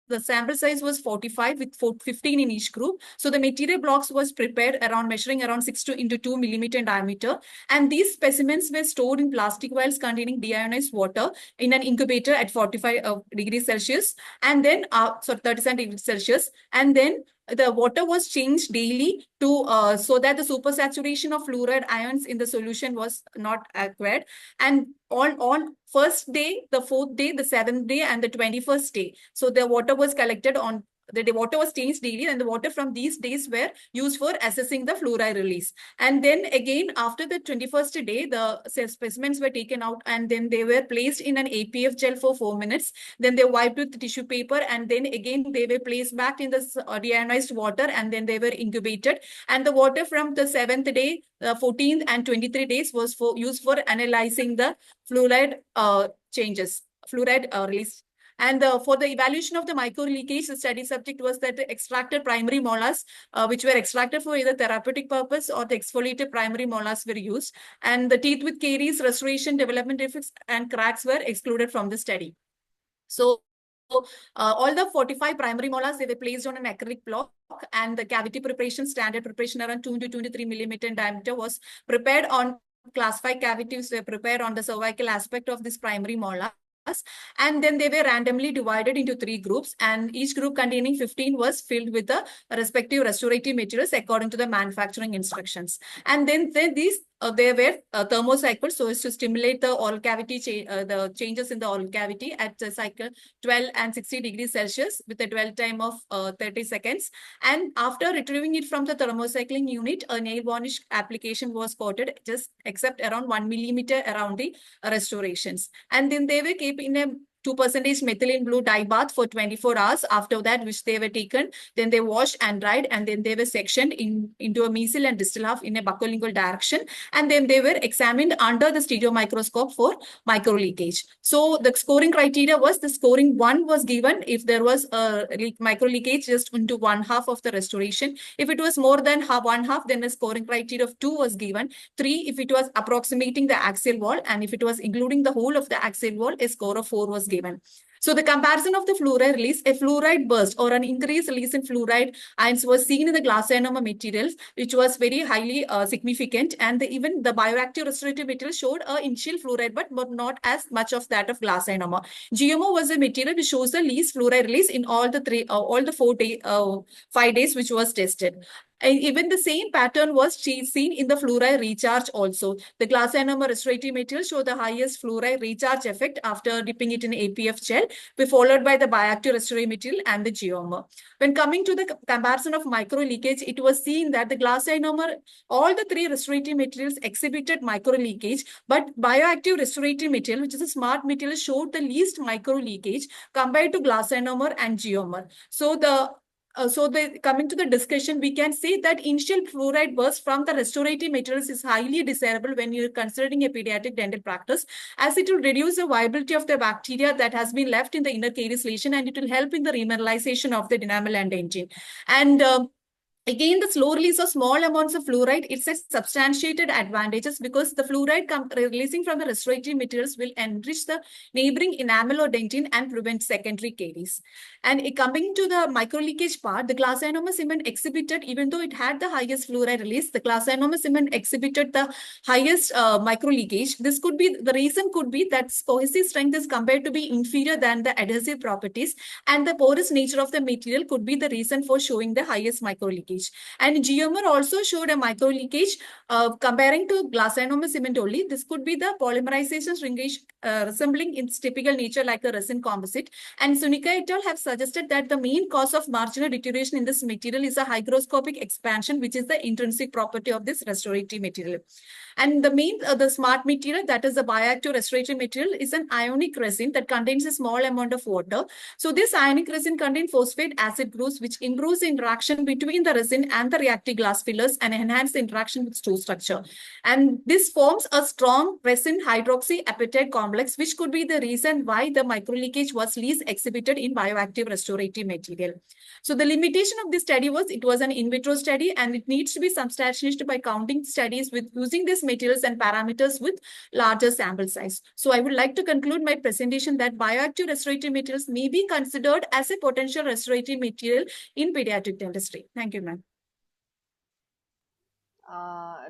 the sample size was 45 with 15 in each group. So the material blocks was prepared measuring around 6 into 2 millimeter in diameter. And these specimens were stored in plastic vials containing deionized water in an incubator at 45 degrees Celsius. And then, 37 degrees Celsius. And then the water was changed daily to so that the supersaturation of fluoride ions in the solution was not acquired. And on first day, the fourth day, the seventh day, and the 21st day. So the water was collected on the water was changed daily, and the water from these days were used for assessing the fluoride release. And then again, after the 21st day, the specimens were taken out, and then they were placed in an APF gel for 4 minutes. Then they wiped with tissue paper, and then again they were placed back in the deionized water, and then they were incubated. And the water from the 7th day, 14th and 23 days was used for analyzing the fluoride changes, fluoride release. And for the evaluation of the micro leakage, the study subject was that the extracted primary molars, which were extracted for either therapeutic purpose or the exfoliated primary molars were used. And the teeth with caries, restoration, development defects, and cracks were excluded from the study. So all the 45 primary molars, they were placed on an acrylic block, and the cavity preparation, standard preparation around 2 to 23 millimeter in diameter, was prepared on class 5 cavities were prepared on the cervical aspect of this primary molar. And then they were randomly divided into 3 groups, and each group containing 15 was filled with the respective restorative materials according to the manufacturing instructions. And then these they were thermocycled so as to stimulate the oral cavity, the changes in the oral cavity at cycle 12 and 60 degrees Celsius with a dwell time of 30 seconds. And after retrieving it from the thermocycling unit, a nail varnish application was coated just except around 1 millimeter around the restorations. And then they were kept in a 2% methylene blue dye bath for 24 hours. After that, which they were taken, then they washed and dried, and then they were sectioned into a mesial and distal half in a buccolingual direction. And then they were examined under the stereo microscope for micro leakage. So the scoring criteria was, the scoring 1 was given if there was a micro leakage just into 1/2 of the restoration. If it was more than 1/2, then the scoring criteria of 2 was given. 3 if it was approximating the axial wall, and if it was including the whole of the axial wall, a score of 4 was given. So the comparison of the fluoride release, a fluoride burst or an increased release in fluoride ions was seen in the glass ionomer materials, which was very highly significant. And even the bioactive restorative material showed an initial fluoride, but not as much of that of glass ionomer. GMO was a material which shows the least fluoride release in all the 5 days which was tested. And even the same pattern was seen in the fluoride recharge also. The glass ionomer restorative material show the highest fluoride recharge effect after dipping it in APF gel, followed by the bioactive restorative material and the geomer. When coming to the comparison of micro leakage, it was seen that the glass ionomer, all the 3 restorative materials exhibited micro leakage, but bioactive restorative material, which is a smart material, showed the least micro leakage compared to glass ionomer and geomer. So coming to the discussion, we can say that initial fluoride burst from the restorative materials is highly desirable when you're considering a pediatric dental practice, as it will reduce the viability of the bacteria that has been left in the inner caries lesion, and it will help in the remineralization of the enamel and dentin. And again, the slow release of small amounts of fluoride, it's a substantiated advantages because the fluoride releasing from the restorative materials will enrich the neighboring enamel or dentin and prevent secondary caries. And coming to the micro leakage part, the glass ionomer cement exhibited, even though it had the highest fluoride release, the glass ionomer cement exhibited the highest micro leakage. This could be, the reason could be that cohesive strength is compared to be inferior than the adhesive properties, and the porous nature of the material could be the reason for showing the highest micro leakage. And geomer also showed a micro leakage comparing to glass ionomer cement only. This could be the polymerization shrinkage resembling its typical nature like a resin composite. And Sunika et al. Have suggested that the main cause of marginal deterioration in this material is a hygroscopic expansion, which is the intrinsic property of this restorative material. And the main, the smart material, that is the bioactive restorative material, is an ionic resin that contains a small amount of water. So this ionic resin contains phosphate acid groups, which improves the interaction between the resin and the reactive glass fillers and enhance the interaction with stool structure. And this forms a strong resin hydroxy apatite complex, which could be the reason why the micro leakage was least exhibited in bioactive restorative material. So the limitation of this study was, it was an in vitro study, and it needs to be substantiated by counting studies with using these materials and parameters with larger sample size. So I would like to conclude my presentation that bioactive restorative materials may be considered as a potential restorative material in pediatric dentistry. Thank you, ma'am.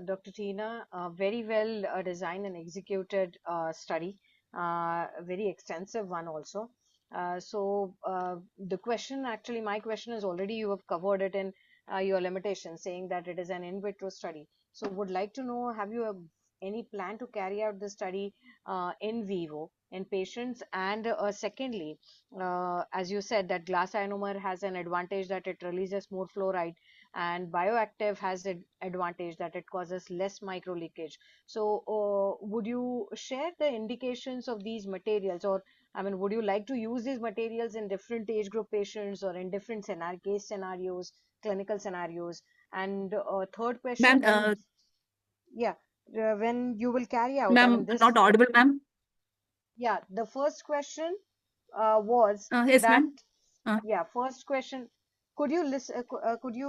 Dr. Tina, very well designed and executed study, very extensive one also. The question, actually, my question is already you have covered it in your limitations, saying that it is an in vitro study. So would like to know, have you any plan to carry out the study in vivo? in patients. And secondly, as you said, that glass ionomer has an advantage that it releases more fluoride, and bioactive has an advantage that it causes less micro leakage. So would you share the indications of these materials, or I mean, would you like to use these materials in different age group patients or in different case scenarios, clinical scenarios? And third question, Ma'am, when you will carry out, I mean, ma'am, this, not audible, ma'am. yeah, the first question was Yes, that, ma'am. yeah, first question, could you listen, could you,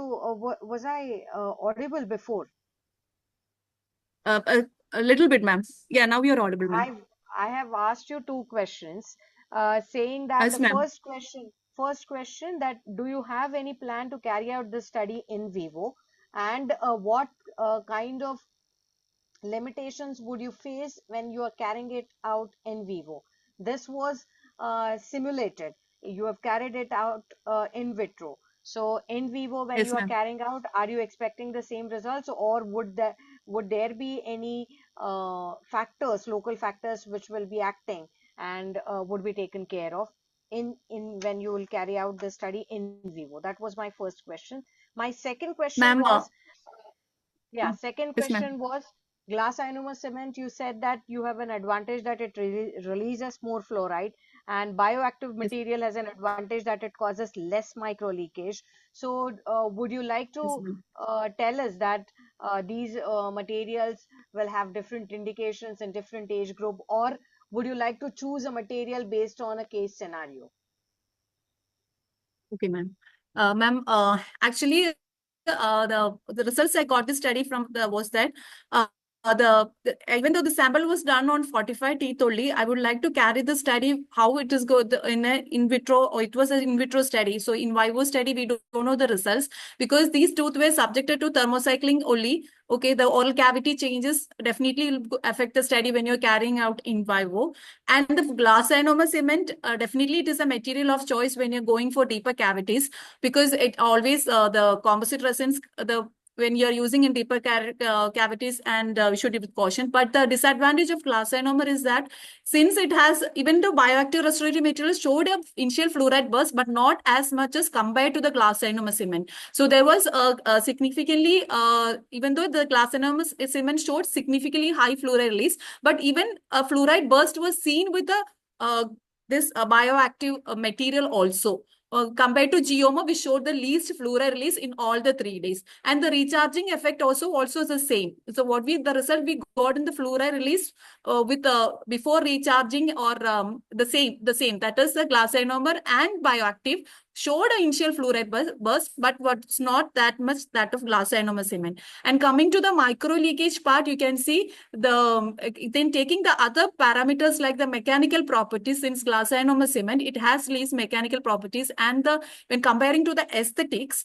was I audible before? Uh, a, a little bit, ma'am. Yeah, now you're audible, ma'am. I have asked you two questions, saying that Yes, the ma'am. first question that do you have any plan to carry out this study in vivo, and what kind of limitations would you face when you are carrying it out in vivo? This was simulated. You have carried it out in vitro. So in vivo, when Yes, you are ma'am. carrying out, are you expecting the same results, or would there be any factors, local factors, which will be acting and would be taken care of in when you will carry out the study in vivo? That was my first question. My second question Ma'am, was, yeah, second yes, ma'am. question was glass ionomer cement. You said that you have an advantage that it releases more fluoride, and bioactive Yes, material has an advantage that it causes less micro leakage. So, would you like yes, to ma'am. tell us that these materials will have different indications in different age group, or would you like to choose a material based on a case scenario? Okay, ma'am. Ma'am, actually, the results I got this study from was that even though the sample was done on 45 teeth only, I would like to carry the study how it is go in a in vitro, or it was an in vitro study. So in vivo study, we don't know the results because these tooth were subjected to thermocycling only. Okay, the oral cavity changes definitely will affect the study when you're carrying out in vivo. And the glass ionomer cement, definitely it is a material of choice when you're going for deeper cavities, because it always the composite resins, the when you're using in deeper cavities, and we should use with caution. But the disadvantage of glass ionomer is that since it has, even the bioactive restorative materials showed a initial fluoride burst, but not as much as compared to the glass ionomer cement. So there was a significantly, even though the glass ionomer cement showed significantly high fluoride release, but even a fluoride burst was seen with the this bioactive material also. Compared to Geoma, we showed the least fluoride release in all the 3 days, and the recharging effect also is the same. So what the result we got in the fluoride release with before recharging, or the same, that is the glass ionomer and bioactive showed an initial fluoride burst, but what's not that much that of glass ionomer cement. And coming to the micro leakage part, you can see then taking the other parameters like the mechanical properties, since glass ionomer cement, it has least mechanical properties, and when comparing to the aesthetics,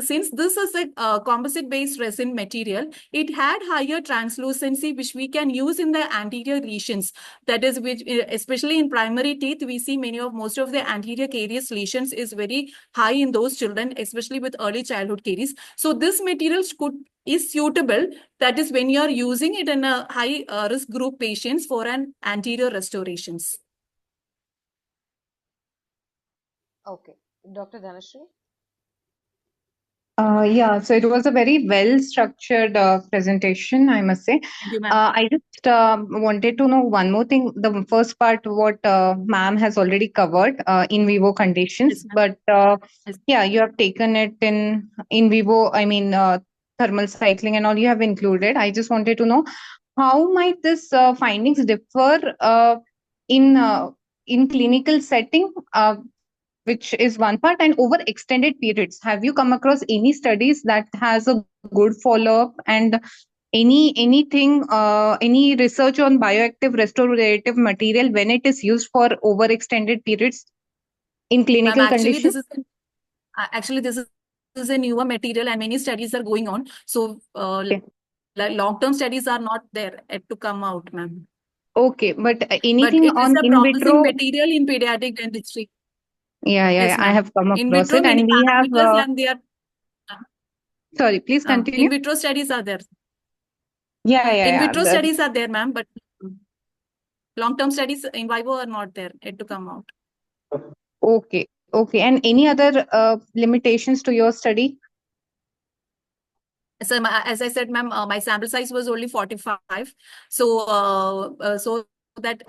since this is a composite based resin material, it had higher translucency, which we can use in the anterior lesions. That is, which especially in primary teeth, we see most of the anterior caries lesions is very high in those children, especially with early childhood caries. So this material is suitable, that is when you are using it in a high risk group patients for an anterior restorations. Okay, Dr. Dhanashree? Yeah, so it was a very well structured presentation, I must say. Thank you, ma'am. I just wanted to know one more thing. The first part, what ma'am has already covered in vivo conditions, Yes, but yes. yeah, you have taken it in vivo. I mean, thermal cycling and all you have included. I just wanted to know how might this findings differ in in clinical setting. Which is one part, and over extended periods, have you come across any studies that has a good follow up, and any research on bioactive restorative material when it is used for over extended periods in clinical Actually, conditions? this is a newer material, and many studies are going on. So long-term studies are not there yet to come out, ma'am. Okay, but But anything it is on a in promising vitro? material in pediatric dentistry. Yeah, Yes, I ma'am. have come In across vitro, it, many and we have. parameters, and they are Sorry, please continue. in vitro studies are there. Yeah, In vitro studies are there, ma'am, but Long-term studies in vivo are not there yet to come out. Okay. Okay. And any other limitations to your study? So as I said, ma'am, my sample size was only 45. So that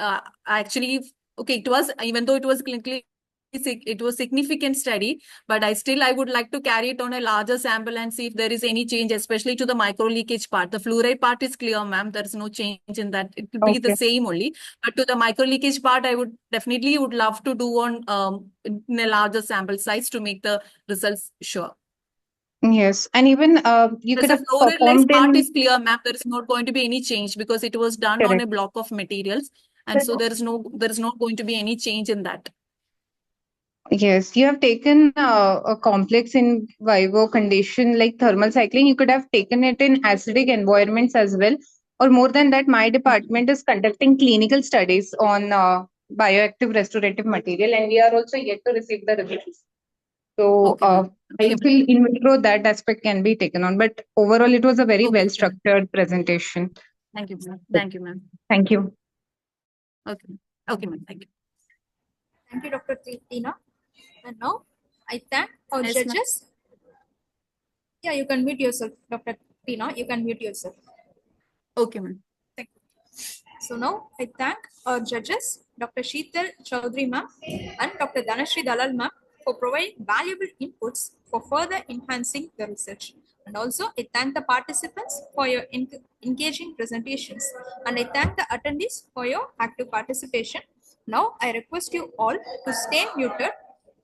actually, okay, it was, even though it was clinically, it was significant study, but I would like to carry it on a larger sample and see if there is any change, especially to the micro leakage part. The fluoride part is clear, ma'am. There is no change in that. It will be the same only. But to the micro leakage part, I would definitely would love to do on in a larger sample size to make the results sure. Yes, and even you could The have fluoride less performed part in is clear, ma'am. There is not going to be any change because it was done on a block of materials, and so there is not going to be any change in that. Yes, you have taken a complex in vivo condition like thermal cycling. You could have taken it in acidic environments as well. Or more than that, my department is conducting clinical studies on bioactive restorative material, and we are also yet to receive the results. So I feel in vitro that aspect can be taken on. But overall, it was a very well-structured presentation. Thank you, ma'am. Thank you, ma'am. Thank you. Okay. Okay, ma'am. Thank you. Thank you, Dr. Tina. And now I thank our judges. Yeah, you can mute yourself, Dr. Tina. You can mute yourself. Okay, ma'am. Thank you. So now I thank our judges, Dr. Sheetal Chaudhary ma'am and Dr. Dhanashree Dalal ma'am, for providing valuable inputs for further enhancing the research. And also I thank the participants for your engaging presentations, and I thank the attendees for your active participation. Now I request you all to stay muted,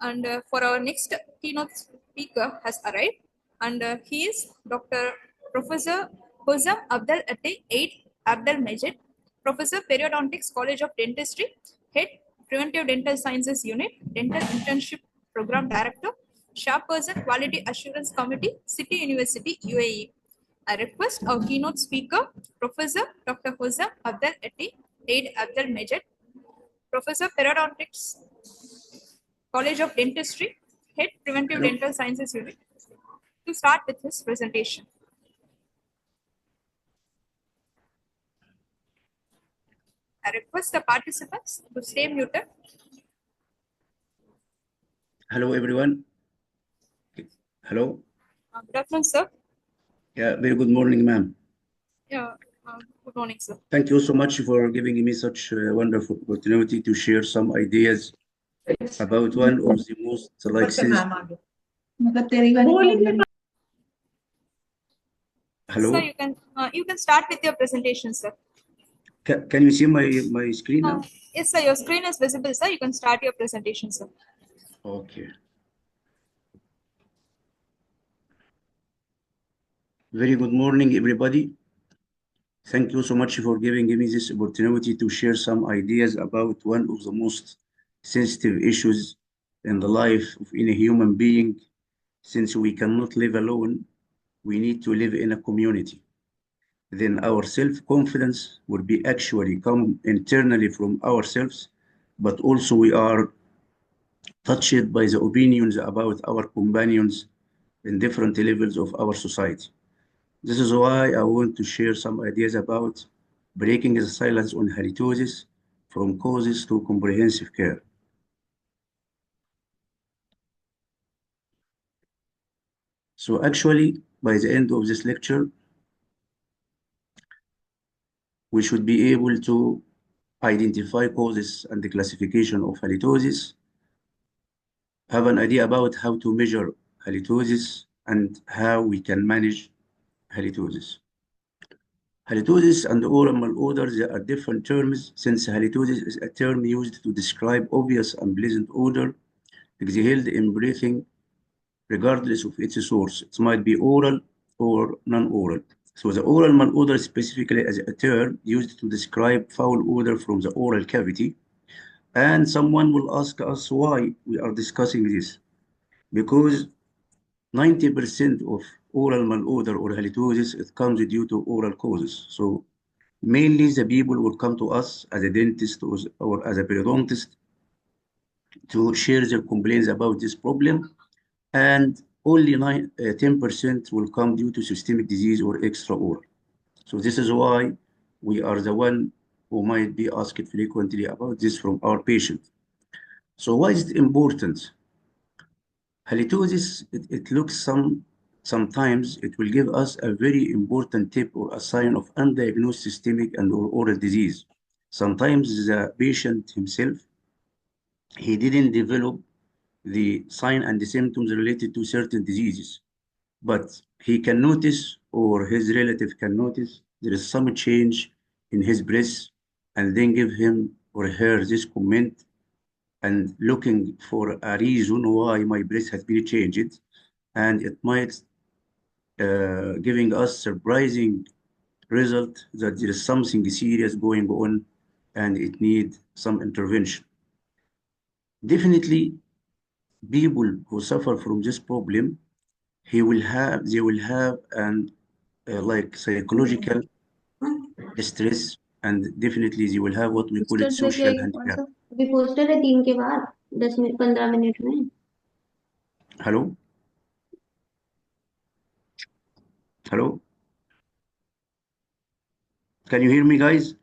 and for our next keynote speaker has arrived, and he is Dr. Professor Hosam Abdel Ate Aid Abdel Majid, Professor Periodontics, College of Dentistry, Head Preventive Dental Sciences Unit, Dental Internship Program Director, Chairperson Quality Assurance Committee, City University, UAE. I request our keynote speaker, Professor Dr. Hosam Abdel Ate Aid Abdel Majid, Professor Periodontics, College of Dentistry, Head Preventive Dental Sciences Unit, to start with his presentation. I request the participants to stay muted. Hello, everyone. Hello. Good afternoon, sir. Yeah, very good morning, ma'am. Yeah, good morning, sir. Thank you so much for giving me such a wonderful opportunity to share some ideas about one of the most Hello. Sir, you can start with your presentation, sir. Can you see my screen now? Yes, sir. Your screen is visible, sir. You can start your presentation, sir. Okay. Very good morning, everybody. Thank you so much for giving me this opportunity to share some ideas about one of the most sensitive issues in the life of any human being. Since we cannot live alone, we need to live in a community. Then our self-confidence will be actually come internally from ourselves, but also we are touched by the opinions about our companions in different levels of our society. This is why I want to share some ideas about breaking the silence on halitosis from causes to comprehensive care. So actually, by the end of this lecture, we should be able to identify causes and the classification of halitosis, have an idea about how to measure halitosis and how we can manage halitosis. Halitosis and oral malodor, they are different terms, since halitosis is a term used to describe obvious unpleasant odor exhaled in breathing, regardless of its source. It might be oral or non-oral. So the oral malodor specifically is a term used to describe foul odor from the oral cavity. And someone will ask us why we are discussing this. Because 90% of oral malodor or halitosis, it comes due to oral causes. So mainly the people will come to us as a dentist or as a periodontist to share their complaints about this problem. And only 10% will come due to systemic disease or extraoral. So this is why we are the one who might be asked frequently about this from our patient. So why is it important? Halitosis, it looks sometimes it will give us a very important tip or a sign of undiagnosed systemic and or oral disease. Sometimes the patient himself, he didn't develop the sign and the symptoms related to certain diseases, but he can notice or his relative can notice there is some change in his breath and then give him or her this comment and looking for a reason why my breath has been changed, and it might giving us surprising result that there is something serious going on and it need some intervention. Definitely, people who suffer from this problem, they will have an like psychological stress, and definitely they will have what we call it social handicap. अभी poster है 3 के बाद 10-15 minute में. Hello? Hello? Can you hear me, guys?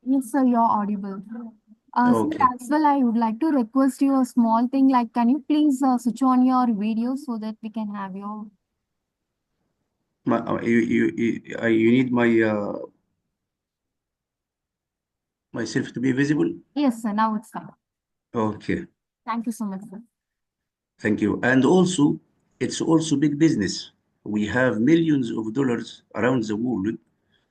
Yes, sir, you're audible. Sir, Okay. as well, I would like to request you a small thing, like, can you please switch on your video so that we can have your... You need myself to be visible? Yes, sir, now it's fine. Okay. Thank you so much, sir. Thank you. And also, it's also big business. We have millions of dollars around the world.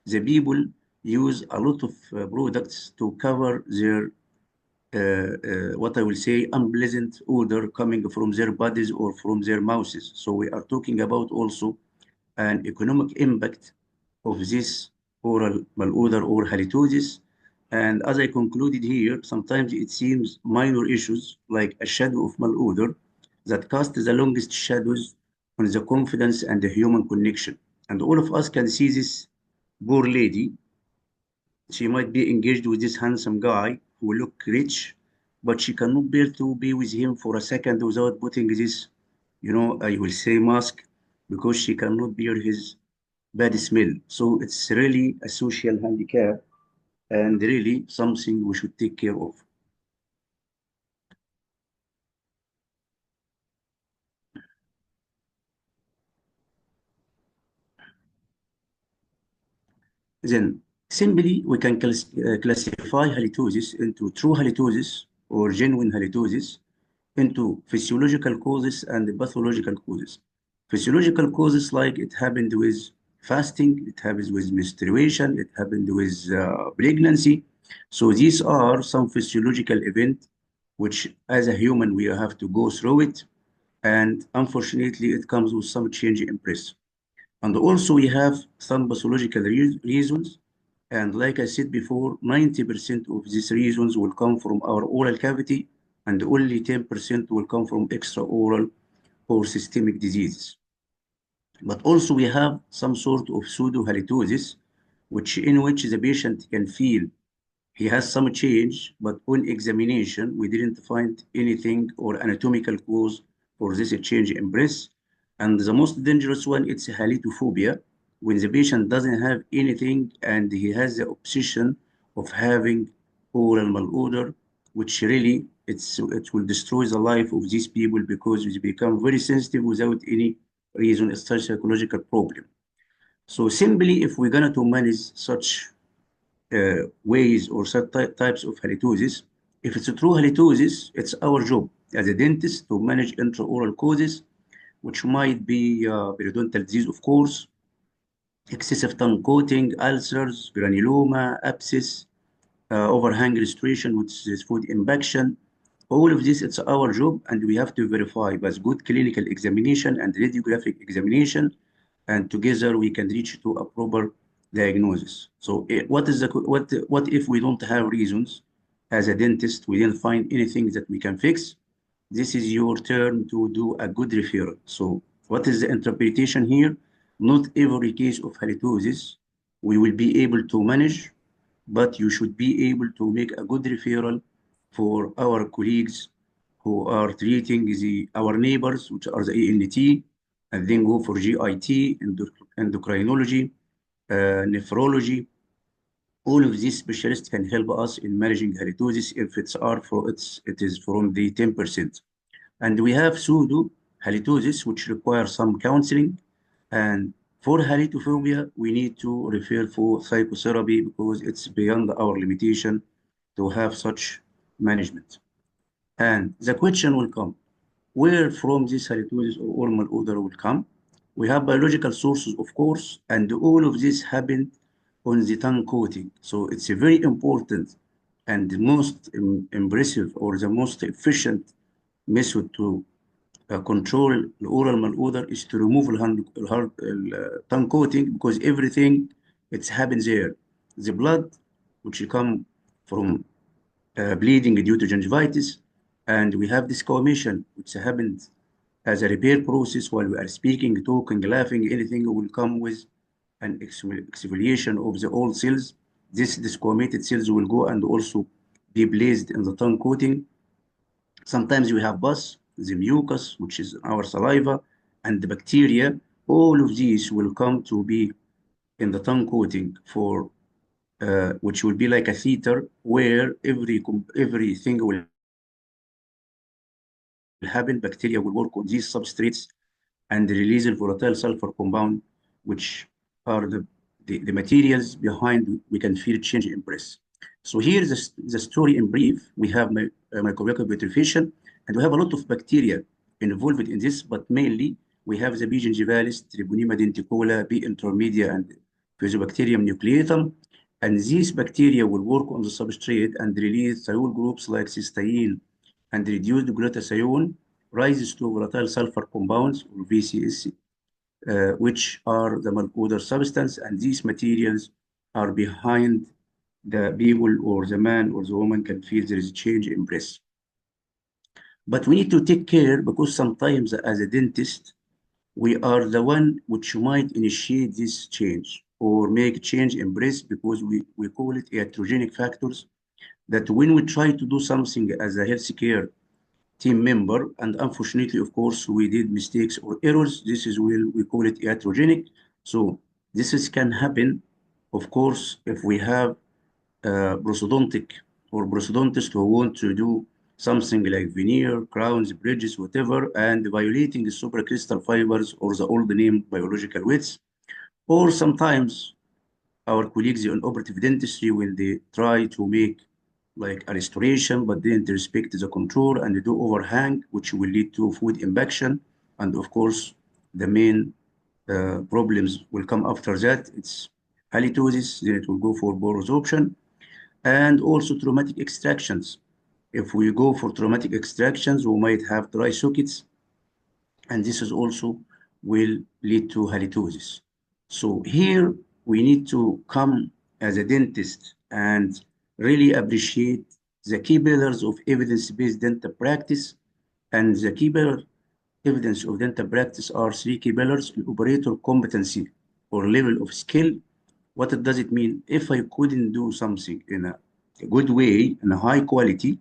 The people use a lot of products to cover their, what I will say, unpleasant odor coming from their bodies or from their mouths. So we are talking about also an economic impact of this oral malodor or halitosis. And as I concluded here, sometimes it seems minor issues like a shadow of malodor that cast the longest shadows on the confidence and the human connection. And all of us can see this poor lady. She might be engaged with this handsome guy who look rich, but she cannot bear to be with him for a second without putting this, I will say mask, because she cannot bear his bad smell. So it's really a social handicap and really something we should take care of. Then simply we can classify halitosis into true halitosis or genuine halitosis into physiological causes and pathological causes. Physiological causes like it happened with fasting, it happens with menstruation, it happened with pregnancy. So these are some physiological events which as a human we have to go through it. And unfortunately it comes with some change in breath. And also we have some pathological reasons. And like I said before, 90% of these reasons will come from our oral cavity and only 10% will come from extraoral or systemic diseases. But also we have some sort of pseudohalitosis, in which the patient can feel he has some change, but on examination, we didn't find anything or anatomical cause for this change in breath. And the most dangerous one, it's halitophobia, when the patient doesn't have anything and he has the obsession of having oral malodor, which really it will destroy the life of these people because they become very sensitive without any reason. It's such a psychological problem. So simply, if we're gonna to manage such ways or such types of halitosis, if it's a true halitosis, it's our job as a dentist to manage intraoral causes, which might be periodontal disease, of course, excessive tongue coating, ulcers, granuloma, abscess, overhang restoration, which is food impaction. All of this, it's our job, and we have to verify by good clinical examination and radiographic examination, and together we can reach to a proper diagnosis. So what if we don't have reasons as a dentist, we didn't find anything that we can fix? This is your turn to do a good referral. So what is the interpretation here? Not every case of halitosis we will be able to manage, but you should be able to make a good referral for our colleagues who are treating our neighbors, which are the ENT, and then go for GIT, endocrinology, nephrology, All of these specialists can help us in managing halitosis if it is from the 10%. And we have pseudo halitosis, which requires some counseling. And for halitophobia, we need to refer for psychotherapy because it's beyond our limitation to have such management. And the question will come, where from this halitosis or oral odor will come? We have biological sources, of course, and all of this happened on the tongue coating. So it's a very important and the most impressive or the most efficient method to control the oral malodor is to remove tongue coating because everything it's happens there. The blood, which come from bleeding due to gingivitis, and we have desquamation, which happens as a repair process while we are speaking, talking, laughing, anything will come with an exfoliation of the old cells. This desquamated cells will go and also be placed in the tongue coating. Sometimes we have pus, the mucus, which is our saliva, and the bacteria. All of these will come to be in the tongue coating for which will be like a theater where everything will happen. Bacteria will work on these substrates and release a volatile sulfur compound, which are the materials behind we can feel change in breath. So here is the story in brief. We have microbial putrefaction, and we have a lot of bacteria involved in this, but mainly we have the B. gingivalis, Treponema denticola, B. intermedia, and Fusobacterium nucleatum. And these bacteria will work on the substrate and release thiol groups like cysteine and reduced glutathione, rises to volatile sulfur compounds or VCS, which are the malodor substance, and these materials are behind the people or the man or the woman can feel there is a change in breath. But we need to take care because sometimes as a dentist, we are the one which might initiate this change or make change in breath because we call it iatrogenic factors, that when we try to do something as a healthcare team member, and unfortunately, of course, we did mistakes or errors, this is where we call it iatrogenic. So this can happen, of course, if we have prosthodontic or prosthodontist who want to do something like veneer, crowns, bridges, whatever, and violating the supracrystal fibers or the old name biological widths. Or sometimes our colleagues in operative dentistry, when they try to make like a restoration, but didn't respect the control and they do overhang, which will lead to food impaction. And of course, the main problems will come after that. It's halitosis, then it will go for bore resorption, and also traumatic extractions. If we go for traumatic extractions, we might have dry sockets, and this is also will lead to halitosis. So here we need to come as a dentist and really appreciate the key pillars of evidence-based dental practice. And the key pillar evidence of dental practice are three key pillars: operator competency or level of skill. What does it mean? If I couldn't do something in a good way, in a high quality,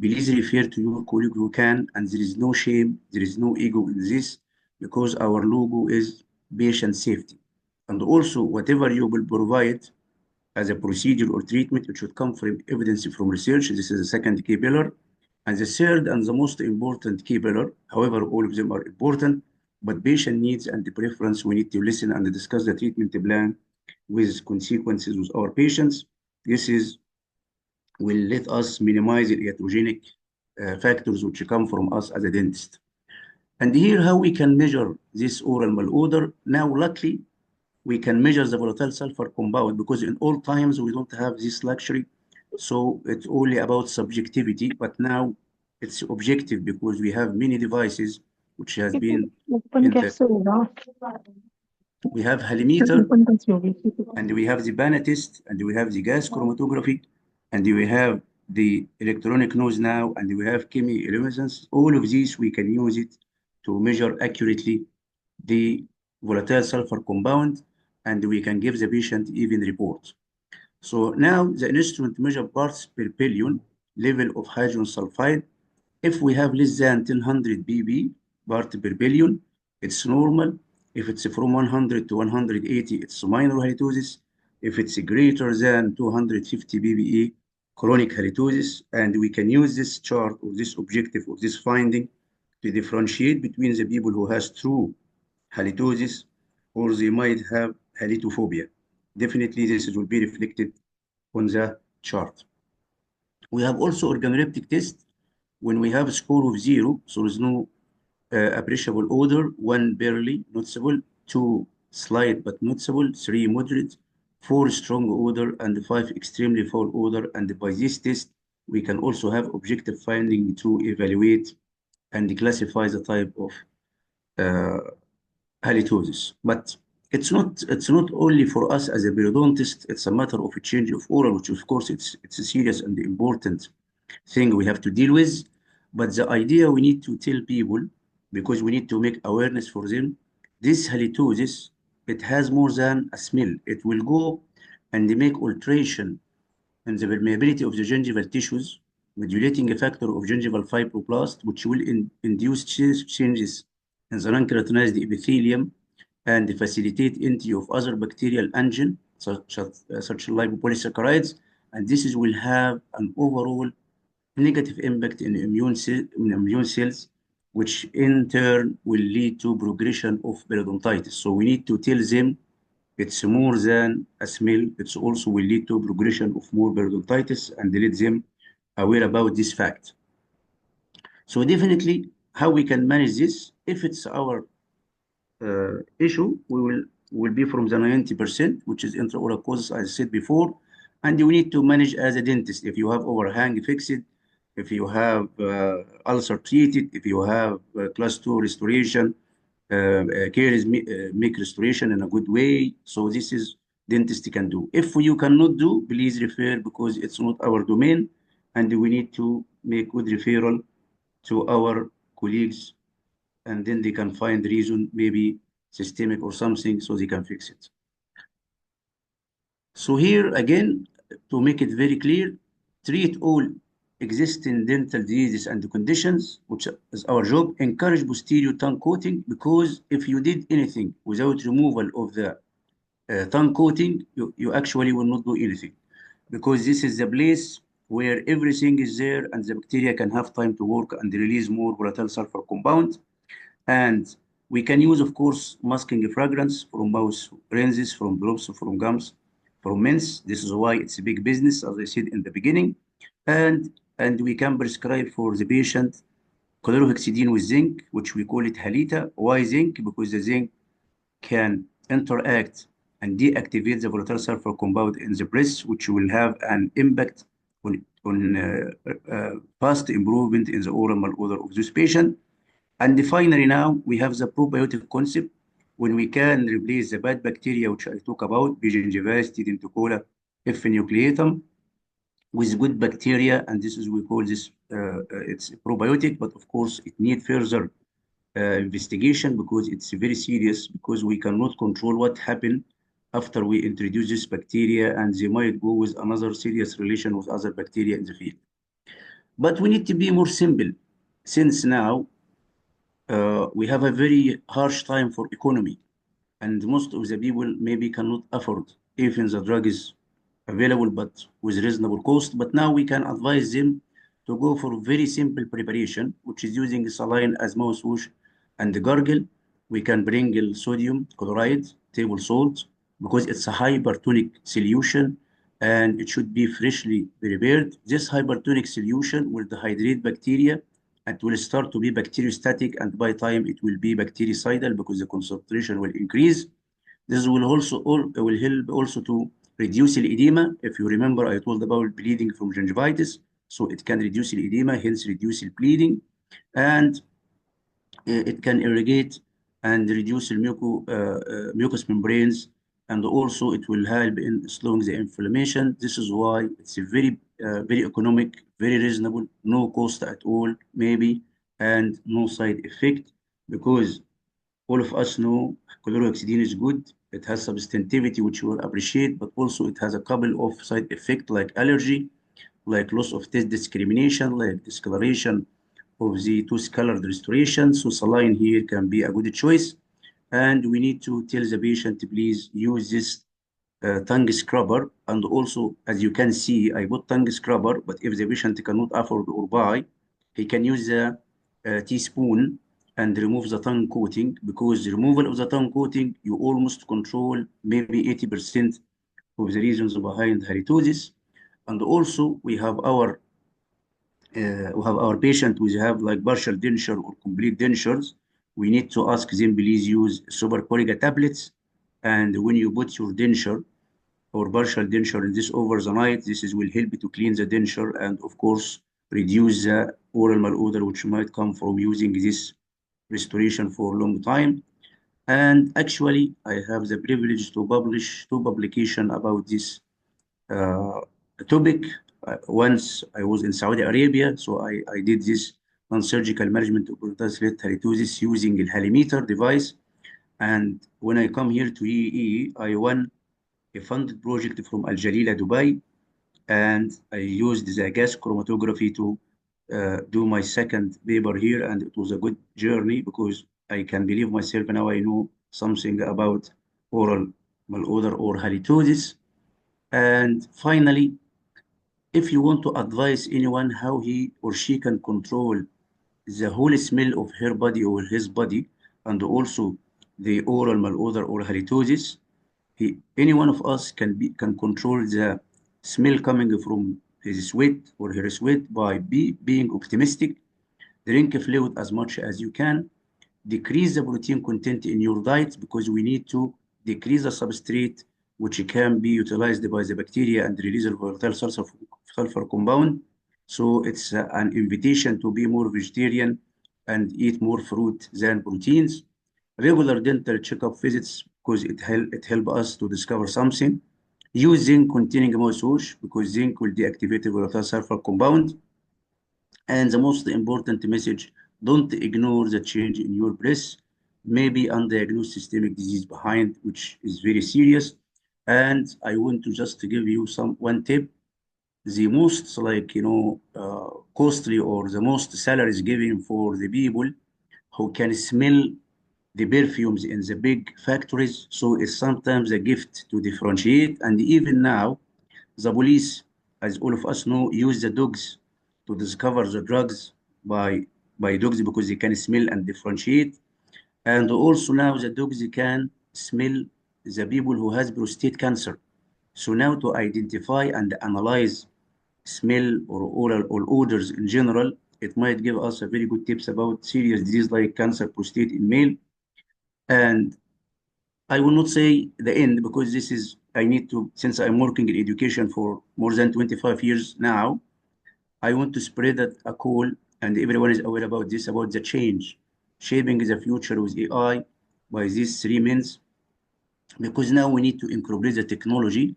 please refer to your colleague who can, and there is no shame, there is no ego in this, because our logo is patient safety. And also, whatever you will provide as a procedure or treatment, it should come from evidence from research. This is the second key pillar. And the third and the most important key pillar, however, all of them are important, but patient needs and the preference, we need to listen and discuss the treatment plan with consequences with our patients. This will let us minimize the iatrogenic factors which come from us as a dentist. And here how we can measure this oral malodor. Now, luckily, we can measure the volatile sulfur compound because in all times we don't have this luxury. So it's only about subjectivity, but now it's objective because we have many devices which has been in the, we have halimeter, and we have the Banner test, and we have the gas chromatography, and we have the electronic nose now, and we have chemiluminescence. All of these we can use it to measure accurately the volatile sulfur compound, and we can give the patient even report. So now the instrument measure parts per billion level of hydrogen sulfide. If we have less than 1000 pp part per billion, it's normal. If it's from 100 to 180, it's minor halitosis. if it's greater than 250 ppe chronic halitosis, and we can use this chart or this objective or this finding to differentiate between the people who has true halitosis or they might have halitophobia. Definitely this will be reflected on the chart. We have also organoleptic test. When we have a score of 0, so there is no appreciable odor, 1 barely noticeable, 2 slight but noticeable, 3 moderate, 4 strong odor, and 5 extremely foul odor. And by this test, we can also have objective finding to evaluate and classify the type of halitosis. But it's not only for us as a periodontist, it's a matter of a change of oral, which of course it's a serious and important thing we have to deal with. But the idea we need to tell people, because we need to make awareness for them, this halitosis, it has more than a smell. It will go and make alteration in the permeability of the gingival tissues, modulating a factor of gingival fibroblast, which will induce changes in the non-keratinized epithelium and facilitate entry of other bacterial antigen, such lipopolysaccharides, and this will have an overall negative impact in immune cells, which in turn will lead to progression of periodontitis. So we need to tell them it's more than a smell. It's also will lead to progression of more periodontitis and let them aware about this fact. So definitely how we can manage this, if it's our issue, we will be from the 90%, which is intraoral causes, as I said before, and you need to manage as a dentist. If you have overhang fixed, if you have ulcer treated, if you have class 2 restoration, caries make restoration in a good way. So this is dentist can do. If you cannot do, please refer, because it's not our domain, and we need to make good referral to our colleagues, and then they can find reason, maybe systemic or something, so they can fix it. So here again, to make it very clear, treat all existing dental diseases and conditions, which is our job. Encourage posterior tongue coating, because if you did anything without removal of the tongue coating, you actually will not do anything, because this is the place where everything is there and the bacteria can have time to work and release more volatile sulfur compound. And we can use, of course, masking fragrance from mouth rinses, from drops, from gums, from mints. This is why it's a big business, as I said in the beginning. And we can prescribe for the patient chlorhexidine with zinc, which we call it halita. Why zinc? Because the zinc can interact and deactivate the volatile sulfur compound in the breast, which will have an impact on fast improvement in the oral malodor of this patient. And finally, now we have the probiotic concept, when we can replace the bad bacteria, which I talk about, B. gingivalis, T. denticola, F. nucleatum, with good bacteria, and this is, we call this, it's a probiotic, but of course it needs further investigation, because it's very serious, because we cannot control what happened after we introduce this bacteria, and they might go with another serious relation with other bacteria in the field. But we need to be more simple, since now we have a very harsh time for economy, and most of the people maybe cannot afford even the drug is available, but with reasonable cost. But now we can advise them to go for very simple preparation, which is using saline as mouthwash and the gargle. We can bring sodium chloride, table salt, because it's a hypertonic solution and it should be freshly prepared. This hypertonic solution will dehydrate bacteria. It will start to be bacteriostatic, and by time it will be bactericidal, because the concentration will increase. This will also will help also to reduce edema. If you remember, I told about bleeding from gingivitis, so it can reduce edema, hence reduce bleeding, and it can irrigate and reduce mucous membranes, and also it will help in slowing the inflammation. This is why it's a very economic, very reasonable, no cost at all, maybe, and no side effect, because all of us know chlorhexidine is good. It has substantivity, which you will appreciate, but also it has a couple of side effects like allergy, like loss of taste discrimination, like discoloration of the tooth-colored restoration. So saline here can be a good choice. And we need to tell the patient, please use this tongue scrubber, and also, as you can see, I put tongue scrubber, but if the patient cannot afford or buy, he can use the teaspoon and remove the tongue coating, because the removal of the tongue coating, you almost control maybe 80% of the reasons behind halitosis. And also, we have our patient who have like partial denture or complete dentures. We need to ask them, please use super Coriga tablets. And when you put your denture or partial denture in this over the night, this is will help to clean the denture and of course reduce the oral malodor which might come from using this restoration for a long time. And actually, I have the privilege to publish two publications about this uh, topic. Once I was in Saudi Arabia, so I did this non-surgical management of polytranslate halitosis using a halimeter device. And when I come here to EE, I won a funded project from Al Jalila, Dubai, and I used the gas chromatography to do my second paper here, and it was a good journey because I can believe myself now I know something about oral malodor or halitosis. And finally, if you want to advise anyone how he or she can control the whole smell of her body or his body, and also the oral malodor or halitosis, any one of us can control the smell coming from his sweat or her sweat by being optimistic, drink fluid as much as you can, decrease the protein content in your diet because we need to decrease the substrate which can be utilized by the bacteria and release the volatile sulfur compound. So it's an invitation to be more vegetarian and eat more fruit than proteins. Regular dental checkup visits because it help us to discover something. Use zinc containing mouthwash because zinc will deactivate the volatile sulfur compound. And the most important message, don't ignore the change in your breath. Maybe undiagnosed systemic disease behind, which is very serious. And I want to just give you one tip. The most costly or the most salaries given for the people who can smell the perfumes in the big factories. So it's sometimes a gift to differentiate. And even now, the police, as all of us know, use the dogs to discover the drugs by dogs because they can smell and differentiate. And also now the dogs can smell the people who has prostate cancer. So now to identify and analyze smell or oral or odors in general, it might give us a very good tips about serious disease like cancer prostate in male. And I will not say the end because this is, I need to, since I'm working in education for more than 25 years now, I want to spread that a call and everyone is aware about this, about the change, shaping the future with AI by these 3 means, because now we need to incorporate the technology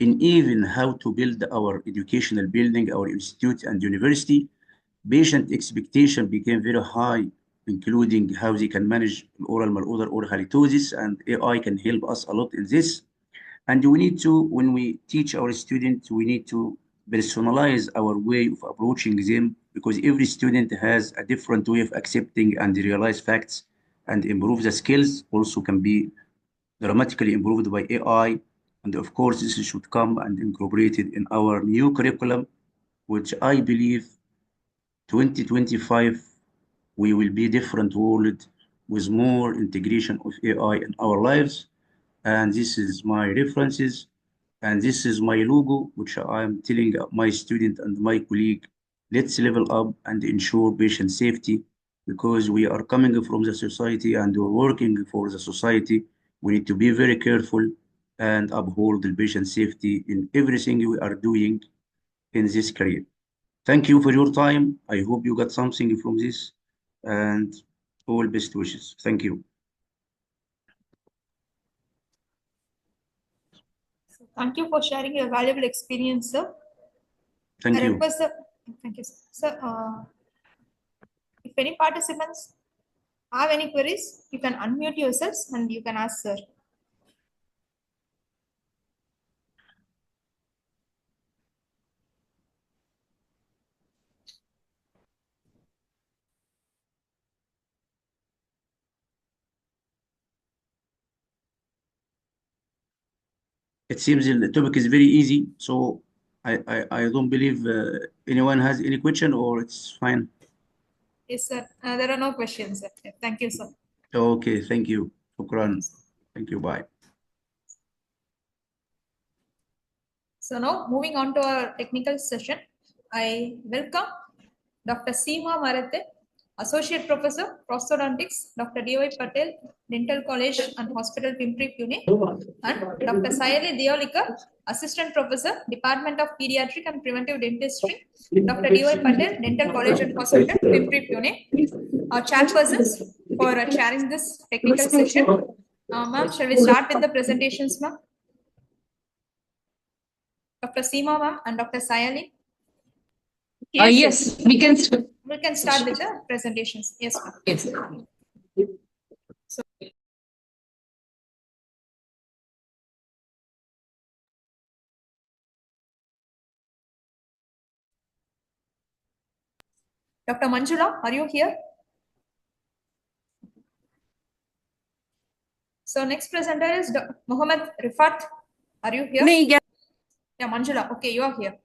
in even how to build our educational building, our institute and university. Patient expectation became very high, including how they can manage oral malodor or halitosis, and AI can help us a lot in this. And we need to, when we teach our students, we need to personalize our way of approaching them because every student has a different way of accepting and realize facts and improve the skills also can be dramatically improved by AI. And of course, this should come and incorporated in our new curriculum, which I believe 2025, we will be different world with more integration of AI in our lives. And this is my references. And this is my logo, which I'm telling my student and my colleague, let's level up and ensure patient safety because we are coming from the society and we're working for the society. We need to be very careful and uphold the patient safety in everything we are doing in this career. Thank you for your time. I hope you got something from this and all best wishes. Thank you. Thank you for sharing your valuable experience, sir. Thank I you. request, sir. Thank you, sir. Sir, if any participants have any queries, you can unmute yourselves and you can ask, sir. It seems the topic is very easy, so I don't believe anyone has any question, or it's fine. Yes, sir. There are no questions, sir. Thank you, sir. Okay, thank you. Shukran. Thank you. Bye. So now moving on to our technical session, I welcome Dr. Seema Marathe, Associate Professor, Prosthodontics, Dr. D.Y. Patel, Dental College and Hospital, Pimpri, Pune, and Dr. Sayali Deolika, Assistant Professor, Department of Pediatric and Preventive Dentistry, Dr. D.Y. Patel, Dental College and Hospital, Pimpri, Pune, our chairpersons for chairing this technical session. Ma'am, shall we start with the presentations, ma'am? Dr. Seema, ma'am, and Dr. Sayali. Yes, we can. We can start with the presentations. Yes, ma'am. Yes. So, Dr. Manjula, are you here? So next presenter is Mohammed Rifat. Are you here? Me, yeah. Yeah, Manjula. Okay, you are here.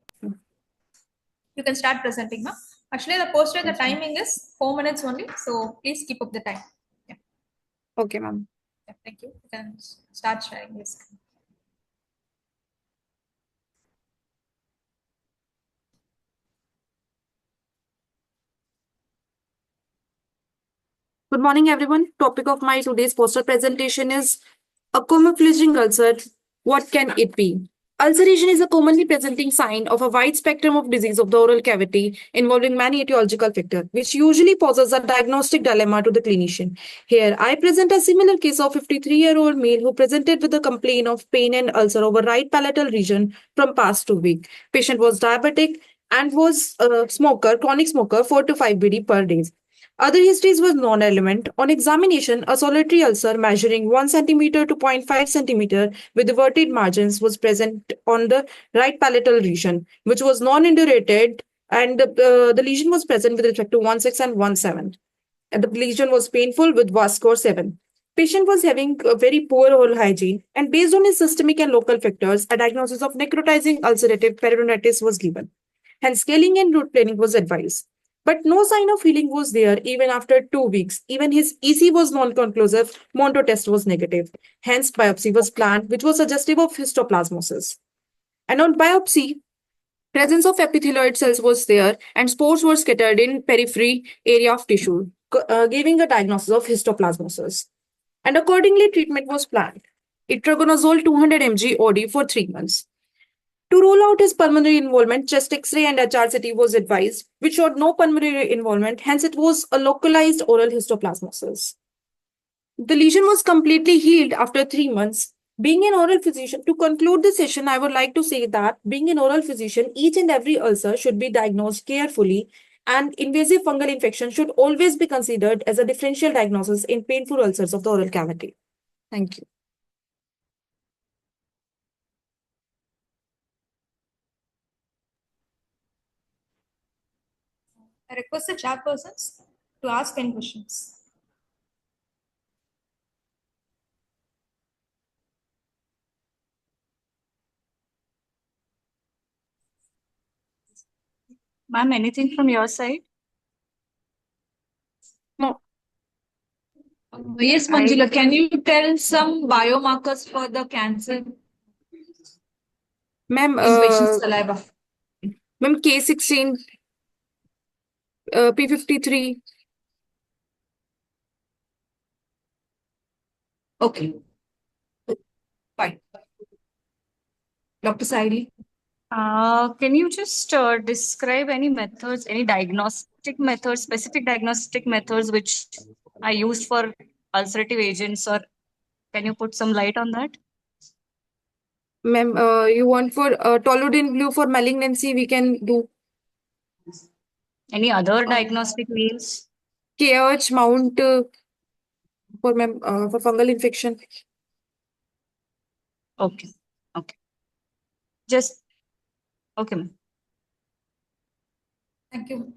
You can start presenting, ma'am. Actually, the posted the timing is 4 minutes only. So please keep up the time. Yeah. Okay, ma'am. Yeah, thank you. You can start sharing this. Good morning, everyone. Topic of my today's poster presentation is a camouflaging ulcer. What can it be? Ulceration is a commonly presenting sign of a wide spectrum of disease of the oral cavity involving many etiological factors, which usually poses a diagnostic dilemma to the clinician. Here, I present a similar case of 53-year-old male who presented with a complaint of pain and ulcer over right palatal region from past 2 weeks. Patient was diabetic and was a smoker, chronic smoker, 4 to 5 BD per day. Other histories were non-element. On examination, a solitary ulcer measuring 1 centimeter to 0.5 centimeter with everted margins was present on the right palatal region, which was non-indurated, and the lesion was present with respect to 1.6 and 1.7. And the lesion was painful with VAS score 7. Patient was having a very poor oral hygiene, and based on his systemic and local factors, a diagnosis of necrotizing ulcerative peritonitis was given. Hence, scaling and root planing was advised. But no sign of healing was there even after 2 weeks. Even his EC was non-conclusive, Monto test was negative. Hence, biopsy was planned, which was suggestive of histoplasmosis. And on biopsy, presence of epithelioid cells was there, and spores were scattered in periphery area of tissue, giving a diagnosis of histoplasmosis. And accordingly, treatment was planned. Itraconazole 200 mg OD for 3 months. To rule out his pulmonary involvement, chest X-ray and HRCT was advised, which showed no pulmonary involvement, hence it was a localized oral histoplasmosis. The lesion was completely healed after 3 months. Being an oral physician, to conclude the session, I would like to say that being an oral physician, each and every ulcer should be diagnosed carefully, and invasive fungal infection should always be considered as a differential diagnosis in painful ulcers of the oral cavity. Thank you. I request the chairpersons to ask any questions. Ma'am, anything from your side? No. Yes, Manjula, can you tell some biomarkers for the cancer? Ma'am, In patient's saliva. Ma'am, K16, P53. Okay. Fine. Dr. Saili? Can you just describe any methods, any diagnostic methods, specific diagnostic methods which are used for ulcerative agents, or can you put some light on that? Ma'am, you want for toluidine blue for malignancy, we can do. Any other diagnostic names? KH mount for fungal infection. Okay. Okay. Just okay, ma'am. Thank you.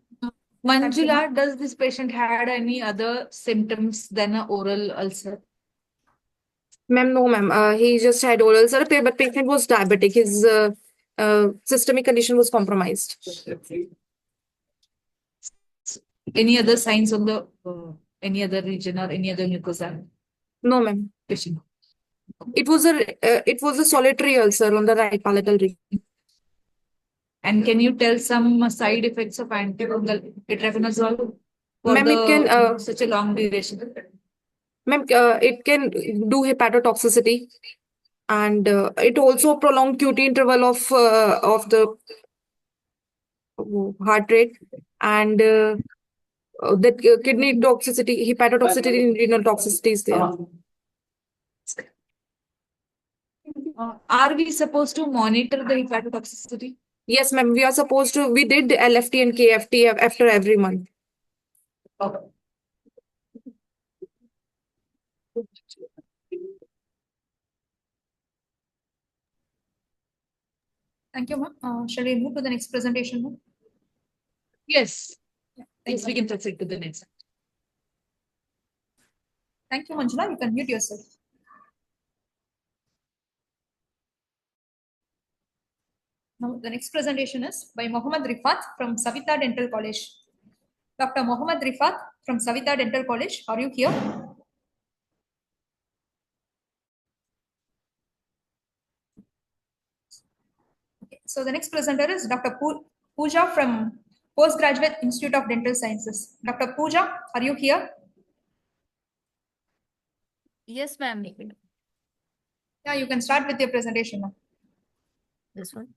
Manjula, does this patient had any other symptoms than an oral ulcer? Ma'am, no, ma'am. He just had oral therapy, but patient was diabetic. His systemic condition was compromised. Any other signs on the any other region or any other mucosa? No, ma'am. Patient. It was a solitary ulcer on the right palatal region. And can you tell some side effects of antifungal itraconazole for Ma'am, it can such a long duration? ma'am, it can do hepatotoxicity, and it also prolonged QT interval of the heart rate, and the kidney toxicity, hepatotoxicity, and renal toxicity is there. Are we supposed to monitor the hepatotoxicity? Yes, ma'am. We are supposed to. We did LFT and KFT after every month. Okay. Thank you, ma'am. Shall we move to the next presentation, ma'am? Yes. Thanks. We can proceed to the next. Thank you, Manjula. You can mute yourself. Now, the next presentation is by Mohammad Rifat from Savita Dental College. Dr. Mohammad Rifat from Savita Dental College, are you here? Okay. So the next presenter is Dr. Pooja from Postgraduate Institute of Dental Sciences. Dr. Pooja, are you here? Yes, ma'am. Yeah, you can start with your presentation now. This one.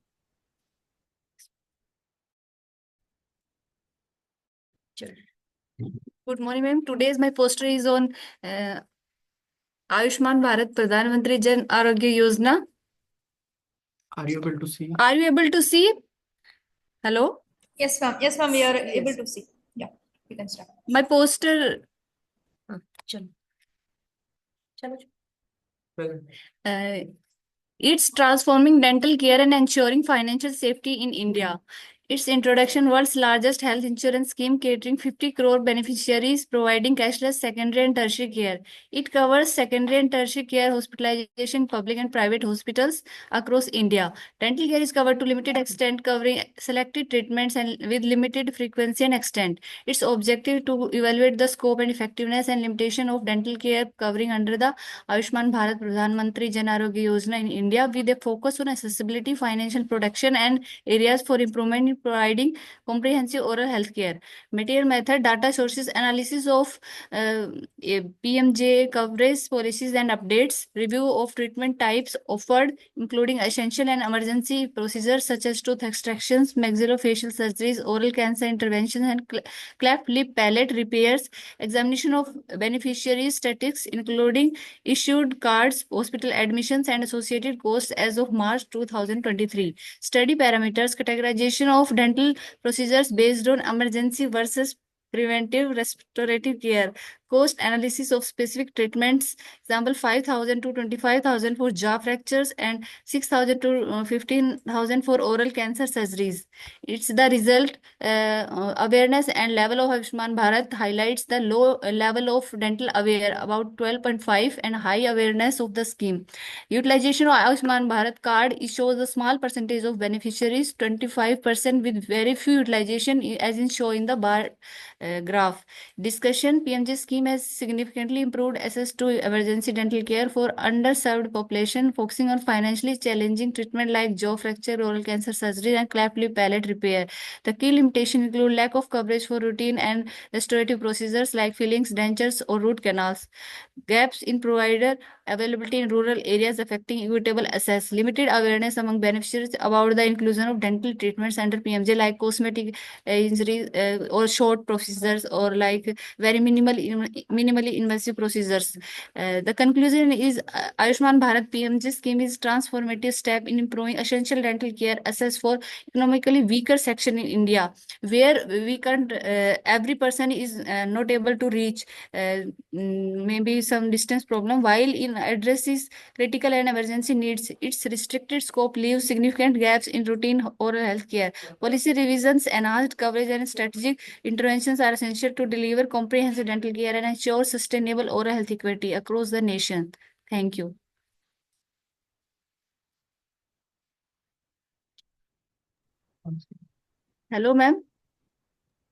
Sure. Good morning, ma'am. Today's my poster is on Ayushman Bharat Pradhan Mantri Jan Arogya Yojana. Are you able to see? Are you able to see? Hello? Yes, ma'am. Yes, ma'am. We are Yes. able to see. Yeah, you can start. My poster. It's transforming dental care and ensuring financial safety in India. Its introduction, world's largest health insurance scheme catering 50 crore beneficiaries, providing cashless secondary and tertiary care. It covers secondary and tertiary care hospitalization, public and private hospitals across India. Dental care is covered to limited extent, covering selected treatments and with limited frequency and extent. Its objective to evaluate the scope and effectiveness and limitation of dental care covering under the Ayushman Bharat Pradhan Mantri Jan Arogya Yojana in India with a focus on accessibility, financial protection, and areas for improvement in providing comprehensive oral health care. Material method, data sources, analysis of PMJ coverage policies and updates, review of treatment types offered, including essential and emergency procedures such as tooth extractions, maxillofacial surgeries, oral cancer interventions, and cleft lip palate repairs, examination of beneficiaries statistics, including issued cards, hospital admissions, and associated costs as of March 2023. Study parameters, categorization of dental procedures based on emergency versus preventive restorative care, cost analysis of specific treatments, example 5,000 to 25,000 for jaw fractures and 6,000 to 15,000 for oral cancer surgeries. It's the result. Awareness and level of Ayushman Bharat highlights the low level of dental aware, about 12.5, and high awareness of the scheme. Utilization of Ayushman Bharat card shows a small percentage of beneficiaries, 25%, with very few utilization, as in shown in the bar graph. Discussion: PMJ scheme has significantly improved access to emergency dental care for underserved population, focusing on financially challenging treatment like jaw fracture, oral cancer surgery, and cleft lip palate repair. The key limitations include lack of coverage for routine and restorative procedures like fillings, dentures, or root canals, gaps in provider availability in rural areas affecting equitable access, limited awareness among beneficiaries about the inclusion of dental treatments under PMJ like cosmetic injuries or short procedures, or like very minimally invasive procedures. The conclusion is Ayushman Bharat PMJ scheme is transformative step in improving essential dental care access for economically weaker section in India, where we can't every person is not able to reach, maybe some distance problem, while in addresses critical and emergency needs. Its restricted scope leaves significant gaps in routine oral health care. Policy revisions, enhanced coverage, and strategic interventions are essential to deliver comprehensive dental care and ensure sustainable oral health equity across the nation. Thank you. Hello, ma'am.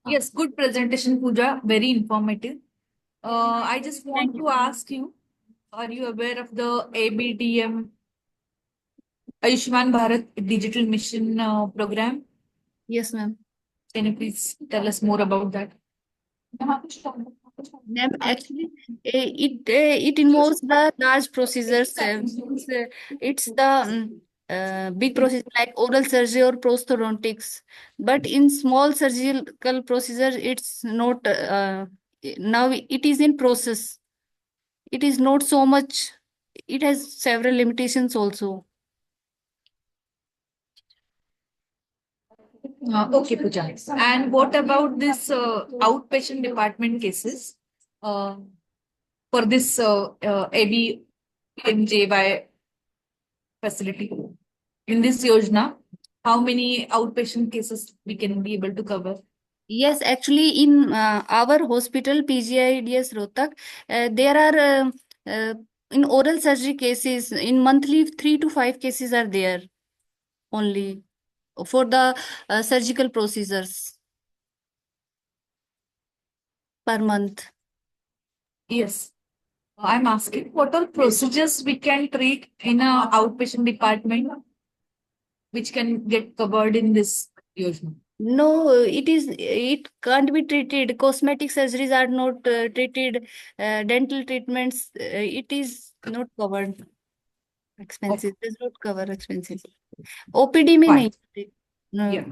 Yes, good presentation, Pooja. Very informative. I just want to ask you, are you aware of the ABDM Ayushman Bharat Digital Mission program? Yes, ma'am. Can you please tell us more about that? Ma'am, actually, it involves the large procedures. It's the big procedure like oral surgery or prosthodontics. But in small surgical procedures, it's not. Now it is in process. It is not so much. It has several limitations also. Okay, Pooja. And what about this outpatient department cases for this ABMJY facility? In this Yojana, how many outpatient cases we can be able to cover? Yes, actually, in our hospital, PGIDS Rohtak, there are in oral surgery cases, in monthly 3 to 5 cases are there only for the surgical procedures per month. Yes. I'm asking what all procedures we can treat in a outpatient department which can get covered in this Yojana? No, it can't be treated. Cosmetic surgeries are not treated. Dental treatments, it is not covered. Expenses does not cover expenses. OPD में Fine. नहीं. No. Yeah.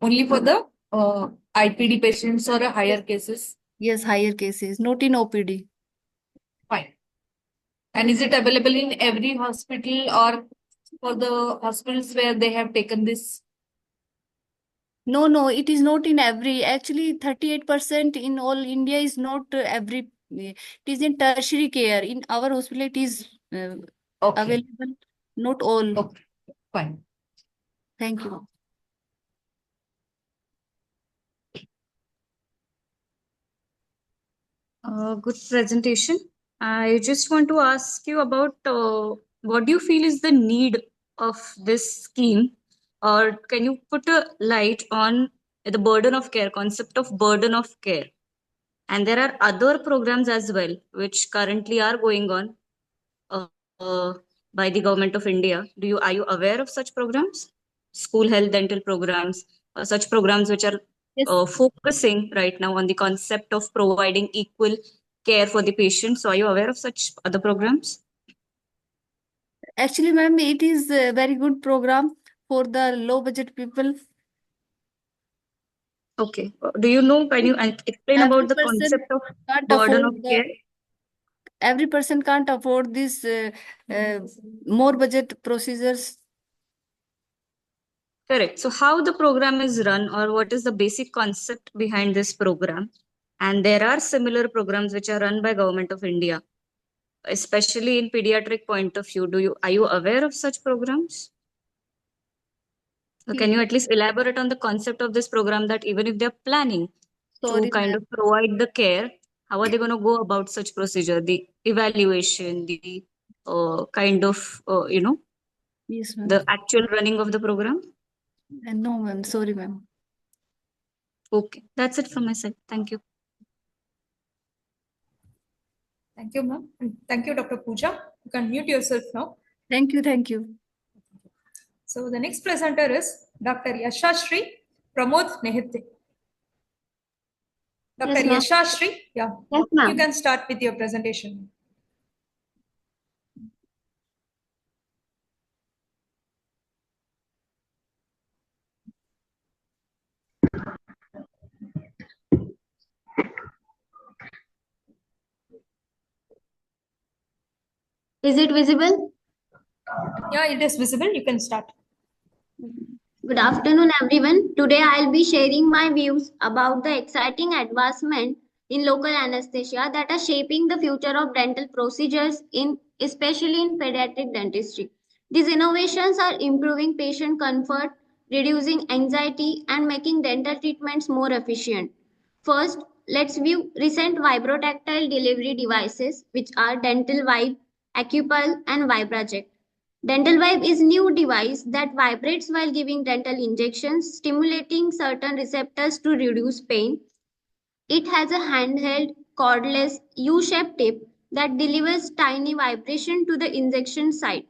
Only for the IPD patients or higher cases? Yes, higher cases, not in OPD. Fine. And is it available in every hospital or for the hospitals where they have taken this? No, it is not in every. Actually, 38% in all India is not every. It is in tertiary care. In our hospital, it is available. Not all. Okay. Fine. Thank you. Good presentation. I just want to ask you about what do you feel is the need of this scheme, or can you put a light on the burden of care, concept of burden of care? And there are other programs as well, which currently are going on uh, uh, by the government of India. Are you aware of such programs? School health dental programs, such programs which are focusing right now on the concept of providing equal care for the patient. So, are you aware of such other programs? Actually, ma'am, it is a very good program for the low budget people. Okay. Do you know? Can you explain Every about the person concept of can't burden afford of care? Every person can't afford this more budget procedures. Correct. So, how the program is run, or what is the basic concept behind this program? And there are similar programs which are run by Government of India, especially in pediatric point of view. Are you aware of such programs? So can you at least elaborate on the concept of this program, that even if they're planning to kind of provide the care, how are they going to go about such procedure, the evaluation, the kind of, Yes, ma'am. the actual running of the program? No, ma'am. Sorry, ma'am. Okay, that's it from my side. Thank you. Thank you, ma'am. Thank you, Dr. Pooja. You can mute yourself now. Thank you. So the next presenter is Dr. Yashashri Pramod Nehite. Dr. Yes, Yashashri, yeah, Yes, ma'am. you can start with your presentation. Is it visible? Yeah, it is visible. You can start. Good afternoon, everyone. Today I'll be sharing my views about the exciting advancement in local anesthesia that are shaping the future of dental procedures, especially in pediatric dentistry. These innovations are improving patient comfort, reducing anxiety, and making dental treatments more efficient. First, let's view recent vibrotactile delivery devices, which are Dental Vibe Acupulse, and Vibraject. Dental Vibe is a new device that vibrates while giving dental injections, stimulating certain receptors to reduce pain. It has a handheld, cordless, U-shaped tip that delivers tiny vibration to the injection site.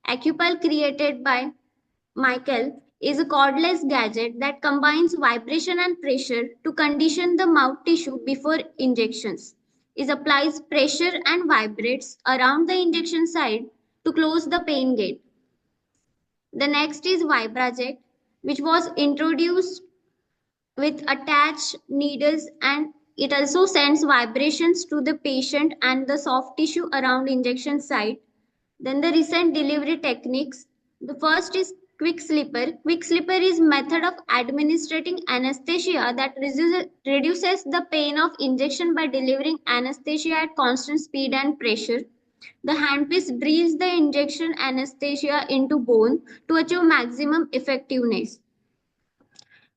Acupulse, created by Michael, is a cordless gadget that combines vibration and pressure to condition the mouth tissue before injections. It applies pressure and vibrates around the injection site to close the pain gate. The next is Vibraject, which was introduced with attached needles, and it also sends vibrations to the patient and the soft tissue around injection site. Then the recent delivery techniques. The first is quick slipper. Quick slipper is method of administering anesthesia that reduces the pain of injection by delivering anesthesia at constant speed and pressure. The handpiece drills the injection anesthesia into bone to achieve maximum effectiveness.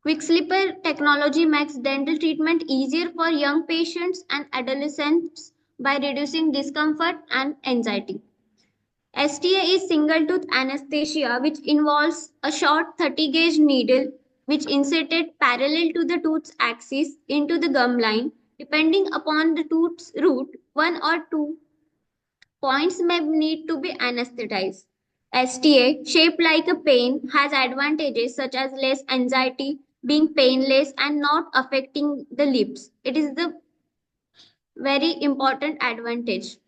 Quick slipper technology makes dental treatment easier for young patients and adolescents by reducing discomfort and anxiety. STA is single tooth anesthesia, which involves a short 30 gauge needle which inserted parallel to the tooth's axis into the gum line. Depending upon the tooth's root, 1 or 2 points may need to be anesthetized. STA, shaped like a pen, has advantages such as less anxiety, being painless, and not affecting the lips. It is the very important advantage.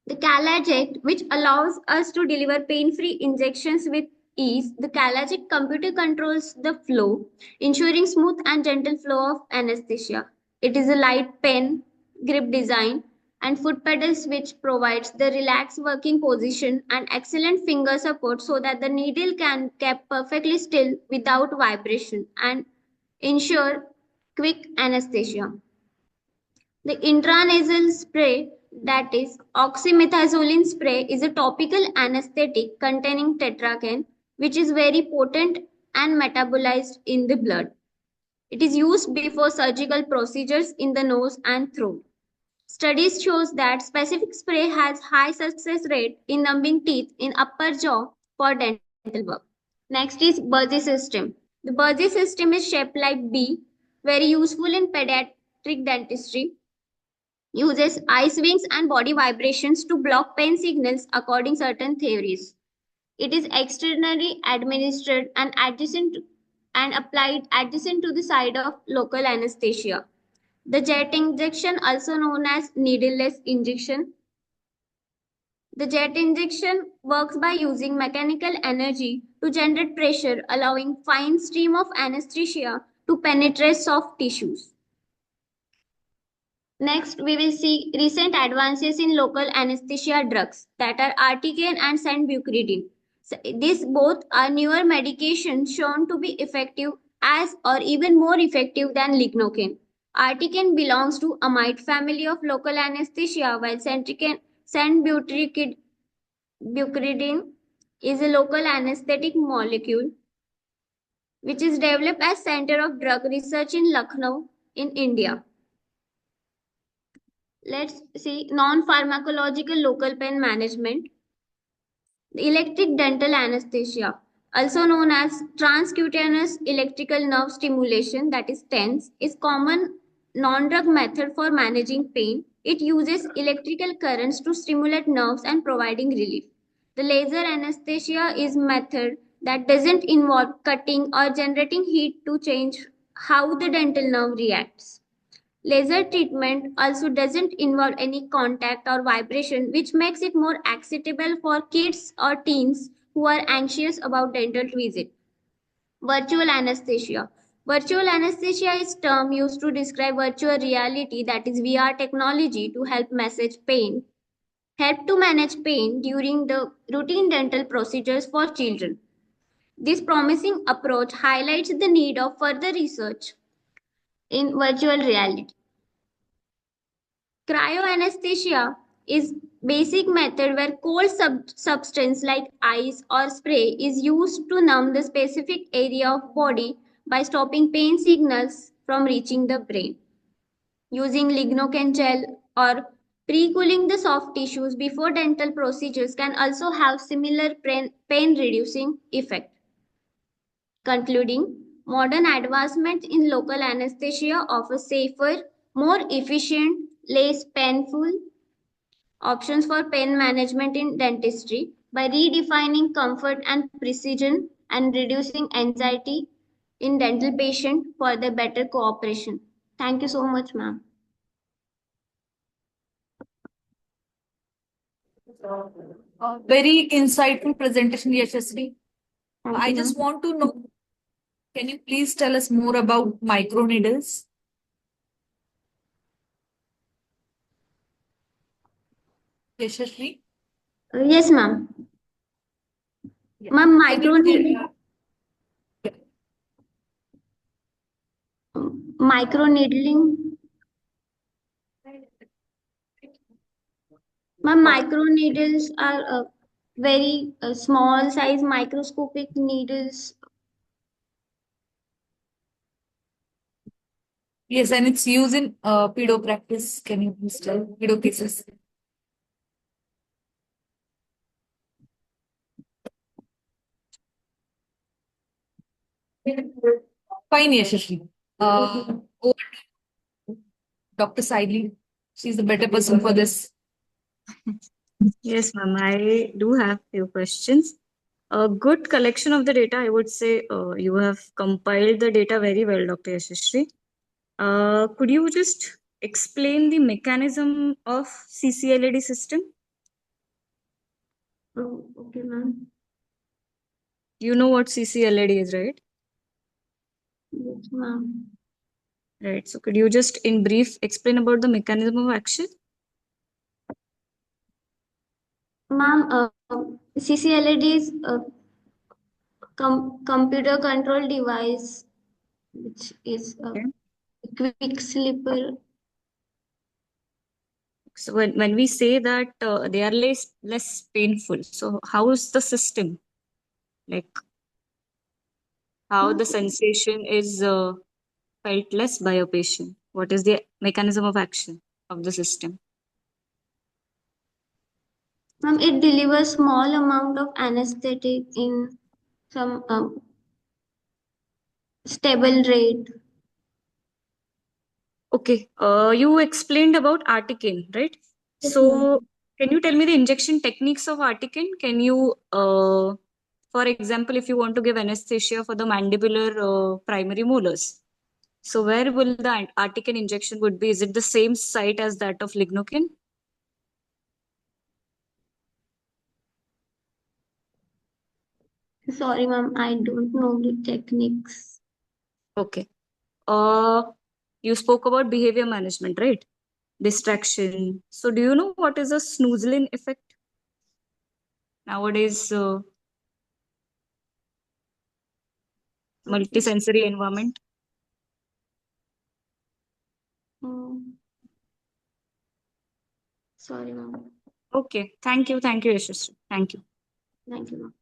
The Calaject, which allows us to deliver pain-free injections with ease. The Calaject computer controls the flow, ensuring smooth and gentle flow of anesthesia. It is a light pen grip design and foot pedal switch provides the relaxed working position and excellent finger support so that the needle can keep perfectly still without vibration and ensure quick anesthesia. The intranasal spray, that is oxymetazoline spray, is a topical anesthetic containing tetracaine, which is very potent and metabolized in the blood. It is used before surgical procedures in the nose and throat. Studies shows that specific spray has high success rate in numbing teeth in upper jaw for dental work. Next is Burgee system. The Burgee system is shaped like B, very useful in pediatric dentistry. Uses eye swings and body vibrations to block pain signals according to certain theories. It is externally administered and applied adjacent to the side of local anesthesia. The jet injection, also known as needleless injection. The jet injection works by using mechanical energy to generate pressure, allowing fine stream of anesthesia to penetrate soft tissues. Next, we will see recent advances in local anesthesia drugs that are articaine and sambucridine. So these both are newer medications shown to be effective as or even more effective than lignocaine. Articaine belongs to amide family of local anesthesia, while sambucridine is a local anesthetic molecule which is developed as Center of Drug Research in Lucknow in India. Let's see non-pharmacological local pain management. The electric dental anesthesia, also known as transcutaneous electrical nerve stimulation, that is TENS, is common non-drug method for managing pain. It uses electrical currents to stimulate nerves and providing relief. The laser anesthesia is method that doesn't involve cutting or generating heat to change how the dental nerve reacts. Laser treatment also doesn't involve any contact or vibration, which makes it more acceptable for kids or teens who are anxious about dental visit. Virtual anesthesia. Virtual anesthesia is a term used to describe virtual reality, that is VR technology, to help manage pain during the routine dental procedures for children. This promising approach highlights the need of further research in virtual reality. Cryoanesthesia is basic method where cold substance like ice or spray is used to numb the specific area of body by stopping pain signals from reaching the brain. Using lignocaine gel or Pre-cooling the soft tissues before dental procedures can also have similar pain-reducing effect. Concluding, modern advancements in local anesthesia offer safer, more efficient, less painful options for pain management in dentistry by redefining comfort and precision and reducing anxiety in dental patients for the better cooperation. Thank you so much, ma'am. Very insightful presentation, Yashasri. Thank I you, just ma'am. want to know, can you please tell us more about microneedles? Yashasri? Yes, ma'am. Yeah. Ma'am, Can you microneedling. Ma'am, microneedles are very small size microscopic needles. Yes, and it's used in pedo practice. Can you please tell pedo cases? Fine, Yashasri. Over to Dr. Saili. She's the better person for this. Yes, ma'am. I do have few questions. A good collection of the data, I would say you have compiled the data very well, Dr. Yashasri. Could you just explain the mechanism of CCLAD system? Oh, okay, ma'am. You know what CCLAD is, right? Yes, ma'am. Right. So could you just in brief explain about the mechanism of action? Ma'am, CCLAD is a computer control device which is a quick slipper. So when we say that they are less painful, so how is the system? Like how the sensation is felt less by a patient? What is the mechanism of action of the system? Ma'am, it delivers small amount of anesthetic in some stable rate. Okay, you explained about Articaine, right? Yes, So ma'am. can you tell me the injection techniques of Articaine? Can you, for example, if you want to give anesthesia for the mandibular primary molars, so where will the Articaine injection would be? Is it the same site as that of lignocaine? Sorry, ma'am, I don't know the techniques. Okay. You spoke about behavior management, right? Distraction. So do you know what is a snoozling effect? Nowadays, multisensory environment. Sorry, ma'am. Okay. Thank you. Thank you, Yashasri. Thank you. Thank you, ma'am.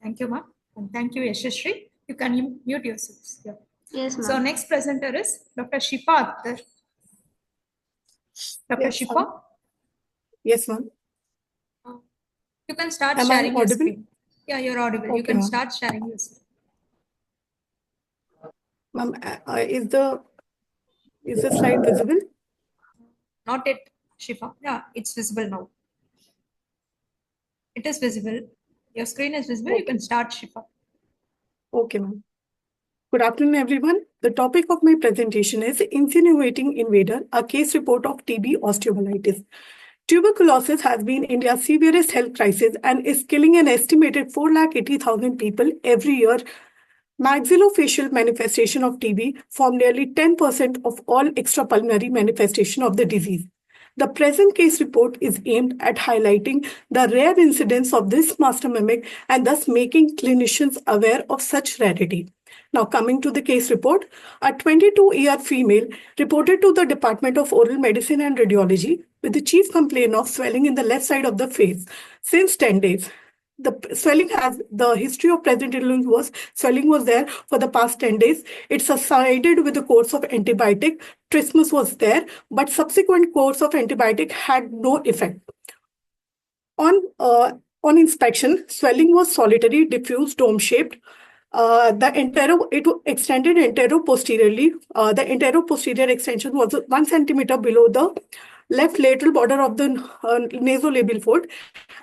Thank you, ma'am. And thank you, Yashasri. You can mute yourselves. Yeah. Yes, So ma'am. next presenter is Dr. Shifa Akhtar. Dr. Yes, Shifa, yes, ma'am. you can start Am I sharing your audible? screen. Yeah, you're audible. You Okay, can ma'am. start sharing your screen. Ma'am, is the slide visible? Not yet, Shifa. Yeah, it's visible now. It is visible. Your screen is visible. You can start, Shifa. Okay, ma'am. Good afternoon, everyone. The topic of my presentation is Insinuating Invader, a case report of TB osteomyelitis. Tuberculosis has been India's severest health crisis and is killing an estimated 480,000 people every year. Maxillofacial manifestation of TB form nearly 10% of all extrapulmonary manifestation of the disease. The present case report is aimed at highlighting the rare incidence of this master mimic and thus making clinicians aware of such rarity. Now, coming to the case report, a 22-year female reported to the Department of Oral Medicine and Radiology with the chief complaint of swelling in the left side of the face since 10 days. swelling has the history of present illness was swelling was there for the past 10 days. It subsided with the course of antibiotic. Trismus was there, but subsequent course of antibiotic had no effect. On inspection, swelling was solitary, diffuse, dome-shaped. It extended anteroposteriorly. The anteroposterior extension was 1 centimeter below the left lateral border of the nasolabial fold,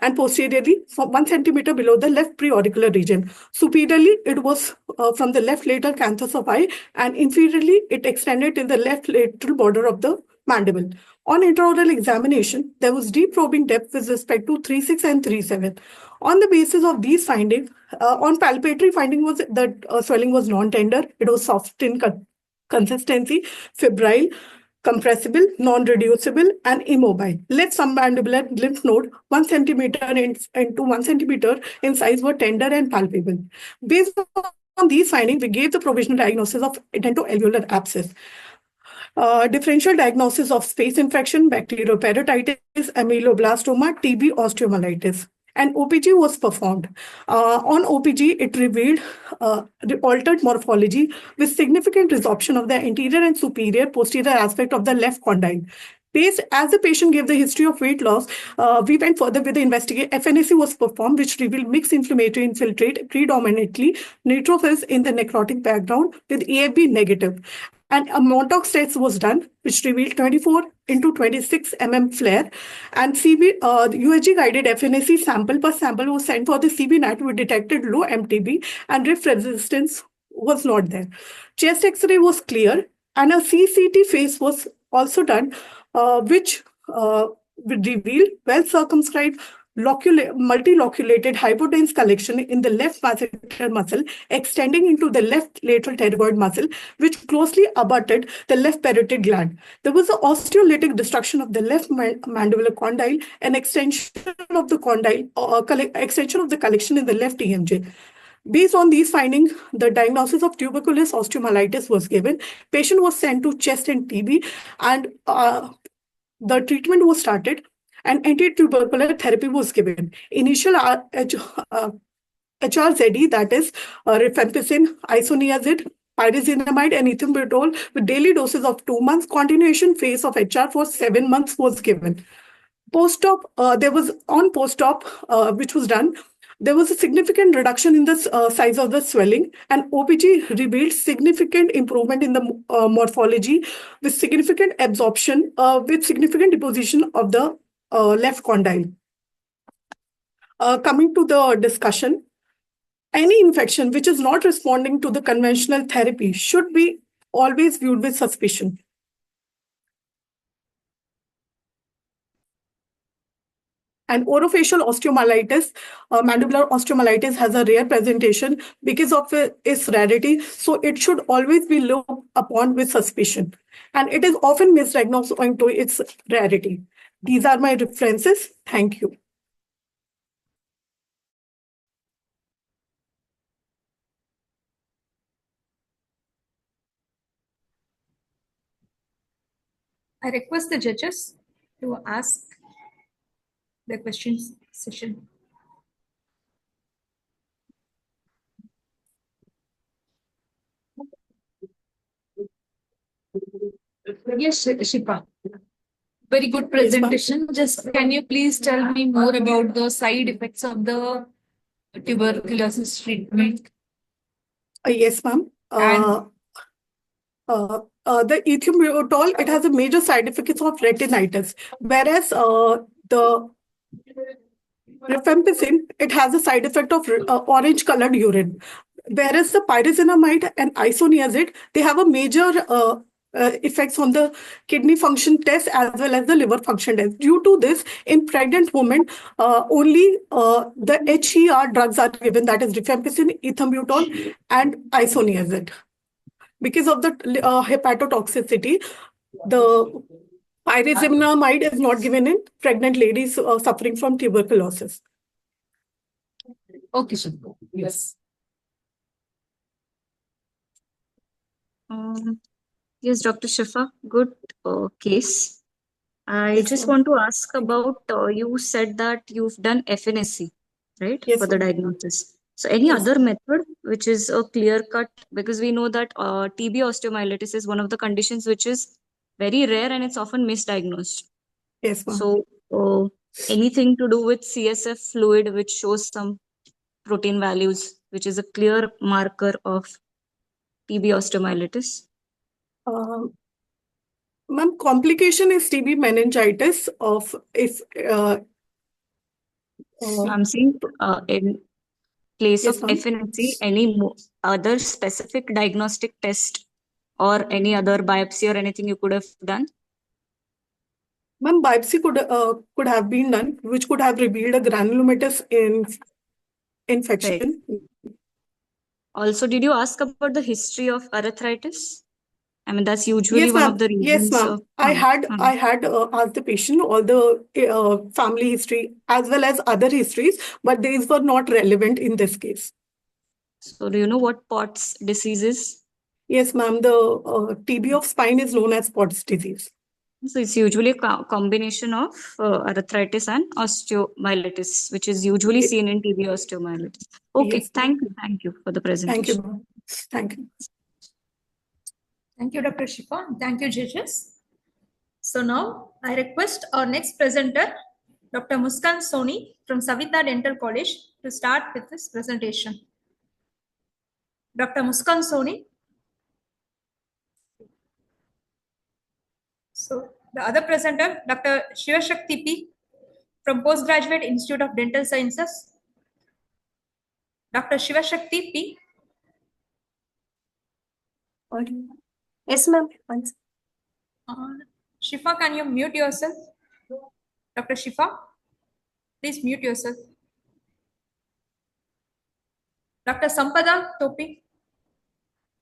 and posteriorly from 1 centimeter below the left preauricular region. Superiorly, it was from the left lateral canthus of eye, and inferiorly, it extended till the left lateral border of the mandible. On intraoral examination, there was deep probing depth with respect to 3.6 and 3.7. On the basis of these findings, on palpatory finding was that swelling was non-tender, it was soft in consistency, febrile, compressible, non-reducible, and immobile. Left submandibular lymph node 1 centimeter into 1 centimeter in size were tender and palpable. Based on these findings, we gave the provisional diagnosis of dentoalveolar abscess. Differential diagnosis of space infection, bacterioperitotitis, ameloblastoma, TB, osteomyelitis. And OPG was performed. On OPG, it revealed altered morphology with significant resorption of the anterior and superior posterior aspect of the left condyle. As the patient gave the history of weight loss, we went further with the investigation. FNAC was performed, which revealed mixed inflammatory infiltrate, predominantly neutrophils in the necrotic background with AFB negative. And a Montauk test was done, which revealed 24 into 26 flare. And USG guided FNAC sample per sample was sent for the CBNAT, which detected low MTB and rift resistance was not there. Chest X-ray was clear, and a CCT phase was also done, which revealed well circumscribed multiloculated hypodense collection in the left masseter muscle extending into the left lateral pterygoid muscle, which closely abutted the left parotid gland. There was an osteolytic destruction of the left mandibular condyle and extension of the condyle, extension of the collection in the left EMJ. Based on these findings, the diagnosis of tuberculous osteomyelitis was given. Patient was sent to chest and TB, and the treatment was started, and anti-tubercular therapy was given. Initial HRZE, that is rifampicin, isoniazid, pyrazinamide, and ethambutol with daily doses of 2 months. Continuation phase of HR for 7 months was given. Post-op, which was done, there was a significant reduction in the size of the swelling, and OPG revealed significant improvement in the morphology with significant absorption, with significant deposition of the left condyle. Coming to the discussion, any infection which is not responding to the conventional therapy should be always viewed with suspicion. And orofacial osteomyelitis, mandibular osteomyelitis has a rare presentation because of its rarity, so it should always be looked upon with suspicion. And it is often misdiagnosed owing to its rarity. These are my references. Thank you. I request the judges to ask the questions session. Yes, Shipa. Very good presentation. Just can you please tell me more about the side effects of the tuberculosis treatment? Yes, ma'am. The ethambutol, it has a major side effects of retinitis, whereas the rifampicin, it has a side effect of orange-colored urine. Whereas the pyrazinamide and isoniazid, they have a major effects on the kidney function test as well as the liver function test. Due to this, in pregnant women, only the HER drugs are given, that is rifampicin, ethambutol, and isoniazid. Because of the hepatotoxicity, the pyrazinamide is not given in pregnant ladies suffering from tuberculosis. Okay, sir. Yes. Yes, Dr. Shifa, good case. I just want to ask about, you said that you've done FNAC, right? Yes, For the ma'am. diagnosis. So any Yes. other method which is a clear cut, because we know that TB osteomyelitis is one of the conditions which is very rare and it's often misdiagnosed. Yes, ma'am. So anything to do with CSF fluid which shows some protein values, which is a clear marker of TB osteomyelitis. Ma'am, complication is TB meningitis of if I'm saying in place yes, of ma'am. FNC, any other specific diagnostic test or any other biopsy or anything you could have done? Ma'am, biopsy could have been done, which could have revealed a granulomatous infection. Also, did you ask about the history of arthritis? I mean, that's usually Yes, one ma'am. of the Yes, reasons ma'am. of. I had asked the patient all the family history as well as other histories, but these were not relevant in this case. So, do you know what POTS disease is? Yes, ma'am. The TB of spine is known as POTS disease. So, it's usually a combination of arthritis and osteomyelitis, which is usually seen in TB osteomyelitis. Okay, Yes. thank you for the Thank you, presentation. ma'am. Thank you. Thank you, Dr. Shifa. Thank you, judges. So now I request our next presenter, Dr. Muskan Soni from Savita Dental College, to start with this presentation. Dr. Muskan Soni. So the other presenter, Dr. Shivashakti P from Postgraduate Institute of Dental Sciences. Dr. Shivashakti P. Yes, ma'am. Shifa, can you mute yourself? Dr. Shifa, please mute yourself. Dr. Sampada Topi.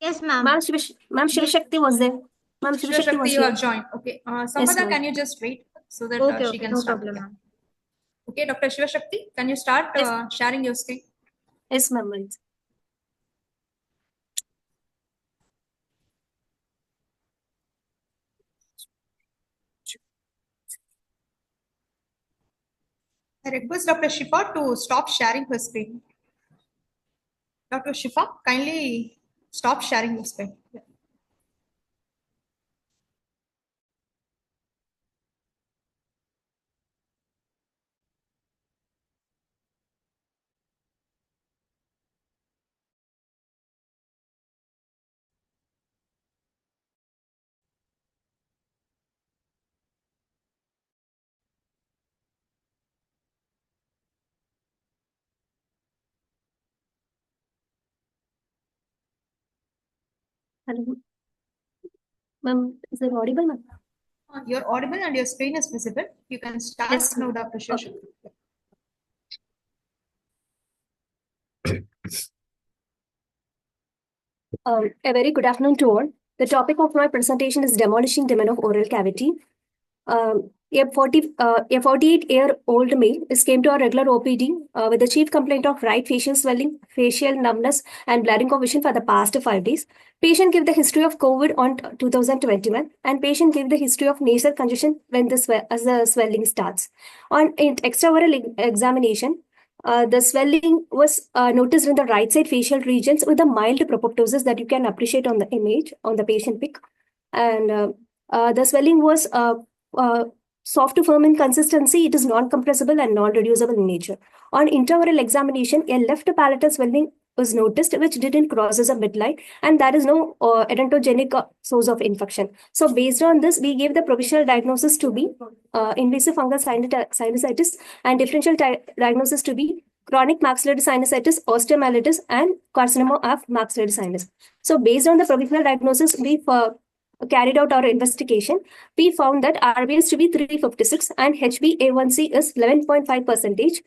Yes, ma'am. Ma'am, Shivashakti was there. Ma'am, Shivashakti was Shivashakti, you here. have joined. Okay. Yes, Sampada, ma'am. can you just wait so that Okay, she okay, can no start? problem, Yeah. ma'am. Okay, Dr. Shivashakti, can you start sharing your screen? Yes, ma'am. Right. I request Dr. Shifa to stop sharing her screen. Dr. Shifa, kindly stop sharing your screen. Yeah. Hello. Ma'am, is it audible, ma'am? You're audible and your screen is visible. You can start Yes, now, ma'am. Dr. Shivashakti. A very good afternoon to all. The topic of my presentation is demolishing demon of oral cavity. A 48-year-old male is came to our regular OPD with the chief complaint of right facial swelling, facial numbness, and blurring of vision for the past 5 days. Patient gave the history of COVID on 2021, and patient gave the history of nasal congestion when the swelling starts. On extraoral examination, the swelling was noticed in the right side facial regions with a mild propoptosis that you can appreciate on the image on the patient pic. And the swelling was soft to firm in consistency. It is non-compressible and non-reducible in nature. On intraoral examination, a left palatal swelling was noticed, which didn't cross as a midline, and there is no odontogenic source of infection. So based on this, we gave the provisional diagnosis to be invasive fungal sinusitis, and differential diagnosis to be chronic maxillary sinusitis, osteomyelitis, and carcinoma of maxillary sinus. So based on the provisional diagnosis, we carried out our investigation. We found that RBS to be 356 and HbA1c is 11.5%,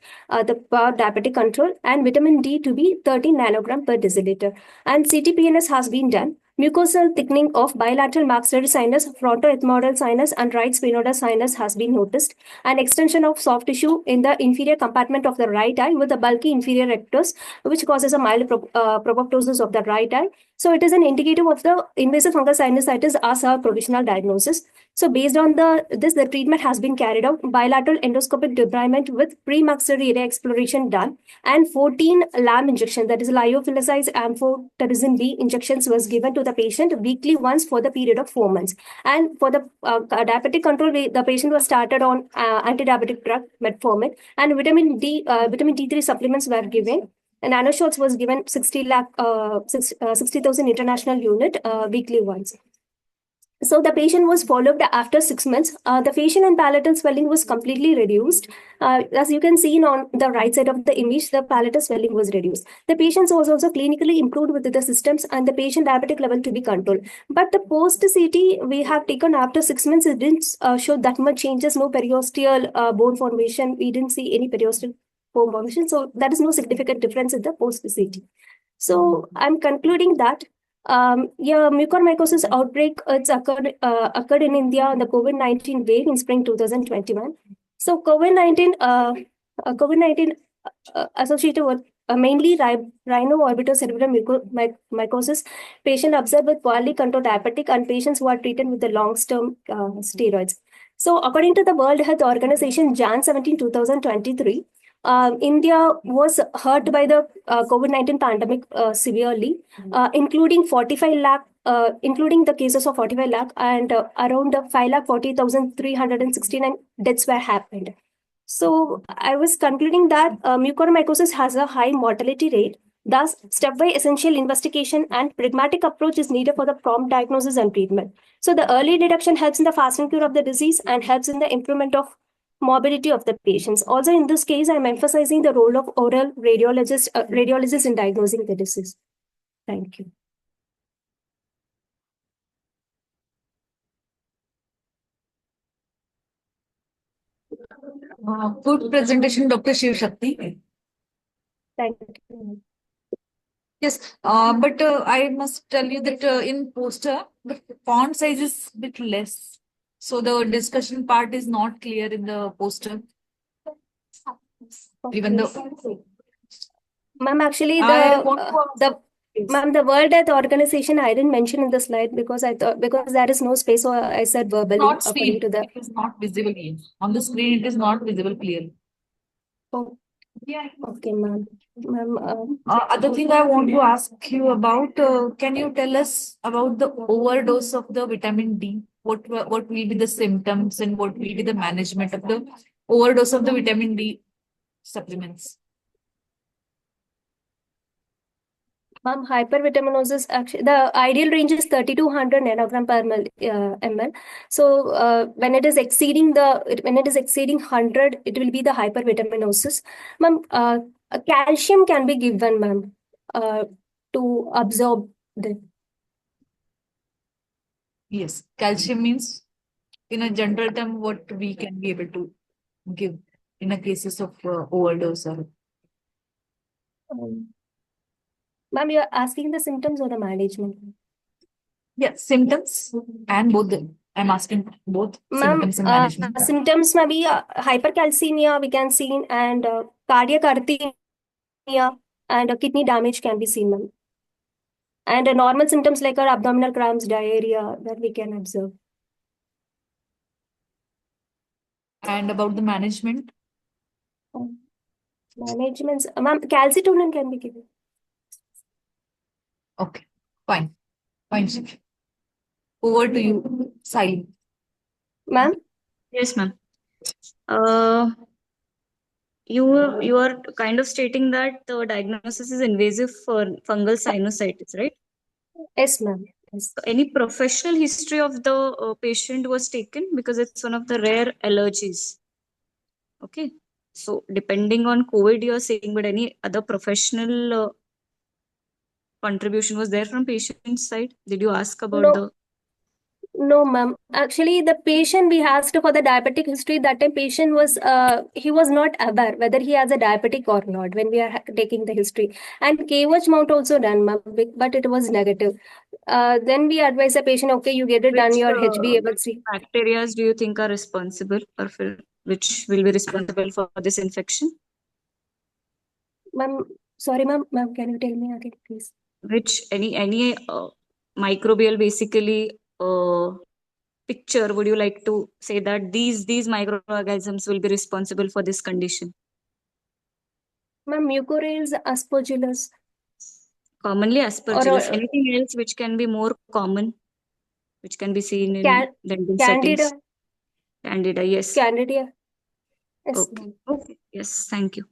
the diabetic control, and vitamin D to be 13 nanogram per deciliter. And CTPNS has been done. Mucosal thickening of bilateral maxillary sinus, frontoethmoidal sinus, and right sphenoidal sinus has been noticed. An extension of soft tissue in the inferior compartment of the right eye with the bulky inferior rectus, which causes a mild propoptosis of the right eye. So it is an indicative of the invasive fungal sinusitis as our provisional diagnosis. So based on the treatment has been carried out, bilateral endoscopic debridement with pre-maxillary area exploration done, and 14 LAM injection, that is lyophilized amphotericin B injections was given to the patient weekly once for the period of 4 months. And for the diabetic control, the patient was started on anti-diabetic drug metformin, and vitamin D3 supplements were given. And nanoshots was given 60,000 international unit weekly once. So the patient was followed after 6 months. The facial and palatal swelling was completely reduced. As you can see on the right side of the image, the palatal swelling was reduced. The patient was also clinically improved with the systems and the patient diabetic level to be controlled. But the post-CT we have taken after 6 months, it didn't show that much changes, no periosteal bone formation. We didn't see any periosteal bone formation. So that is no significant difference in the post-CT. So I'm concluding that mucormycosis outbreak occurred in India on the COVID-19 wave in spring 2021. So COVID-19 associated with mainly rhino-orbitocerebral mycosis, patient observed with poorly controlled diabetic and patients who are treated with the long-term steroids. So according to the World Health Organization, Jan 17, 2023, India was hurt by the COVID-19 pandemic severely, including 45 lakh, including the cases of 45 lakh, and around 5,40,369 deaths were happened. So I was concluding that mucormycosis has a high mortality rate. Thus, stepwise essential investigation and pragmatic approach is needed for the prompt diagnosis and treatment. So the early detection helps in the fast and cure of the disease and helps in the improvement of morbidity of the patients. Also, in this case, I'm emphasizing the role of oral radiologists in diagnosing the disease. Thank you. Good presentation, Dr. Shiv Shakti. Thank you. Yes, but I must tell you that in poster, the font size is a bit less. So the discussion part is not clear in the poster. Even though, Ma'am, actually, the World Health Organization I didn't mention in the slide because I thought there is no space, so I said verbally. Not according seen. to the. It is not visible here. On the screen, it is not visible clearly. Oh, okay, ma'am. Other thing I want to ask you about, can you tell us about the overdose of the vitamin D? What will be the symptoms and what will be the management of the overdose of the vitamin D supplements? Ma'am, hypervitaminosis, actually, the ideal range is 30 to 100 nanogram per ml. So when it is exceeding 100, it will be the hypervitaminosis. Ma'am, calcium can be given, ma'am, to absorb the. Yes, calcium means, in a general term, what we can be able to give in a cases of overdose or. Ma'am, you're asking the symptoms or the management? Yeah, symptoms and both. I'm asking both symptoms and management. Symptoms may be hypercalcemia, we can see, and cardiac arrhythmia, and kidney damage can be seen, ma'am. And normal symptoms like our abdominal cramps, diarrhea, that we can observe. And about the management? Managements, ma'am, calcitonin can be given. Okay, fine. Fine. Over to you, Sai. Ma'am? Yes, ma'am. You are kind of stating that the diagnosis is invasive for fungal sinusitis, right? Yes, ma'am. Yes. Any professional history of the patient was taken because it's one of the rare allergies. Okay. So depending on COVID, you're saying, but any other professional contribution was there from patient's side? Did you ask about No, ma'am. Actually, the patient we asked for the diabetic history, that time patient was, he was not aware whether he has a diabetic or not when we are taking the history. And KWatch mount also done, ma'am, but it was negative. Then we advise the patient, okay, you get it done, your HbA1c. bacteria do you think are responsible or which will be responsible for this infection? Ma'am, sorry, ma'am, can you tell me again, please? which any microbial basically picture would you like to say that these microorganisms will be responsible for this condition? Ma'am, Mucorales, Aspergillus. Commonly Aspergillus. Or Anything else which can be more common, which can be seen in dental Candida. settings? Candida, yes. Candida. Yes, Okay. ma'am. Okay. Yes, thank you.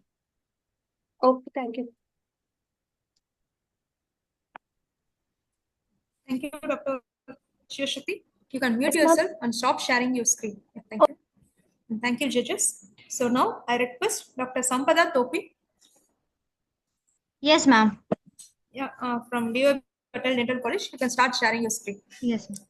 Okay, thank you. Thank you, Dr. Shivashruti. You can mute Yes, ma'am. yourself and stop sharing your screen. Yeah, thank you. And thank you, judges. So now I request Dr. Sampada Topi. Yes, ma'am. Yeah, from DY Patel Dental College. You can start sharing your screen. Yes, ma'am.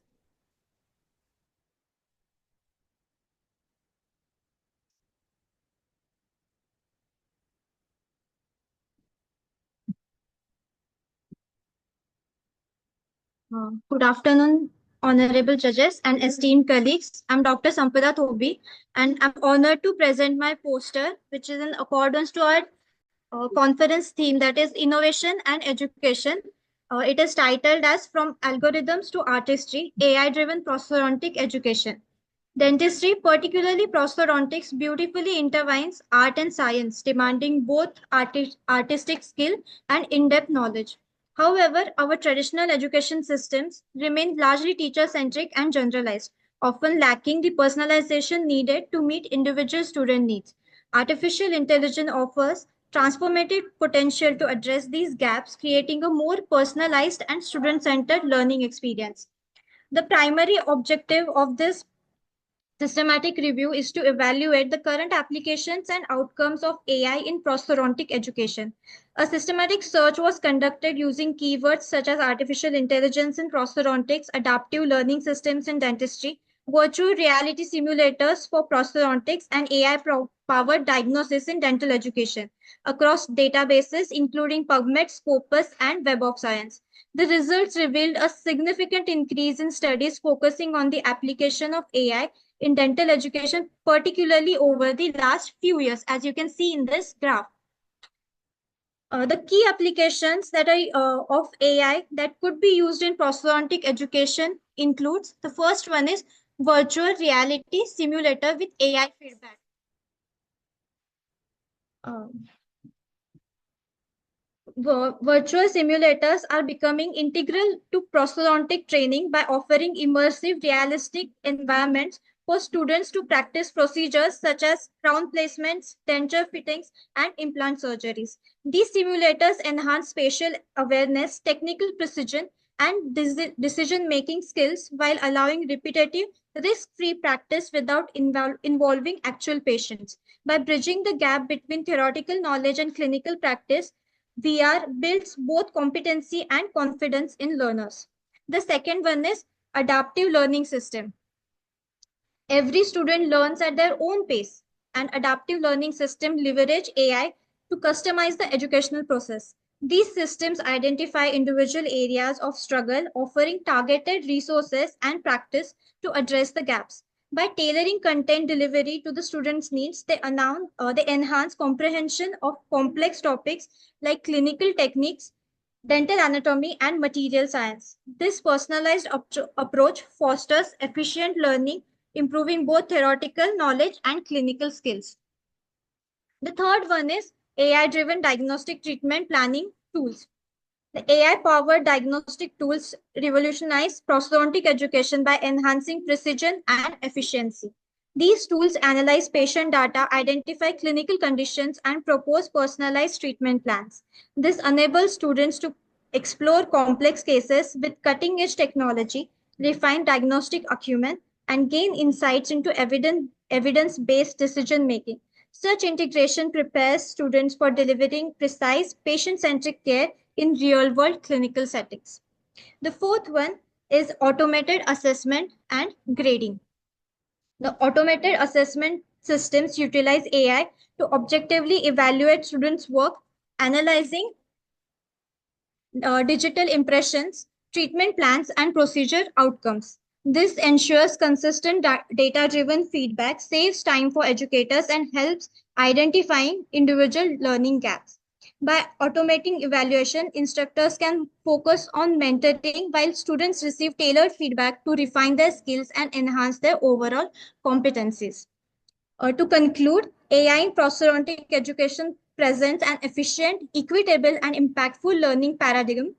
Good afternoon, honorable judges and esteemed colleagues. I'm Dr. Sampada Thobi, and I'm honored to present my poster, which is in accordance to our conference theme, that is innovation and education. It is titled as From Algorithms to Artistry, AI-driven prosthodontic education. Dentistry, particularly prosthodontics, beautifully intertwines art and science, demanding both artistic skill and in-depth knowledge. However, our traditional education systems remain largely teacher-centric and generalized, often lacking the personalization needed to meet individual student needs. Artificial intelligence offers transformative potential to address these gaps, creating a more personalized and student-centered learning experience. The primary objective of this systematic review is to evaluate the current applications and outcomes of AI in prosthodontic education. A systematic search was conducted using keywords such as artificial intelligence in prosthodontics, adaptive learning systems in dentistry, virtual reality simulators for prosthodontics, and AI-powered diagnosis in dental education across databases including PubMed, Scopus, and Web of Science. The results revealed a significant increase in studies focusing on the application of AI in dental education, particularly over the last few years, as you can see in this graph. The key applications that are of AI that could be used in prosthodontic education includes, the first one is virtual reality simulator with AI feedback. Virtual simulators are becoming integral to prosthodontic training by offering immersive, realistic environments for students to practice procedures such as crown placements, denture fittings, and implant surgeries. These simulators enhance spatial awareness, technical precision, and decision-making skills while allowing repetitive, risk-free practice without involving actual patients. By bridging the gap between theoretical knowledge and clinical practice, VR builds both competency and confidence in learners. The second one is adaptive learning system. Every student learns at their own pace, and adaptive learning system leverage AI to customize the educational process. These systems identify individual areas of struggle, offering targeted resources and practice to address the gaps. By tailoring content delivery to the students' needs, they enhance comprehension of complex topics like clinical techniques, dental anatomy, and material science. This personalized approach fosters efficient learning, improving both theoretical knowledge and clinical skills. The third one is AI-driven diagnostic treatment planning tools. The AI-powered diagnostic tools revolutionize prosthodontic education by enhancing precision and efficiency. These tools analyze patient data, identify clinical conditions, and propose personalized treatment plans. This enables students to explore complex cases with cutting-edge technology, refine diagnostic acumen, and gain insights into evidence-based decision-making. Such integration prepares students for delivering precise, patient-centric care in real-world clinical settings. The fourth one is automated assessment and grading. The automated assessment systems utilize AI to objectively evaluate students' work, analyzing digital impressions, treatment plans, and procedure outcomes. This ensures consistent data-driven feedback, saves time for educators, and helps identifying individual learning gaps. By automating evaluation, instructors can focus on mentoring while students receive tailored feedback to refine their skills and enhance their overall competencies. To conclude, AI in prosthodontic education presents an efficient, equitable, and impactful learning paradigm.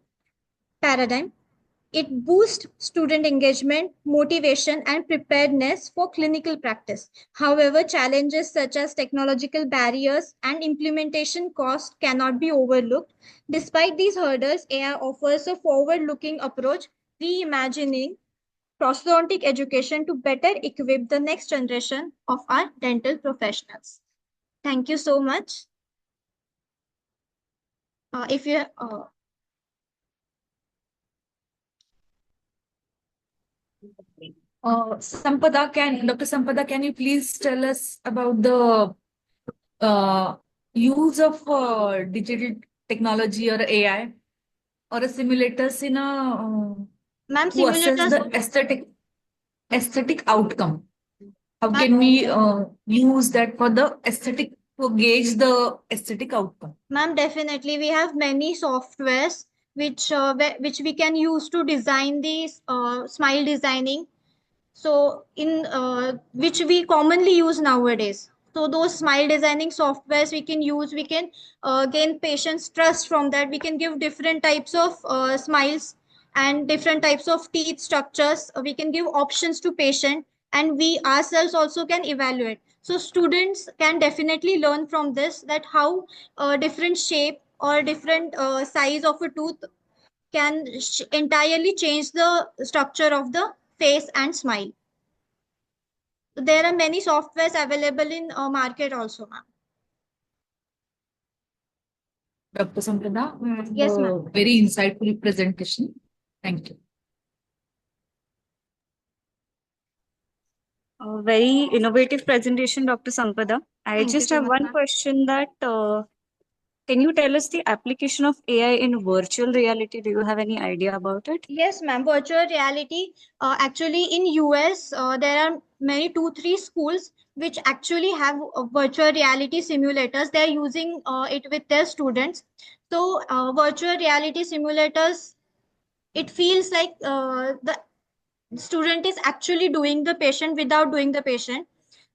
It boosts student engagement, motivation, and preparedness for clinical practice. However, challenges such as technological barriers and implementation costs cannot be overlooked. Despite these hurdles, AI offers a forward-looking approach, reimagining prosthodontic education to better equip the next generation of our dental professionals. Thank you so much. If you Dr. Sampada, can you please tell us about the use of digital technology or AI or a simulators in Ma'am, to assess simulators. the aesthetic outcome? How can we use that for the aesthetic to gauge the aesthetic outcome? Ma'am, definitely we have many softwares which we can use to design these smile designing. So in which we commonly use nowadays. So those smile designing softwares we can use, we can gain patients trust from that. We can give different types of smiles and different types of teeth structures. We can give options to patient, and we ourselves also can evaluate. So students can definitely learn from this, that how different shape or different size of a tooth can entirely change the structure of the face and smile. There are many softwares available in market also, ma'am. Dr. Sampada, Yes, ma'am. very insightful presentation. Thank you. A very innovative presentation, Dr. Sampada. I Thank you just so have much, one ma'am. question that can you tell us the application of AI in virtual reality? Do you have any idea about it? Yes, ma'am. Virtual reality. Actually, in US, there are many 2-3 schools which actually have virtual reality simulators. They're using it with their students. So, virtual reality simulators, it feels like the student is actually doing the patient without doing the patient.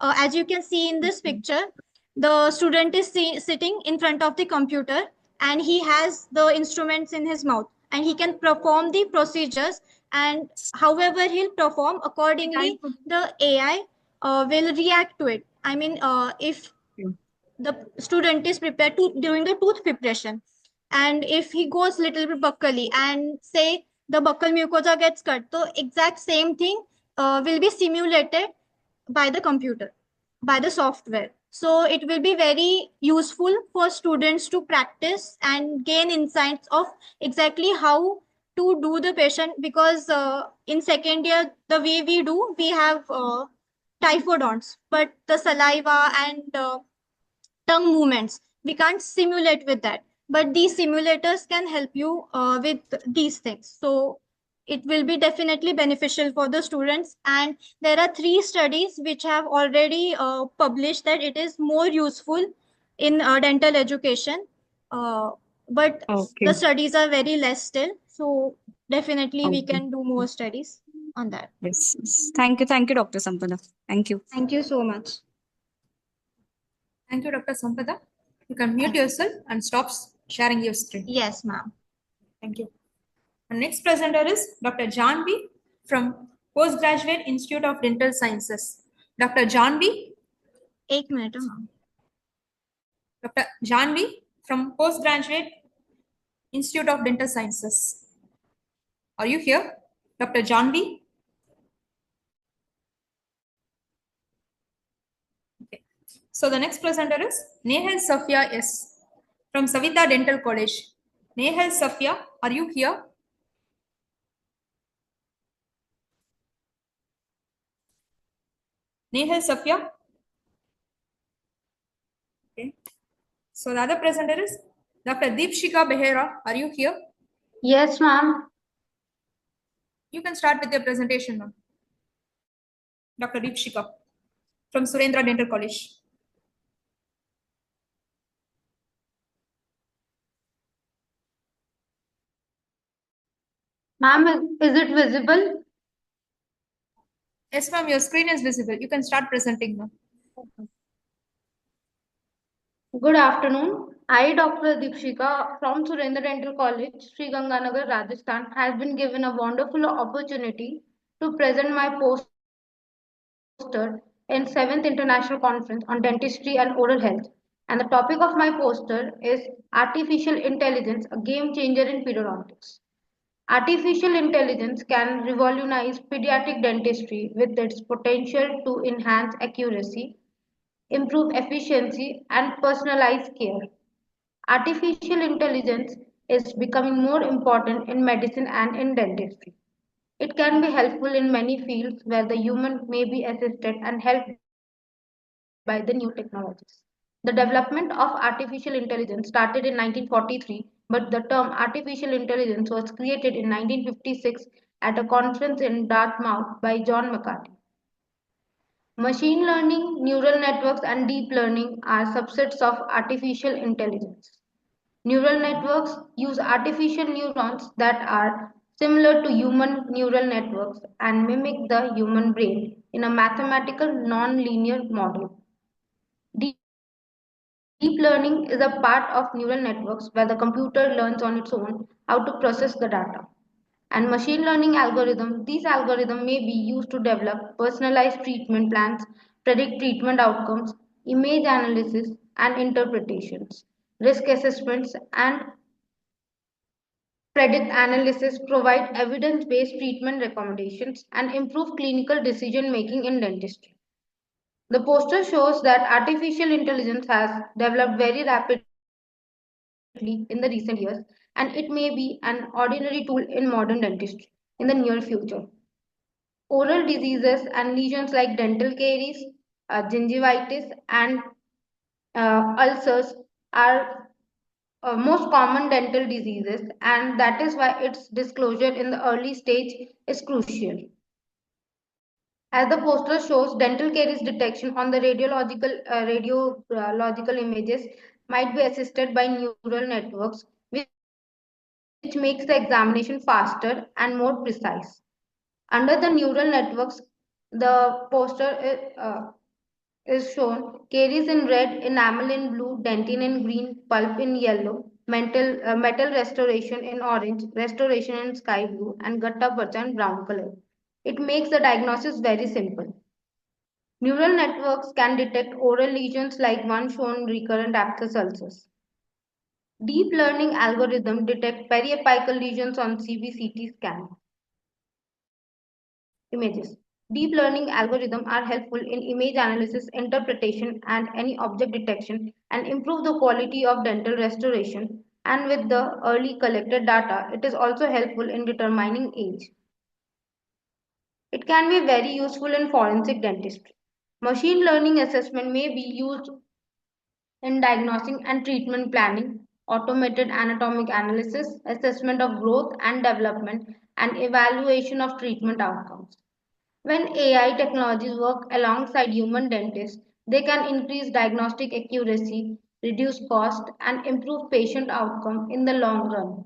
As you can see in this picture, the student is sitting in front of the computer, and he has the instruments in his mouth, and he can perform the procedures, and however he'll perform accordingly, the AI will react to it. I mean, if the student is prepared to during the tooth preparation, and if he goes little bit buccally and say the buccal mucosa gets cut, so exact same thing will be simulated by the computer, by the software. So it will be very useful for students to practice and gain insights of exactly how to do the patient, because in second year the way we have typhodonts, but the saliva and tongue movements we can't simulate with that, but these simulators can help you with these things. So it will be definitely beneficial for the students, and there are 3 studies which have already published that it is more useful in dental education, but Okay. the studies are very less still, so definitely we Okay. can do more studies on that. Yes. Yes. Thank you, Dr. Sampada. Thank you. Thank you so much. Thank you, Dr. Sampada. You can mute yourself and stop sharing your screen. Yes, ma'am. Thank you. Our next presenter is Dr. Janvi from Postgraduate Institute of Dental Sciences. Dr. Janvi. 1 minute, ma'am. Dr. Janvi from Postgraduate Institute of Dental Sciences. Are you here, Dr. Janvi? Okay. So the next presenter is Nehal Safia S. from Savita Dental College. Nehal Safia, are you here? Nehal Safia? Okay. So the other presenter is Dr. Deepshika Behera. Are you here? Yes, ma'am. You can start with your presentation, ma'am. Dr. Deepshika from Surendra Dental College. Ma'am, is it visible? Yes, ma'am, your screen is visible. You can start presenting now. Good afternoon. I, Dr. Deepshika from Surendra Dental College, Sri Ganganagar, Rajasthan, has been given a wonderful opportunity to present my poster in 7th International Conference on Dentistry and Oral Health. And the topic of my poster is Artificial Intelligence, a game changer in periodontics. Artificial intelligence can revolutionize pediatric dentistry with its potential to enhance accuracy, improve efficiency, and personalize care. Artificial intelligence is becoming more important in medicine and in dentistry. It can be helpful in many fields where the human may be assisted and helped by the new technologies. The development of artificial intelligence started in 1943, but the term artificial intelligence was created in 1956 at a conference in Dartmouth by John McCarthy. Machine learning, neural networks, and deep learning are subsets of artificial intelligence. Neural networks use artificial neurons that are similar to human neural networks and mimic the human brain in a mathematical non-linear model. Deep learning is a part of neural networks where the computer learns on its own how to process the data. And machine learning these algorithms may be used to develop personalized treatment plans, predict treatment outcomes, image analysis and interpretations, risk assessments, and predict analysis, provide evidence-based treatment recommendations, and improve clinical decision-making in dentistry. The poster shows that artificial intelligence has developed very rapidly in the recent years, and it may be an ordinary tool in modern dentistry in the near future. Oral diseases and lesions like dental caries, gingivitis, and ulcers are most common dental diseases, and that is why its disclosure in the early stage is crucial. As the poster shows, dental caries detection on the radiological images might be assisted by neural networks, which makes the examination faster and more precise. Under the neural networks, the poster is shown caries in red, enamel in blue, dentin in green, pulp in yellow, metal restoration in orange, restoration in sky blue, and gutta percha in brown color. It makes the diagnosis very simple. Neural networks can detect oral lesions like one shown recurrent abscess ulcers. Deep learning algorithms detect periapical lesions on CBCT scan images. Deep learning algorithms are helpful in image analysis, interpretation, and any object detection and improve the quality of dental restoration. And with the early collected data, it is also helpful in determining age. It can be very useful in forensic dentistry. Machine learning assessment may be used in diagnosing and treatment planning, automated anatomic analysis, assessment of growth and development, and evaluation of treatment outcomes. When AI technologies work alongside human dentists, they can increase diagnostic accuracy, reduce cost, and improve patient outcome in the long run.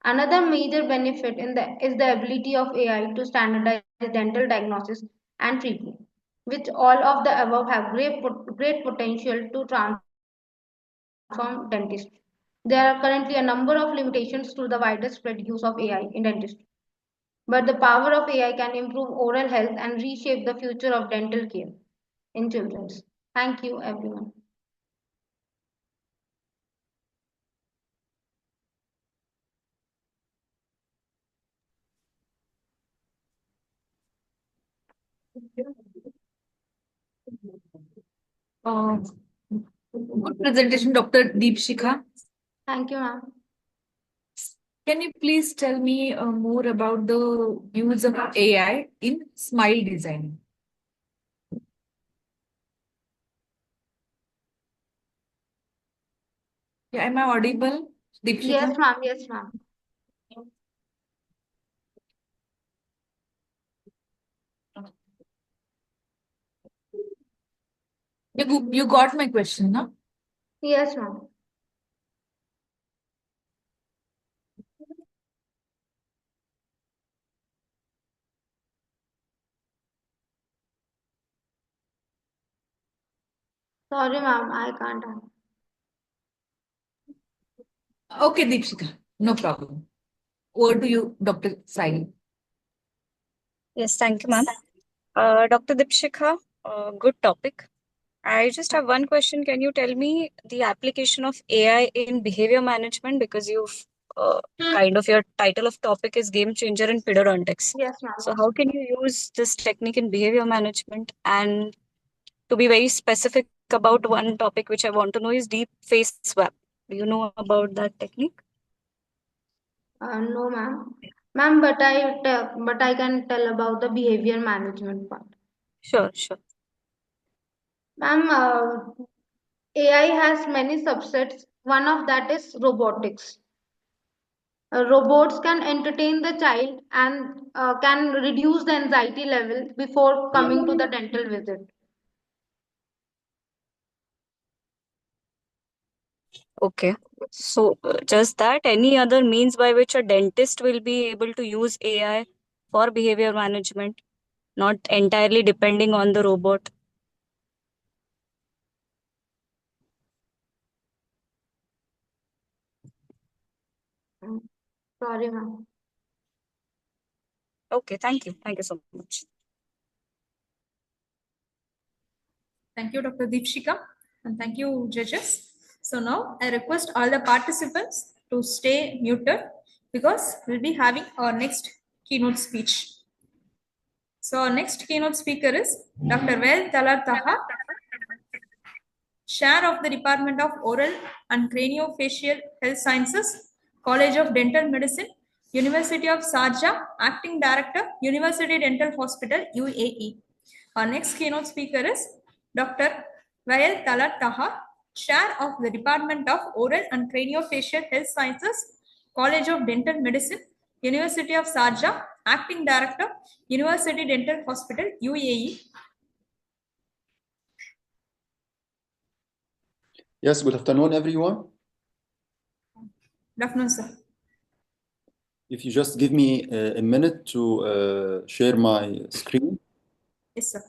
Another major benefit is the ability of AI to standardize dental diagnosis and treatment, which all of the above have great potential to transform dentistry. There are currently a number of limitations to the widespread use of AI in dentistry. But the power of AI can improve oral health and reshape the future of dental care in children. Thank you, everyone. Good presentation, Dr. Deepshika. Thank you, ma'am. Can you please tell me more about the use of AI in smile design? Yeah, am I audible, Deepshika? Yes, ma'am. Yes, ma'am. You got my question, no? Yes, ma'am. Sorry, ma'am, I can't answer. Okay, Deepshika, no problem. Over to you, Dr. Saini. Yes, thank you, ma'am. Dr. Dipshikha, good topic. I just have one question. Can you tell me the application of AI in behavior management? Because you've kind of your title of topic is game changer in pedodontics. Yes, ma'am. So how can you use this technique in behavior management? And to be very specific about one topic which I want to know is deep face swap. Do you know about that technique? No, ma'am. Ma'am, but I can tell about the behavior management part. Sure, sure. Ma'am, AI has many subsets. One of that is robotics. Robots can entertain the child and can reduce the anxiety level before coming to the dental visit. Okay. So just that, any other means by which a dentist will be able to use AI for behavior management, not entirely depending on the robot? Sorry, ma'am. Okay, thank you. Thank you so much. Thank you, Dr. Deepshika, and thank you, judges. So now I request all the participants to stay muted because we'll be having our next keynote speech. So our next keynote speaker is Dr. Vail Talar Taha, Chair of the Department of Oral and Craniofacial Health Sciences, College of Dental Medicine, University of Sharjah, Acting Director, University Dental Hospital, UAE. Our next keynote speaker is Dr. Vail Talat Taha, Chair of the Department of Oral and Craniofacial Health Sciences, College of Dental Medicine, University of Sharjah, Acting Director, University Dental Hospital, UAE. Yes, good afternoon, everyone. Good afternoon, sir. If you just give me a minute to share my screen. Yes, sir.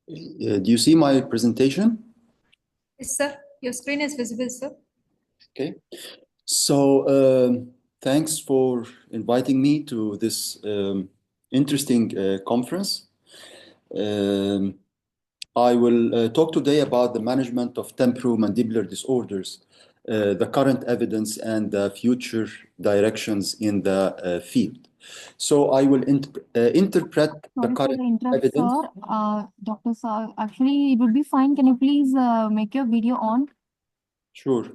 Do you see my presentation? Yes, sir. Your screen is visible, sir. Okay. So thanks for inviting me to this interesting conference. I will talk today about the management of temporomandibular disorders, the current evidence and the future directions in the field. So I will interpret the Sorry for current the interrupt, evidence. sir. Dr. Sir, actually, it would be fine. Can you please make your video on? Sure.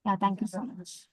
Yeah, thank you so much.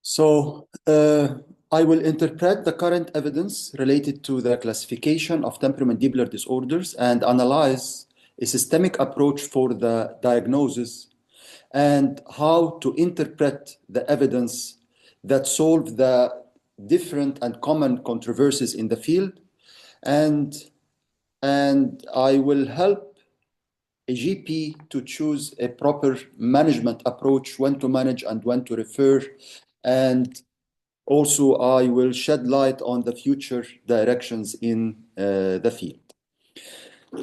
So I will interpret the current evidence related to the classification of temporomandibular disorders and analyze a systemic approach for the diagnosis and how to interpret the evidence that solve the different and common controversies in the field. And I will help a GP to choose a proper management approach, when to manage and when to refer. And also, I will shed light on the future directions in the field.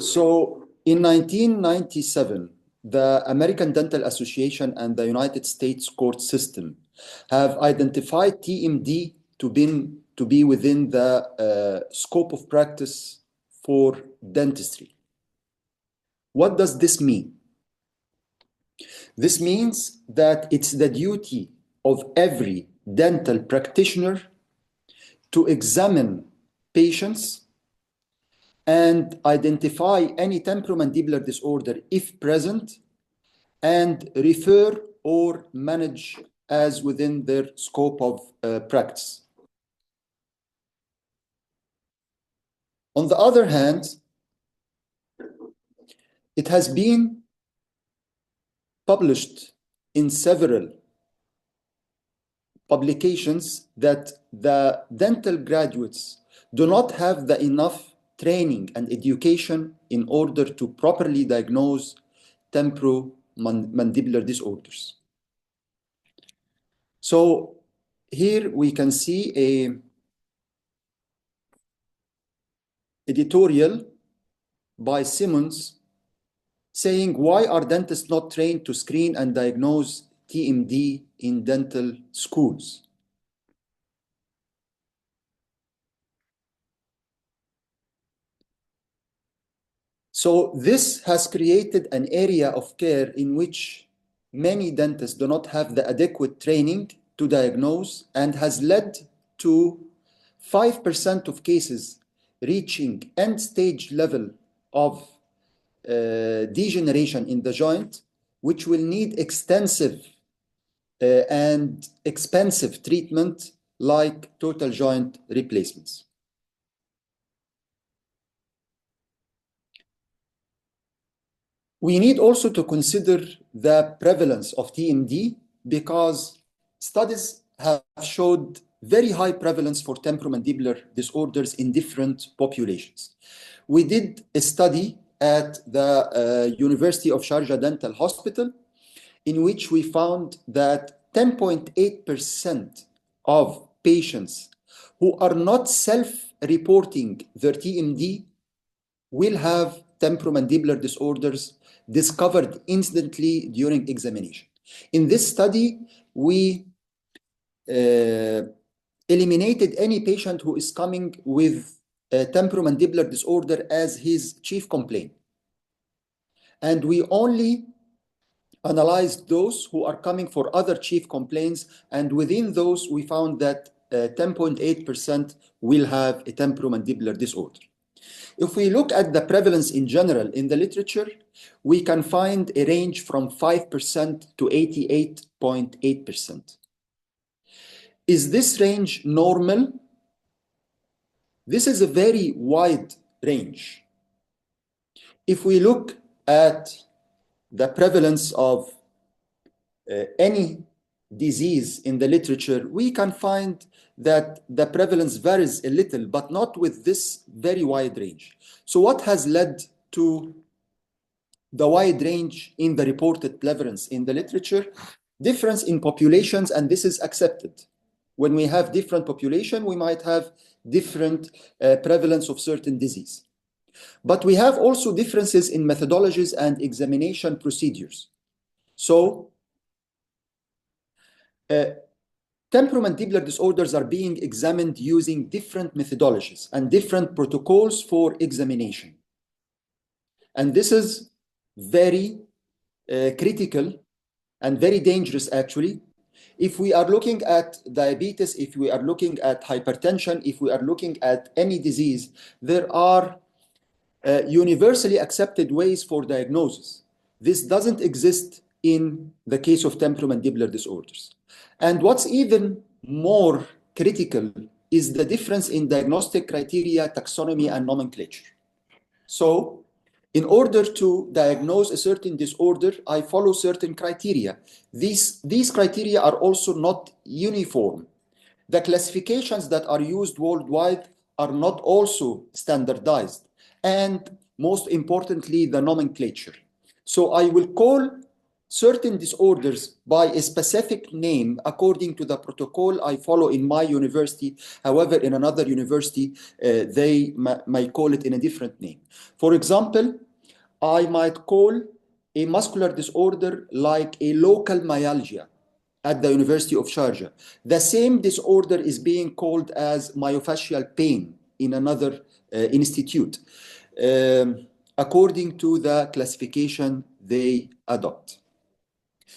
So in 1997, the American Dental Association and the United States court system have identified TMD to be within the scope of practice for dentistry. What does this mean? This means that it's the duty of every dental practitioner to examine patients and identify any temporomandibular disorder if present and refer or manage as within their scope of practice. On the other hand, it has been published in several publications that the dental graduates do not have the enough training and education in order to properly diagnose temporomandibular disorders. So here we can see a editorial by Simmons saying, why are dentists not trained to screen and diagnose TMD in dental schools? So this has created an area of care in which many dentists do not have the adequate training to diagnose, and has led to 5% of cases reaching end stage level of degeneration in the joint, which will need extensive and expensive treatment like total joint replacements. We need also to consider the prevalence of TMD, because studies have showed very high prevalence for temporomandibular disorders in different populations. We did a study at the University of Sharjah Dental Hospital, in which we found that 10.8% of patients who are not self-reporting their TMD will have temporomandibular disorders discovered instantly during examination. In this study, we eliminated any patient who is coming with a temporomandibular disorder as his chief complaint. And we only analyzed those who are coming for other chief complaints, and within those we found that 10.8% will have a temporomandibular disorder. If we look at the prevalence in general in the literature, we can find a range from 5% to 88.8%. Is this range normal? This is a very wide range. If we look at the prevalence of any disease in the literature, we can find that the prevalence varies a little, but not with this very wide range. So what has led to the wide range in the reported prevalence in the literature? Difference in populations, and this is accepted. When we have different population, we might have different prevalence of certain disease. But we have also differences in methodologies and examination procedures. So Temporomandibular disorders are being examined using different methodologies and different protocols for examination. And this is very critical and very dangerous, actually. If we are looking at diabetes, if we are looking at hypertension, if we are looking at any disease, there are universally accepted ways for diagnosis. This doesn't exist in the case of temporomandibular disorders. And what's even more critical is the difference in diagnostic criteria, taxonomy, and nomenclature. So, in order to diagnose a certain disorder, I follow certain criteria. These criteria are also not uniform. The classifications that are used worldwide are not also standardized. And most importantly, the nomenclature. So I will call certain disorders by a specific name according to the protocol I follow in my university. However, in another university, they might call it in a different name. For example, I might call a muscular disorder like a local myalgia at the University of Sharjah. The same disorder is being called as myofascial pain in another institute, according to the classification they adopt.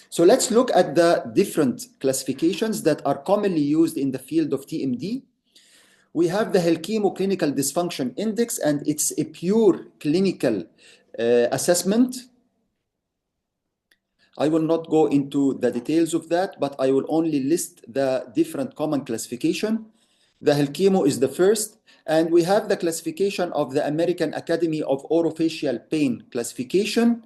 So let's look at the different classifications that are commonly used in the field of TMD. We have the Helkimo Clinical Dysfunction Index, and it's a pure clinical assessment. I will not go into the details of that, but I will only list the different common classification. The Helkimo is the first, and we have the classification of the American Academy of Orofacial Pain classification.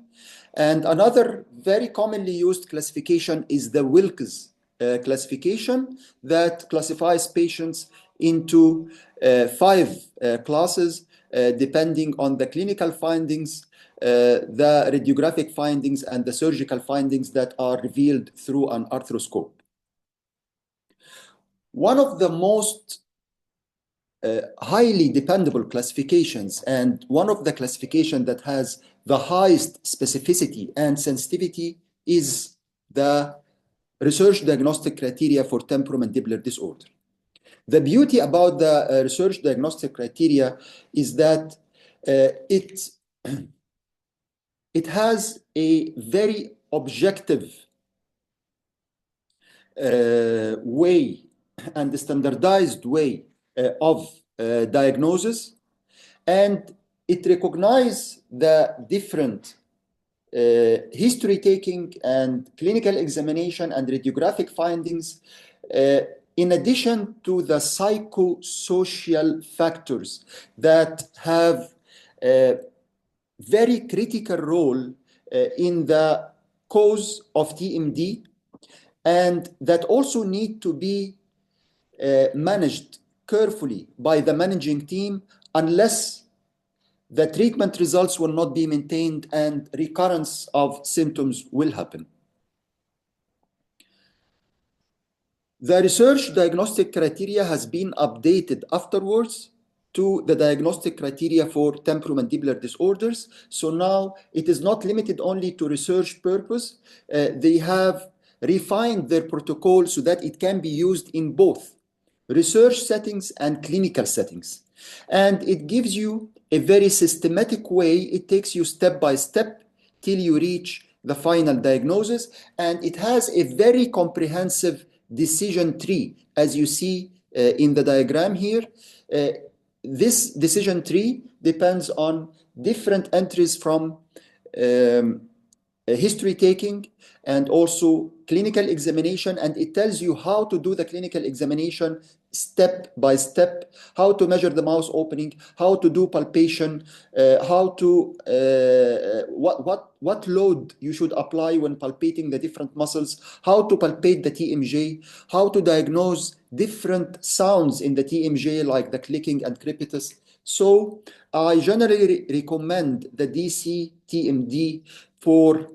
And another very commonly used classification is the Wilks classification that classifies patients into 5 classes depending on the clinical findings, the radiographic findings, and the surgical findings that are revealed through an arthroscope. One of the most highly dependable classifications, and one of the classifications that has the highest specificity and sensitivity, is the research diagnostic criteria for temporomandibular disorder. The beauty about the research diagnostic criteria is that it has a very objective way and a standardized way of diagnosis, and it recognizes the different history taking and clinical examination and radiographic findings in addition to the psychosocial factors that have a very critical role in the cause of TMD, and that also need to be managed carefully by the managing team unless the treatment results will not be maintained and recurrence of symptoms will happen. The research diagnostic criteria has been updated afterwards to the diagnostic criteria for temporomandibular disorders. So now it is not limited only to research purpose. They have refined their protocol so that it can be used in both research settings and clinical settings. And it gives you a very systematic way. It takes you step by step till you reach the final diagnosis. And it has a very comprehensive decision tree, as you see in the diagram here. This decision tree depends on different entries from history taking and also clinical examination, and it tells you how to do the clinical examination step by step, how to measure the mouth opening, how to do palpation, how to what load you should apply when palpating the different muscles, how to palpate the TMJ, how to diagnose different sounds in the TMJ like the clicking and crepitus. So I generally recommend the DC TMD for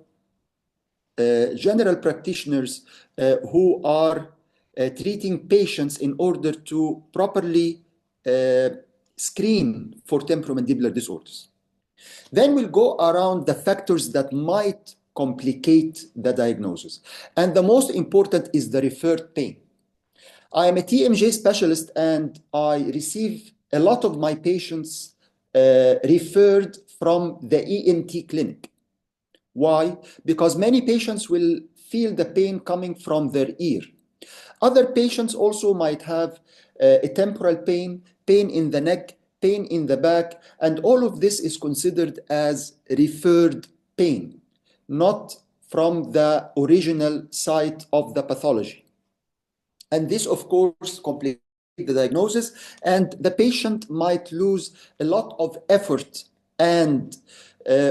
general practitioners who are treating patients in order to properly screen for temporomandibular disorders. Then we'll go around the factors that might complicate the diagnosis. And the most important is the referred pain. I am a TMJ specialist and I receive a lot of my patients referred from the ENT clinic. Why? Because many patients will feel the pain coming from their ear. Other patients also might have a temporal pain, pain in the neck, pain in the back, and all of this is considered as referred pain, not from the original site of the pathology. And this, of course, complicates the diagnosis, and the patient might lose a lot of effort and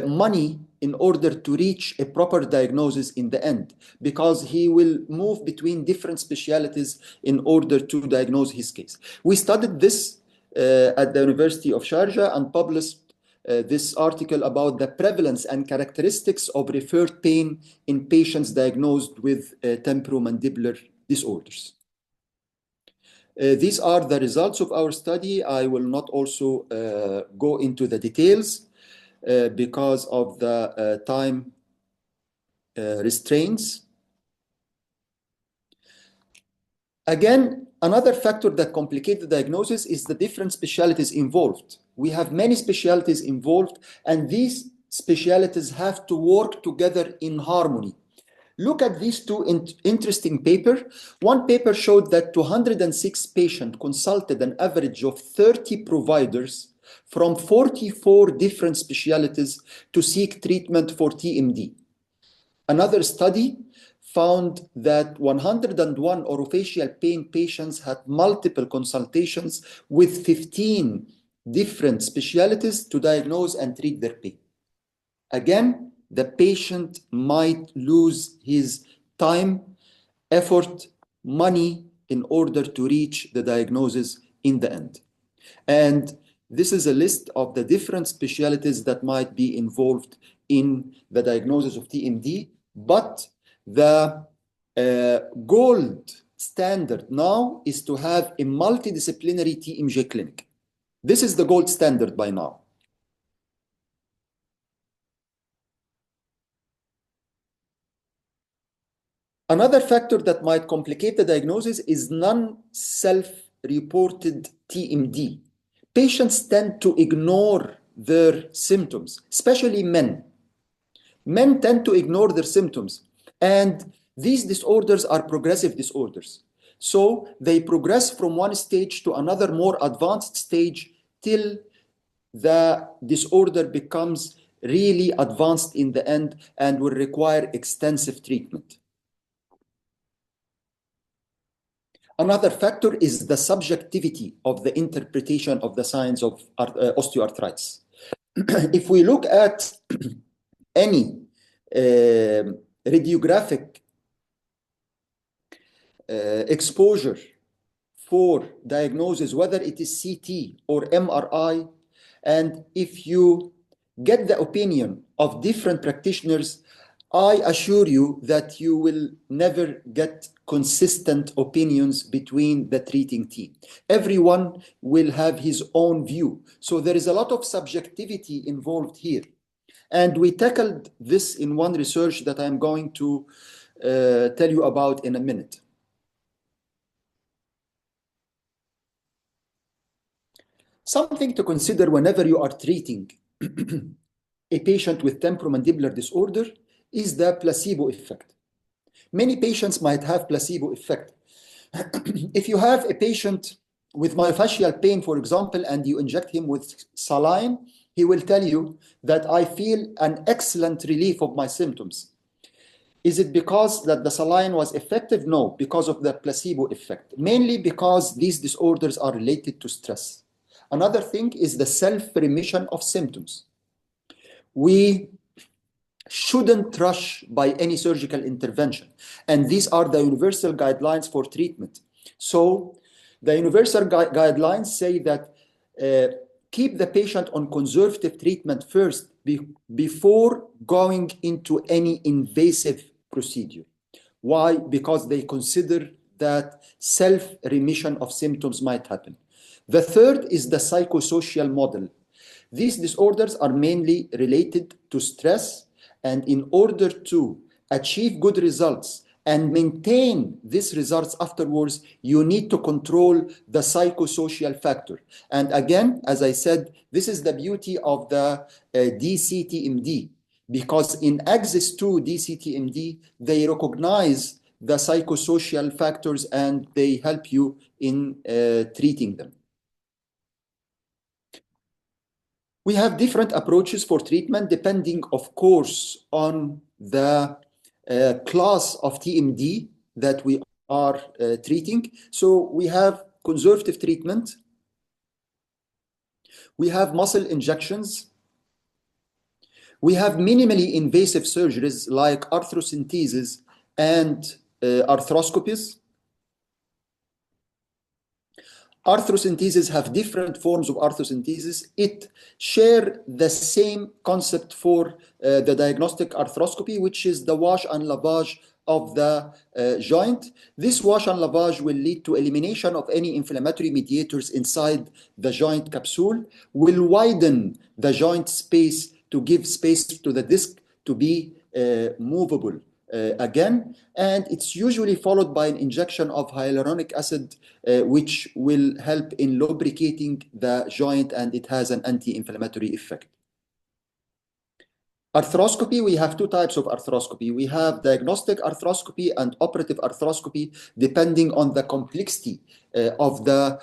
money in order to reach a proper diagnosis in the end, because he will move between different specialties in order to diagnose his case. We studied this at the University of Sharjah and published this article about the prevalence and characteristics of referred pain in patients diagnosed with temporomandibular disorders. These are the results of our study. I will not also go into the details because of the time restraints. Again, another factor that complicates the diagnosis is the different specialties involved. We have many specialties involved, and these specialties have to work together in harmony. Look at these two interesting papers. One paper showed that 206 patients consulted an average of 30 providers from 44 different specialties to seek treatment for TMD. Another study found that 101 orofacial pain patients had multiple consultations with 15 different specialties to diagnose and treat their pain. Again, the patient might lose his time, effort, money in order to reach the diagnosis in the end. And this is a list of the different specialties that might be involved in the diagnosis of TMD, but the gold standard now is to have a multidisciplinary TMJ clinic. This is the gold standard by now. Another factor that might complicate the diagnosis is non-self-reported TMD. Patients tend to ignore their symptoms, especially men. Men tend to ignore their symptoms, and these disorders are progressive disorders. So they progress from one stage to another more advanced stage till the disorder becomes really advanced in the end and will require extensive treatment. Another factor is the subjectivity of the interpretation of the signs of osteoarthritis. If we look at any radiographic exposure for diagnosis, whether it is CT or MRI, and if you get the opinion of different practitioners, I assure you that you will never get consistent opinions between the treating team. Everyone will have his own view. So there is a lot of subjectivity involved here. And we tackled this in one research that I'm going to tell you about in a minute. Something to consider whenever you are treating a patient with temporomandibular disorder is the placebo effect. Many patients might have placebo effect. If you have a patient with myofascial pain, for example, and you inject him with saline, he will tell you that I feel an excellent relief of my symptoms. Is it because that the saline was effective? No, because of the placebo effect. Mainly because these disorders are related to stress. Another thing is the self-remission of symptoms. We shouldn't rush by any surgical intervention. And these are the universal guidelines for treatment. So the universal guidelines say that keep the patient on conservative treatment first before going into any invasive procedure. Why? Because they consider that self-remission of symptoms might happen. The third is the psychosocial model. These disorders are mainly related to stress, And in order to achieve good results and maintain these results afterwards, you need to control the psychosocial factor. And again, as I said, this is the beauty of the DCTMD, because in Axis 2 DCTMD, they recognize the psychosocial factors and they help you in treating them. We have different approaches for treatment depending, of course, on the class of TMD that we are treating. So we have conservative treatment, we have muscle injections, we have minimally invasive surgeries like arthrocentesis and arthroscopies. Arthrocentesis have different forms of arthrocentesis. It share the same concept for the diagnostic arthroscopy, which is the wash and lavage of the joint. This wash and lavage will lead to elimination of any inflammatory mediators inside the joint capsule, will widen the joint space to give space to the disc to be movable again, and it's usually followed by an injection of hyaluronic acid, which will help in lubricating the joint, and it has an anti-inflammatory effect. Arthroscopy, we have two types of arthroscopy. We have diagnostic arthroscopy and operative arthroscopy, depending on the complexity of the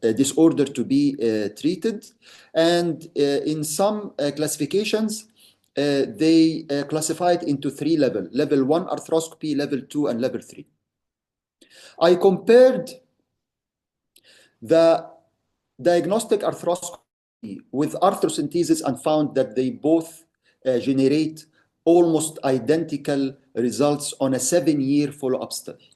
disorder to be treated. And in some classifications, they classify it into three levels: level 1 arthroscopy, level 2, and level 3. I compared the diagnostic arthroscopy with arthrocentesis and found that they both generate almost identical results on a 7-year follow-up study.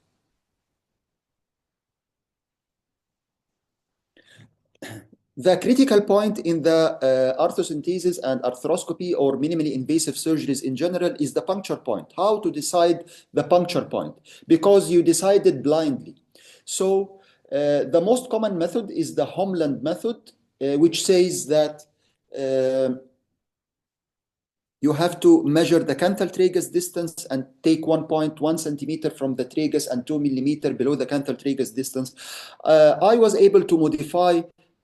The critical point in the arthrocentesis and arthroscopy or minimally invasive surgeries in general is the puncture point. How to decide the puncture point? Because you decided blindly. So the most common method is the Homeland method, which says that you have to measure the canthal tragus distance and take 1.1 centimeter from the tragus and 2 millimeter below the canthal tragus distance. I was able to modify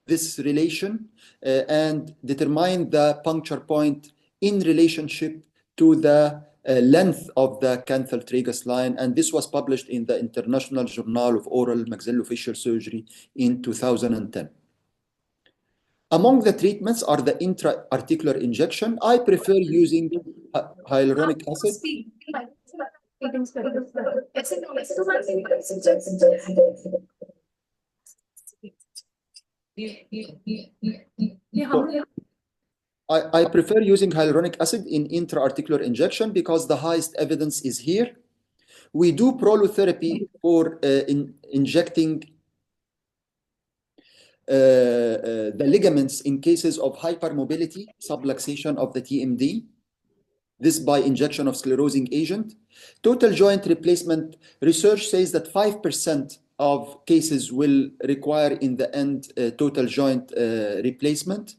this relation and determine the puncture point in relationship to the length of the canthal tragus line, and this was published in the International Journal of Oral Maxillofacial Surgery in 2010. Among the treatments are the intra-articular injection. I prefer using hyaluronic acid. I prefer using hyaluronic acid in intra-articular injection because the highest evidence is here. We do prolotherapy for injecting the ligaments in cases of hypermobility, subluxation of the TMD, this by injection of sclerosing agent. Total joint replacement research says that 5% of cases will require in the end total joint replacement.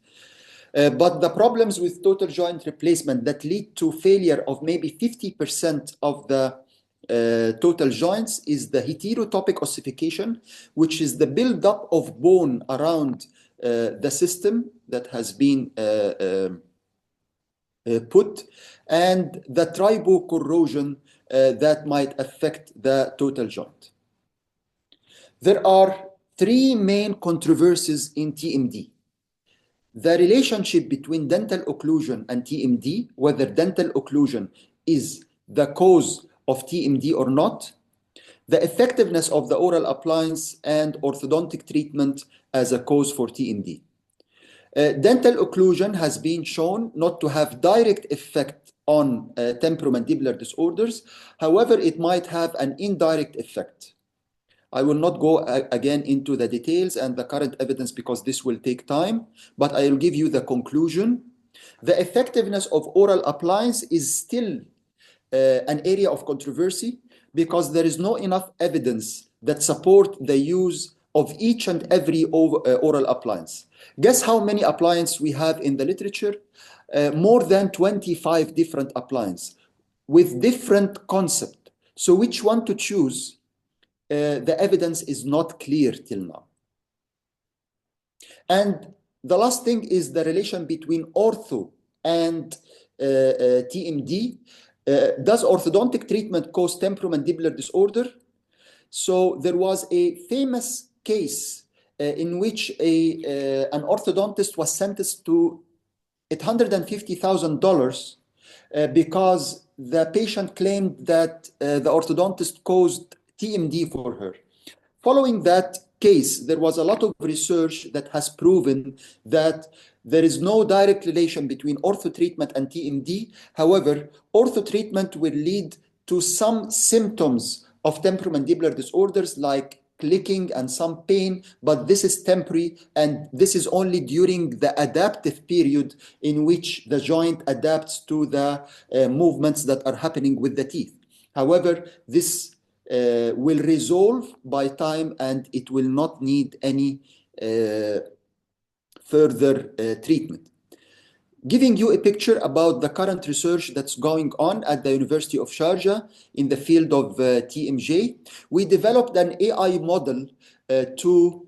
But the problems with total joint replacement that lead to failure of maybe 50% of the total joints is the heterotopic ossification, which is the buildup of bone around the system that has been put, and the tribocorrosion that might affect the total joint. There are three main controversies in TMD. The relationship between dental occlusion and TMD, whether dental occlusion is the cause of TMD or not, the effectiveness of the oral appliance and orthodontic treatment as a cause for TMD. Dental occlusion has been shown not to have direct effect on temporomandibular disorders. However, it might have an indirect effect. I will not go again into the details and the current evidence because this will take time, but I will give you the conclusion. The effectiveness of oral appliance is still an area of controversy because there is no enough evidence that support the use of each and every oral appliance. Guess how many appliances we have in the literature? More than 25 different appliances with different concept. So which one to choose? The evidence is not clear till now. And the last thing is the relation between ortho and TMD. Does orthodontic treatment cause temporomandibular disorder? So there was a famous case in which an orthodontist was sentenced to $850,000 because the patient claimed that the orthodontist caused TMD for her. Following that case, there was a lot of research that has proven that there is no direct relation between ortho treatment and TMD. However, ortho treatment will lead to some symptoms of temporomandibular disorders like clicking and some pain, but this is temporary, and this is only during the adaptive period in which the joint adapts to the movements that are happening with the teeth. However, this will resolve by time, and it will not need any further treatment. Giving you a picture about the current research that's going on at the University of Sharjah in the field of TMJ, we developed an AI model to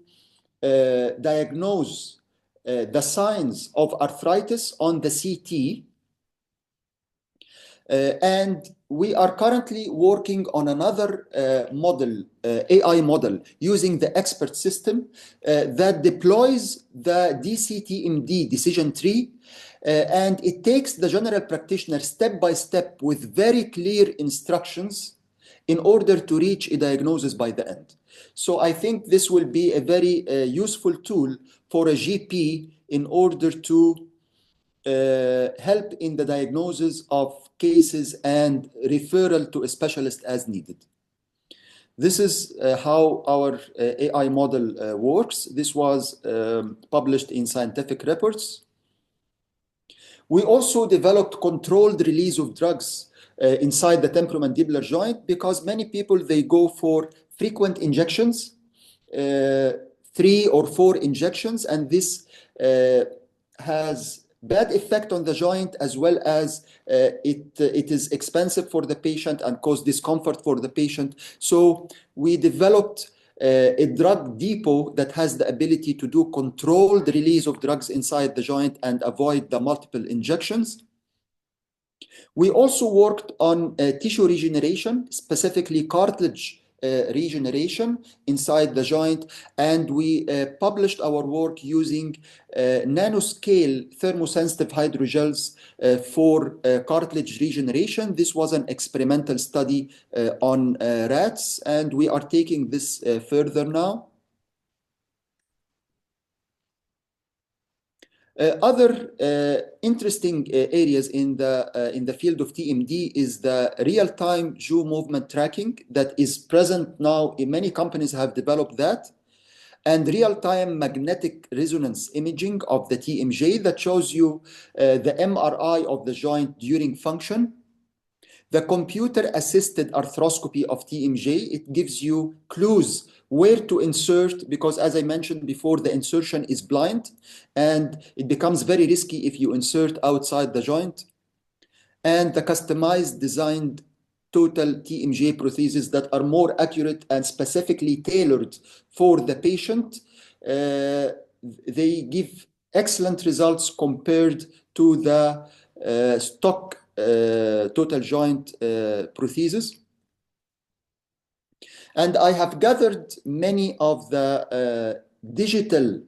diagnose the signs of arthritis on the CT. And we are currently working on another model, AI model, using the expert system that deploys the DCTMD decision tree, and it takes the general practitioner step by step with very clear instructions in order to reach a diagnosis by the end. So I think this will be a very useful tool for a GP in order to help in the diagnosis of cases and referral to a specialist as needed. This is how our AI model works. This was published in scientific reports. We also developed controlled release of drugs inside the temporomandibular joint, because many people, they go for frequent injections, 3 or 4 injections, and this has bad effect on the joint, as well as it is expensive for the patient and cause discomfort for the patient. So we developed a drug depot that has the ability to do controlled release of drugs inside the joint and avoid the multiple injections. We also worked on tissue regeneration, specifically cartilage regeneration inside the joint, and we published our work using nanoscale thermosensitive hydrogels for cartilage regeneration. This was an experimental study on rats, and we are taking this further now. Other interesting areas in the field of TMD is the real-time jaw movement tracking that is present now. Many companies have developed that, and real-time magnetic resonance imaging of the TMJ that shows you the MRI of the joint during function. The computer-assisted arthroscopy of TMJ, it gives you clues where to insert, because as I mentioned before, the insertion is blind and it becomes very risky if you insert outside the joint. And the customized designed total TMJ prostheses that are more accurate and specifically tailored for the patient. They give excellent results compared to the stock total joint prostheses. And I have gathered many of the digital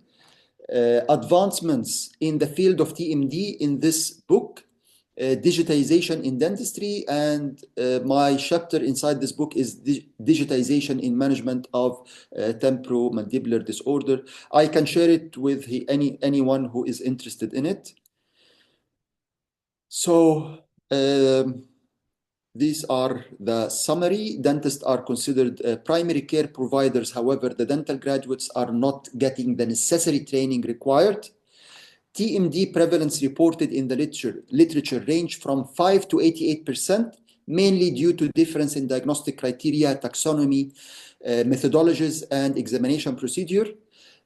advancements in the field of TMD in this book, Digitization in Dentistry, and my chapter inside this book is Digitization in Management of Temporomandibular Disorder. I can share it with anyone who is interested in it. So these are the summary. Dentists are considered primary care providers. However, the dental graduates are not getting the necessary training required. TMD prevalence reported in the literature range from 5 to 88%, mainly due to difference in diagnostic criteria, taxonomy, methodologies and examination procedure.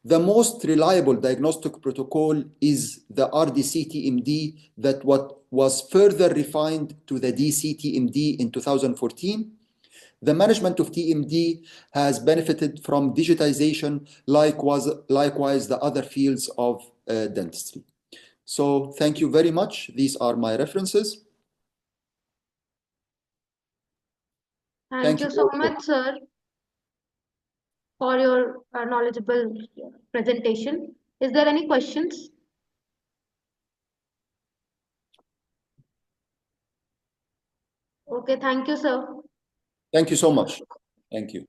The most reliable diagnostic protocol is the RDCTMD that was further refined to the DCTMD in 2014. The management of TMD has benefited from digitization, likewise the other fields of dentistry. So thank you very much. These are my references. Thank you so much, sir, for your knowledgeable presentation. Is there any questions? Okay, thank you, sir. Thank you so much. Thank you.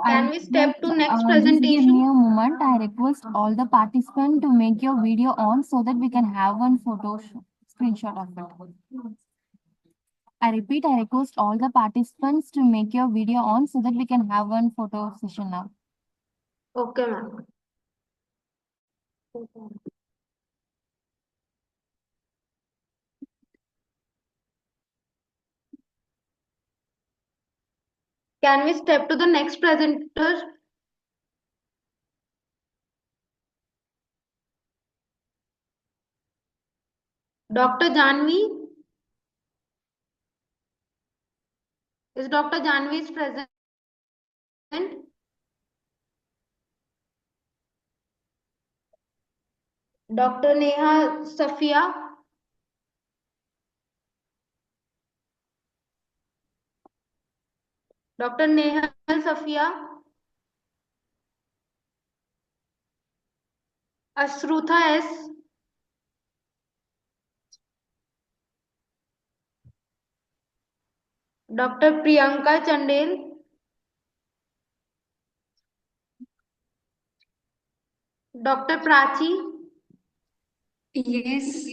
Can we step to next Just give presentation? me a moment. I request all the participants to make your video on so that we can have one screenshot of it. I repeat, I request all the participants to make your video on so that we can have one photo session now. Okay, ma'am. Can we step to the next presenter? Dr. Janvi? Is Dr. Janvi is present? Dr. Neha Safia? Dr. Neha Safia? Ashrutha S? Dr. Priyanka Chandel? Dr. Prachi? Yes.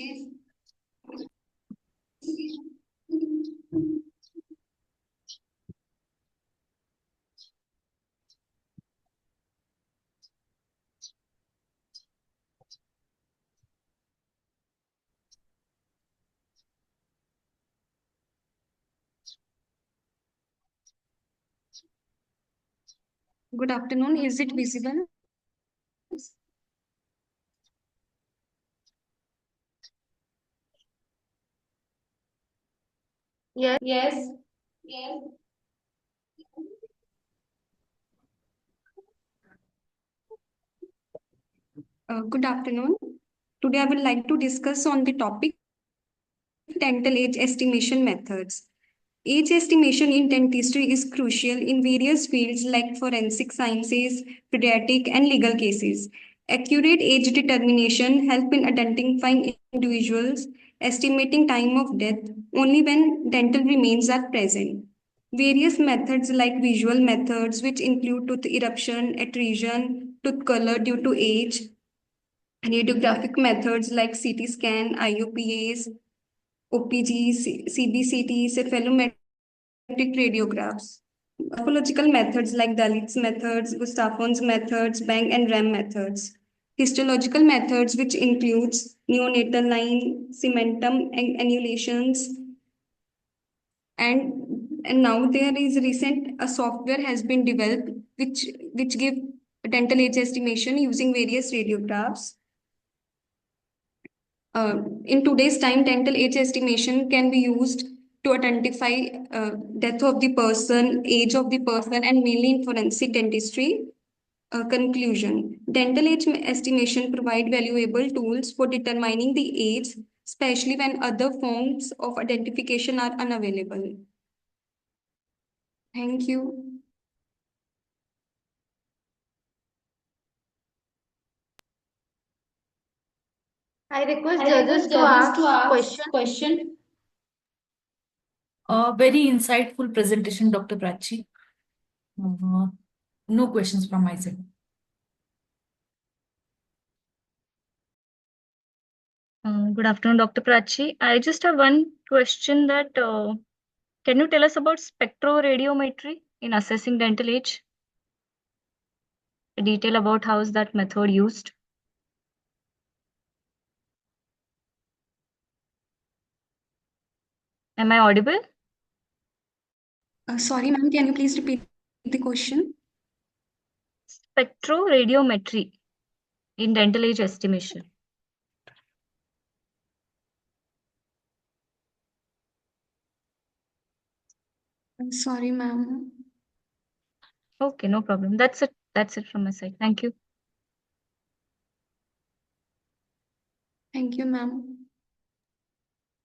Good afternoon. Is it visible? Yes. Yes. Good afternoon. Today I would like to discuss on the topic dental age estimation methods. Age estimation in dentistry is crucial in various fields like forensic sciences, pediatric, and legal cases. Accurate age determination help in identifying individuals, estimating time of death only when dental remains are present. Various methods like visual methods, which include tooth eruption, attrition, tooth color due to age, radiographic methods like CT scan, IUPAs, OPG, CBCT, cephalometric radiographs. Morphological methods like Dalit's methods, Gustafson's methods, Bang and Ram methods. Histological methods, which includes neonatal line, cementum, and annulations. And now there is recent a software has been developed which give dental age estimation using various radiographs. In today's time, dental age estimation can be used to identify death of the person, age of the person, and mainly in forensic dentistry. Conclusion. Dental age estimation provide valuable tools for determining the age, especially when other forms of identification are unavailable. Thank you. I request judges to ask question. Very insightful presentation, Dr. Prachi. No questions from my side. Good afternoon, Dr. Prachi. I just have one question that can you tell us about spectroradiometry in assessing dental age? A detail about how is that method used? Am I audible? Sorry, ma'am, can you please repeat the question? Spectroradiometry in dental age estimation. I'm sorry, ma'am. Okay, no problem. That's it. That's it from my side. Thank you. Thank you, ma'am.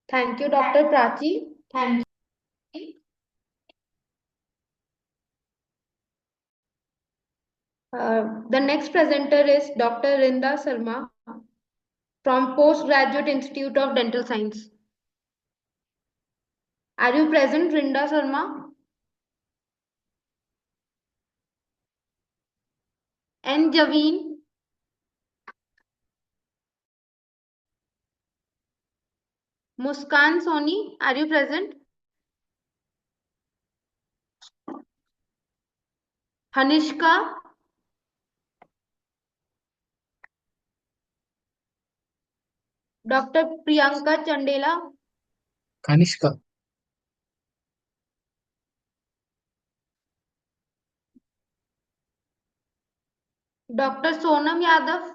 Thank you, Dr. Prachi. Thank you. The next presenter is Dr. Rinda Sharma from Postgraduate Institute of Dental Science. Are you present, Rinda Sharma? And Javeen? Muskan Soni, are you present? Hanishka? Dr. Priyanka Chandela? Kanishka. Dr. Sonam Yadav?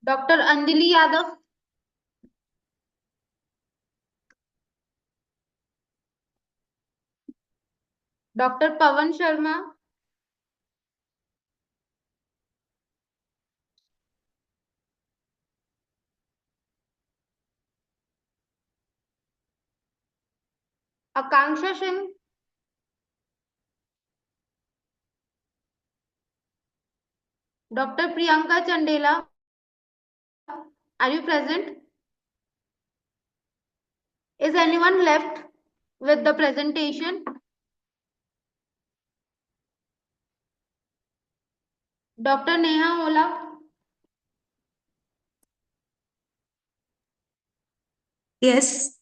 Dr. Anjali Yadav? Dr. Pawan Sharma? Akanksha Singh? Dr. Priyanka Chandela? Are you present? Is anyone left with the presentation? Dr. Neha Ola? Yes.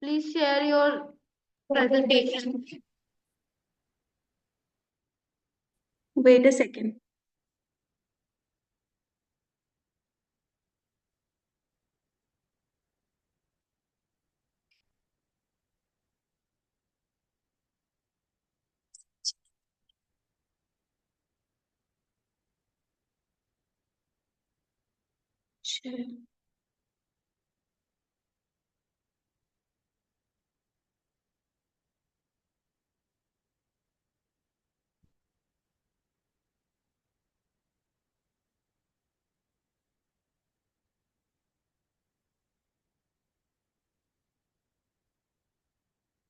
Please share your presentation. Wait a second. Sure.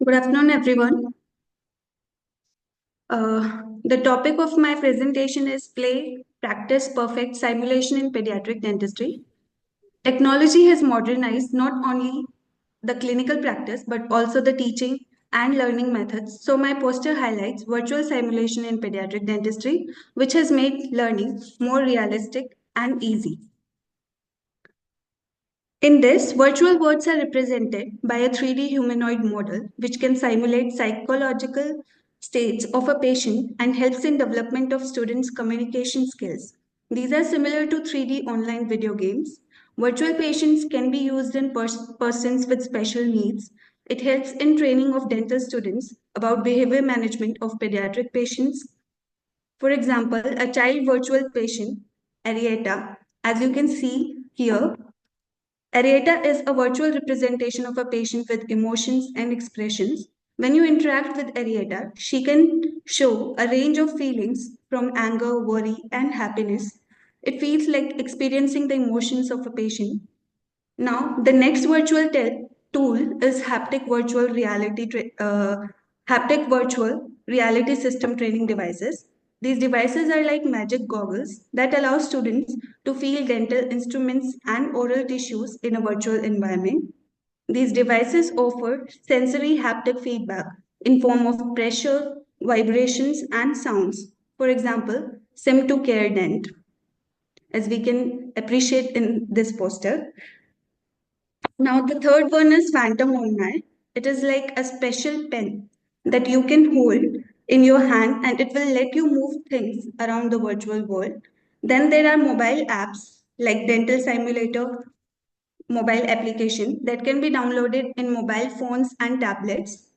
Good afternoon, everyone. The topic of my presentation is Play, Practice, Perfect Simulation in Pediatric Dentistry. Technology has modernized not only the clinical practice but also the teaching and learning methods. So my poster highlights virtual simulation in pediatric dentistry, which has made learning more realistic and easy. In this, virtual words are represented by a 3D humanoid model, which can simulate psychological states of a patient and helps in development of students' communication skills. These are similar to 3D online video games. Virtual patients can be used in persons with special needs. It helps in training of dental students about behavior management of pediatric patients. For example, a child virtual patient, Arieta, as you can see here, Arieta is a virtual representation of a patient with emotions and expressions. When you interact with Arieta, she can show a range of feelings from anger, worry, and happiness. It feels like experiencing the emotions of a patient. Now, the next virtual tool is haptic virtual reality system training devices. These devices are like magic goggles that allow students to feel dental instruments and oral tissues in a virtual environment. These devices offer sensory haptic feedback in form of pressure, vibrations, and sounds. For example, Sim2 Care Dent, as we can appreciate in this poster. Now, the third one is Phantom Omni. It is like a special pen that you can hold in your hand and it will let you move things around the virtual world. Then there are mobile apps like Dental Simulator, mobile application that can be downloaded in mobile phones and tablets.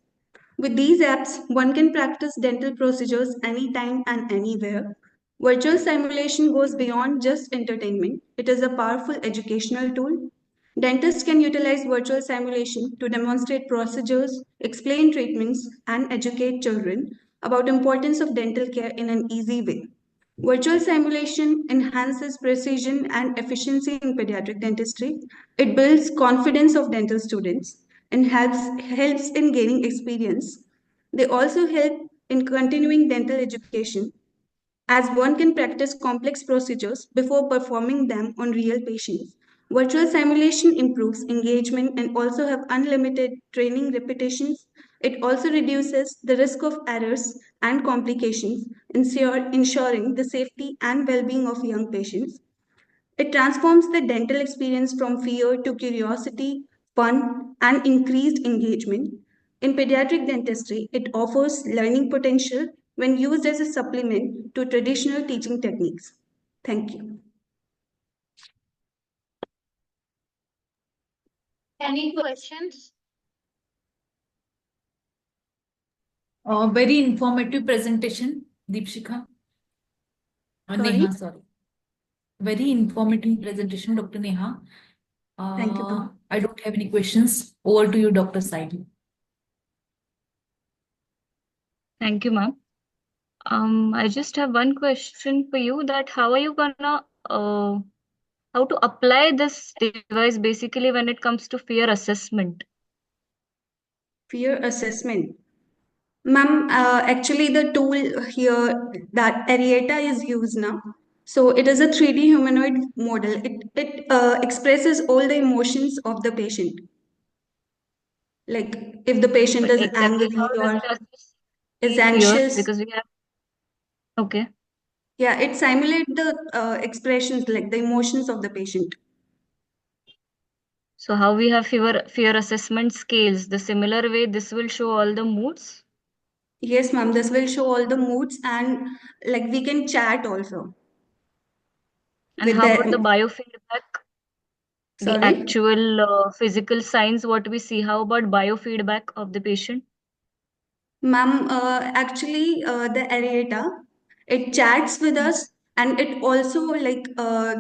With these apps, one can practice dental procedures anytime and anywhere. Virtual simulation goes beyond just entertainment. It is a powerful educational tool. Dentists can utilize virtual simulation to demonstrate procedures, explain treatments, and educate children about importance of dental care in an easy way. Virtual simulation enhances precision and efficiency in pediatric dentistry. It builds confidence of dental students and helps in gaining experience. They also help in continuing dental education as one can practice complex procedures before performing them on real patients. Virtual simulation improves engagement and also have unlimited training repetitions. It also reduces the risk of errors and complications, ensuring the safety and well-being of young patients. It transforms the dental experience from fear to curiosity, fun, and increased engagement. In pediatric dentistry, it offers learning potential when used as a supplement to traditional teaching techniques. Thank you. Any questions? Very informative presentation, Deepshika. Sorry? Neha, sorry. Very informative presentation, Dr. Neha. Thank you, ma'am. I don't have any questions. Over to you, Dr. Saidi. Thank you, ma'am. I just have one question for you, that how are you gonna how to apply this device basically when it comes to fear assessment? Fear assessment. Ma'am, actually the tool here that Arieta is used now. So it is a 3D humanoid model. It expresses all the emotions of the patient. Like if the patient But is exactly angry how does or it assess is fear? anxious. Because we have, okay. Yeah, it simulates the expressions, like the emotions of the patient. So how we have fear assessment scales, the similar way this will show all the moods? Yes, ma'am, this will show all the moods and like we can chat also And with how about the the, biofeedback? The sorry? actual physical signs, what we see, how about biofeedback of the patient? Ma'am, actually the Arieta, it chats with us and it also uh,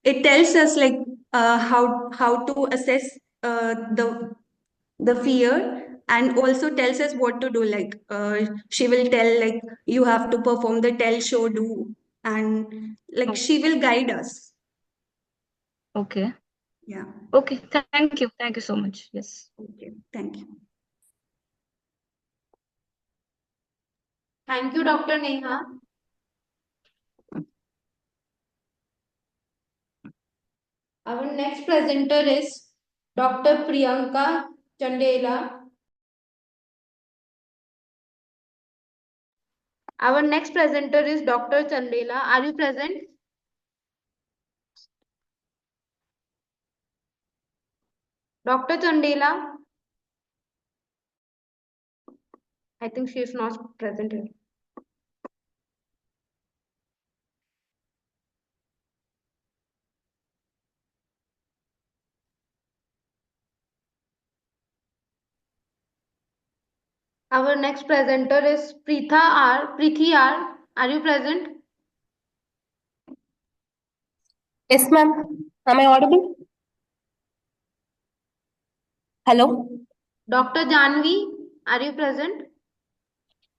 it tells us like how to assess the fear and also tells us what to do, like she will tell like you have to perform the tell show do and like she will guide us. Okay. Yeah. Okay. Thank you. Thank you so much. Yes. Okay. Thank you. Thank you, Dr. Neha. Our next presenter is Dr. Priyanka Chandela. Our next presenter is Dr. Chandela. Are you present? Dr. Chandela? I think she is not present here. Our next presenter is Preetha R. Preethi R. Are you present? Yes, ma'am. Am I audible? Hello? Dr. Janvi, are you present?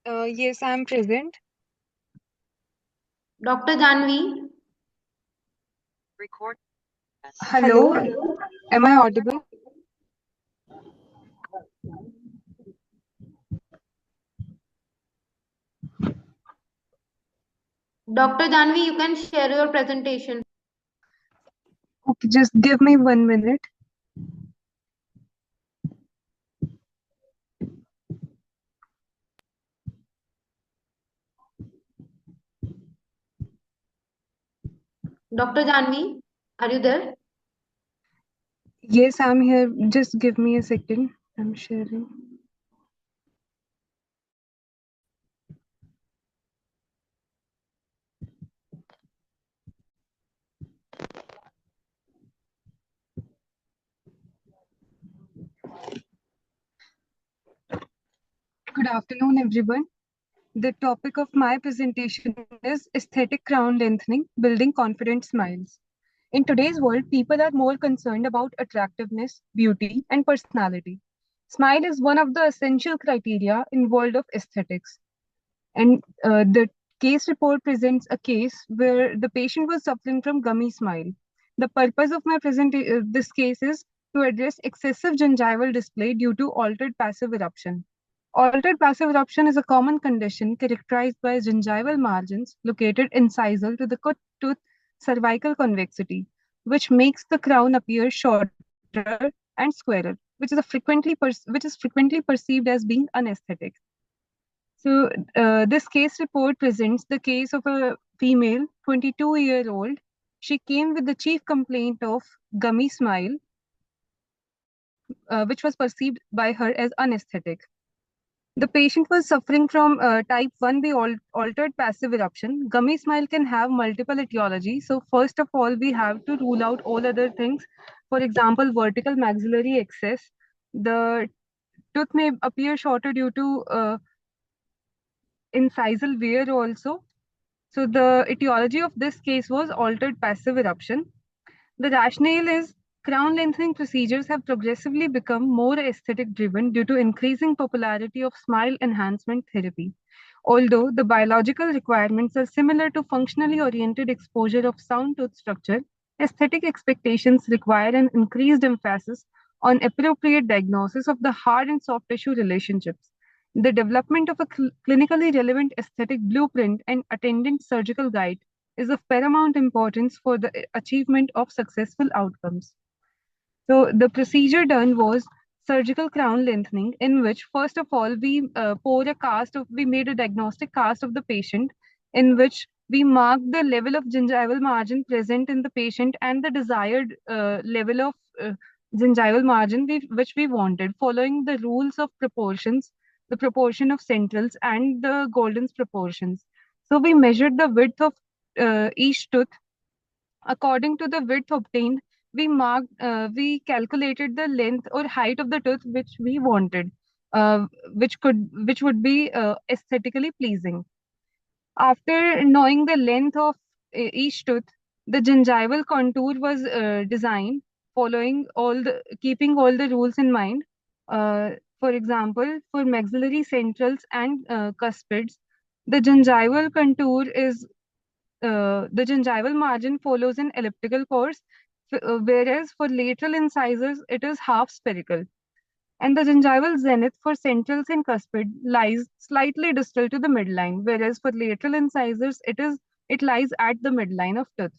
Yes, I am present. Dr. Janvi? Hello, am I audible? Dr. Janvi, you can share your presentation. Okay, just give me 1 minute. Dr. Janvi, are you there? Yes, I'm here. Just give me a second. I'm sharing. Good afternoon, everyone. The topic of my presentation is aesthetic crown lengthening, building confident smiles. In today's world, people are more concerned about attractiveness, beauty, and personality. Smile is one of the essential criteria in world of aesthetics. And the case report presents a case where the patient was suffering from gummy smile. The purpose of my this case is to address excessive gingival display due to altered passive eruption. Altered passive eruption is a common condition characterized by gingival margins located incisal to the tooth cervical convexity, which makes the crown appear shorter and squarer, which is frequently perceived as being unesthetic. So this case report presents the case of a female, 22-year-old. She came with the chief complaint of gummy smile, which was perceived by her as unesthetic. The patient was suffering from type 1B altered passive eruption. Gummy smile can have multiple etiologies. So first of all, we have to rule out all other things. For example, vertical maxillary excess. The tooth may appear shorter due to incisal wear also. So the etiology of this case was altered passive eruption. The rationale is crown lengthening procedures have progressively become more aesthetic driven due to increasing popularity of smile enhancement therapy. Although the biological requirements are similar to functionally oriented exposure of sound tooth structure, aesthetic expectations require an increased emphasis on appropriate diagnosis of the hard and soft tissue relationships. The development of a clinically relevant aesthetic blueprint and attendant surgical guide is of paramount importance for the achievement of successful outcomes. So the procedure done was surgical crown lengthening, in which first of all we we made a diagnostic cast of the patient, in which we marked the level of gingival margin present in the patient and the desired level of gingival margin which we wanted, following the rules of proportions, the proportion of centrals and the Golden's proportions. So we measured the width of each tooth. According to the width obtained, we calculated the length or height of the tooth which we wanted, which would be aesthetically pleasing. After knowing the length of each tooth, the gingival contour was designed keeping all the rules in mind. For example, for maxillary centrals and cuspids, the gingival contour is the gingival margin follows an elliptical course, whereas for lateral incisors, it is half spherical. And the gingival zenith for centrals and cuspid lies slightly distal to the midline, whereas for lateral incisors, it lies at the midline of tooth.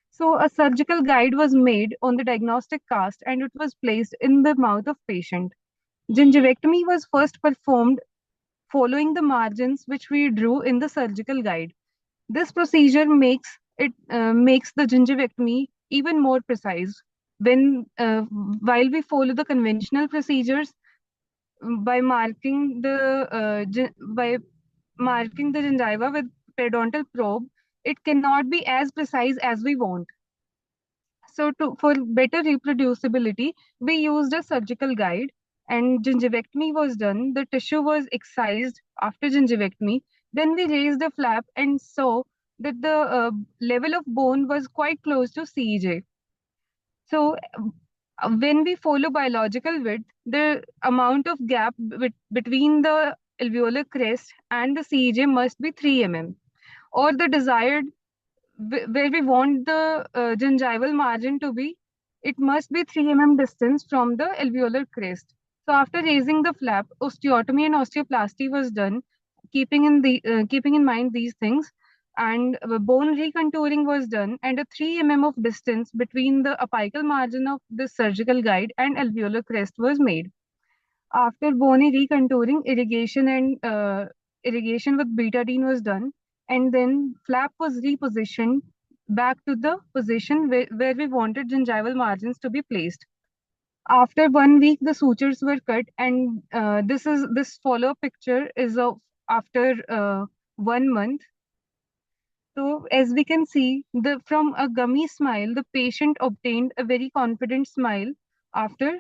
So a surgical guide was made on the diagnostic cast and it was placed in the mouth of patient. Gingivectomy was first performed following the margins which we drew in the surgical guide. This procedure makes the gingivectomy even more precise. While we follow the conventional procedures by marking the gingiva with periodontal probe, it cannot be as precise as we want. So for better reproducibility, we used a surgical guide and gingivectomy was done. The tissue was excised after gingivectomy. Then we raised the flap and saw that the level of bone was quite close to CEJ. So when we follow biological width, the amount of gap between the alveolar crest and the CEJ must be 3 mm, or the desired where we want the gingival margin to be, it must be 3 mm distance from the alveolar crest. So after raising the flap, osteotomy and osteoplasty was done, keeping in mind these things, and bone recontouring was done, and a 3 mm of distance between the apical margin of the surgical guide and alveolar crest was made. After bony recontouring, irrigation with betadine was done, and then flap was repositioned back to the position where we wanted gingival margins to be placed. After 1 week, the sutures were cut, and this follow-up picture is of after 1 month. So as we can see, from a gummy smile, the patient obtained a very confident smile after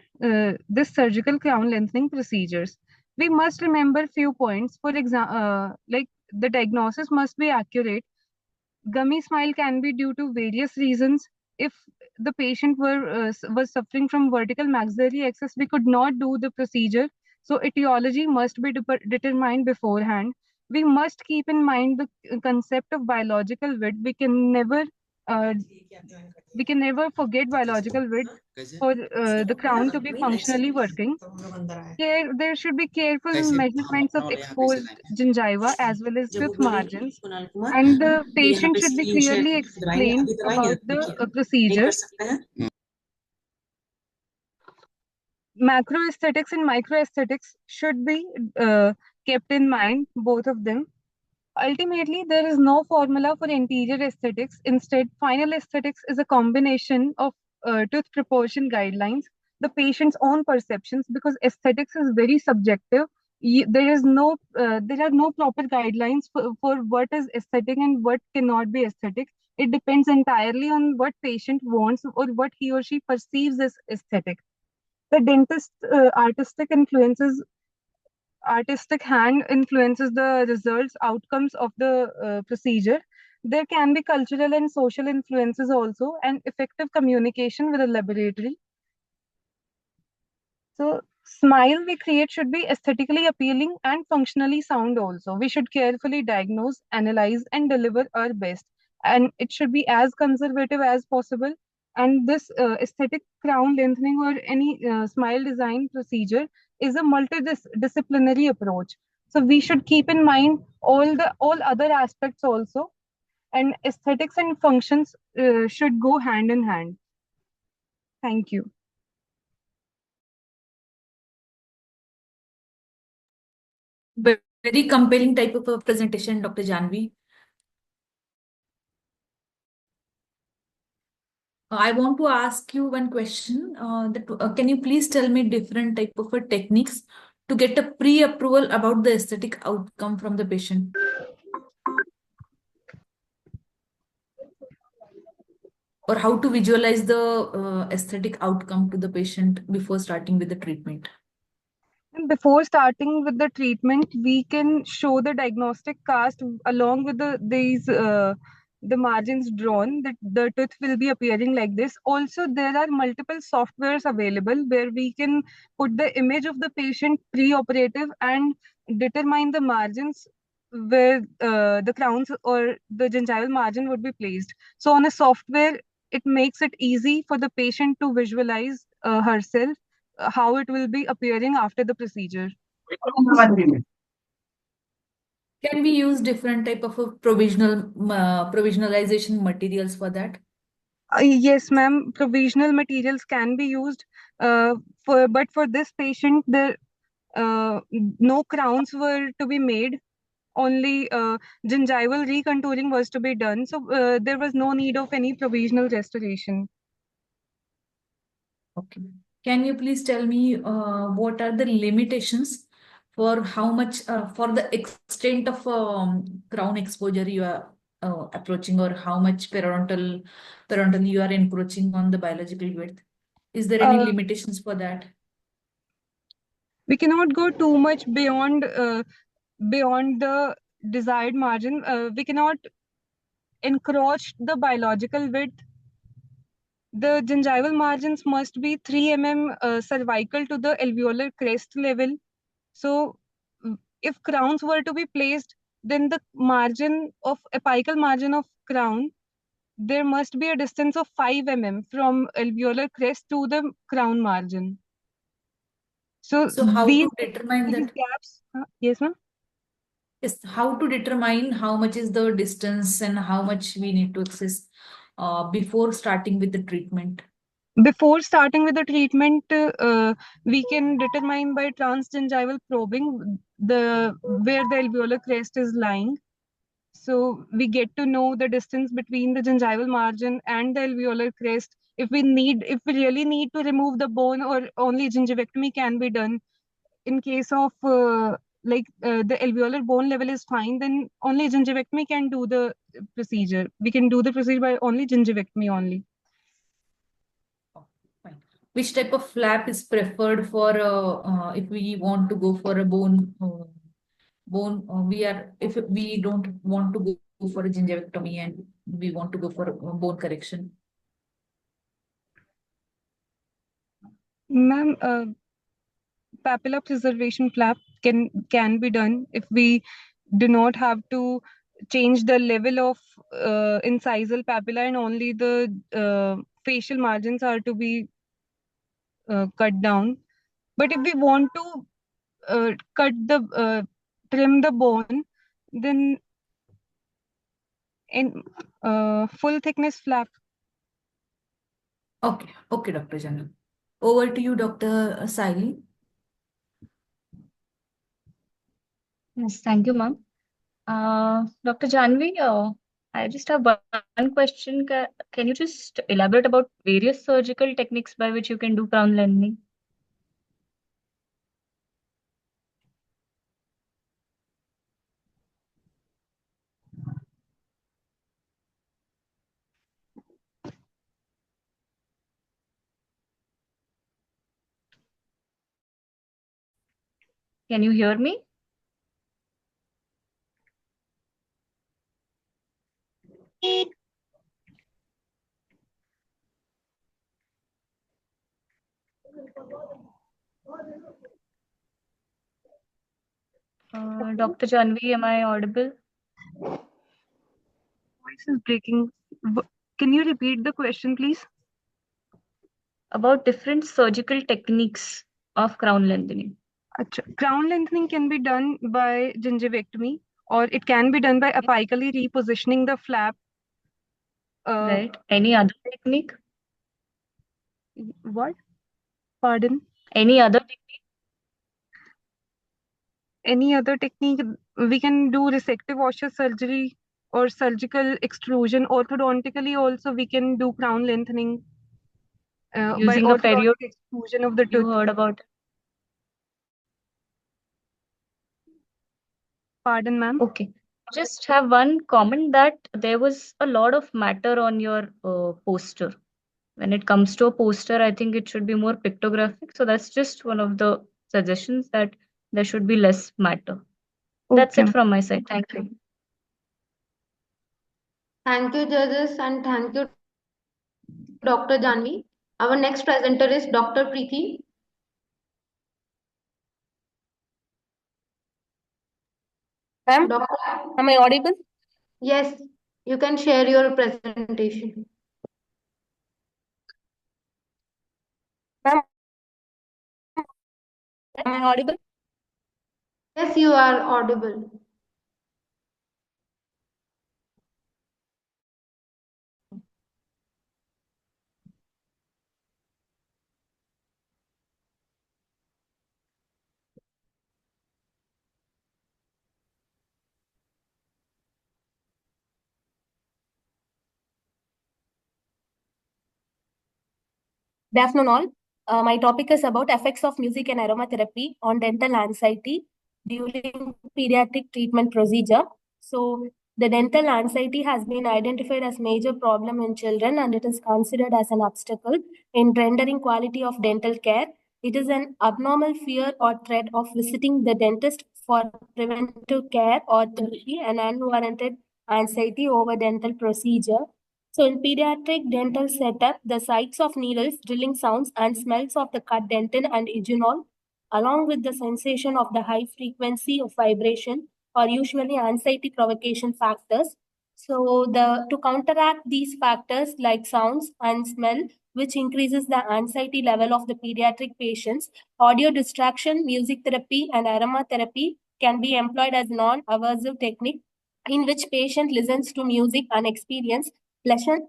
this surgical crown lengthening procedures. We must remember few points. For example, like the diagnosis must be accurate. Gummy smile can be due to various reasons. If the patient was suffering from vertical maxillary excess, we could not do the procedure. So etiology must be determined beforehand. We must keep in mind the concept of biological width. Uh, we can never forget biological width for the crown to be functionally working. There should be careful measurements of exposed gingiva as well as tooth margins, and the patient should be clearly explained about the procedure. Macro aesthetics and micro aesthetics should be kept in mind, both of them. Ultimately, there is no formula for interior aesthetics. Instead, final aesthetics is a combination of tooth proportion guidelines, the patient's own perceptions, because aesthetics is very subjective. There are no proper guidelines for what is aesthetic and what cannot be aesthetic. It depends entirely on what patient wants or what he or she perceives as aesthetic. The dentist artistic hand influences the results outcomes of the procedure. There can be cultural and social influences also, and effective communication with the laboratory. So smile we create should be aesthetically appealing and functionally sound also. We should carefully diagnose, analyze, and deliver our best, and it should be as conservative as possible. And this aesthetic crown lengthening or any smile design procedure is a multidisciplinary approach. So we should keep in mind all other aspects also, and aesthetics and functions should go hand in hand. Thank you. Very compelling type of a presentation, Dr. Janvi. I want to ask you one question. Can you please tell me different type of techniques to get a pre-approval about the aesthetic outcome from the patient? Or how to visualize the aesthetic outcome to the patient before starting with the treatment? Before starting with the treatment, we can show the diagnostic cast along with the margins drawn, that the tooth will be appearing like this. Also, there are multiple softwares available where we can put the image of the patient pre-operative and determine the margins where the crowns or the gingival margin would be placed. So on a software, it makes it easy for the patient to visualize herself how it will be appearing after the procedure. Can we use different type of a provisionalization materials for that? Yes, ma'am. Provisional materials can be used, but for this patient, no crowns were to be made. Only gingival recontouring was to be done. So there was no need of any provisional restoration. Okay. Can you please tell me what are the limitations for how much for the extent of crown exposure you are approaching, or how much periodontal you are encroaching on the biological width? Is there any limitations for that? We cannot go too much beyond the desired margin. We cannot encroach the biological width. The gingival margins must be 3 mm cervical to the alveolar crest level. So if crowns were to be placed, then the apical margin of crown, there must be a distance of 5 mm from alveolar crest to the crown margin. So how to determine that? Gaps, yes, ma'am? Yes, how to determine how much is the distance and how much we need to access before starting with the treatment? Before starting with the treatment, we can determine by transgingival probing where the alveolar crest is lying. So we get to know the distance between the gingival margin and the alveolar crest if we really need to remove the bone, or only gingivectomy can be done. In case of the alveolar bone level is fine, then only gingivectomy can do the procedure. We can do the procedure by only gingivectomy only. Which type of flap is preferred for if we want to go for a bone? If we don't want to go for a gingivectomy and we want to go for a bone correction. Ma'am, papilla preservation flap can be done if we do not have to change the level of incisal papilla, and only the facial margins are to be cut down. But if we want to trim the bone, then in full thickness flap. Okay, Dr. Janvi. Over to you, Dr. Saili. Yes, thank you, ma'am. Dr. Janvi, I just have one question. Can you just elaborate about various surgical techniques by which you can do crown lengthening? Can you hear me? Dr. Janvi, am I audible? Voice is breaking. Can you repeat the question, please? About different surgical techniques of crown lengthening. Crown lengthening can be done by gingivectomy, or it can be done by apically repositioning the flap. Right. Any other technique? What? Pardon? Any other technique? Any other technique? We can do resective osseous surgery or surgical extrusion. Orthodontically also we can do crown lengthening by Using a orthodontic extrusion of the tooth. You heard about it? Pardon, ma'am? Okay. Just have one comment that there was a lot of matter on your poster. When it comes to a poster, I think it should be more pictographic. So that's just one of the suggestions, that there should be less matter. That's it from my side. Thank you. Thank you, judges, and thank you, Dr. Janvi. Our next presenter is Dr. Preeti. Ma'am, am I audible? Yes, you can share your presentation. Ma'am, am I audible? Yes, you are audible. Good afternoon, all. My topic is about effects of music and aromatherapy on dental anxiety during pediatric treatment procedure. So, the dental anxiety has been identified as major problem in children, and it is considered as an obstacle in rendering quality of dental care. It is an abnormal fear or dread of visiting the dentist for preventive care or therapy, and unwarranted anxiety over dental procedure. So in pediatric dental setup, the sights of needles, drilling sounds, and smells of the cut dentin and eugenol, along with the sensation of the high frequency of vibration, are usually anxiety provocation factors. So to counteract these factors like sounds and smell, which increases the anxiety level of the pediatric patients, audio distraction, music therapy, and aromatherapy can be employed as non-aversive technique in which patient listens to music and experience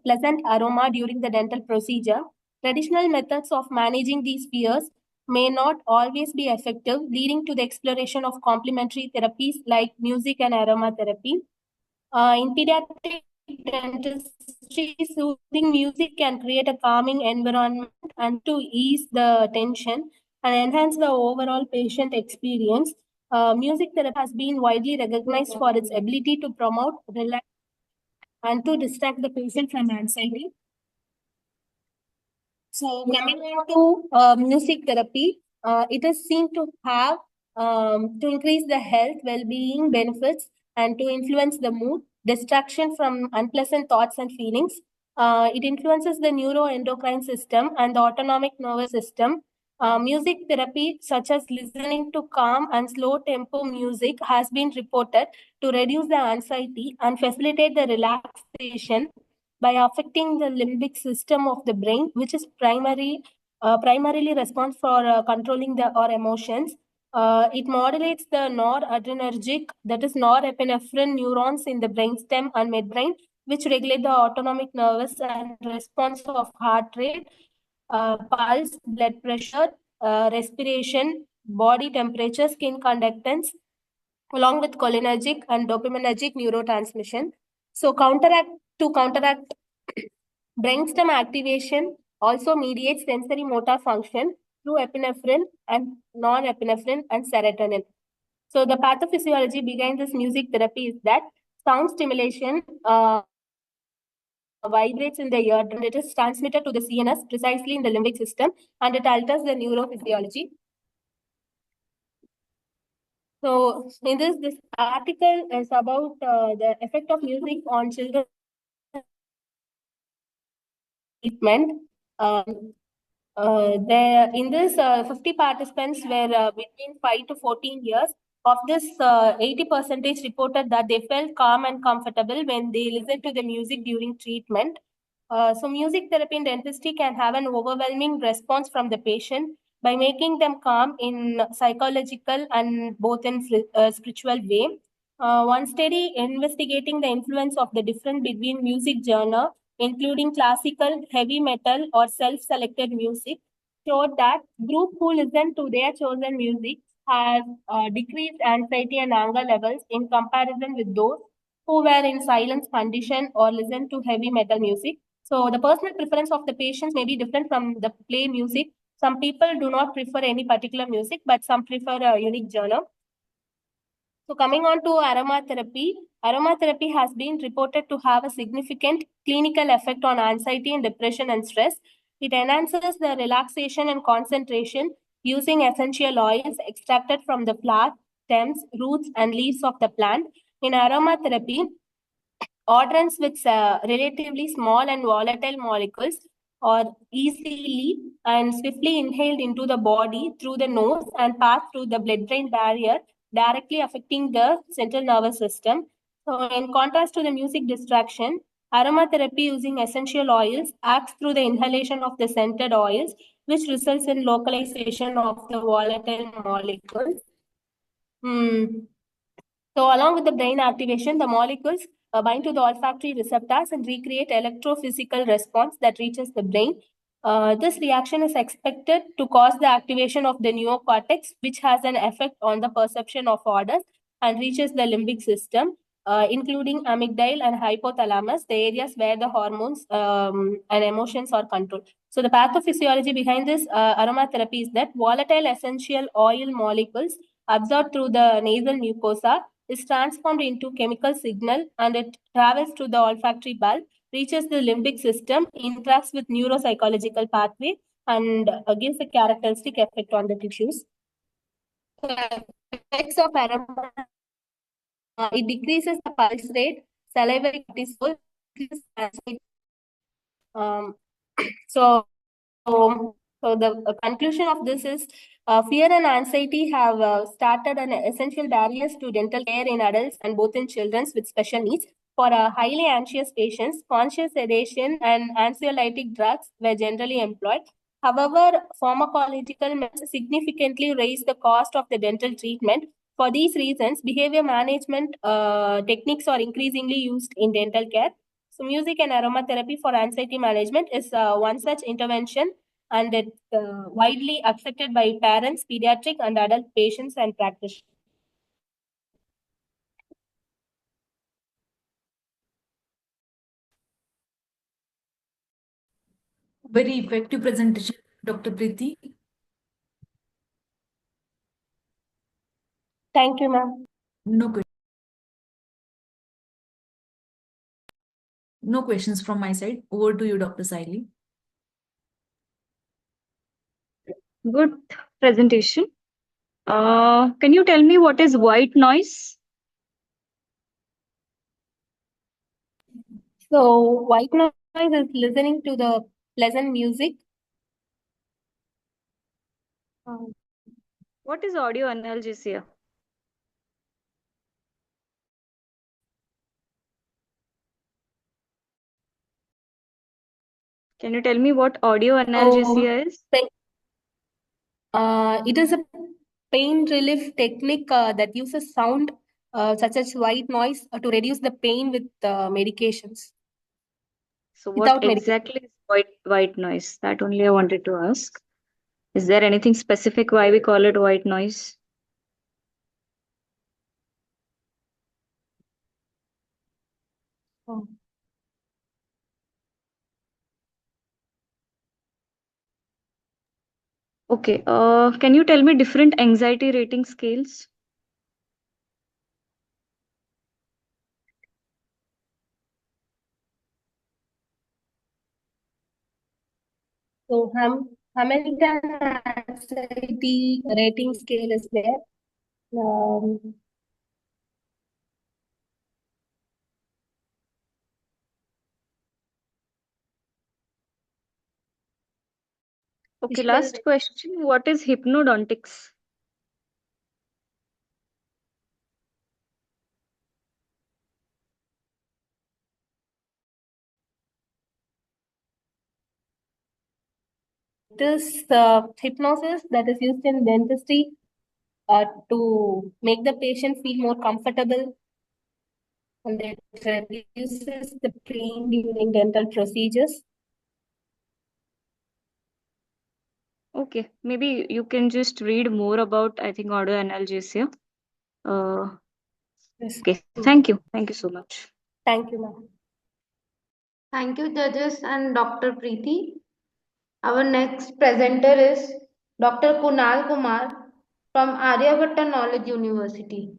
pleasant aroma during the dental procedure. Traditional methods of managing these fears may not always be effective, leading to the exploration of complementary therapies like music and aromatherapy. In pediatric dentistry, soothing music can create a calming environment and to ease the tension and enhance the overall patient experience. Music therapy has been widely recognized for its ability to promote relax and to distract the patient from anxiety. So coming on to music therapy, it is seen to have to increase the health, well-being benefits and to influence the mood, distraction from unpleasant thoughts and feelings. It influences the neuroendocrine system and the autonomic nervous system. Music therapy, such as listening to calm and slow tempo music, has been reported to reduce the anxiety and facilitate the relaxation by affecting the limbic system of the brain, which is primarily responsible for controlling our emotions. It modulates the noradrenergic, that is norepinephrine neurons in the brainstem and midbrain, which regulate the autonomic nervous and response of heart rate, pulse, blood pressure, respiration, body temperature, skin conductance, along with cholinergic and dopaminergic neurotransmission. So counteract brainstem activation also mediates sensory motor function through epinephrine and non-epinephrine and serotonin. So the pathophysiology behind this music therapy is that sound stimulation vibrates in the eardrum. It is transmitted to the CNS precisely in the limbic system, and it alters the neurophysiology. So in this article is about the effect of music on children treatment. In this, 50 participants were between 5 to 14 years. Of this, 80% reported that they felt calm and comfortable when they listened to the music during treatment. So music therapy in dentistry can have an overwhelming response from the patient by making them calm in psychological and both in spiritual way. One study investigating the influence of the difference between music genre, including classical, heavy metal, or self-selected music, showed that group who listened to their chosen music has decreased anxiety and anger levels in comparison with those who were in silence condition or listened to heavy metal music. So the personal preference of the patients may be different from the play music. Some people do not prefer any particular music, but some prefer a unique genre. So coming on to aromatherapy has been reported to have a significant clinical effect on anxiety and depression and stress. It enhances the relaxation and concentration using essential oils extracted from the flower, stems, roots, and leaves of the plant. In aromatherapy, odorants with relatively small and volatile molecules are easily and swiftly inhaled into the body through the nose and pass through the blood-brain barrier, directly affecting the central nervous system. So in contrast to the music distraction, aromatherapy using essential oils acts through the inhalation of the scented oils, which results in localization of the volatile molecules. So along with the brain activation, the molecules bind to the olfactory receptors and recreate electrophysical response that reaches the brain. This reaction is expected to cause the activation of the neocortex, which has an effect on the perception of odors and reaches the limbic system, including amygdala and hypothalamus, the areas where the hormones and emotions are controlled. So the pathophysiology behind this aromatherapy is that volatile essential oil molecules absorbed through the nasal mucosa is transformed into chemical signal and it travels to the olfactory bulb, reaches the limbic system, interacts with neuropsychological pathway, and gives a characteristic effect on the tissues. So, effects of aroma, it decreases the pulse rate, salivary cortisol, increases anxiety. So the conclusion of this is fear and anxiety have started an essential barriers to dental care in adults and both in children with special needs. For highly anxious patients, conscious sedation and anxiolytic drugs were generally employed. However, pharmacological measures significantly raise the cost of the dental treatment. For these reasons, behavior management techniques are increasingly used in dental care. So music and aromatherapy for anxiety management is one such intervention, and it's widely accepted by parents, pediatric and adult patients and practitioners. Very effective presentation, Dr. Preeti. Thank you, ma'am. No questions from my side. Over to you, Dr. Saili. Good presentation. Can you tell me what is white noise? So white noise is listening to the pleasant music. What is audio analgesia? Can you tell me what audio analgesia is? It is a pain relief technique that uses sound such as white noise to reduce the pain with medications. So Without what exactly is white noise? That only I wanted to ask. Is there anything specific why we call it white noise? Okay. Can you tell me different anxiety rating scales? So Hamilton anxiety rating scale is there. Okay, last question. What is hypnodontics? This hypnosis that is used in dentistry to make the patient feel more comfortable, and it reduces the pain during dental procedures. Okay, maybe you can just read more about, I think, audio analgesia. Okay, thank you. Thank you so much. Thank you, ma'am. Thank you, judges and Dr. Preeti. Our next presenter is Dr. Kunal Kumar from Aryabhatta Knowledge University.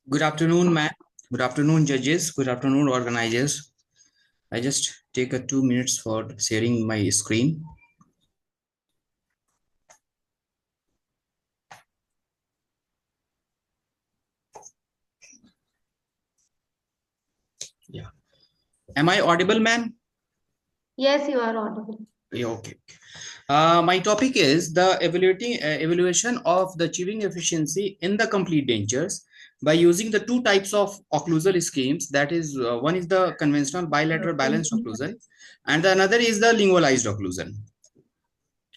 Good afternoon, ma'am. Good afternoon, judges. Good afternoon, organizers. I just take 2 minutes for sharing my screen. Yeah. Am I audible, ma'am? Yes, you are audible. Yeah, okay. My topic is the evaluation of the chewing efficiency in the complete dentures by using the two types of occlusal schemes. That is, one is the conventional bilateral balanced occlusion, and the another is the lingualized occlusion.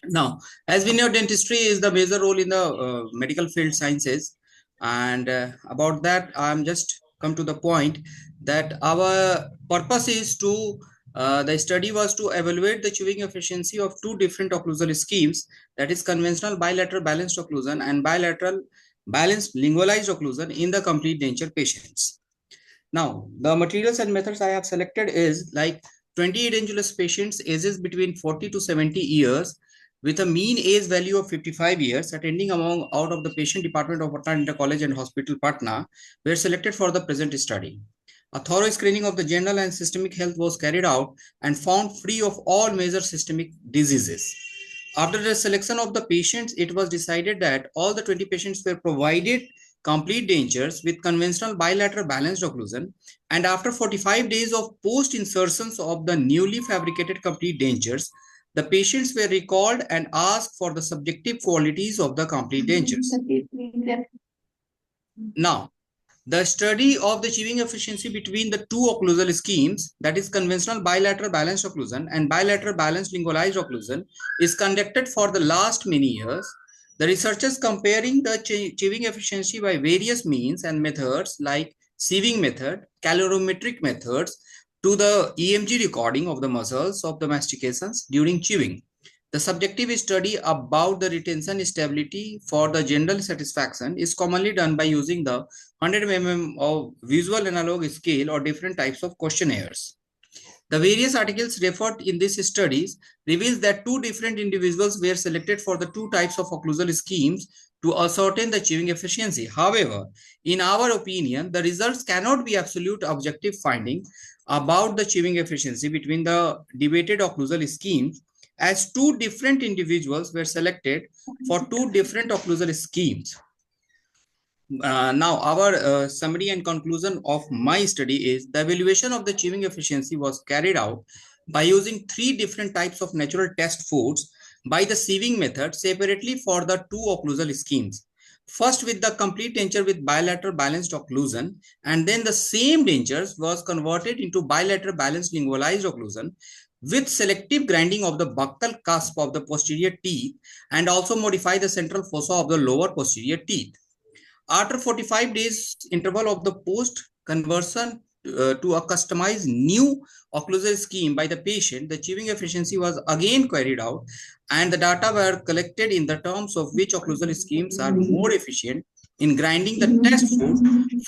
Now, as we know, dentistry is the major role in the medical field sciences, and about that, I'm just come to the point that our purpose is to the study was to evaluate the chewing efficiency of two different occlusal schemes, that is conventional bilateral balanced occlusion and bilateral balanced lingualized occlusion in the complete denture patients. Now, the materials and methods I have selected is like 28 edentulous patients ages between 40 to 70 years with a mean age value of 55 years attending among out of the patient department of Patna Dental College and Hospital Patna were selected for the present study. A thorough screening of the general and systemic health was carried out and found free of all major systemic diseases. After the selection of the patients, it was decided that all the 20 patients were provided complete dentures with conventional bilateral balanced occlusion, and after 45 days of post insertions of the newly fabricated complete dentures, the patients were recalled and asked for the subjective qualities of the complete dentures. Now, the study of the chewing efficiency between the two occlusal schemes, that is conventional bilateral balanced occlusion and bilateral balanced lingualized occlusion, is conducted for the last many years. The researchers comparing the chewing efficiency by various means and methods like sieving method, calorimetric methods, to the EMG recording of the muscles of the mastications during chewing. The subjective study about the retention stability for the general satisfaction is commonly done by using the 100 mm of visual analog scale or different types of questionnaires. The various articles referred in these studies reveals that two different individuals were selected for the two types of occlusal schemes to ascertain the chewing efficiency. However, in our opinion, the results cannot be absolute objective finding about the chewing efficiency between the debated occlusal schemes, as two different individuals were selected for two different occlusal schemes. Now, our summary and conclusion of my study is the evaluation of the chewing efficiency was carried out by using three different types of natural test foods by the sieving method separately for the two occlusal schemes. First with the complete denture with bilateral balanced occlusion, and then the same dentures was converted into bilateral balanced lingualized occlusion with selective grinding of the buccal cusp of the posterior teeth and also modify the central fossa of the lower posterior teeth. After 45 days interval of the post conversion to a customized new occlusal scheme by the patient, the chewing efficiency was again carried out and the data were collected in the terms of which occlusal schemes are more efficient in grinding the test food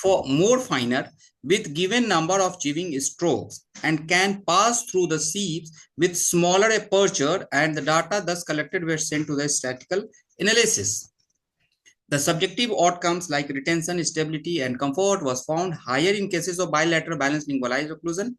for more finer with given number of chewing strokes and can pass through the sieves with smaller aperture, and the data thus collected were sent to the statistical analysis. The subjective outcomes like retention, stability, and comfort was found higher in cases of bilateral balanced lingualized occlusion.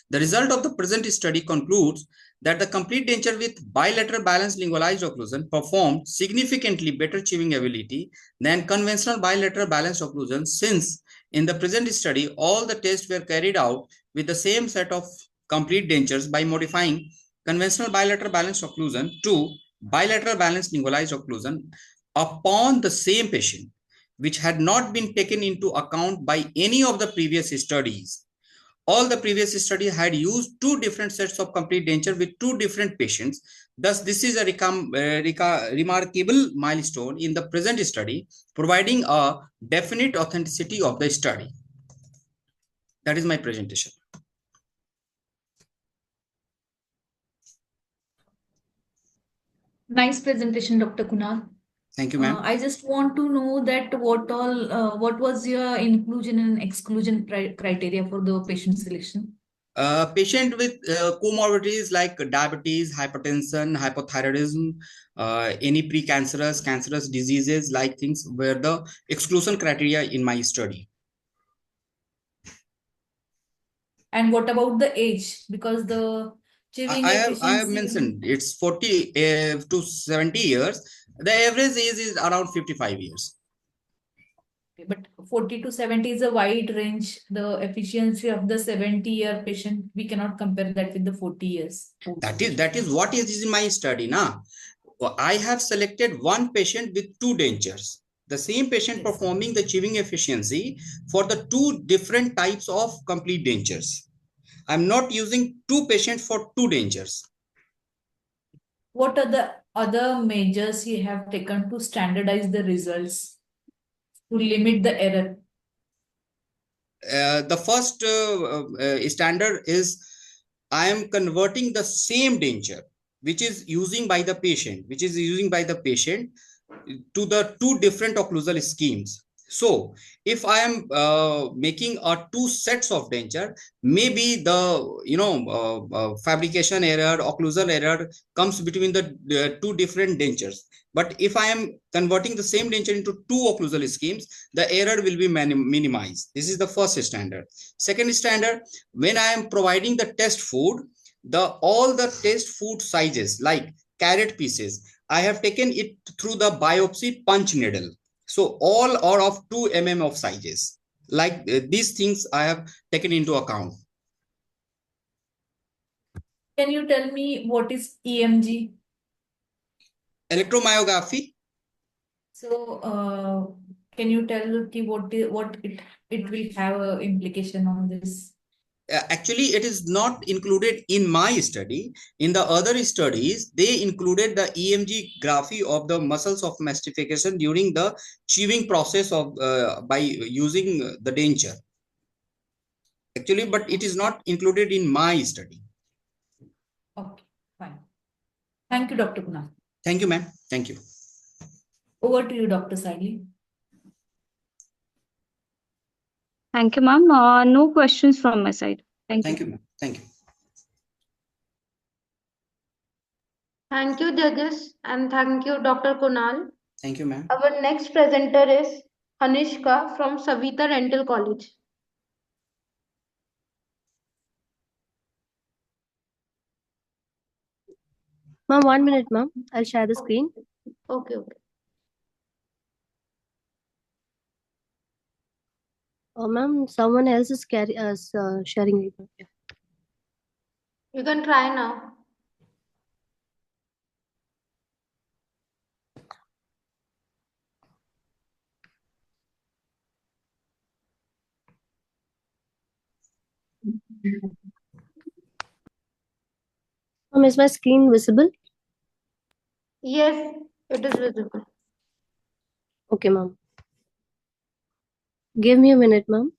The result of the present study concludes that the complete denture with bilateral balanced lingualized occlusion performed significantly better chewing ability than conventional bilateral balanced occlusion, since in the present study, all the tests were carried out with the same set of complete dentures by modifying conventional bilateral balanced occlusion to bilateral balanced lingualized occlusion upon the same patient, which had not been taken into account by any of the previous studies. All the previous studies had used two different sets of complete denture with two different patients. Thus, this is a remarkable milestone in the present study, providing a definite authenticity of the study. That is my presentation. Nice presentation, Dr. Kunal. Thank you, ma'am. I just want to know that what was your inclusion and exclusion criteria for the patient selection? Patient with comorbidities like diabetes, hypertension, hypothyroidism, any precancerous, cancerous diseases like things were the exclusion criteria in my study. And what about the age? Because the chewing I efficiency... have mentioned it's 40 to 70 years. The average age is around 55 years. But 40 to 70 is a wide range. The efficiency of the 70-year patient, we cannot compare that with the 40 years. That is what is in my study now. I have selected one patient with two dentures. The same patient performing the chewing efficiency for the two different types of complete dentures. I'm not using two patients for two dentures. What are the other measures you have taken to standardize the results to limit the error? The first standard is I am converting the same denture which is using by the patient, to the two different occlusal schemes. So if I am making two sets of denture, maybe the fabrication error, occlusal error comes between the two different dentures. But if I am converting the same denture into two occlusal schemes, the error will be minimized. This is the first standard. Second standard, when I am providing the test food, all the test food sizes like carrot pieces, I have taken it through the biopsy punch needle. So all are of 2 mm of sizes. Like these things I have taken into account. Can you tell me what is EMG? Electromyography. So can you tell what it will have an implication on this? Actually, it is not included in my study. In the other studies, they included the EMG graphy of the muscles of mastification during the chewing process of by using the denture. Actually, but it is not included in my study. Okay, fine. Thank you, Dr. Kunal. Thank you, ma'am. Thank you. Over to you, Dr. Saili. Thank you, ma'am. No questions from my side. Thank you. Thank you, ma'am. Thank you. Thank you, judges, and thank you, Dr. Kunal. Thank you, ma'am. Our next presenter is Kanishka from Savita Dental College. Ma'am, 1 minute, ma'am. I'll share the screen. Okay. Oh, ma'am, someone else is sharing it. Yeah. You can try now. Ma'am, is my screen visible? Yes, it is visible. Okay, ma'am. Give me a minute, ma'am.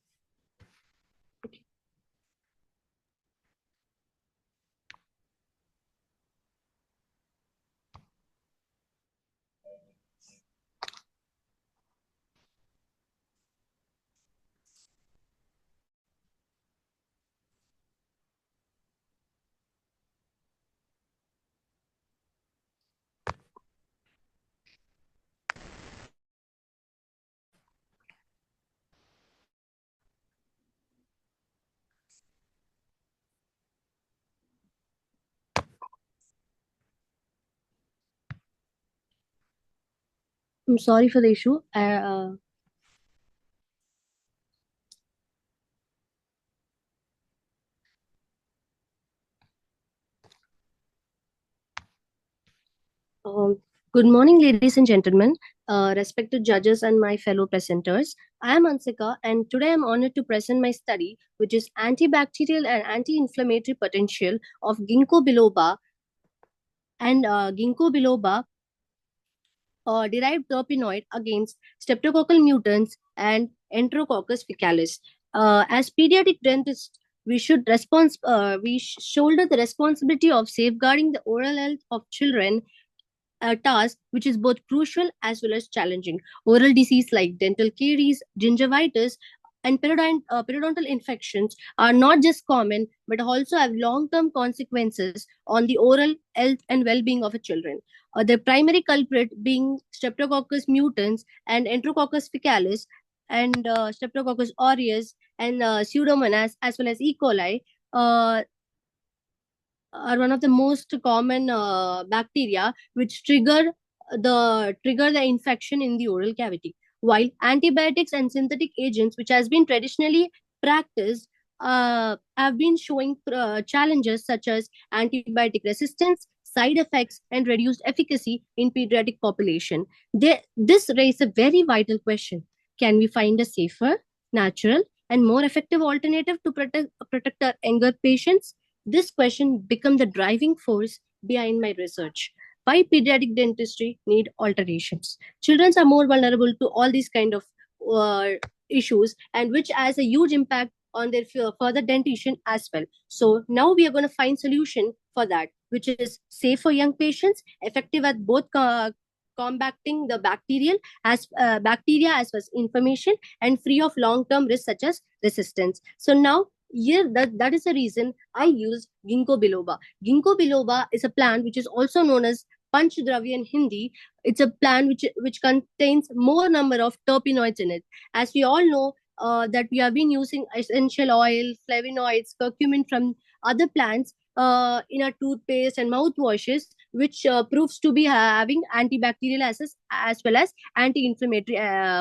I'm sorry for the issue. Good morning, ladies and gentlemen, respected judges and my fellow presenters. I am Ansika, and today I'm honored to present my study, which is antibacterial and anti-inflammatory potential of ginkgo biloba and ginkgo biloba derived terpenoid against streptococcal mutants and Enterococcus faecalis. As pediatric dentists, we shoulder the responsibility of safeguarding the oral health of children, a task which is both crucial as well as challenging. Oral disease like dental caries, gingivitis, and periodontal infections are not just common but also have long-term consequences on the oral health and well-being of a children. The primary culprit being Streptococcus mutans and Enterococcus faecalis and Streptococcus aureus and Pseudomonas as well as E. coli. Are one of the most common bacteria which trigger the infection in the oral cavity, while antibiotics and synthetic agents which has been traditionally practiced have been showing challenges such as antibiotic resistance, side effects, and reduced efficacy in pediatric population. This raises a very vital question: can we find a safer, natural, and more effective alternative to protect our younger patients? This question became the driving force behind my research. Why pediatric dentistry need alterations? Children are more vulnerable to all these kind of uh, issues, and which has a huge impact on their further dentition as well. So now we are going to find solution for that, which is safe for young patients, effective at both combating the bacteria as well as inflammation, and free of long-term risks such as resistance. So now here, that is the reason I use ginkgo biloba. Ginkgo biloba is a plant which is also known as Panchdravi in Hindi. It's a plant which contains more number of terpenoids in it. As we all know, that we have been using essential oil, flavonoids, curcumin from other plants in our toothpaste and mouthwashes, which proves to be having antibacterial as well as anti-inflammatory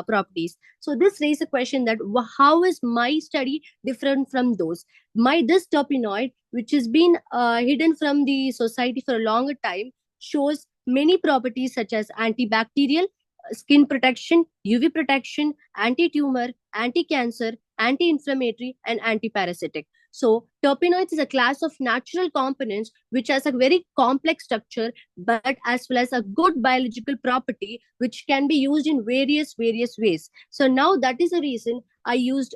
properties. So this raises a question that how is my study different from those? This terpenoid, which has been hidden from the society for a longer time, shows many properties such as antibacterial, skin protection, UV protection, anti-tumor, anti-cancer, anti-inflammatory, and anti-parasitic. So terpenoids is a class of natural components which has a very complex structure, but as well as a good biological property which can be used in various ways. So now that is the reason I used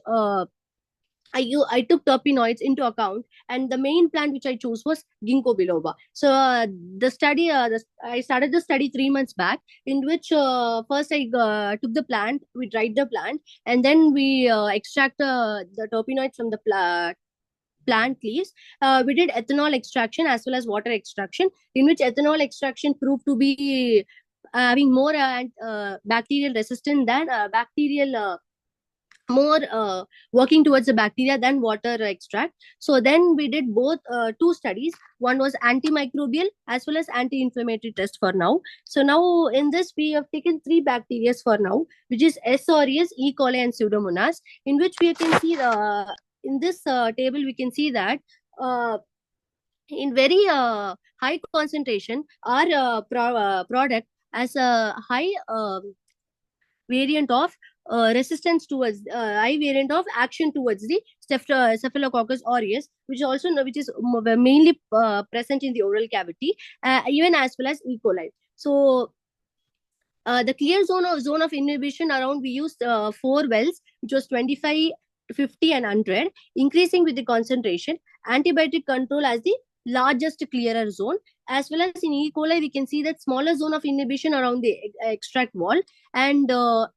I took terpenoids into account, and the main plant which I chose was ginkgo biloba. So I started the study 3 months back, in which first I took the plant, we dried the plant, and then we extract the terpenoids from the plant plant leaves. We did ethanol extraction as well as water extraction, in which ethanol extraction proved to be having more bacterial resistant than more working towards the bacteria than water extract. So then we did both two studies. One was antimicrobial as well as anti-inflammatory test for now. So now in this we have taken 3 bacteria for now, which is S. aureus, E. coli, and Pseudomonas, in which we can see in this table we can see that in very high concentration our product has a high variant of resistance towards high variant of action towards the Staphylococcus aureus, which is mainly present in the oral cavity, even as well as E. coli. So the clear zone of inhibition around, we used 4 wells, which was 25, 50, and 100, increasing with the concentration. Antibiotic control as the largest clearer zone, as well as in E. coli we can see that smaller zone of inhibition around the extract wall, and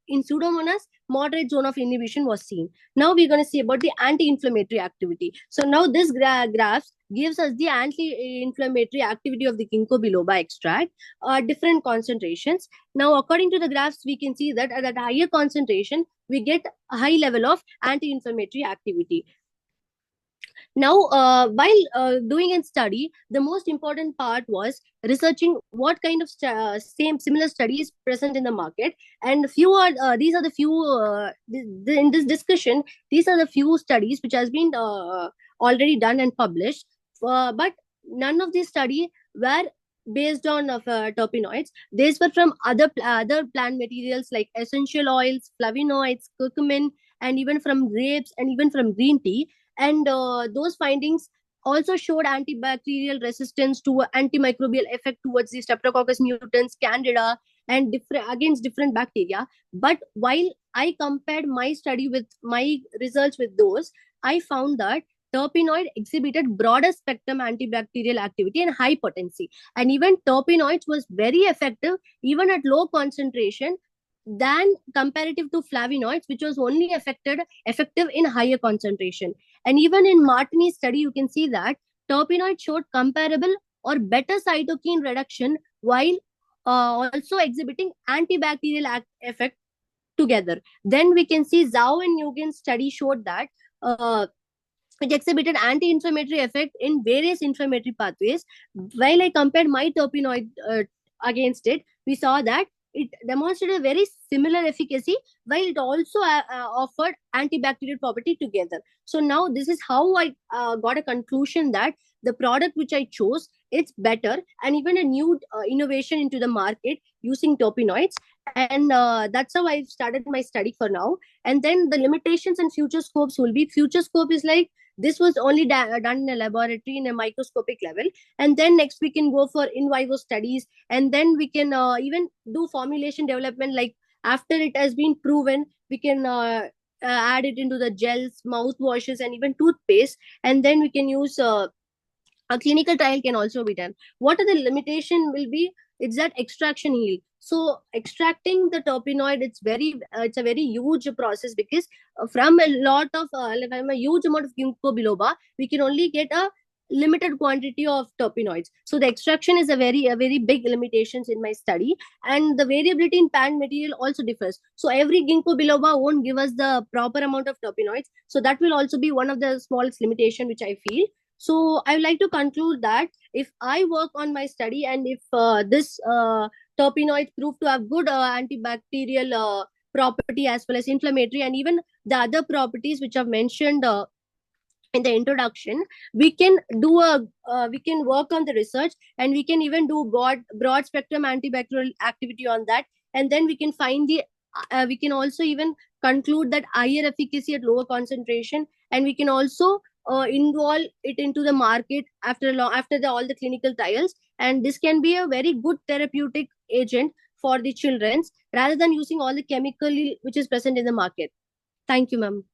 in Pseudomonas moderate zone of inhibition was seen. Now we're going to see about the anti-inflammatory activity. So now this graph gives us the anti-inflammatory activity of the ginkgo biloba extract, different concentrations. Now according to the graphs we can see that at a higher concentration we get a high level of anti-inflammatory activity. Now, while doing a study, the most important part was researching what kind of similar studies present in the market. And these are the few in this discussion. These are the few studies which has been already done and published. But none of these studies were based on terpenoids. These were from other plant materials like essential oils, flavonoids, curcumin, and even from grapes and even from green tea. And those findings also showed antibacterial resistance to antimicrobial effect towards the Streptococcus mutans, Candida, and against different bacteria. But while I compared my study with my results with those, I found that terpenoid exhibited broader spectrum antibacterial activity and high potency. And even terpenoids was very effective even at low concentration than comparative to flavonoids, which was only effective in higher concentration. And even in Martini's study, you can see that terpenoid showed comparable or better cytokine reduction while also exhibiting antibacterial effect together. Then we can see Zhao and Nguyen's study showed that it exhibited anti-inflammatory effect in various inflammatory pathways. While I compared my terpenoid against it, we saw that it demonstrated a very similar efficacy, while it also offered antibacterial property together. So now this is how I got a conclusion that the product which I chose, it's better, and even a new innovation into the market using terpenoids. And that's how I've started my study for now. And then the limitations and future scopes will be, future scope is like, this was only done in a laboratory in a microscopic level. And then next we can go for in vivo studies. And then we can even do formulation development. Like after it has been proven, we can add it into the gels, mouthwashes, and even toothpaste. And then we can use a clinical trial can also be done. What are the limitation will be? It's that extraction yield. So extracting the terpenoid, it's a very huge process, because from a lot of from a huge amount of ginkgo biloba, we can only get a limited quantity of terpenoids. So the extraction is a very big limitations in my study, and the variability in plant material also differs. So every ginkgo biloba won't give us the proper amount of terpenoids. So that will also be one of the smallest limitation which I feel. So I would like to conclude that if I work on my study, and if this terpenoid prove to have good antibacterial property as well as inflammatory, and even the other properties which I've mentioned in the introduction, we can do we can work on the research, and we can even do broad spectrum antibacterial activity on that. And then we can find we can also even conclude that higher efficacy at lower concentration, and we can also involve it into the market after all the clinical trials. And this can be a very good therapeutic agent for the children, rather than using all the chemical which is present in the market. Thank you, ma'am.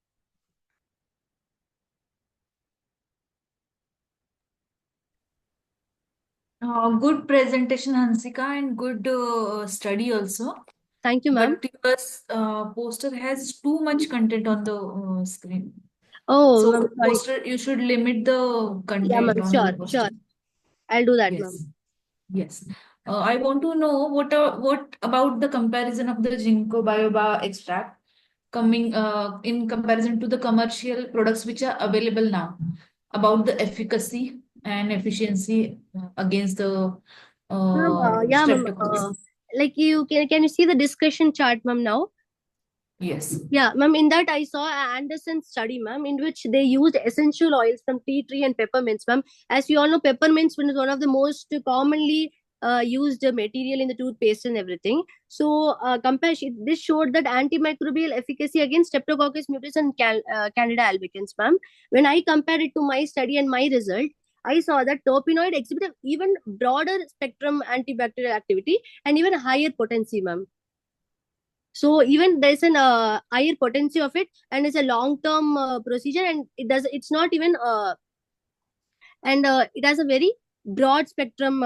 Good presentation, Hansika, and good study also. Thank you, ma'am. But your poster has too much content on the screen. Oh, So ma'am, sorry. poster, you should limit the Yeah, content ma'am. on Sure, the sure. poster. I'll do that, ma'am. Yes. I want to know what about the comparison of the ginkgo biloba extract coming in comparison to the commercial products which are available now, about the efficacy and efficiency against the Ma'am, yeah, ma'am. streptococcus. Like you can you see the discussion chart, ma'am, now? Yes. Yeah, ma'am. In that, I saw an Anderson study, ma'am, in which they used essential oils from tea tree and peppermints, ma'am. As you all know, peppermints is one of the most commonly used material in the toothpaste and everything. So, this showed that antimicrobial efficacy against Streptococcus mutans and Candida albicans, ma'am. When I compared it to my study and my result, I saw that terpenoid exhibited even broader spectrum antibacterial activity and even higher potency, ma'am. So even there's an higher potency of it, and it's a long term procedure, and it's not even and it has a very broad spectrum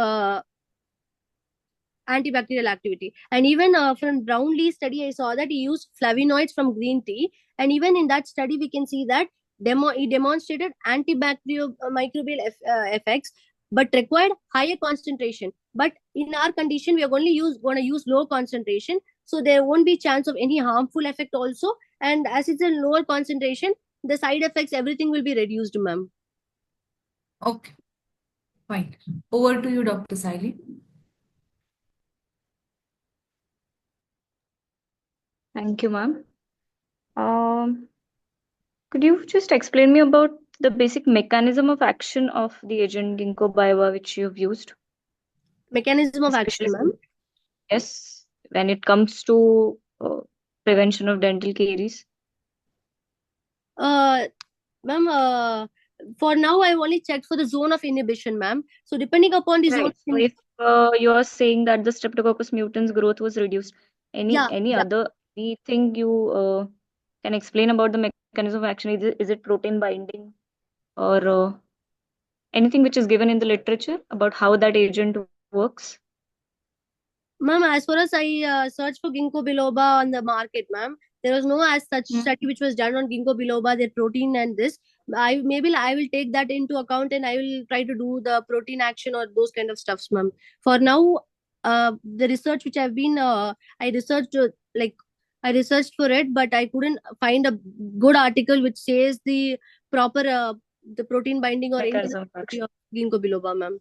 antibacterial activity. And even from Brownlee study, I saw that he used flavonoids from green tea, and even in that study we can see that he demonstrated antibacterial microbial effects, but required higher concentration. But in our condition, we are going to use low concentration, so there won't be chance of any harmful effect also. And as it's a lower concentration, the side effects, everything will be reduced, ma'am. Okay, fine. Over to you, Dr. Saili. Thank you, ma'am. Could you just explain me about the basic mechanism of action of the agent ginkgo biloba which you've used? Mechanism of action, ma'am? Yes, when it comes to prevention of dental caries. Ma'am, for now, I've only checked for the zone of inhibition, ma'am. So depending upon the zone Right. of So if you are saying that the Streptococcus mutans growth was reduced, any other anything you can explain about the mechanism of action? Is it protein binding or anything which is given in the literature about how that agent works? Ma'am, as far as I searched for ginkgo biloba on the market, ma'am, there was no as such study which was done on ginkgo biloba, their protein and this. I will take that into account, and I will try to do the protein action or those kind of stuffs, ma'am. For now, the research which I've been I researched I researched for it, but I couldn't find a good article which says the proper the protein binding or any Mechanism of property of ginkgo biloba, ma'am.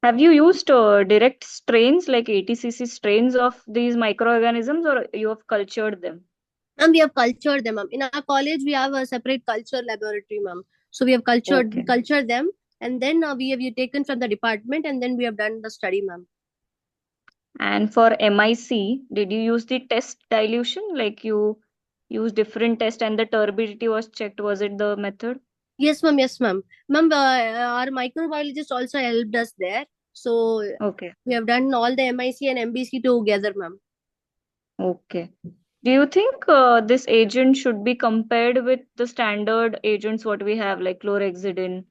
Have you used direct strains like ATCC strains of these microorganisms, or you have cultured them? Ma'am, we have cultured them, ma'am. In our college, we have a separate culture laboratory, ma'am. So we have cultured them, and then we have taken from the department, and then we have done the study, ma'am. And for MIC, did you use the test dilution? Like you use different test and the turbidity was checked. Was it the method? Yes, ma'am. Yes, ma'am. Ma'am, our microbiologist also helped us there. So we have done all the MIC and MBC together, ma'am. Okay. Do you think this agent should be compared with the standard agents what we have, like chlorhexidine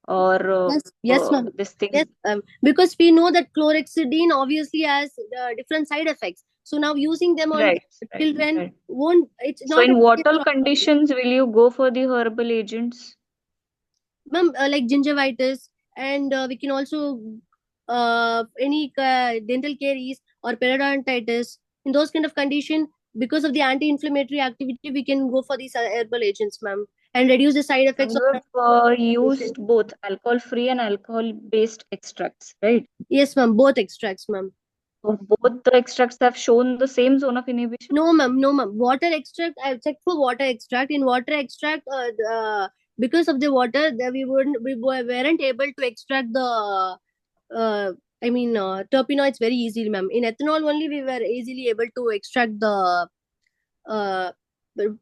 or Yes, ma'am. this thing? Yes, because we know that chlorhexidine obviously has different side effects. So now using them on children won't. It's So not. in what all conditions will you go for the herbal agents? Ma'am, like gingivitis, and we can also any dental caries or periodontitis. In those kind of condition, because of the anti-inflammatory activity, we can go for these herbal agents, ma'am, and reduce the side effects. You have used both alcohol-free and alcohol-based extracts, right? Yes, ma'am, both extracts, ma'am. So both the extracts have shown the same zone of inhibition? No, ma'am, no, ma'am. Water extract, I've checked for water extract. In water extract, because of the water, we weren't able to extract the terpenoids very easily, ma'am. In ethanol only we were easily able to extract the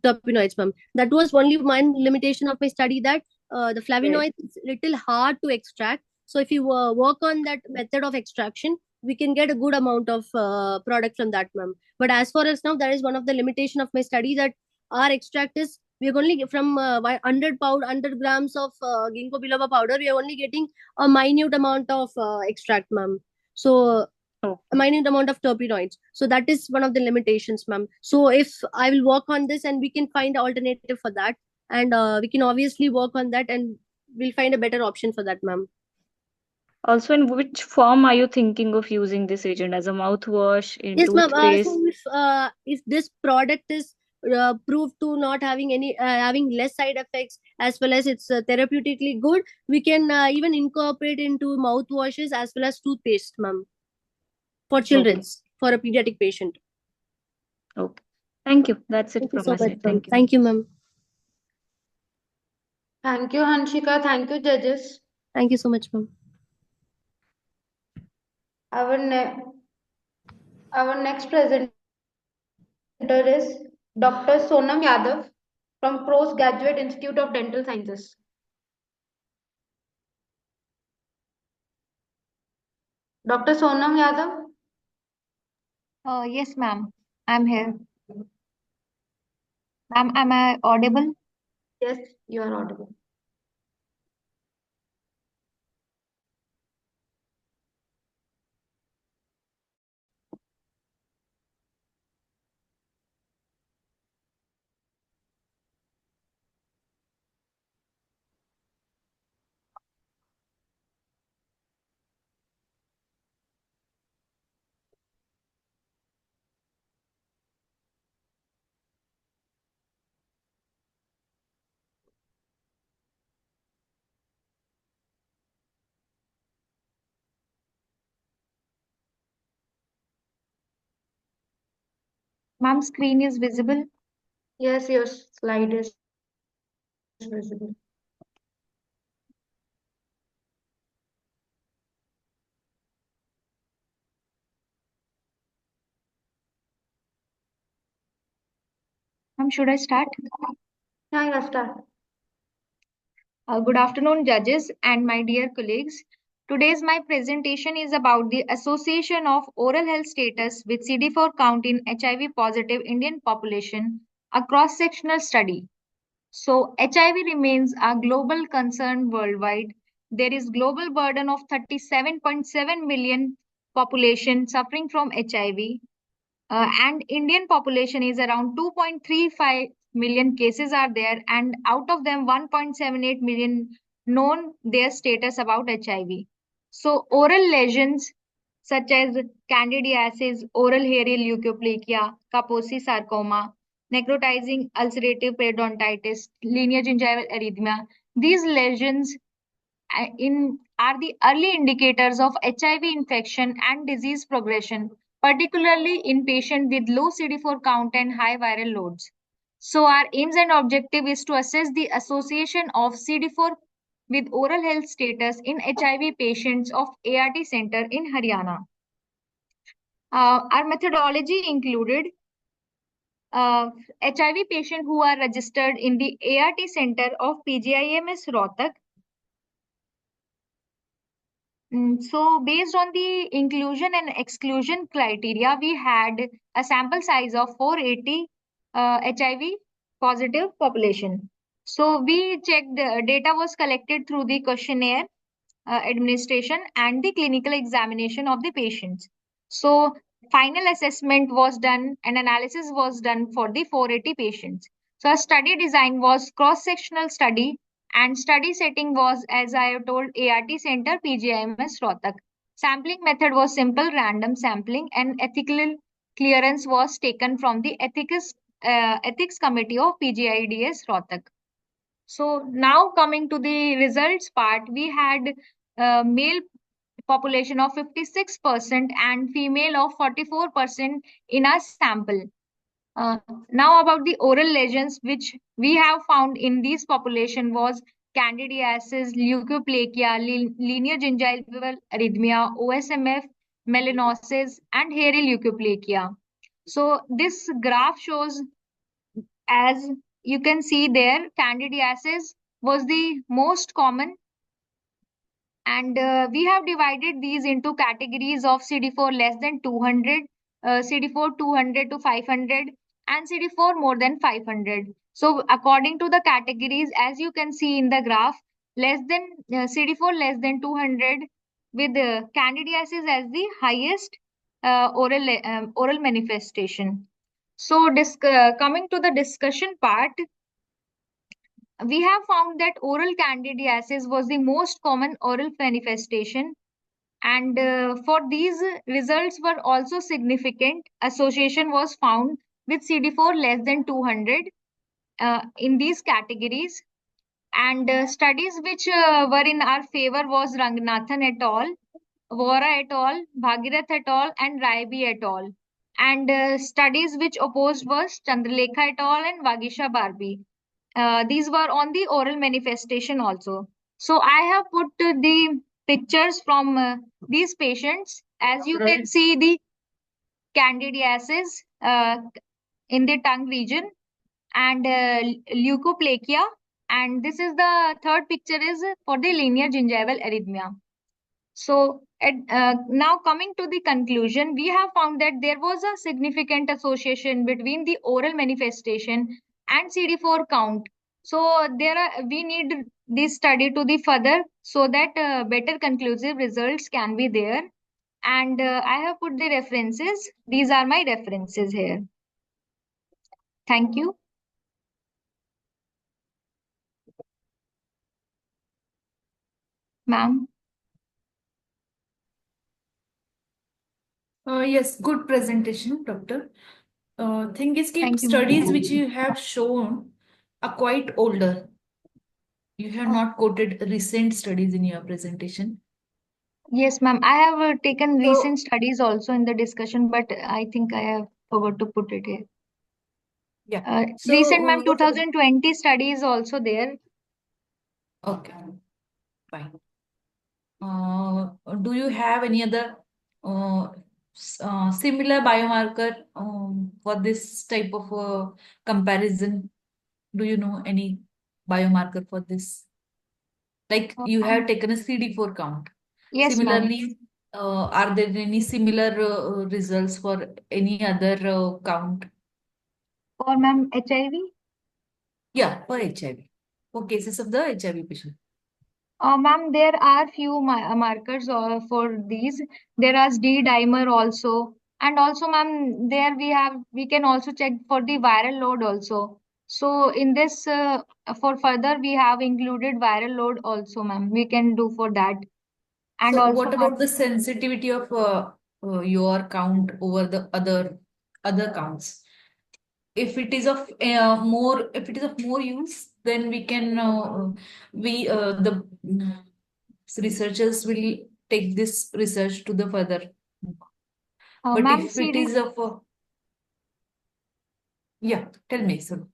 terpenoids, ma'am. That was only one limitation of my study, that the flavonoids is little hard to extract. So if you work on that method of extraction, we can get a good amount of product from that, ma'am. But as far as now, that is one of the limitation of my study, that our extract is, we are only from 100 grams of ginkgo biloba powder, we are only getting a minute amount of extract, ma'am. So a minute amount of terpenoids. So that is one of the limitations, ma'am. So if I will work on this and we can find alternative for that, and we can obviously work on that, and we'll find a better option for that, ma'am. Also, in which form are you thinking of using this agent? As a mouthwash, in Yes, ma'am. toothpaste? So if this product is proved to not having any having less side effects, as well as it's therapeutically good, we can even incorporate into mouthwashes as well as toothpaste, ma'am, for children's, for a pediatric patient. Okay. Thank you. That's it Thank you from so my much, side. ma'am. Thank you. Thank you, ma'am. Thank you, Hanshika. Thank you, judges. Thank you so much, ma'am. Our, our next presenter is Dr. Sonam Yadav from Postgraduate Institute of Dental Sciences. Dr. Sonam Yadav? Yes, ma'am. I'm here. Ma'am, am I audible? Yes, you are audible. Ma'am, screen is visible. Yes, your slide is visible. Ma'am, should I start? Yeah, start. Good afternoon, judges and my dear colleagues. Today's my presentation is about the association of oral health status with CD4 count in HIV positive Indian population, a cross-sectional study. So HIV remains a global concern worldwide. There is global burden of 37.7 million population suffering from HIV. And Indian population is around 2.35 million cases are there, and out of them 1.78 million known their status about HIV. So oral lesions such as candidiasis, oral hairy leukoplegia, Kaposi sarcoma, necrotizing ulcerative periodontitis, linear gingival arrhythmia, these lesions are the early indicators of HIV infection and disease progression, particularly in patients with low CD4 count and high viral loads. So our aims and objective is to assess the association of CD4 with oral health status in HIV patients of ART Center in Haryana. Our methodology included HIV patients who are registered in the ART Center of PGIMS Rohtak. So based on the inclusion and exclusion criteria, we had a sample size of 480 HIV positive population. So we checked data was collected through the questionnaire administration and the clinical examination of the patients. So final assessment was done and analysis was done for the 480 patients. So a study design was cross-sectional study and study setting was, as I have told, ART Center, PGIMS Rohtak. Sampling method was simple random sampling and ethical clearance was taken from the ethics committee of PGIDS Rohtak. So now coming to the results part, we had male population of 56% and female of 44% in our sample. Now about the oral lesions which we have found in this population was candidiasis, leukoplegia, linear gingival arrhythmia, OSMF, melanosis, and hairy leukoplegia. So this graph shows, as you can see there, candidiasis was the most common, and we have divided these into categories of CD4 less than 200, CD4 200 to 500, and CD4 more than 500. So according to the categories, as you can see in the graph, less than CD4 less than 200 with candidiasis as the highest oral manifestation. So coming to the discussion part, we have found that oral candidiasis was the most common oral manifestation. And for these results were also significant. Association was found with CD4 less than 200 in these categories. And studies which were in our favor was Ranganathan et al., Vora et al., Bhagirath et al., and Raibi et al. And studies which opposed was Chandralekha et al. And Vagisha Barbie. These were on the oral manifestation also. So I have put the pictures from these patients. As you can see, the candidiasis in the tongue region and leukoplakia. And this is the third picture is for the linear gingival arrhythmia. So now coming to the conclusion, we have found that there was a significant association between the oral manifestation and CD4 count. So we need this study to the further so that better conclusive results can be there. And I have put the references. These are my references here. Thank you. Ma'am. Yes, good presentation, doctor. Thing is, Thank you, studies ma'am. which you have shown are quite older. You have not quoted recent studies in your presentation. Yes, ma'am. I have taken recent studies also in the discussion, but I think I have forgot to put it here. Yeah. Recent, ma'am, 2020 study is also there. Okay, fine. Do you have any other similar biomarker for this type of comparison? Do you know any biomarker for this? Like you have taken a CD4 count. Yes, Similarly, are there any similar results for any other count? For ma'am, HIV? Yeah, for HIV. For cases of the HIV patient. Ma'am, there are few markers for these. There is D-dimer also. And also, ma'am, there we can also check for the viral load also. So in this, for further, we have included viral load also, ma'am. We can do for that. And So also, what about the sensitivity of your count over the other counts? If it is of more use, then we can the researchers will take this research to the further. But ma'am, if it is of yeah, tell me, sir.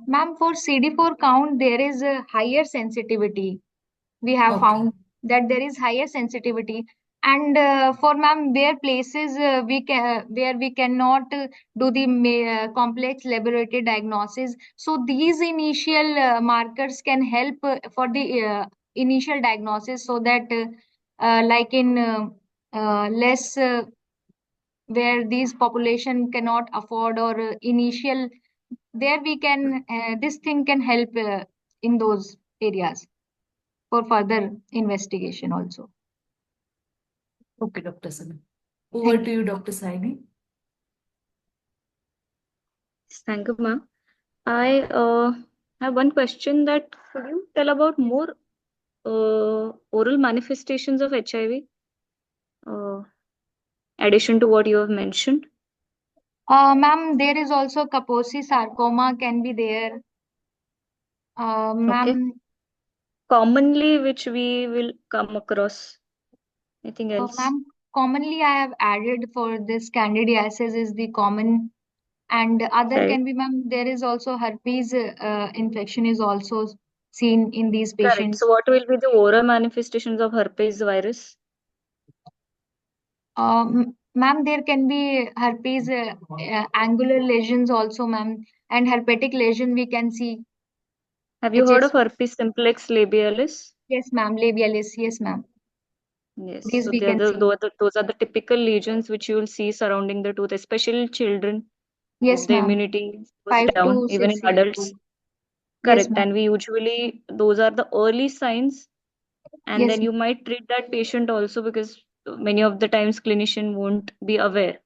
Ma'am, for CD4 count, there is a higher sensitivity. We have found that there is higher sensitivity. And for ma'am, there places where we cannot do the complex laboratory diagnosis. So these initial markers can help for the initial diagnosis, so that like in less where these population cannot afford or initial, there we can this thing can help in those areas for further investigation also. Okay, Dr. Sana. Over to you, Dr. Saini. Thank you, ma'am. I have one question that could you tell about more oral manifestations of HIV? Addition to what you have mentioned. Ma'am, there is also Kaposi sarcoma can be there. Ma'am, Commonly, which we will come across. Anything else? ma'am, commonly I have added for this candidiasis is the common, and other can be, ma'am, there is also herpes infection is also seen in these Correct. patients. So what will be the oral manifestations of herpes virus? Ma'am, there can be herpes angular lesions also, ma'am, and herpetic lesion we can see. Have you heard of herpes simplex labialis? Yes, ma'am, labialis. Yes, ma'am. Yes, These so we can see. those are the typical lesions which you will see surrounding the tooth, especially children. Yes, The ma'am. immunity goes 5 down, to even 6 in years adults. old. Correct. Yes, ma'am. And we usually, those are the early signs. And Yes, then you might treat that patient also, because many of the times clinician won't be aware.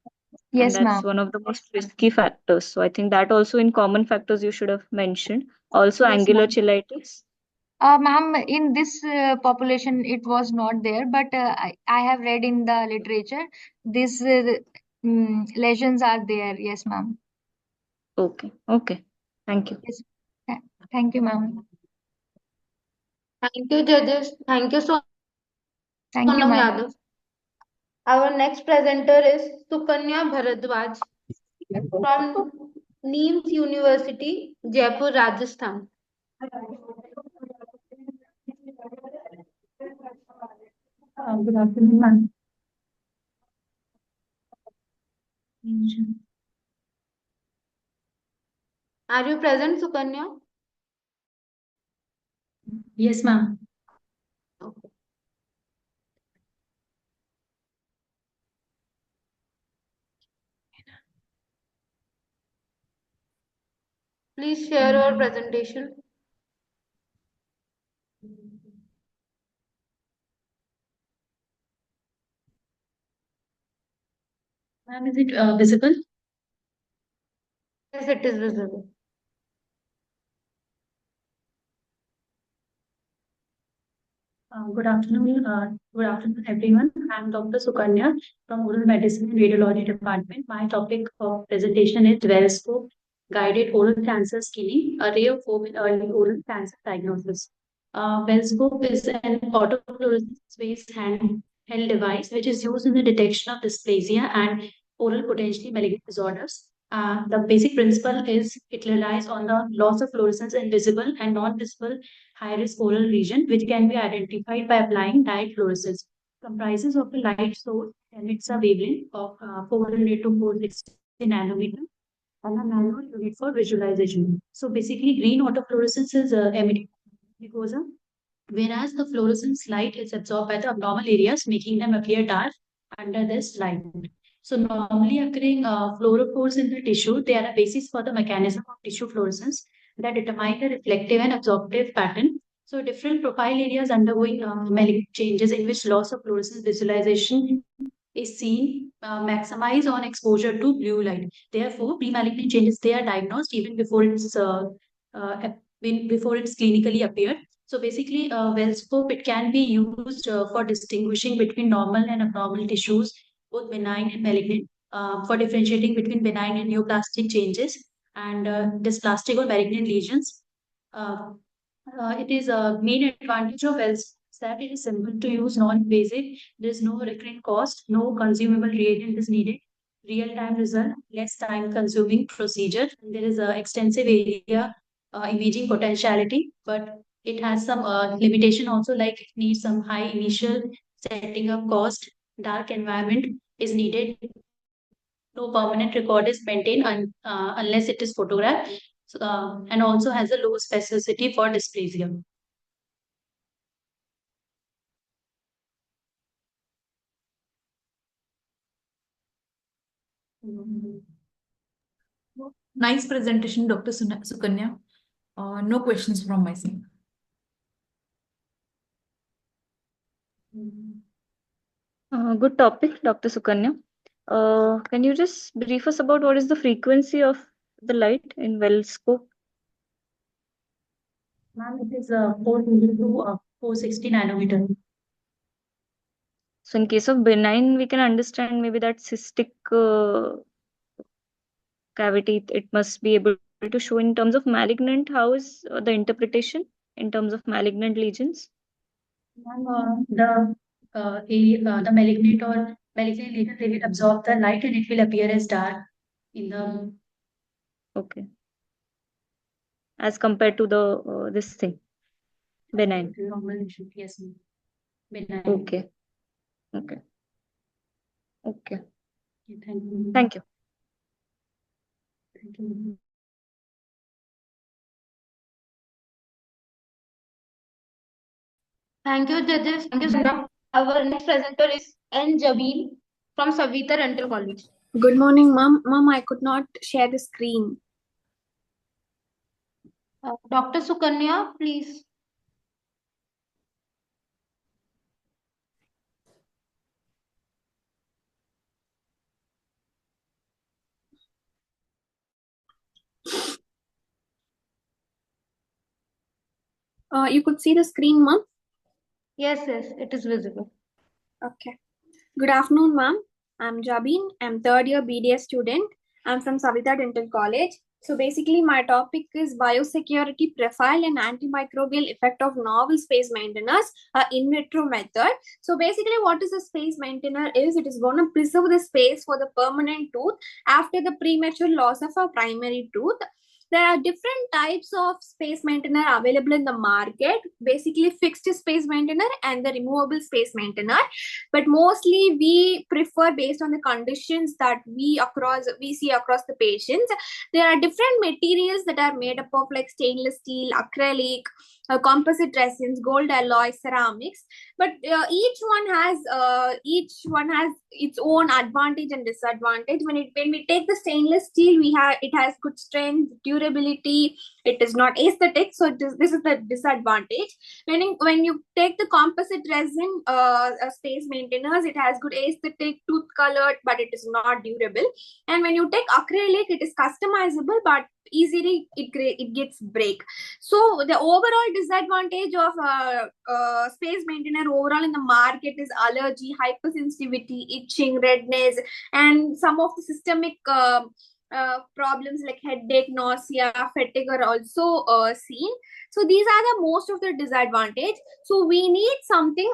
And Yes, that's ma'am. one of the most risky factors. So I think that also in common factors you should have mentioned. Also, Yes, angular ma'am. cheilitis. Ma'am, in this population, it was not there, but I have read in the literature, these lesions are there. Yes, ma'am. Okay. Okay. Thank you. Yes. Thank you, ma'am. Thank you, judges. Thank you, Thank you, Sonam ma'am. Yadav. Our next presenter is Sukanya Bharadwaj from NIMS University, Jaipur, Rajasthan. Good afternoon, ma'am. Are you present, Sukanya? Yes, ma'am. Please share your presentation. Ma'am, is it visible? Yes, it is visible. Good afternoon. Good afternoon, everyone. I'm Dr. Sukanya from Oral Medicine and Radiology Department. My topic of presentation is dual scope guided oral cancer screening, a ray of hope in early oral cancer diagnosis. Well scope is an autofluorescence-based handheld device which is used in the detection of dysplasia and oral potentially malignant disorders. The basic principle is it relies on the loss of fluorescence in visible and non-visible high-risk oral region, which can be identified by applying dyed fluorescence. Comprises of a light source emits a wavelength of 400 to 460 nanometer and a nano unit for visualization. So basically, green autofluorescence is emitted because whereas the fluorescence light is absorbed by the abnormal areas, making them appear dark under this light. So normally occurring fluorophores in the tissue, they are a basis for the mechanism of tissue fluorescence that determine the reflective and absorptive pattern. So different profile areas undergoing malignant changes in which loss of fluorescence visualization is seen maximize on exposure to blue light. Therefore, pre-malignant changes, they are diagnosed even before it's clinically appeared. So basically, well scope, it can be used for distinguishing between normal and abnormal tissues, both benign and malignant, for differentiating between benign and neoplastic changes and dysplastic or malignant lesions. It is a main advantage of ELS that it is simple to use, non-invasive. There is no recurring cost, no consumable reagent is needed. Real-time result, less time-consuming procedure. There is a extensive area imaging potentiality, but it has some limitation also, like it needs some high initial setting up cost. Dark environment is needed. No permanent record is maintained unless it is photographed, and also has a low specificity for dysplasia. Nice presentation, Dr. Sukanya. No questions from my side. Good topic, Dr. Sukanya. Can you just brief us about what is the frequency of the light in well scope? Ma'am, it is 400 to 460 nanometer. So in case of benign, we can understand maybe that cystic cavity, it must be able to show. In terms of malignant, how is the interpretation in terms of malignant lesions? The malignant or malignant lesion, they will absorb the light and it will appear as dark in the. Okay. As compared to the this thing, benign. Normal lesion, yes, ma'am. Benign. Okay. Okay. Okay. Thank you. Thank you. Thank you. Thank you, judges. Thank you, Sandra. Our next presenter is N. Javeen from Savita Dental College. Good morning, ma'am. Ma'am, I could not share the screen. Dr. Sukanya, please. You could see the screen, ma'am. Yes, it is visible. Okay. Good afternoon, ma'am. I'm Jabin. I'm third year BDS student. I'm from Savita Dental College. So basically, my topic is biosecurity profile and antimicrobial effect of novel space maintainers, in vitro method. So basically, what is a space maintainer is it is going to preserve the space for the permanent tooth after the premature loss of a primary tooth. There are different types of space maintainer available in the market, basically fixed space maintainer and the removable space maintainer. But mostly we prefer based on the conditions that we see across the patients. There are different materials that are made up of like stainless steel, acrylic, composite resins, gold alloy, ceramics. But each one has its own advantage and disadvantage. When we take the stainless steel, it has good strength, durability. It is not aesthetic, so this is the disadvantage. When you take the composite resin space maintainers, it has good aesthetic, tooth colored, but it is not durable. And when you take acrylic, it is customizable, but easily it gets break. So the overall disadvantage of space maintainer overall in the market is allergy, hypersensitivity, itching, redness, and some of the systemic problems like headache, nausea, fatigue are also seen. So these are the most of the disadvantage. So we need something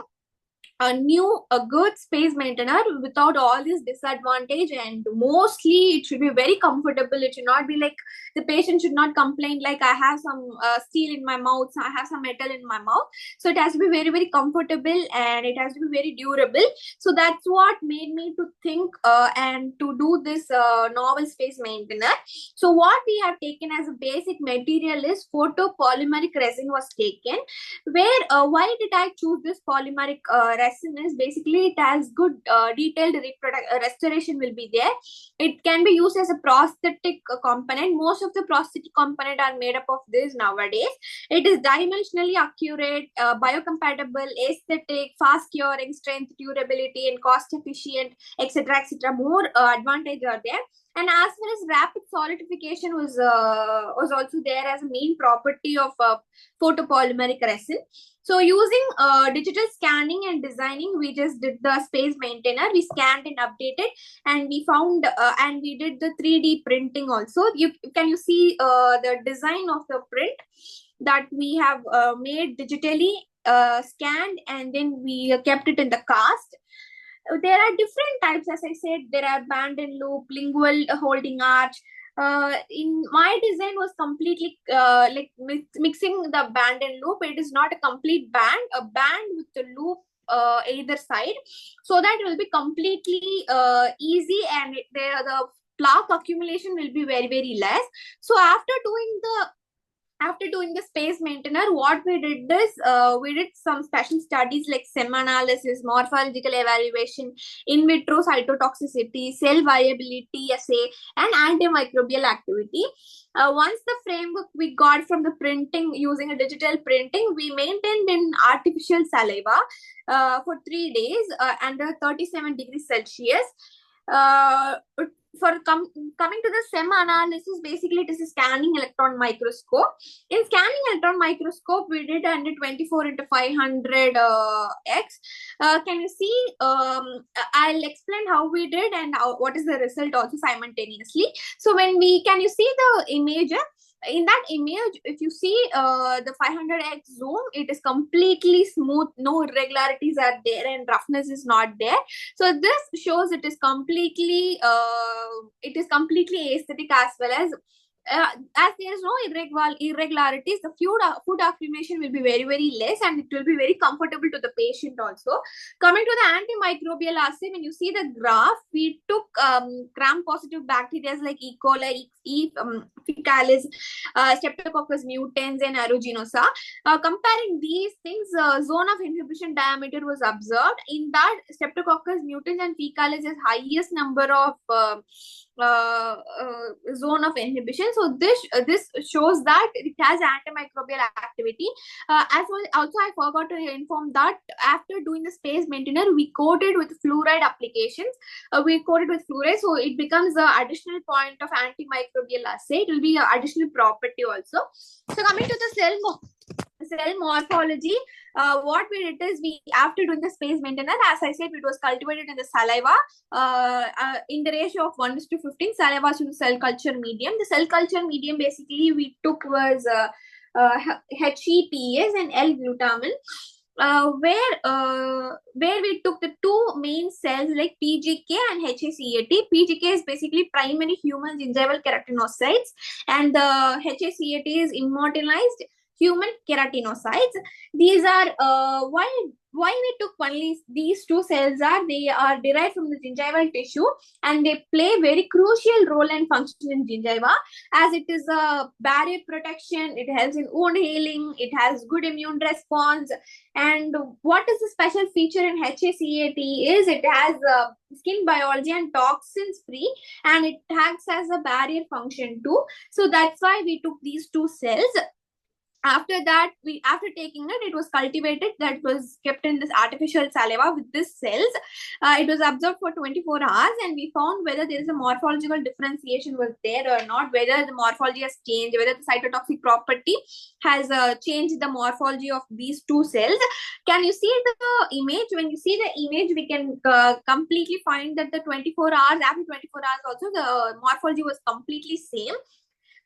a good space maintainer without all this disadvantage, and mostly it should be very comfortable. It should not be like the patient should not complain like I have some steel in my mouth, so I have some metal in my mouth. So it has to be very, very comfortable, and it has to be very durable. So that's what made me to think and to do this novel space maintainer. So what we have taken as a basic material is photopolymeric resin was taken, where why did I choose this polymeric resin is basically it has good detailed restoration will be there. It can be used as a prosthetic component. Most of the prosthetic component are made up of this nowadays. It is dimensionally accurate, biocompatible, aesthetic, fast curing, strength, durability, and cost efficient, etc., etc. More advantage are there. And as far as rapid solidification was also there as a main property of photopolymeric resin. So using digital scanning and designing, we just did the space maintainer. We scanned and updated, and we found and we did the 3D printing also. Can you see the design of the print that we have made digitally, scanned, and then we kept it in the cast. There are different types, as I said. There are band and loop, lingual holding arch. In my design was completely like mixing the band and loop. It is not a complete band, a band with the loop either side, so that it will be completely easy, and the plaque accumulation will be very, very less. So after doing the space maintainer, what we did is we did some special studies like SEM analysis, morphological evaluation, in vitro cytotoxicity, cell viability assay, and antimicrobial activity. Once the framework we got from the printing using a digital printing, we maintained in artificial saliva for 3 days under 37 degrees Celsius. Coming to the SEM analysis, basically it is a scanning electron microscope. In scanning electron microscope, we did 124 into 500 x. Can you see? I'll explain how we did and what is the result also simultaneously. So can you see the image? In that image, if you see the 500x zoom, it is completely smooth, no irregularities are there, and roughness is not there. So this shows it is completely aesthetic, as well as there is no irregularities. The food accumulation will be very, very less, and it will be very comfortable to the patient also. Coming to the antimicrobial assay, when you see the graph, we took gram-positive bacteria like E. coli, E. fecalis, Streptococcus mutans, and aeruginosa. Comparing these things, zone of inhibition diameter was observed. In that, Streptococcus mutans and fecalis has highest number of zone of inhibition. So this shows that it has antimicrobial activity. As well, also I forgot to inform that after doing the space maintainer, we coated with fluoride applications. We coated with fluoride, so it becomes an additional point of antimicrobial assay. It will be an additional property also. So coming to the cell morphology, what we did is after doing the space maintenance, as I said, it was cultivated in the saliva in the ratio of 1:15 saliva to cell culture medium. The cell culture medium basically we took was HEPS and L-glutamine. Where we took the two main cells like PGK and HACAT. PGK is basically primary human gingival keratinocytes, and the HACAT is immortalized human keratinocytes. These are why we took only these two cells they are derived from the gingival tissue, and they play very crucial role and function in gingiva, as it is a barrier protection, it helps in wound healing, it has good immune response. And what is the special feature in HACAT is it has skin biology and toxins free, and it acts as a barrier function too. So that's why we took these two cells. After that, after taking it was cultivated, that was kept in this artificial saliva with these cells. It was observed for 24 hours, and we found whether there is a morphological differentiation was there or not, whether the morphology has changed, whether the cytotoxic property has changed the morphology of these two cells. Can you see the image? When you see the image, we can completely find that the 24 hours, after 24 hours also, the morphology was completely same.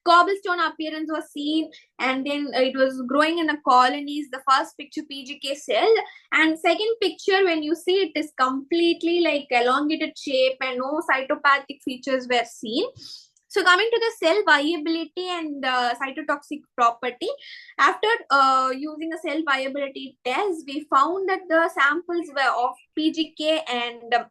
Cobblestone appearance was seen, and then it was growing in the colonies. The first picture PGK cell, and second picture when you see it is completely like elongated shape and no cytopathic features were seen. So coming to the cell viability and cytotoxic property, after using a cell viability test, we found that the samples were of PGK and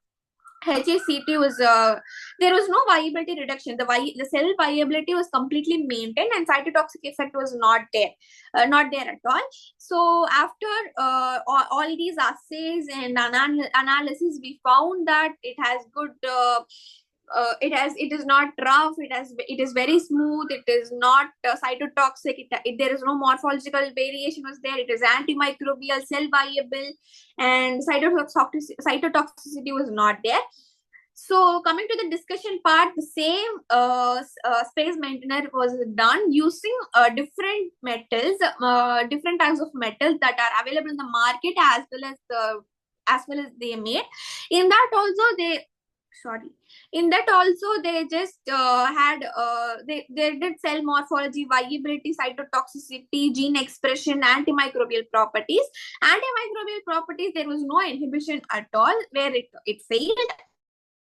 HACT was there was no viability reduction. The cell viability was completely maintained, and cytotoxic effect was not there at all. So after all these assays and analysis, we found that it has good. It is not rough. It is very smooth. It is not cytotoxic. There is no morphological variation was there. It is antimicrobial, cell viable, and cytotoxicity was not there. So coming to the discussion part, the same space maintenance was done using different metals, different types of metals that are available in the market, as well as they made. In that also they just they did cell morphology, viability, cytotoxicity, gene expression, antimicrobial properties. Antimicrobial properties, there was no inhibition at all, where it failed.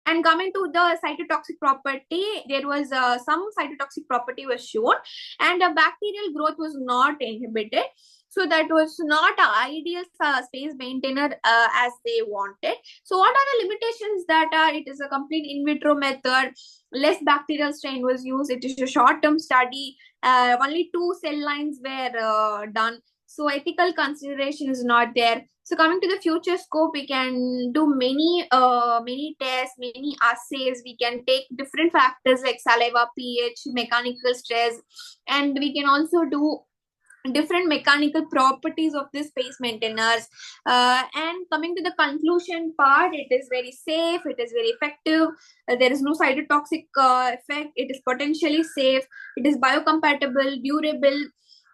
And coming to the cytotoxic property, there was some cytotoxic property was shown, and the bacterial growth was not inhibited. So that was not an ideal space maintainer as they wanted. So what are the limitations that are? It is a complete in vitro method. Less bacterial strain was used. It is a short-term study. Only 2 cell lines were done. So ethical consideration is not there. So coming to the future scope, we can do many tests, many assays. We can take different factors like saliva, pH, mechanical stress, and we can also do different mechanical properties of this space maintainers. And coming to the conclusion part, it is very safe, it is very effective, there is no cytotoxic effect, it is potentially safe, it is biocompatible, durable,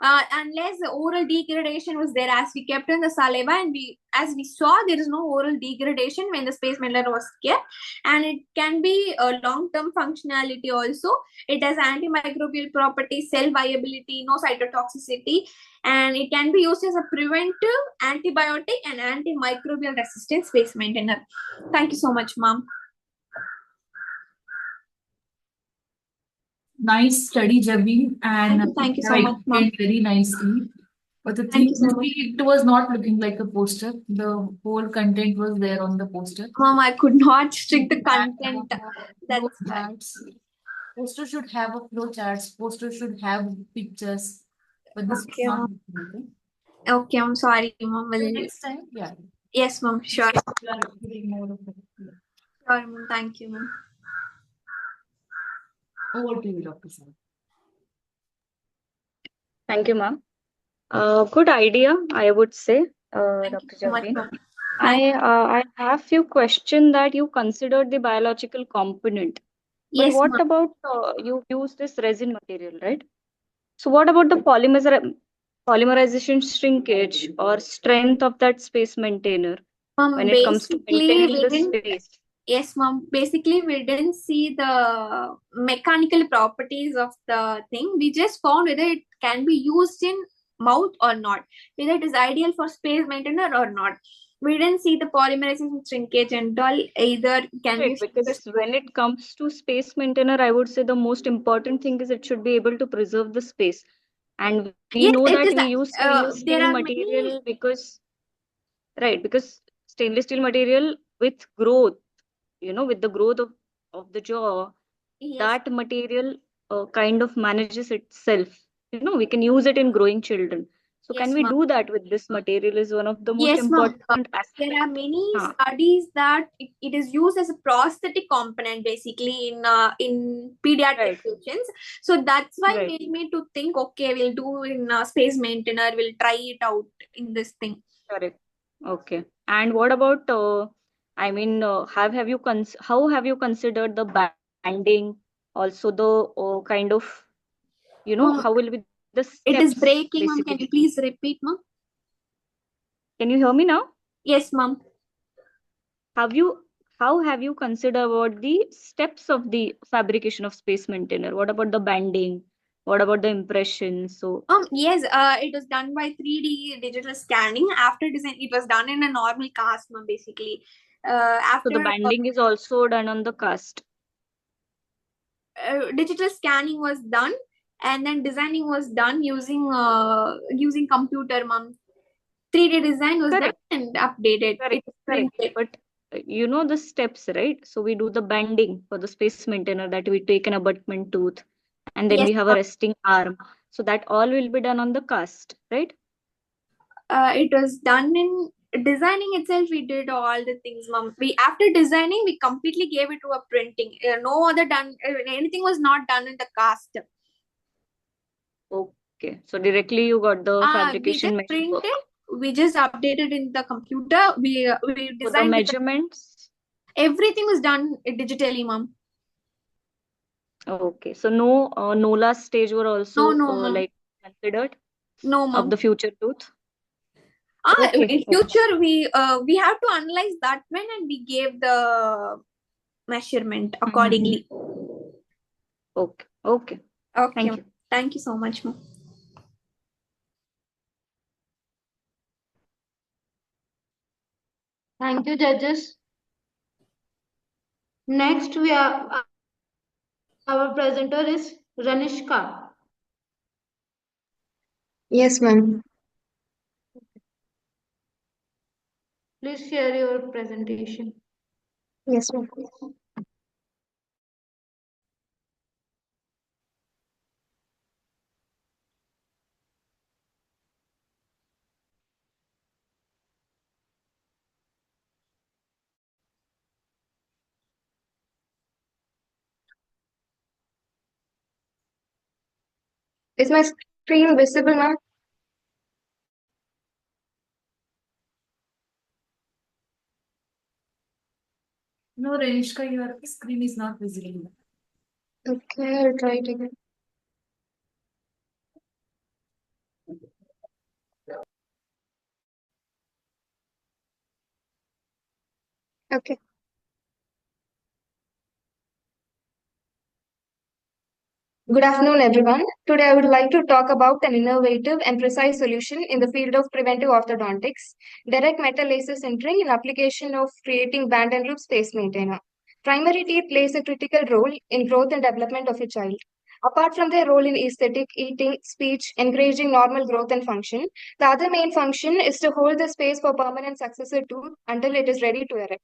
unless the oral degradation was there, as we kept in the saliva, and as we saw, there is no oral degradation when the space maintainer was kept. And it can be a long-term functionality also. It has antimicrobial properties, cell viability, no cytotoxicity, and it can be used as a preventive, antibiotic, and antimicrobial resistant space maintainer. Thank you so much, ma'am. Nice study, Jabin, and thank you so much, ma'am. Very nicely. But the thing is, it was not looking like a poster. The whole content was there on the poster. Ma'am, I could not stick the content. That's charts. Poster should have a flow charts. Poster should have pictures. But this is not. Okay, I'm sorry, ma'am. Next time, yeah. Yes, ma'am. Sure. You are getting more of it. Sure, ma'am. Thank you, ma'am. Over to you, Dr. Sir. Thank you, ma'am. Good idea, I would say, Dr. Jabin. I have few questions that you considered the biological component. But Yes, what about you use this resin material, right? So what about the polymerization shrinkage or strength of that space maintainer when it comes to Basically, maintaining we the didn't. space? Yes, mom. Basically, we didn't see the mechanical properties of the thing. We just found whether it can be used in mouth or not, whether it is ideal for space maintainer or not. We didn't see the polymerization shrinkage and all. Either can Right, be because when it comes to space maintainer, I would say the most important thing is it should be able to preserve the space. And we yes, know it that is. we use There stainless steel are material many. because, right, because stainless steel material with growth, with the growth of the jaw, Yes. that material kind of manages itself. We can use it in growing children. So Yes, can we ma'am. do that with this material is one of the most Yes, ma'am. important aspects. There are many Huh. studies that it is used as a prosthetic component basically in pediatric patients. So that's why Right. made me to think, okay, we'll do in space maintainer, we'll try it out in this thing. Correct. Okay. And what about have you how have you considered the banding, also the kind of, Ma'am, how will be the steps it is breaking, ma'am. basically? Can you please repeat, ma'am? Can you hear me now? Yes, ma'am. How have you considered about the steps of the fabrication of space maintainer? What about the banding? What about the impression? So Yes, it was done by 3D digital scanning. After design, it was done in a normal cast, ma'am, basically. so the After banding is also done on the cast. digital scanning was done, and then designing was done using computer, ma'am. 3D design was Correct. done and updated. Correct. It's Correct. printed. But you know the steps, right? So we do the banding for the space maintainer, that we take an abutment tooth and then Yes, we have a resting arm. So that all will be done on the cast, right? it was done in designing itself. We did all the things, ma'am. We after designing, we completely gave it to a printing. No other done. Anything was not done in the cast. Okay. So directly you got the We fabrication just measure work. printed. We just updated in the computer. We So the designed with measurements. everything was done digitally, ma'am. Okay. So no last stage were also No, ma'am. like considered No, of ma'am. the future tooth. Okay. In future, we have to analyze that one and we gave the measurement accordingly. Okay. Okay. Okay. Thank you. Thank you so much, ma'am. Thank you, judges. Next, our presenter is Ranishka. Yes, ma'am. Please share your presentation. Yes, ma'am. Is my screen visible, ma'am? No, Renishka, your screen is not visible. Okay, I'll try it again. Okay. Good afternoon, everyone. Today, I would like to talk about an innovative and precise solution in the field of preventive orthodontics, direct metal laser sintering in application of creating band and loop space maintainer. Primary teeth plays a critical role in growth and development of a child. Apart from their role in aesthetic, eating, speech, encouraging normal growth and function, the other main function is to hold the space for permanent successor tooth until it is ready to erect.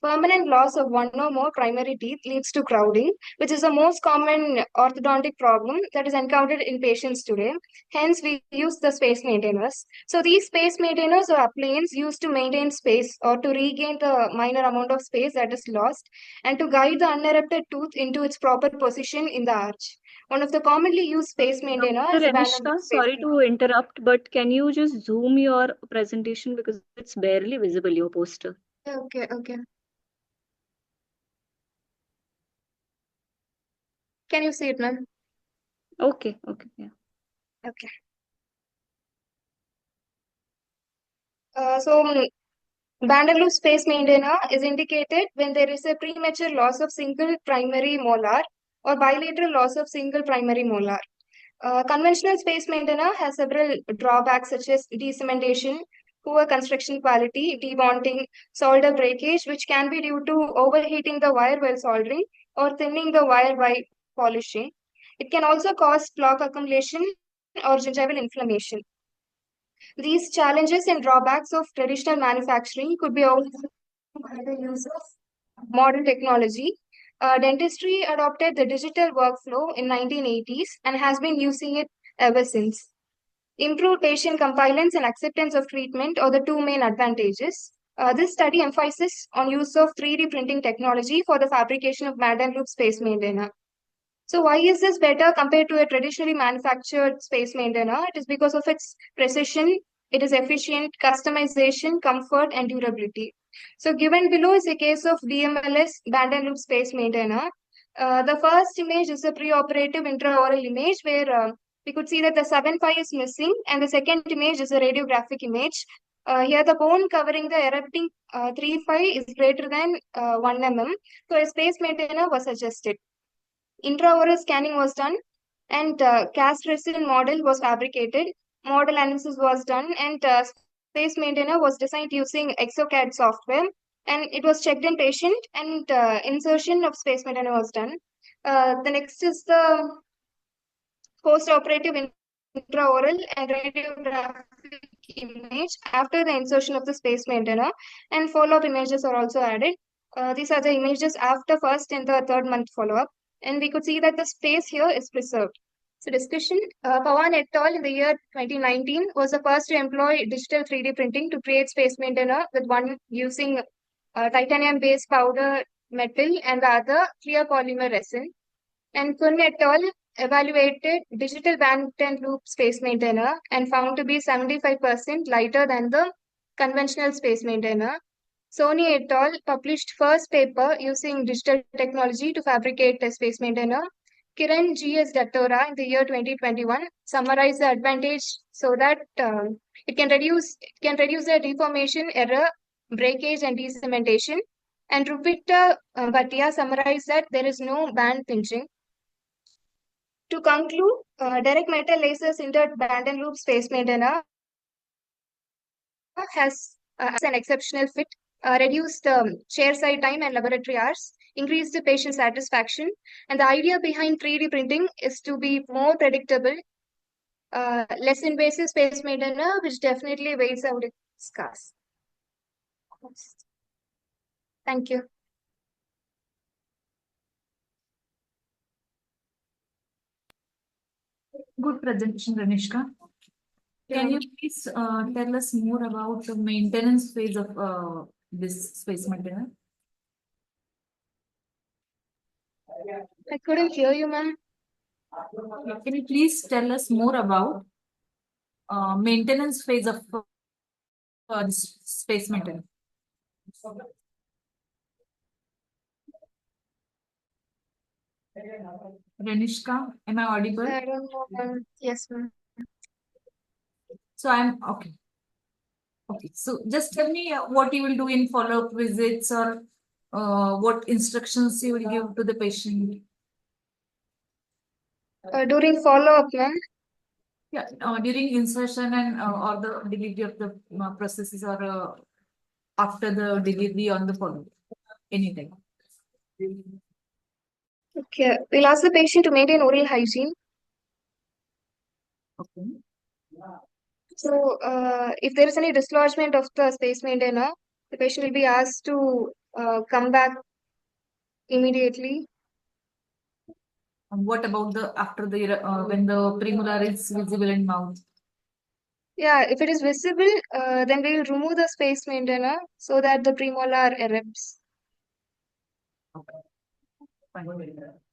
Permanent loss of one or more primary teeth leads to crowding, which is the most common orthodontic problem that is encountered in patients today. Hence, we use the space maintainers. So, these space maintainers are planes used to maintain space or to regain the minor amount of space that is lost and to guide the unerupted tooth into its proper position in the arch. One of the commonly used space maintainer is the band and Renishka, loop space sorry to interrupt, but can you just zoom your presentation because it's barely visible, your poster. Okay, okay. Can you see it, ma'am? Okay, okay, yeah. Okay. Band and loop space maintainer is indicated when there is a premature loss of single primary molar or bilateral loss of single primary molar. Conventional space maintainer has several drawbacks such as decementation, poor construction quality, debonding, solder breakage, which can be due to overheating the wire while soldering or thinning the wire while polishing. It can also cause plaque accumulation or gingival inflammation. These challenges and drawbacks of traditional manufacturing could be overcome by the use of modern technology. Dentistry adopted the digital workflow in 1980s and has been using it ever since. Improved patient compliance and acceptance of treatment are the two main advantages. This study emphasizes on use of 3D printing technology for the fabrication of band and loop space maintainer. So why is this better compared to a traditionally manufactured space maintainer? It is because of its precision, it is efficient, customization, comfort, and durability. So given below is a case of DMLS band and loop space maintainer. The first image is a preoperative intraoral image where we could see that the 7-5 is missing, and the second image is a radiographic image. Here the bone covering the erupting 3-5 is greater than 1 mm. So a space maintainer was suggested. Intraoral scanning was done and cast resin model was fabricated. Model analysis was done and space maintainer was designed using ExoCAD software, and it was checked in patient and insertion of space maintainer was done. The next is the post-operative intraoral and radiographic image after the insertion of the space maintainer, and follow-up images are also added. These are the images after first and the third month follow-up, and we could see that the space here is preserved. So discussion, Pawan et al. In the year 2019 was the first to employ digital 3D printing to create space maintainer, with one using titanium-based powder metal and the other clear polymer resin. And Kun et al. Evaluated digital band and loop space maintainer and found to be 75% lighter than the conventional space maintainer. Sony et al. Published first paper using digital technology to fabricate a space maintainer. Kiran G.S. Dattora in the year 2021 summarized the advantage so that it can reduce the deformation, error, breakage, and decementation. And Rupita Bhatia summarized that there is no band pinching. To conclude, direct metal laser sintered band and loop space maintainer has an exceptional fit, reduced chair side time and laboratory hours, increased the patient satisfaction, and the idea behind 3D printing is to be more predictable, less invasive space maintainer, which definitely weighs out its cost. Thank you. Good presentation, Ranishka. Can you please tell us more about the maintenance phase of this space maintainer? I couldn't hear you, ma'am. Can you please tell us more about maintenance phase of this space maintainer? Ranishka, am I audible? I don't know, ma'am. Yes, ma'am. So I'm okay. Okay, so just tell me what you will do in follow-up visits, or what instructions you will give to the patient. During follow-up, ma'am. Yeah, during insertion and or the delivery of the processes, or after the delivery on the follow-up, anything. Okay, we'll ask the patient to maintain oral hygiene. Okay. So, if there is any dislodgement of the space maintainer, the patient will be asked to come back immediately. And what about the after the when the premolar is visible in mouth? Yeah, if it is visible, then we will remove the space maintainer so that the premolar erupts. Okay. Fine.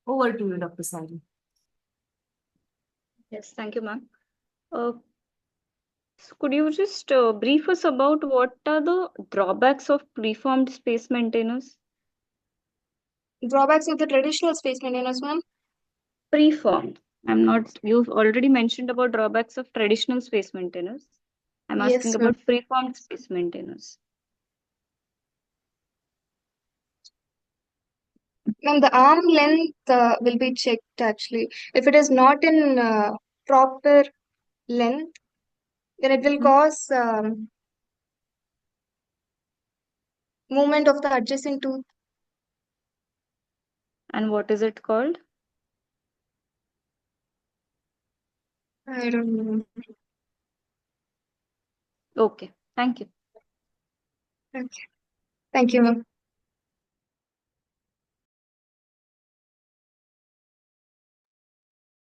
Over to you, Dr. Sally. Yes, thank you, ma'am. So could you just brief us about what are the drawbacks of preformed space maintainers? Drawbacks of the traditional space maintainers, ma'am? Preformed. I'm not, you've already mentioned about drawbacks of traditional space maintainers. I'm Yes, asking ma'am. about preformed space maintenance. Ma'am, the arm length will be checked actually. If it is not in proper length, then it will cause movement of the adjacent tooth. And what is it called? I don't know. Okay, thank you. Okay. Thank you, ma'am.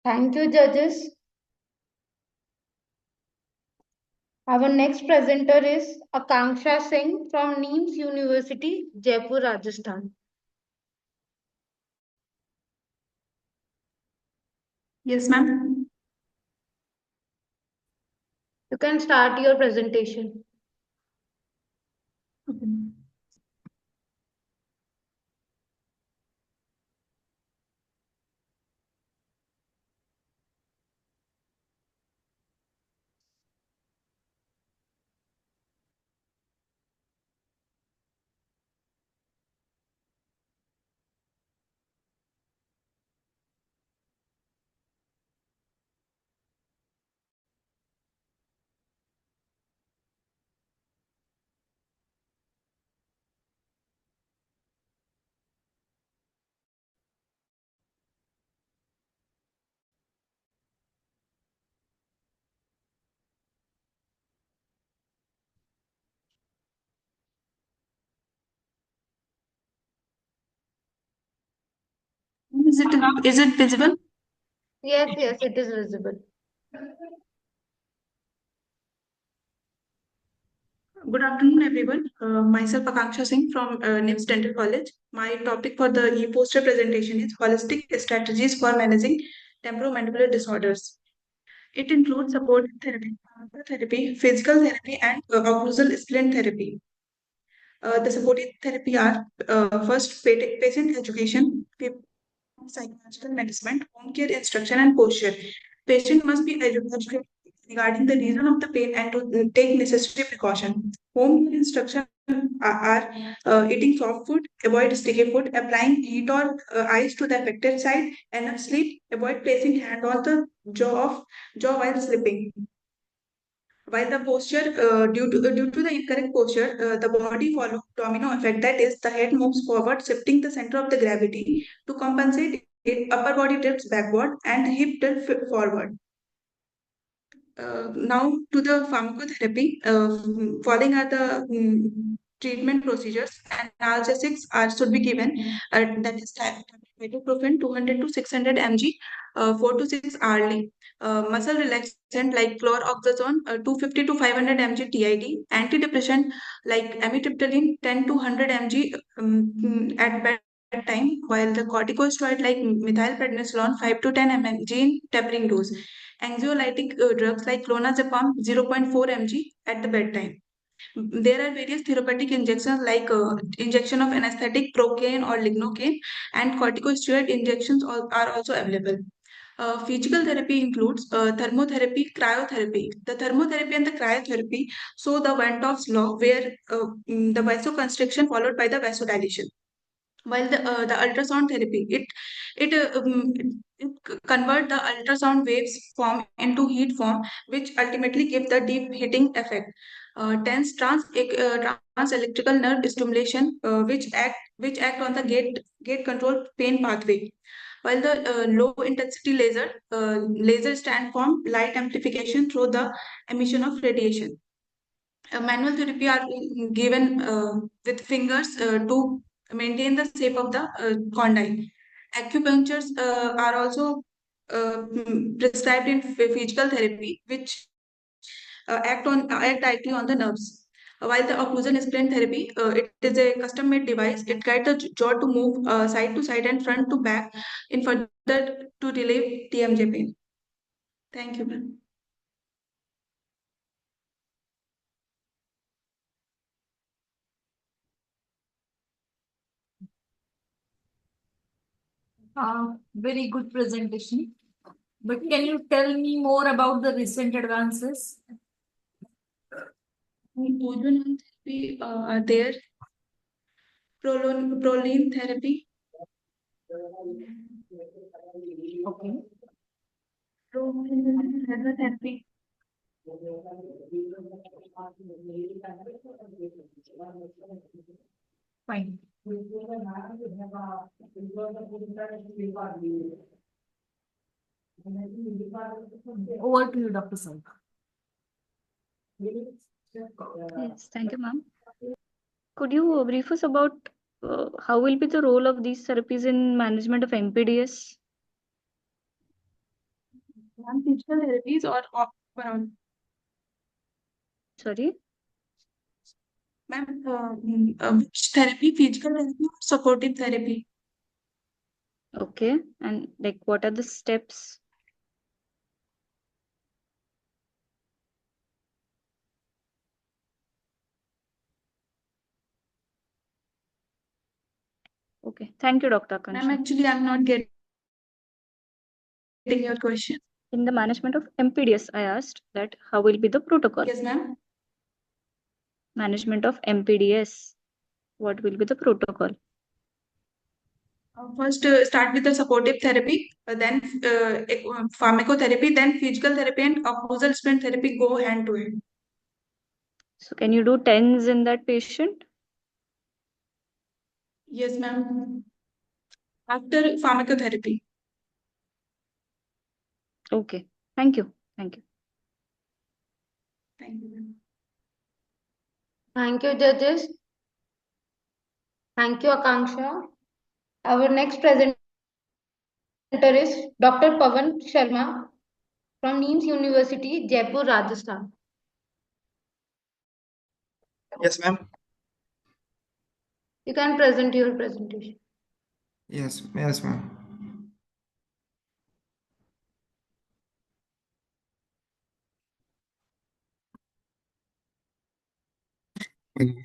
Thank you, judges. Our next presenter is Akanksha Singh from NIMS University, Jaipur, Rajasthan. Yes, ma'am. You can start your presentation. Is it visible? Yes, yes, it is visible. Good afternoon, everyone. Myself Akanksha Singh from NIMS Dental College. My topic for the e-poster presentation is Holistic Strategies for Managing Temporomandibular Disorders. It includes support therapy, physical therapy, and occlusal splint therapy. The supportive therapy are first patient education, psychological management, home care instruction, and posture. Patient must be educated regarding the reason of the pain and to take necessary precaution. Home care instruction are eating soft food, avoid sticky food, applying heat or ice to the affected side, enough sleep, avoid placing hand on the jaw while sleeping. While the posture, due to the incorrect posture, the body follows domino effect. That is, the head moves forward, shifting the center of the gravity. To compensate it, upper body tilts backward and hip tilt forward. Now to the pharmacotherapy. Following are the treatment procedures. Analgesics should be given. That is ibuprofen 200 to 600 mg, 4 to 6 hourly. Muscle relaxant like chloroxazone 250 to 500 mg TID. Antidepressant like amitriptyline 10 to 100 mg at bedtime, while the corticosteroid like methylprednisolone 5 to 10 mg in tapering dose. Anxiolytic drugs like clonazepam 0.4 mg at the bedtime. There are various therapeutic injections like injection of anesthetic, procaine or lignocaine, and corticosteroid injections are also available. Physical therapy includes thermotherapy, cryotherapy. The thermotherapy and the cryotherapy show the Van 't Hoff's law, where the vasoconstriction followed by the vasodilation. While the ultrasound therapy, it convert the ultrasound waves form into heat form, which ultimately give the deep heating effect. Tense trans electrical nerve stimulation, which act on the gate control pain pathway. While the low intensity laser stand form light amplification through the emission of radiation. Manual therapy are given with fingers to maintain the shape of the condyle. Acupunctures are also prescribed in physical therapy, which act directly on the nerves. While the occlusal splint therapy, it is a custom-made device. It guides the jaw to move side to side and front to back in further to relieve TMJ pain. Thank you, ma'am. Very good presentation. But can you tell me more about the recent advances? Ozone therapy are there. Proline therapy. Okay. Proline therapy. Fine. Over to you, Dr. Saik. Yes, thank you, ma'am. Could you brief us about how will be the role of these therapies in management of MPDS? Physical therapies or Sorry? Ma'am, which therapy? Physical therapy or supportive therapy? Okay. And like, what are the steps? Okay. Thank you, Dr. Ma'am, Akansha. actually, I'm not getting your question. In the management of MPDS, I asked that how will be the protocol? Yes, ma'am. Management of MPDS, what will be the protocol? First, start with the supportive therapy, then pharmacotherapy, then physical therapy and occlusal splint therapy go hand to hand. So can you do TENS in that patient? Yes, ma'am. After pharmacotherapy. Okay. Thank you. Thank you. Thank you, ma'am. Thank you, judges. Thank you, Akanksha. Our next presenter is Dr. Pawan Sharma from NIMS University, Jaipur, Rajasthan. Yes, ma'am. You can present your presentation. Yes, ma'am.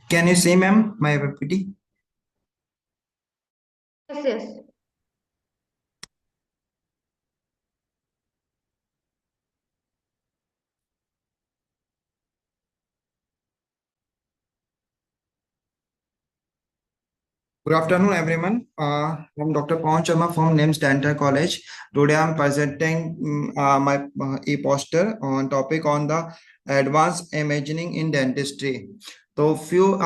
Can you see, ma'am, my PPT? Yes, yes. Good afternoon, everyone. I'm Dr. Pawan Sharma from NIMS Dental College. Today, I'm presenting my e-poster on topic on the advanced imaging in dentistry. So, few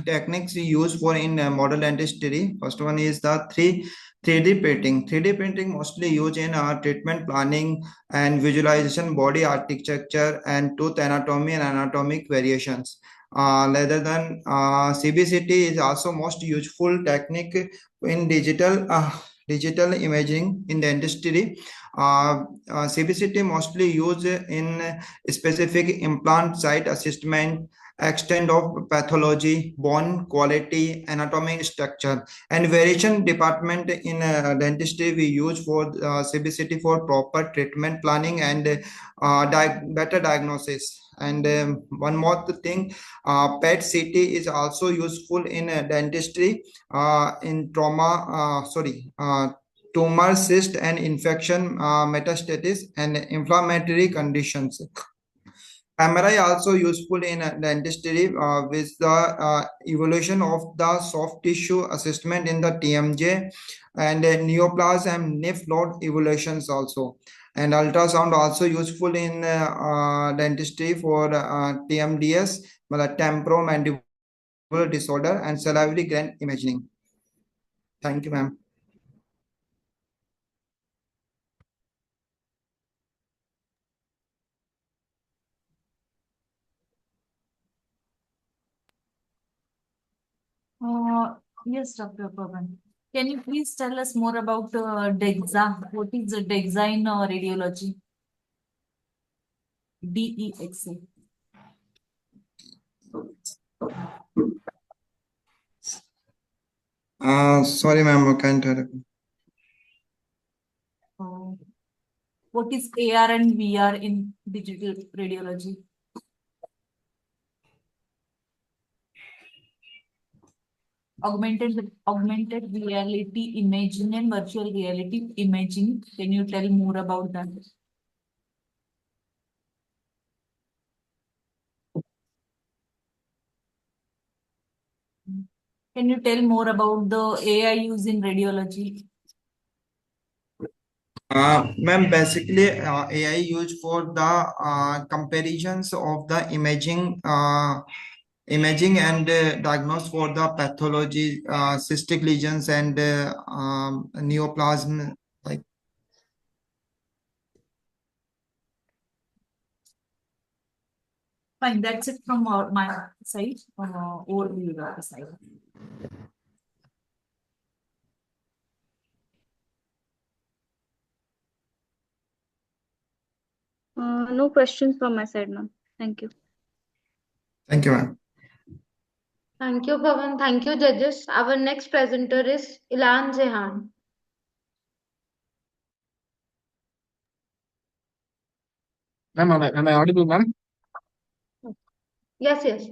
techniques we use for in model dentistry. First one is the 3D printing. 3D printing mostly used in treatment planning and visualization, body architecture, and tooth anatomy and anatomic variations. Rather than CBCT is also most useful technique in digital imaging in dentistry. CBCT mostly used in specific implant site assessment, extent of pathology, bone quality, anatomic structure, and variation department in dentistry we use for CBCT for proper treatment planning and better diagnosis. And one more thing, PET-CT is also useful in dentistry in tumor, cyst, and infection, metastasis, and inflammatory conditions. MRI also useful in dentistry with the evolution of the soft tissue assessment in the TMJ and neoplasm and lymph node evolutions also. And ultrasound also useful in dentistry for TMDS, temporomandibular disorder, and salivary gland imaging. Thank you, ma'am. Yes, Dr. Pavan. Can you please tell us more about DEXA? What is the DEXA in radiology? DEXA. Sorry, ma'am, I can't hear. What is AR and VR in digital radiology? Augmented reality imaging and virtual reality imaging. Can you tell more about that? Can you tell more about the AI used in radiology? Ma'am, basically, AI used for the comparisons of the imaging and diagnose for the pathology, cystic lesions and neoplasm. Like, Fine, that's it from my side. Overview of the side. No questions from my side, ma'am. Thank you. thank you, ma'am. Thank you, Pavan. Thank you, judges. Our next presenter is Ilan Zehan. Ma'am, am I audible, ma'am? Yes, yes.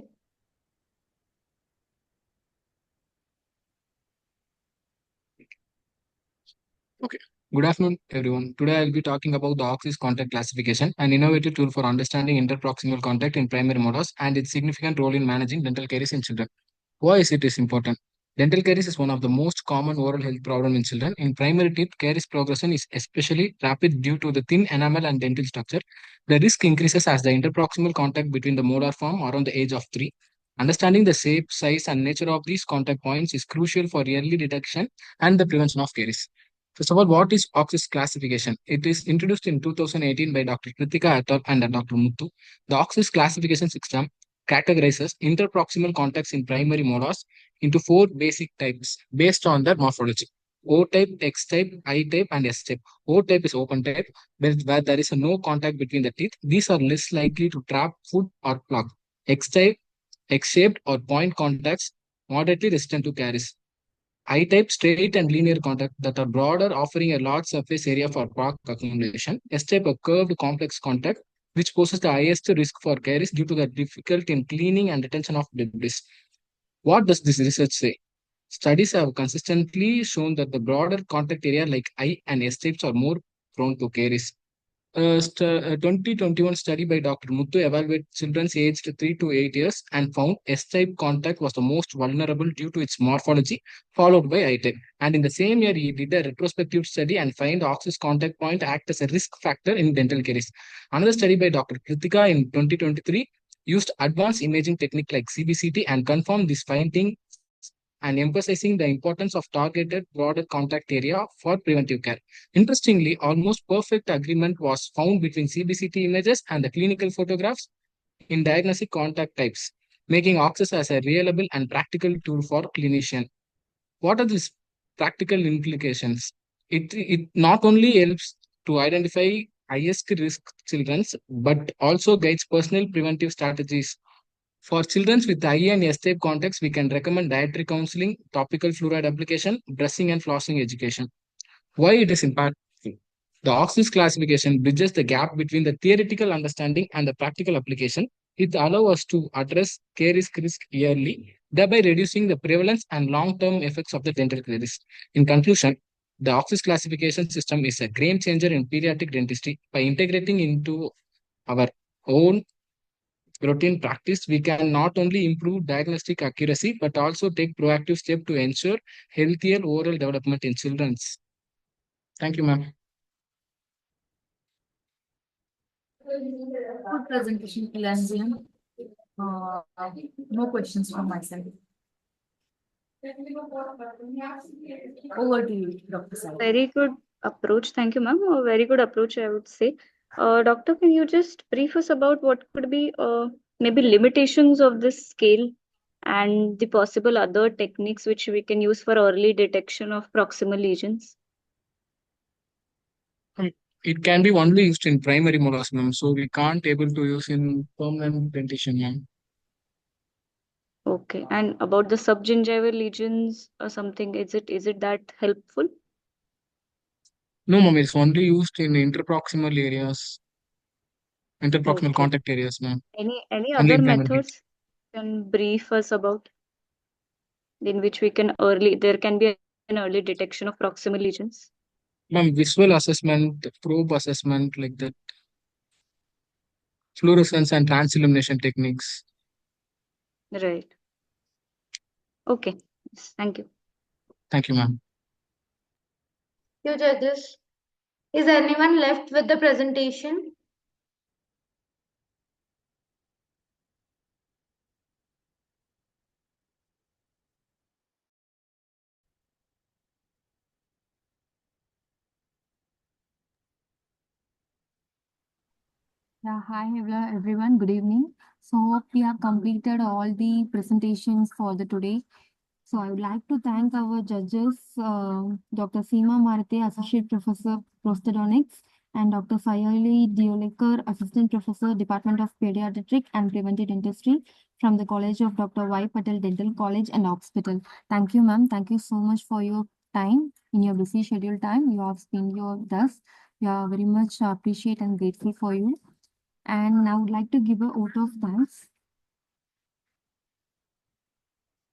Okay. Good afternoon, everyone. Today I'll be talking about the Oxys contact classification, an innovative tool for understanding interproximal contact in primary molars and its significant role in managing dental caries in children. Why is it is important? Dental caries is one of the most common oral health problem in children. In primary teeth, caries progression is especially rapid due to the thin enamel and dental structure. The risk increases as the interproximal contact between the molar form around the age of 3. Understanding the shape, size, and nature of these contact points is crucial for early detection and the prevention of caries. First of all, what is Oxys classification? It is introduced in 2018 by Dr. Kritika et al. And Dr. Muthu. The Oxys classification system categorizes interproximal contacts in primary molars into 4 basic types based on their morphology. O type, X type, I type, and S type. O type is open type, where there is no contact between the teeth. These are less likely to trap food or plug. X type, X-shaped or point contacts, moderately resistant to caries. I-type straight and linear contact that are broader, offering a large surface area for plaque accumulation. S-type a curved complex contact, which poses the highest risk for caries due to the difficulty in cleaning and retention of debris. What does this research say? Studies have consistently shown that the broader contact area like I and S types are more prone to caries. A 2021 study by Dr. Muthu evaluated children aged 3 to 8 years and found S-type contact was the most vulnerable due to its morphology, followed by I-type. And in the same year, he did a retrospective study and found Oxys contact point act as a risk factor in dental caries. Another study by Dr. Kritika in 2023 used advanced imaging technique like CBCT and confirmed this finding and emphasizing the importance of targeted broader contact area for preventive care. Interestingly, almost perfect agreement was found between CBCT images and the clinical photographs in diagnostic contact types, making Oxys as a reliable and practical tool for clinician. What are these practical implications? It not only helps to identify highest risk children, but also guides personal preventive strategies for children with I and S-type contacts, we can recommend dietary counseling, topical fluoride application, brushing and flossing education. Why it is impactful? The Oxys classification bridges the gap between the theoretical understanding and the practical application. It allows us to address caries risk early, thereby reducing the prevalence and long-term effects of the dental caries. In conclusion, the Oxys classification system is a game changer in pediatric dentistry. By integrating into our own routine practice, we can not only improve diagnostic accuracy, but also take proactive steps to ensure healthier oral development in children. Thank you, ma'am. Good presentation, Elanzian. No questions from my side. Over to you, Dr. Sai. Very good approach. Thank you, ma'am. A very good approach, I would say. Doctor, can you just brief us about what could be maybe limitations of this scale and the possible other techniques which we can use for early detection of proximal lesions? It can be only used in primary molars, ma'am. So we can't able to use in permanent dentition, ma'am. Okay. And about the subgingival lesions or something, is it that helpful? No, ma'am. It's only used in interproximal areas, interproximal Okay. contact areas, ma'am. Any Only other in primary teeth. methods can brief us about in which we can there can be an early detection of proximal lesions? Ma'am, visual assessment, probe assessment, like that, fluorescence and transillumination techniques. Right. Okay. Thank you. Thank you, ma'am. You judges, is anyone left with the presentation? Yeah, hi everyone. Good evening. So hope we have completed all the presentations for the today. So I would like to thank our judges, Dr. Seema Marthe, Associate Professor, Prosthodontics, and Dr. Sayali Diolekar, Assistant Professor, Department of Pediatric and Preventive Dentistry from the College of Dr. Y. Patel Dental College and Hospital. Thank you, ma'am. Thank you so much for your time in your busy schedule time. You have spent your thus. We are very much appreciate and grateful for you. And I would like to give a vote of thanks.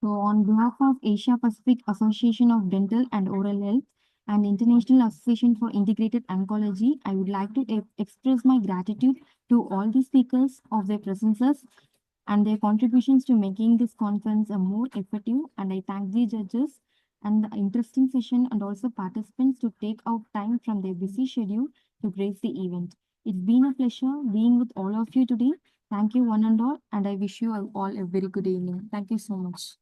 So on behalf of Asia Pacific Association of Dental and Oral Health and International Association for Integrated Oncology, I would like to express my gratitude to all the speakers of their presences and their contributions to making this conference a more effective. And I thank the judges and the interesting session and also participants to take out time from their busy schedule to grace the event. It's been a pleasure being with all of you today. Thank you one and all, and I wish you all a very good evening. Thank you so much.